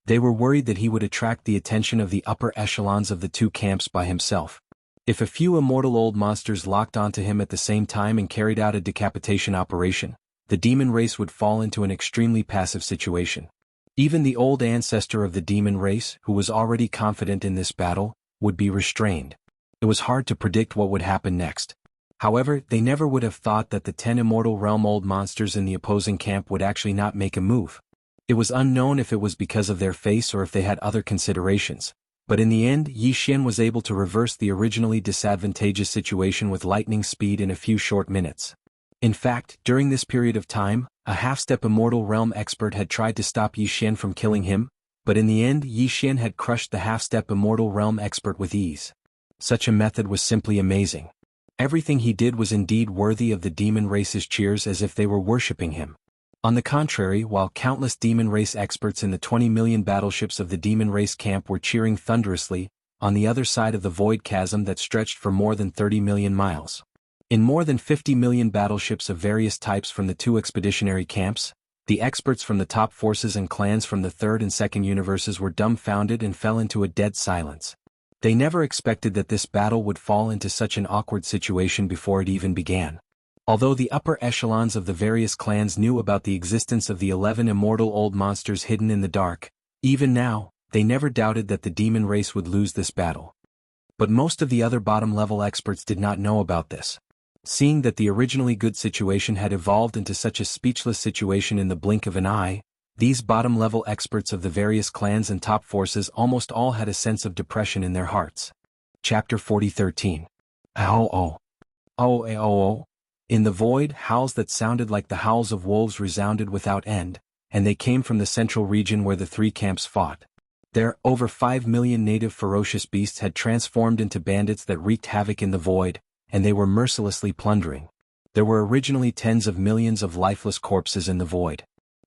They were worried that he would attract the attention of the upper echelons of the 2 camps by himself. If a few immortal old monsters locked onto him at the same time and carried out a decapitation operation, the demon race would fall into an extremely passive situation. Even the old ancestor of the demon race, who was already confident in this battle, would be restrained. It was hard to predict what would happen next. However, they never would have thought that the 10 immortal realm old monsters in the opposing camp would actually not make a move. It was unknown if it was because of their face or if they had other considerations, but in the end Yi Xian was able to reverse the originally disadvantageous situation with lightning speed in a few short minutes. In fact, during this period of time, a half-step immortal realm expert had tried to stop Yi Xian from killing him, but in the end Yi Xian had crushed the half-step immortal realm expert with ease. Such a method was simply amazing. Everything he did was indeed worthy of the demon race's cheers, as if they were worshipping him. On the contrary, while countless demon race experts in the 20 million battleships of the demon race camp were cheering thunderously, on the other side of the void chasm that stretched for more than 30 million miles. In more than 50 million battleships of various types from the two expeditionary camps, the experts from the top forces and clans from the third and second universes were dumbfounded and fell into a dead silence. They never expected that this battle would fall into such an awkward situation before it even began. Although the upper echelons of the various clans knew about the existence of the 11 immortal old monsters hidden in the dark, even now, they never doubted that the demon race would lose this battle. But most of the other bottom-level experts did not know about this. Seeing that the originally good situation had evolved into such a speechless situation in the blink of an eye, these bottom-level experts of the various clans and top forces almost all had a sense of depression in their hearts. Chapter 40:13. Oh. In the void, howls that sounded like the howls of wolves resounded without end, and they came from the central region where the three camps fought. There, over 5 million native ferocious beasts had transformed into bandits that wreaked havoc in the void, and they were mercilessly plundering. There were originally tens of millions of lifeless corpses in the void.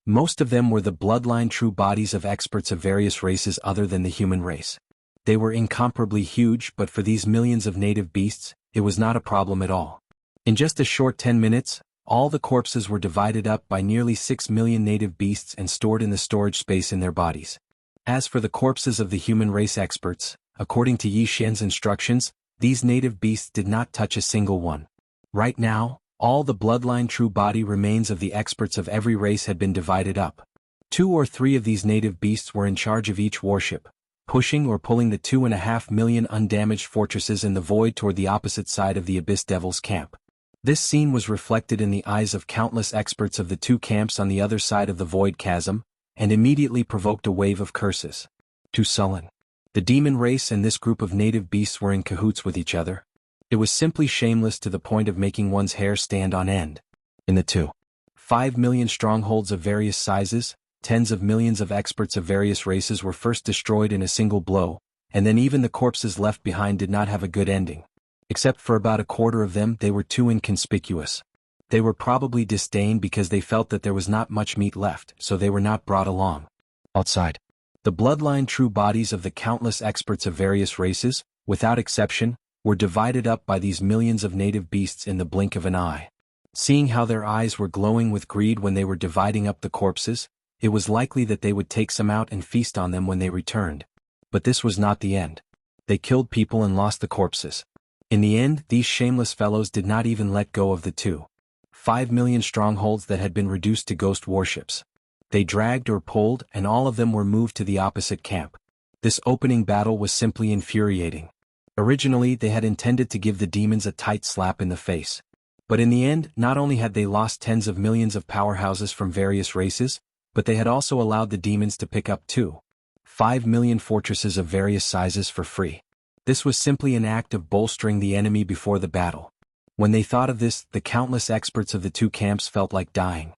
Most of them were the bloodline true bodies of experts of various races other than the human race. They were incomparably huge, but for these millions of native beasts, it was not a problem at all. In just a short 10 minutes, all the corpses were divided up by nearly 6 million native beasts and stored in the storage space in their bodies. As for the corpses of the human race experts, according to Yi Xian's instructions, these native beasts did not touch a single one. Right now, all the bloodline true body remains of the experts of every race had been divided up. 2 or 3 of these native beasts were in charge of each warship, pushing or pulling the 2.5 million undamaged fortresses in the void toward the opposite side of the Abyss Devil's camp. This scene was reflected in the eyes of countless experts of the two camps on the other side of the void chasm, and immediately provoked a wave of curses. Too sullen. The demon race and this group of native beasts were in cahoots with each other. It was simply shameless to the point of making one's hair stand on end. In the 2.5 million strongholds of various sizes, tens of millions of experts of various races were first destroyed in a single blow, and then even the corpses left behind did not have a good ending. Except for about a quarter of them, they were too inconspicuous. They were probably disdained because they felt that there was not much meat left, so they were not brought along. Outside, the bloodline true bodies of the countless experts of various races, without exception, were divided up by these millions of native beasts in the blink of an eye. Seeing how their eyes were glowing with greed when they were dividing up the corpses, it was likely that they would take some out and feast on them when they returned. But this was not the end. They killed people and lost the corpses. In the end, these shameless fellows did not even let go of the 2.5 million strongholds that had been reduced to ghost warships. They dragged or pulled, and all of them were moved to the opposite camp. This opening battle was simply infuriating. Originally, they had intended to give the demons a tight slap in the face. But in the end, not only had they lost tens of millions of powerhouses from various races, but they had also allowed the demons to pick up 2.5 million fortresses of various sizes for free. This was simply an act of bolstering the enemy before the battle. When they thought of this, the countless experts of the two camps felt like dying.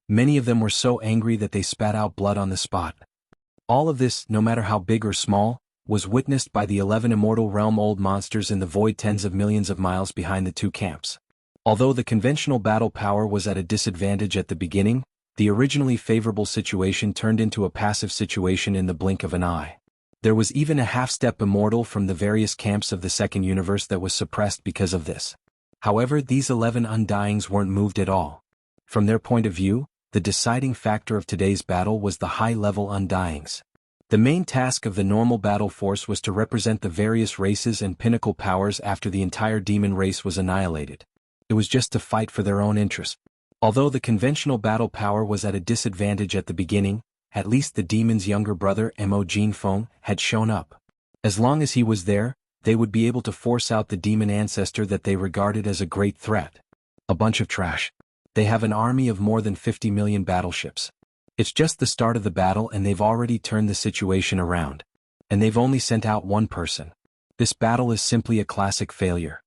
Many of them were so angry that they spat out blood on the spot. All of this, no matter how big or small, was witnessed by the 11 immortal realm old monsters in the void tens of millions of miles behind the two camps. Although the conventional battle power was at a disadvantage at the beginning, the originally favorable situation turned into a passive situation in the blink of an eye. There was even a half-step immortal from the various camps of the second universe that was suppressed because of this. However, these 11 undyings weren't moved at all. From their point of view, the deciding factor of today's battle was the high-level undyings. The main task of the normal battle force was to represent the various races and pinnacle powers after the entire demon race was annihilated. It was just to fight for their own interest. Although the conventional battle power was at a disadvantage at the beginning, at least the demon's younger brother Mo Jinfeng had shown up. As long as he was there, they would be able to force out the demon ancestor that they regarded as a great threat. A bunch of trash. They have an army of more than 50 million battleships. It's just the start of the battle and they've already turned the situation around. And they've only sent out one person. This battle is simply a classic failure.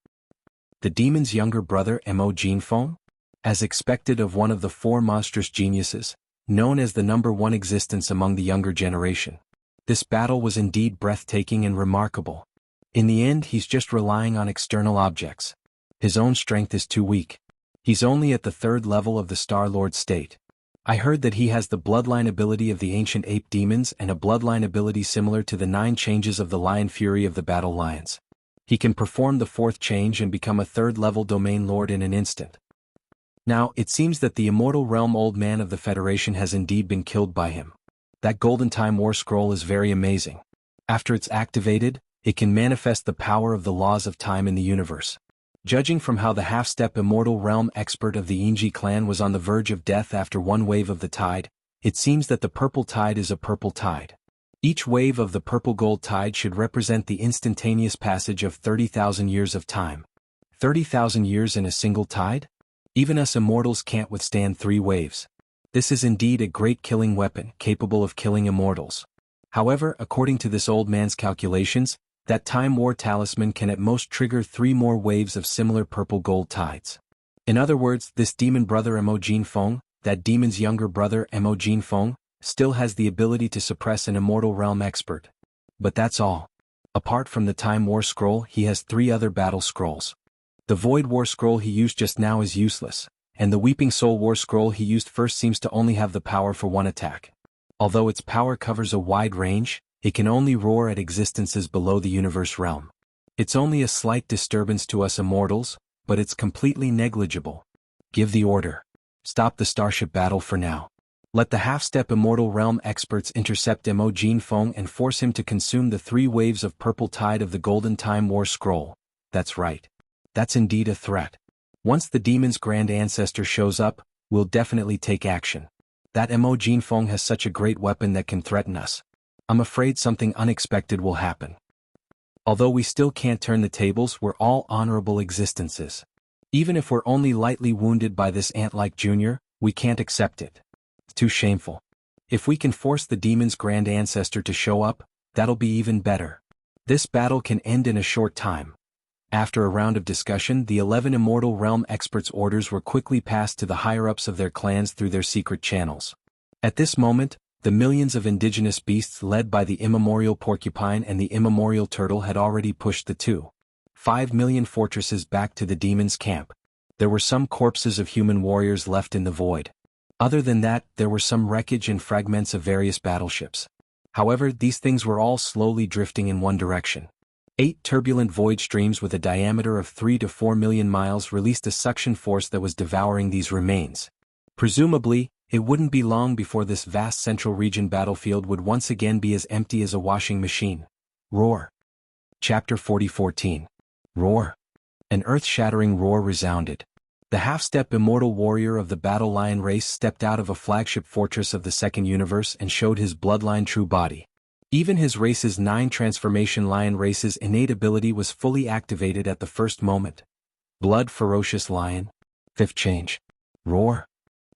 The demon's younger brother Mo Jinfeng? As expected of one of the four monstrous geniuses, known as the number one existence among the younger generation. This battle was indeed breathtaking and remarkable. In the end, he's just relying on external objects. His own strength is too weak. He's only at the 3rd level of the Star Lord state. I heard that he has the bloodline ability of the ancient ape demons and a bloodline ability similar to the 9 changes of the Lion Fury of the Battle Lions. He can perform the 4th change and become a 3rd level domain lord in an instant. Now, it seems that the immortal realm old man of the Federation has indeed been killed by him. That Golden Time War Scroll is very amazing. After it's activated, it can manifest the power of the laws of time in the universe. Judging from how the half-step immortal realm expert of the Inji clan was on the verge of death after one wave of the tide, it seems that the purple tide is a purple tide. Each wave of the purple gold tide should represent the instantaneous passage of 30,000 years of time. 30,000 years in a single tide? Even us immortals can't withstand 3 waves. This is indeed a great killing weapon, capable of killing immortals. However, according to this old man's calculations, that Time War talisman can at most trigger 3 more waves of similar purple gold tides. In other words, this demon brother Mo Jinfeng, that demon's younger brother Mo Jinfeng, still has the ability to suppress an immortal realm expert. But that's all. Apart from the Time War Scroll, he has 3 other battle scrolls. The Void War Scroll he used just now is useless, and the Weeping Soul War Scroll he used first seems to only have the power for 1 attack. Although its power covers a wide range, it can only roar at existences below the universe realm. It's only a slight disturbance to us immortals, but it's completely negligible. Give the order. Stop the starship battle for now. Let the half-step immortal realm experts intercept Mo Jinfeng and force him to consume the 3 waves of purple tide of the Golden Time War Scroll. That's right. That's indeed a threat. Once the demon's grand ancestor shows up, we'll definitely take action. That Mo Jinfeng has such a great weapon that can threaten us. I'm afraid something unexpected will happen. Although we still can't turn the tables, we're all honorable existences. Even if we're only lightly wounded by this ant-like junior, we can't accept it. It's too shameful. If we can force the demon's grand ancestor to show up, that'll be even better. This battle can end in a short time. After a round of discussion, the 11 Immortal Realm experts' orders were quickly passed to the higher-ups of their clans through their secret channels. At this moment, the millions of indigenous beasts led by the immemorial porcupine and the immemorial turtle had already pushed the 2.5 million fortresses back to the demon's camp. There were some corpses of human warriors left in the void. Other than that, there were some wreckage and fragments of various battleships. However, these things were all slowly drifting in one direction. 8 turbulent void streams with a diameter of 3 to 4 million miles released a suction force that was devouring these remains. Presumably, it wouldn't be long before this vast central region battlefield would once again be as empty as a washing machine. Roar. Chapter 40:14. Roar. An earth-shattering roar resounded. The half-step immortal warrior of the Battle Lion race stepped out of a flagship fortress of the Second Universe and showed his bloodline true body. Even his race's 9 transformation lion race's innate ability was fully activated at the first moment. Blood ferocious lion. 5th change. Roar.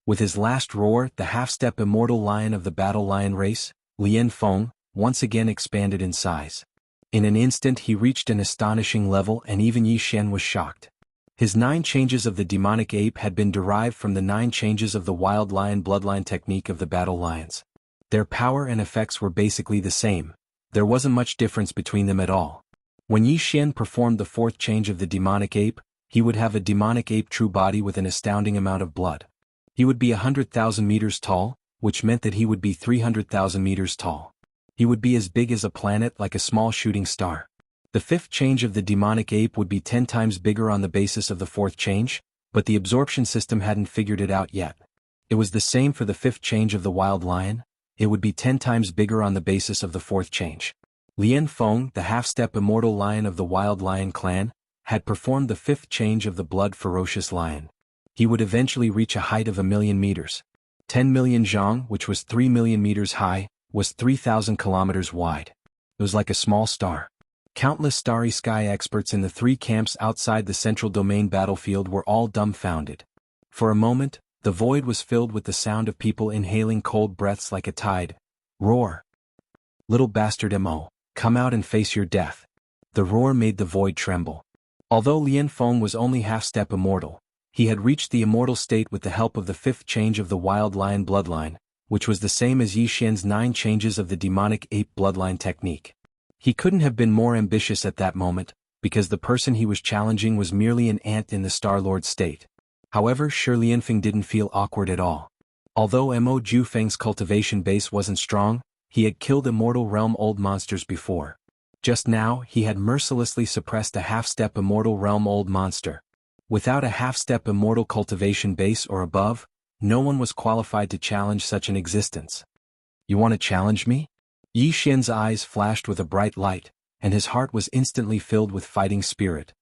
With his last roar, the half-step immortal lion of the Battle Lion race, Lian Feng, once again expanded in size. In an instant he reached an astonishing level and even Yi Xian was shocked. His 9 changes of the demonic ape had been derived from the 9 changes of the wild lion bloodline technique of the Battle Lions. Their power and effects were basically the same. There wasn't much difference between them at all. When Yi Xian performed the 4th change of the demonic ape, he would have a demonic ape true body with an astounding amount of blood. He would be 100,000 meters tall, which meant that he would be 300,000 meters tall. He would be as big as a planet, like a small shooting star. The 5th change of the demonic ape would be 10 times bigger on the basis of the 4th change, but the absorption system hadn't figured it out yet. It was the same for the 5th change of the wild lion. It would be 10 times bigger on the basis of the 4th change. Lian Feng, the half-step immortal lion of the wild lion clan, had performed the 5th change of the blood ferocious lion. He would eventually reach a height of 1,000,000 meters. 10 million zhang, which was 3 million meters high, was 3,000 kilometers wide. It was like a small star. Countless starry sky experts in the three camps outside the central domain battlefield were all dumbfounded. For a moment, the void was filled with the sound of people inhaling cold breaths like a tide. Roar! Little bastard Mo, come out and face your death. The roar made the void tremble. Although Lian Feng was only half-step immortal, he had reached the immortal state with the help of the fifth change of the wild lion bloodline, which was the same as Yi Xian's 9 changes of the demonic ape bloodline technique. He couldn't have been more ambitious at that moment, because the person he was challenging was merely an ant in the Star-Lord state. However, Shi Lianfeng didn't feel awkward at all. Although Mo Jufeng's cultivation base wasn't strong, he had killed immortal realm old monsters before. Just now, he had mercilessly suppressed a half-step immortal realm old monster. Without a half-step immortal cultivation base or above, no one was qualified to challenge such an existence. You want to challenge me? Yi Xian's eyes flashed with a bright light, and his heart was instantly filled with fighting spirit.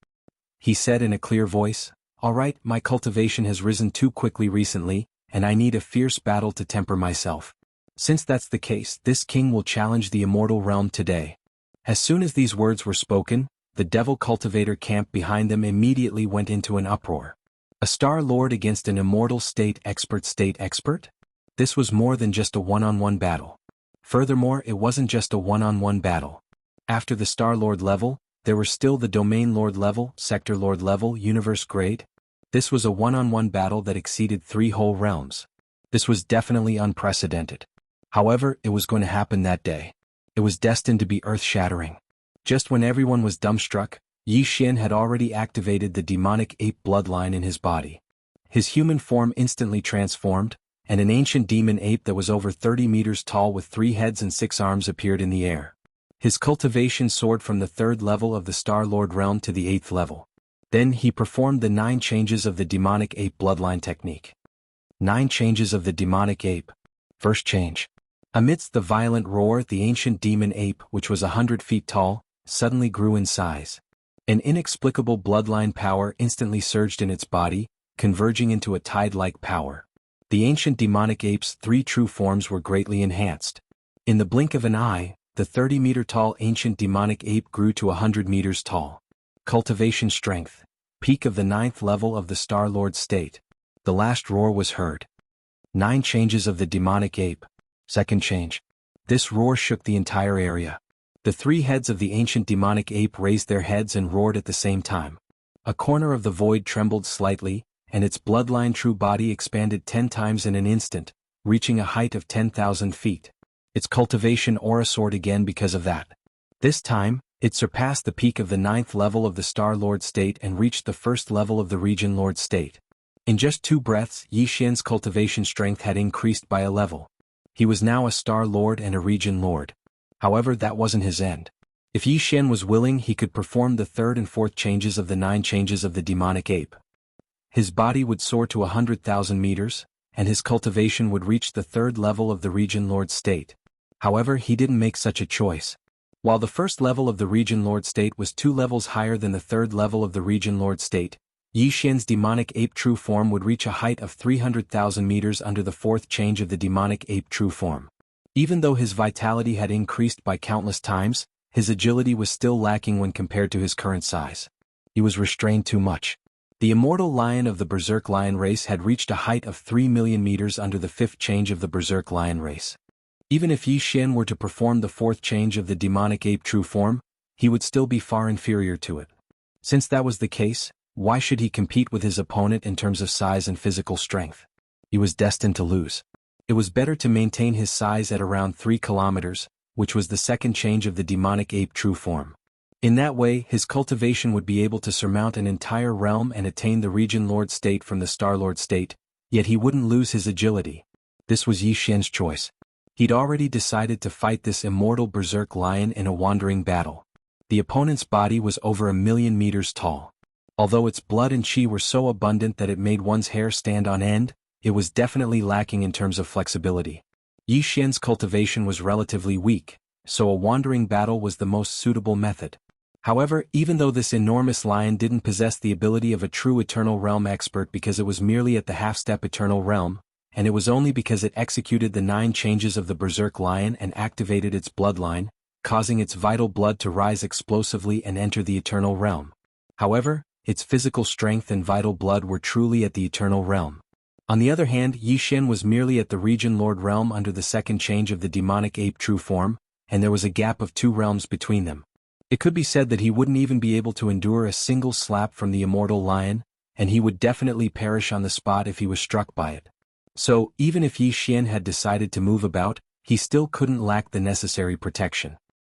He said in a clear voice, "All right, my cultivation has risen too quickly recently, and I need a fierce battle to temper myself. Since that's the case, this king will challenge the immortal realm today." As soon as these words were spoken, the devil cultivator camp behind them immediately went into an uproar. A Star Lord against an immortal state expert? This was more than just a one-on-one battle. Furthermore, it wasn't just a one-on-one battle. After the Star Lord level, there were still the Domain Lord level, Sector Lord level, Universe grade. This was a one-on-one battle that exceeded 3 whole realms. This was definitely unprecedented. However, it was going to happen that day. It was destined to be earth-shattering. Just when everyone was dumbstruck, Yi Xian had already activated the demonic ape bloodline in his body. His human form instantly transformed, and an ancient demon ape that was over 30 meters tall with 3 heads and 6 arms appeared in the air. His cultivation soared from the 3rd level of the Star-Lord realm to the 8th level. Then he performed the 9 changes of the demonic ape bloodline technique. 9 changes of the demonic ape. First change. Amidst the violent roar, the ancient demon ape, which was 100 feet tall, suddenly grew in size. An inexplicable bloodline power instantly surged in its body, converging into a tide-like power. The ancient demonic ape's 3 true forms were greatly enhanced. In the blink of an eye, the 30-meter-tall ancient demonic ape grew to 100 meters tall. Cultivation strength. Peak of the 9th level of the Star-Lord state. The last roar was heard. 9 changes of the demonic ape. Second change. This roar shook the entire area. The 3 heads of the ancient demonic ape raised their heads and roared at the same time. A corner of the void trembled slightly, and its bloodline true body expanded 10 times in an instant, reaching a height of 10,000 feet. Its cultivation aura soared again because of that. This time, it surpassed the peak of the 9th level of the Star Lord state and reached the 1st level of the Region Lord state. In just 2 breaths, Yi Xian's cultivation strength had increased by a level. He was now a Star Lord and a Region Lord. However, that wasn't his end. If Yi Xian was willing, he could perform the 3rd and 4th changes of the 9 changes of the demonic ape. His body would soar to 100,000 meters, and his cultivation would reach the 3rd level of the Region Lord state. However, he didn't make such a choice. While the 1st level of the Region Lord state was 2 levels higher than the 3rd level of the Region Lord state, Yi Xian's demonic ape true form would reach a height of 300,000 meters under the 4th change of the demonic ape true form. Even though his vitality had increased by countless times, his agility was still lacking when compared to his current size. He was restrained too much. The immortal lion of the Berserk lion race had reached a height of 3 million meters under the 5th change of the Berserk lion race. Even if Yi Xian were to perform the 4th change of the demonic ape true form, he would still be far inferior to it. Since that was the case, why should he compete with his opponent in terms of size and physical strength? He was destined to lose. It was better to maintain his size at around 3 kilometers, which was the 2nd change of the demonic ape true form. In that way, his cultivation would be able to surmount an entire realm and attain the Region Lord state from the Star Lord state, yet he wouldn't lose his agility. This was Yi Xian's choice. He'd already decided to fight this immortal Berserk lion in a wandering battle. The opponent's body was over 1,000,000 meters tall. Although its blood and chi were so abundant that it made one's hair stand on end, it was definitely lacking in terms of flexibility. Yi Xian's cultivation was relatively weak, so a wandering battle was the most suitable method. However, even though this enormous lion didn't possess the ability of a true Eternal Realm expert because it was merely at the half-step Eternal Realm, and it was only because it executed the 9 changes of the Berserk lion and activated its bloodline, causing its vital blood to rise explosively and enter the eternal realm. However, its physical strength and vital blood were truly at the eternal realm. On the other hand, Yi Xian was merely at the region lord realm under the second change of the demonic ape true form, and there was a gap of 2 realms between them. It could be said that he wouldn't even be able to endure a single slap from the immortal lion, and he would definitely perish on the spot if he was struck by it. So, even if Yi Xian had decided to move about, he still couldn't lack the necessary protection.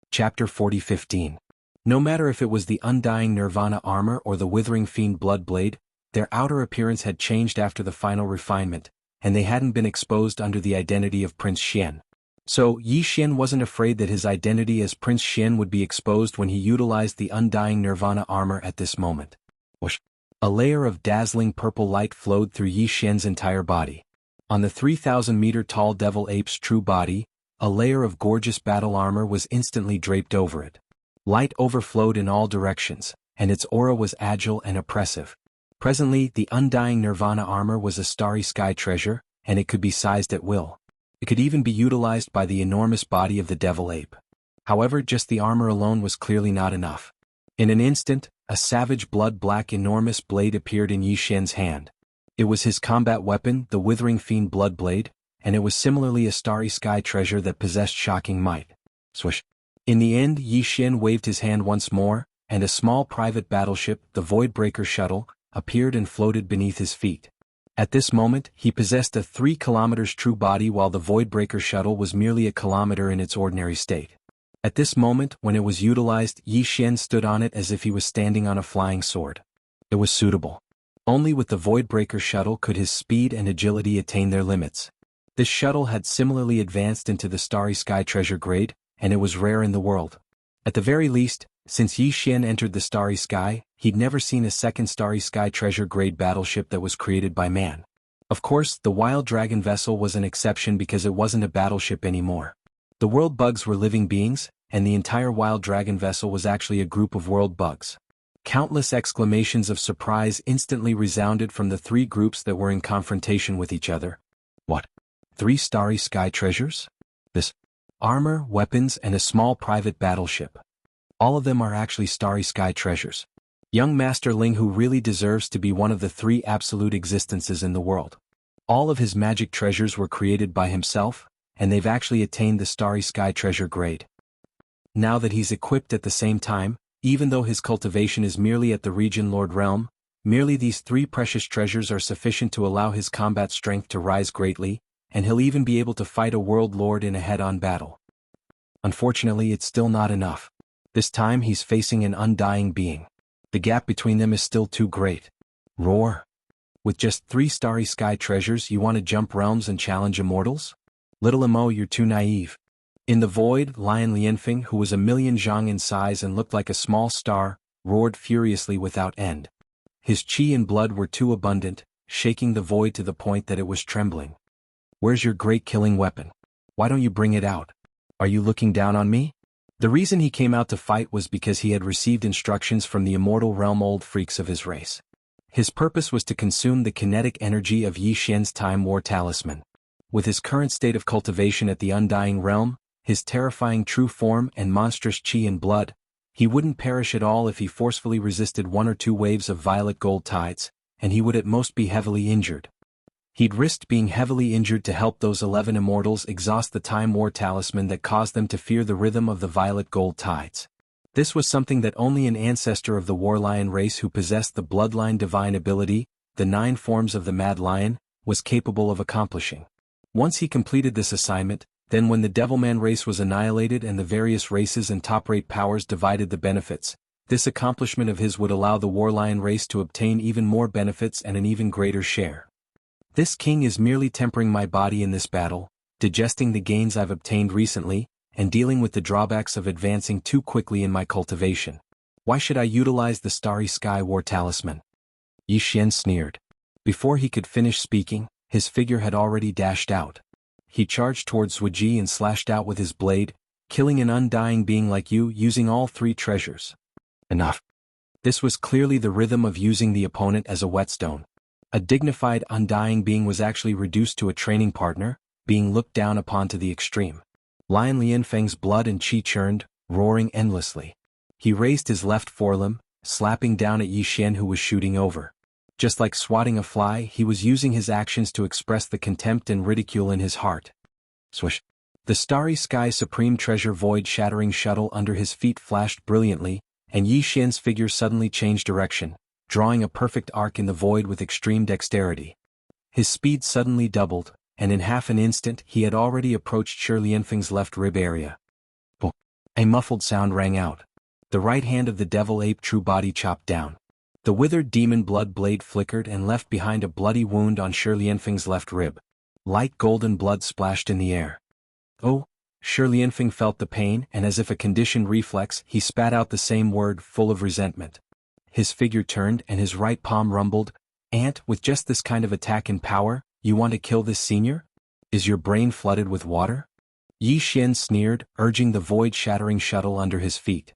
Chapter 40:15. No matter if it was the undying Nirvana armor or the withering fiend blood blade, their outer appearance had changed after the final refinement, and they hadn't been exposed under the identity of Prince Xian. So, Yi Xian wasn't afraid that his identity as Prince Xian would be exposed when he utilized the undying Nirvana armor at this moment. Whoosh! A layer of dazzling purple light flowed through Yi Xian's entire body. On the 3,000-meter-tall devil ape's true body, a layer of gorgeous battle armor was instantly draped over it. Light overflowed in all directions, and its aura was agile and oppressive. Presently, the undying Nirvana armor was a starry sky treasure, and it could be sized at will. It could even be utilized by the enormous body of the devil ape. However, just the armor alone was clearly not enough. In an instant, a savage blood-black enormous blade appeared in Yi Xian's hand. It was his combat weapon, the withering fiend blood blade, and it was similarly a starry sky treasure that possessed shocking might. Swish! In the end, Yi Xian waved his hand once more, and a small private battleship, the Voidbreaker shuttle, appeared and floated beneath his feet. At this moment, he possessed a 3 kilometers true body while the Voidbreaker shuttle was merely a kilometer in its ordinary state. At this moment, when it was utilized, Yi Xian stood on it as if he was standing on a flying sword. It was suitable. Only with the Voidbreaker shuttle could his speed and agility attain their limits. This shuttle had similarly advanced into the Starry Sky Treasure grade, and it was rare in the world. At the very least, since Yi Xian entered the Starry Sky, he'd never seen a second Starry Sky Treasure grade battleship that was created by man. Of course, the Wild Dragon vessel was an exception because it wasn't a battleship anymore. The world bugs were living beings, and the entire Wild Dragon vessel was actually a group of world bugs. Countless exclamations of surprise instantly resounded from the 3 groups that were in confrontation with each other. What? 3 Starry Sky Treasures? This? Armor, weapons, and a small private battleship. All of them are actually Starry Sky Treasures. Young Master Ling Hu really deserves to be one of the 3 absolute existences in the world. All of his magic treasures were created by himself, and they've actually attained the Starry Sky Treasure grade. Now that he's equipped at the same time, even though his cultivation is merely at the region Lord realm, merely these 3 precious treasures are sufficient to allow his combat strength to rise greatly, and he'll even be able to fight a world lord in a head-on battle. Unfortunately, it's still not enough. This time he's facing an undying being. The gap between them is still too great. Roar! With just 3 Starry Sky Treasures, you want to jump realms and challenge immortals? Little Emo, you're too naive. In the void, Lion Lianfeng, who was 1,000,000 zhang in size and looked like a small star, roared furiously without end. His qi and blood were too abundant, shaking the void to the point that it was trembling. Where's your great killing weapon? Why don't you bring it out? Are you looking down on me? The reason he came out to fight was because he had received instructions from the immortal realm old freaks of his race. His purpose was to consume the kinetic energy of Yi Xian's Time War Talisman. With his current state of cultivation at the Undying Realm, his terrifying true form and monstrous qi and blood, he wouldn't perish at all if he forcefully resisted 1 or 2 waves of violet gold tides, and he would at most be heavily injured. He'd risked being heavily injured to help those 11 immortals exhaust the Time War Talisman that caused them to fear the rhythm of the violet gold tides. This was something that only an ancestor of the War Lion race who possessed the bloodline divine ability, the 9 forms of the Mad Lion, was capable of accomplishing. Once he completed this assignment, then when the Devilman race was annihilated and the various races and top-rate powers divided the benefits, this accomplishment of his would allow the War Lion race to obtain even more benefits and an even greater share. This king is merely tempering my body in this battle, digesting the gains I've obtained recently, and dealing with the drawbacks of advancing too quickly in my cultivation. Why should I utilize the Starry Sky War Talisman? Yi Xian sneered. Before he could finish speaking, his figure had already dashed out. He charged towards Wuji and slashed out with his blade, killing an undying being like you using all 3 treasures. Enough. This was clearly the rhythm of using the opponent as a whetstone. A dignified undying being was actually reduced to a training partner, being looked down upon to the extreme. Lion Lianfeng's blood and qi churned, roaring endlessly. He raised his left forelimb, slapping down at Yi Xian, who was shooting over. Just like swatting a fly, he was using his actions to express the contempt and ridicule in his heart. Swish! The starry sky supreme treasure void-shattering shuttle under his feet flashed brilliantly, and Yi Xian's figure suddenly changed direction, drawing a perfect arc in the void with extreme dexterity. His speed suddenly doubled, and in half an instant he had already approached Shi Lianfeng's left rib area. Oh! A muffled sound rang out. The right hand of the devil ape true body chopped down. The withered demon blood blade flickered and left behind a bloody wound on Shi Lianfeng's left rib. Light golden blood splashed in the air. Oh! Shi Lianfeng felt the pain, and as if a conditioned reflex, he spat out the same word, full of resentment. His figure turned and his right palm rumbled. "Ant, with just this kind of attack and power, you want to kill this senior? Is your brain flooded with water?" Yi Xian sneered, urging the void-shattering shuttle under his feet.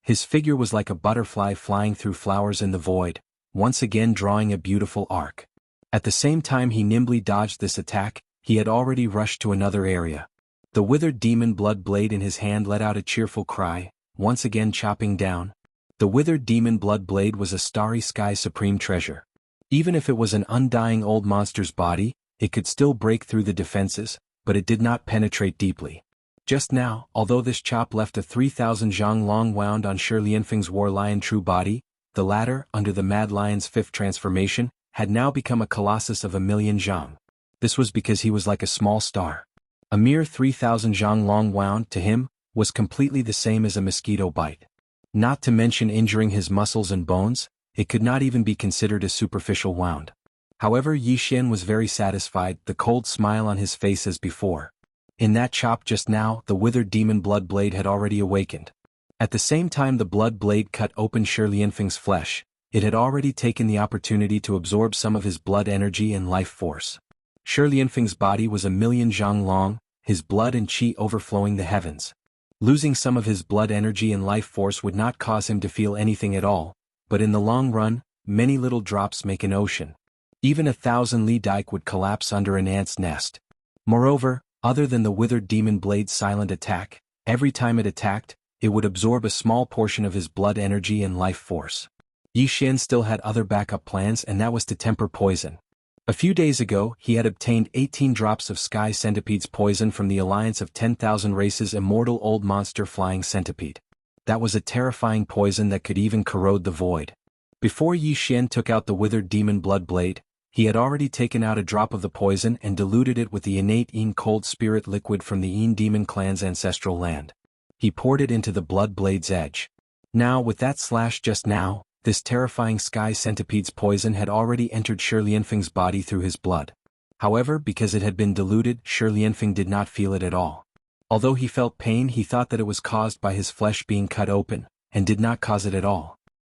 His figure was like a butterfly flying through flowers in the void, once again drawing a beautiful arc. At the same time he nimbly dodged this attack, he had already rushed to another area. The withered demon blood blade in his hand let out a cheerful cry, once again chopping down. The withered demon blood blade was a starry sky supreme treasure. Even if it was an undying old monster's body, it could still break through the defenses, but it did not penetrate deeply. Just now, although this chop left a 3,000 zhang long wound on Shi Lianfeng's war lion true body, the latter, under the Mad Lion's fifth transformation, had now become a colossus of 1,000,000 zhang. This was because he was like a small star. A mere 3,000 zhang long wound, to him, was completely the same as a mosquito bite. Not to mention injuring his muscles and bones, it could not even be considered a superficial wound. However, Yi Xian was very satisfied, the cold smile on his face as before. In that chop just now, the withered demon blood blade had already awakened. At the same time the blood blade cut open Shi Lianfeng's flesh, it had already taken the opportunity to absorb some of his blood energy and life force. Shi Lianfeng's body was 1,000,000 zhang long, his blood and qi overflowing the heavens. Losing some of his blood energy and life force would not cause him to feel anything at all, but in the long run, many little drops make an ocean. Even 1,000 li dike would collapse under an ant's nest. Moreover, other than the withered demon blade's silent attack, every time it attacked, it would absorb a small portion of his blood energy and life force. Yi Xian still had other backup plans, and that was to temper poison. A few days ago, he had obtained 18 drops of Sky Centipede's poison from the Alliance of 10,000 Races immortal old monster flying centipede. That was a terrifying poison that could even corrode the void. Before Yi Xian took out the withered demon blood blade, he had already taken out a drop of the poison and diluted it with the innate Yin cold spirit liquid from the Yin demon clan's ancestral land. He poured it into the blood blade's edge. Now with that slash just now, this terrifying Sky Centipede's poison had already entered Shi Lianfeng's body through his blood. However, because it had been diluted, Shi Lianfeng did not feel it at all. Although he felt pain, he thought that it was caused by his flesh being cut open, and did not cause it at all.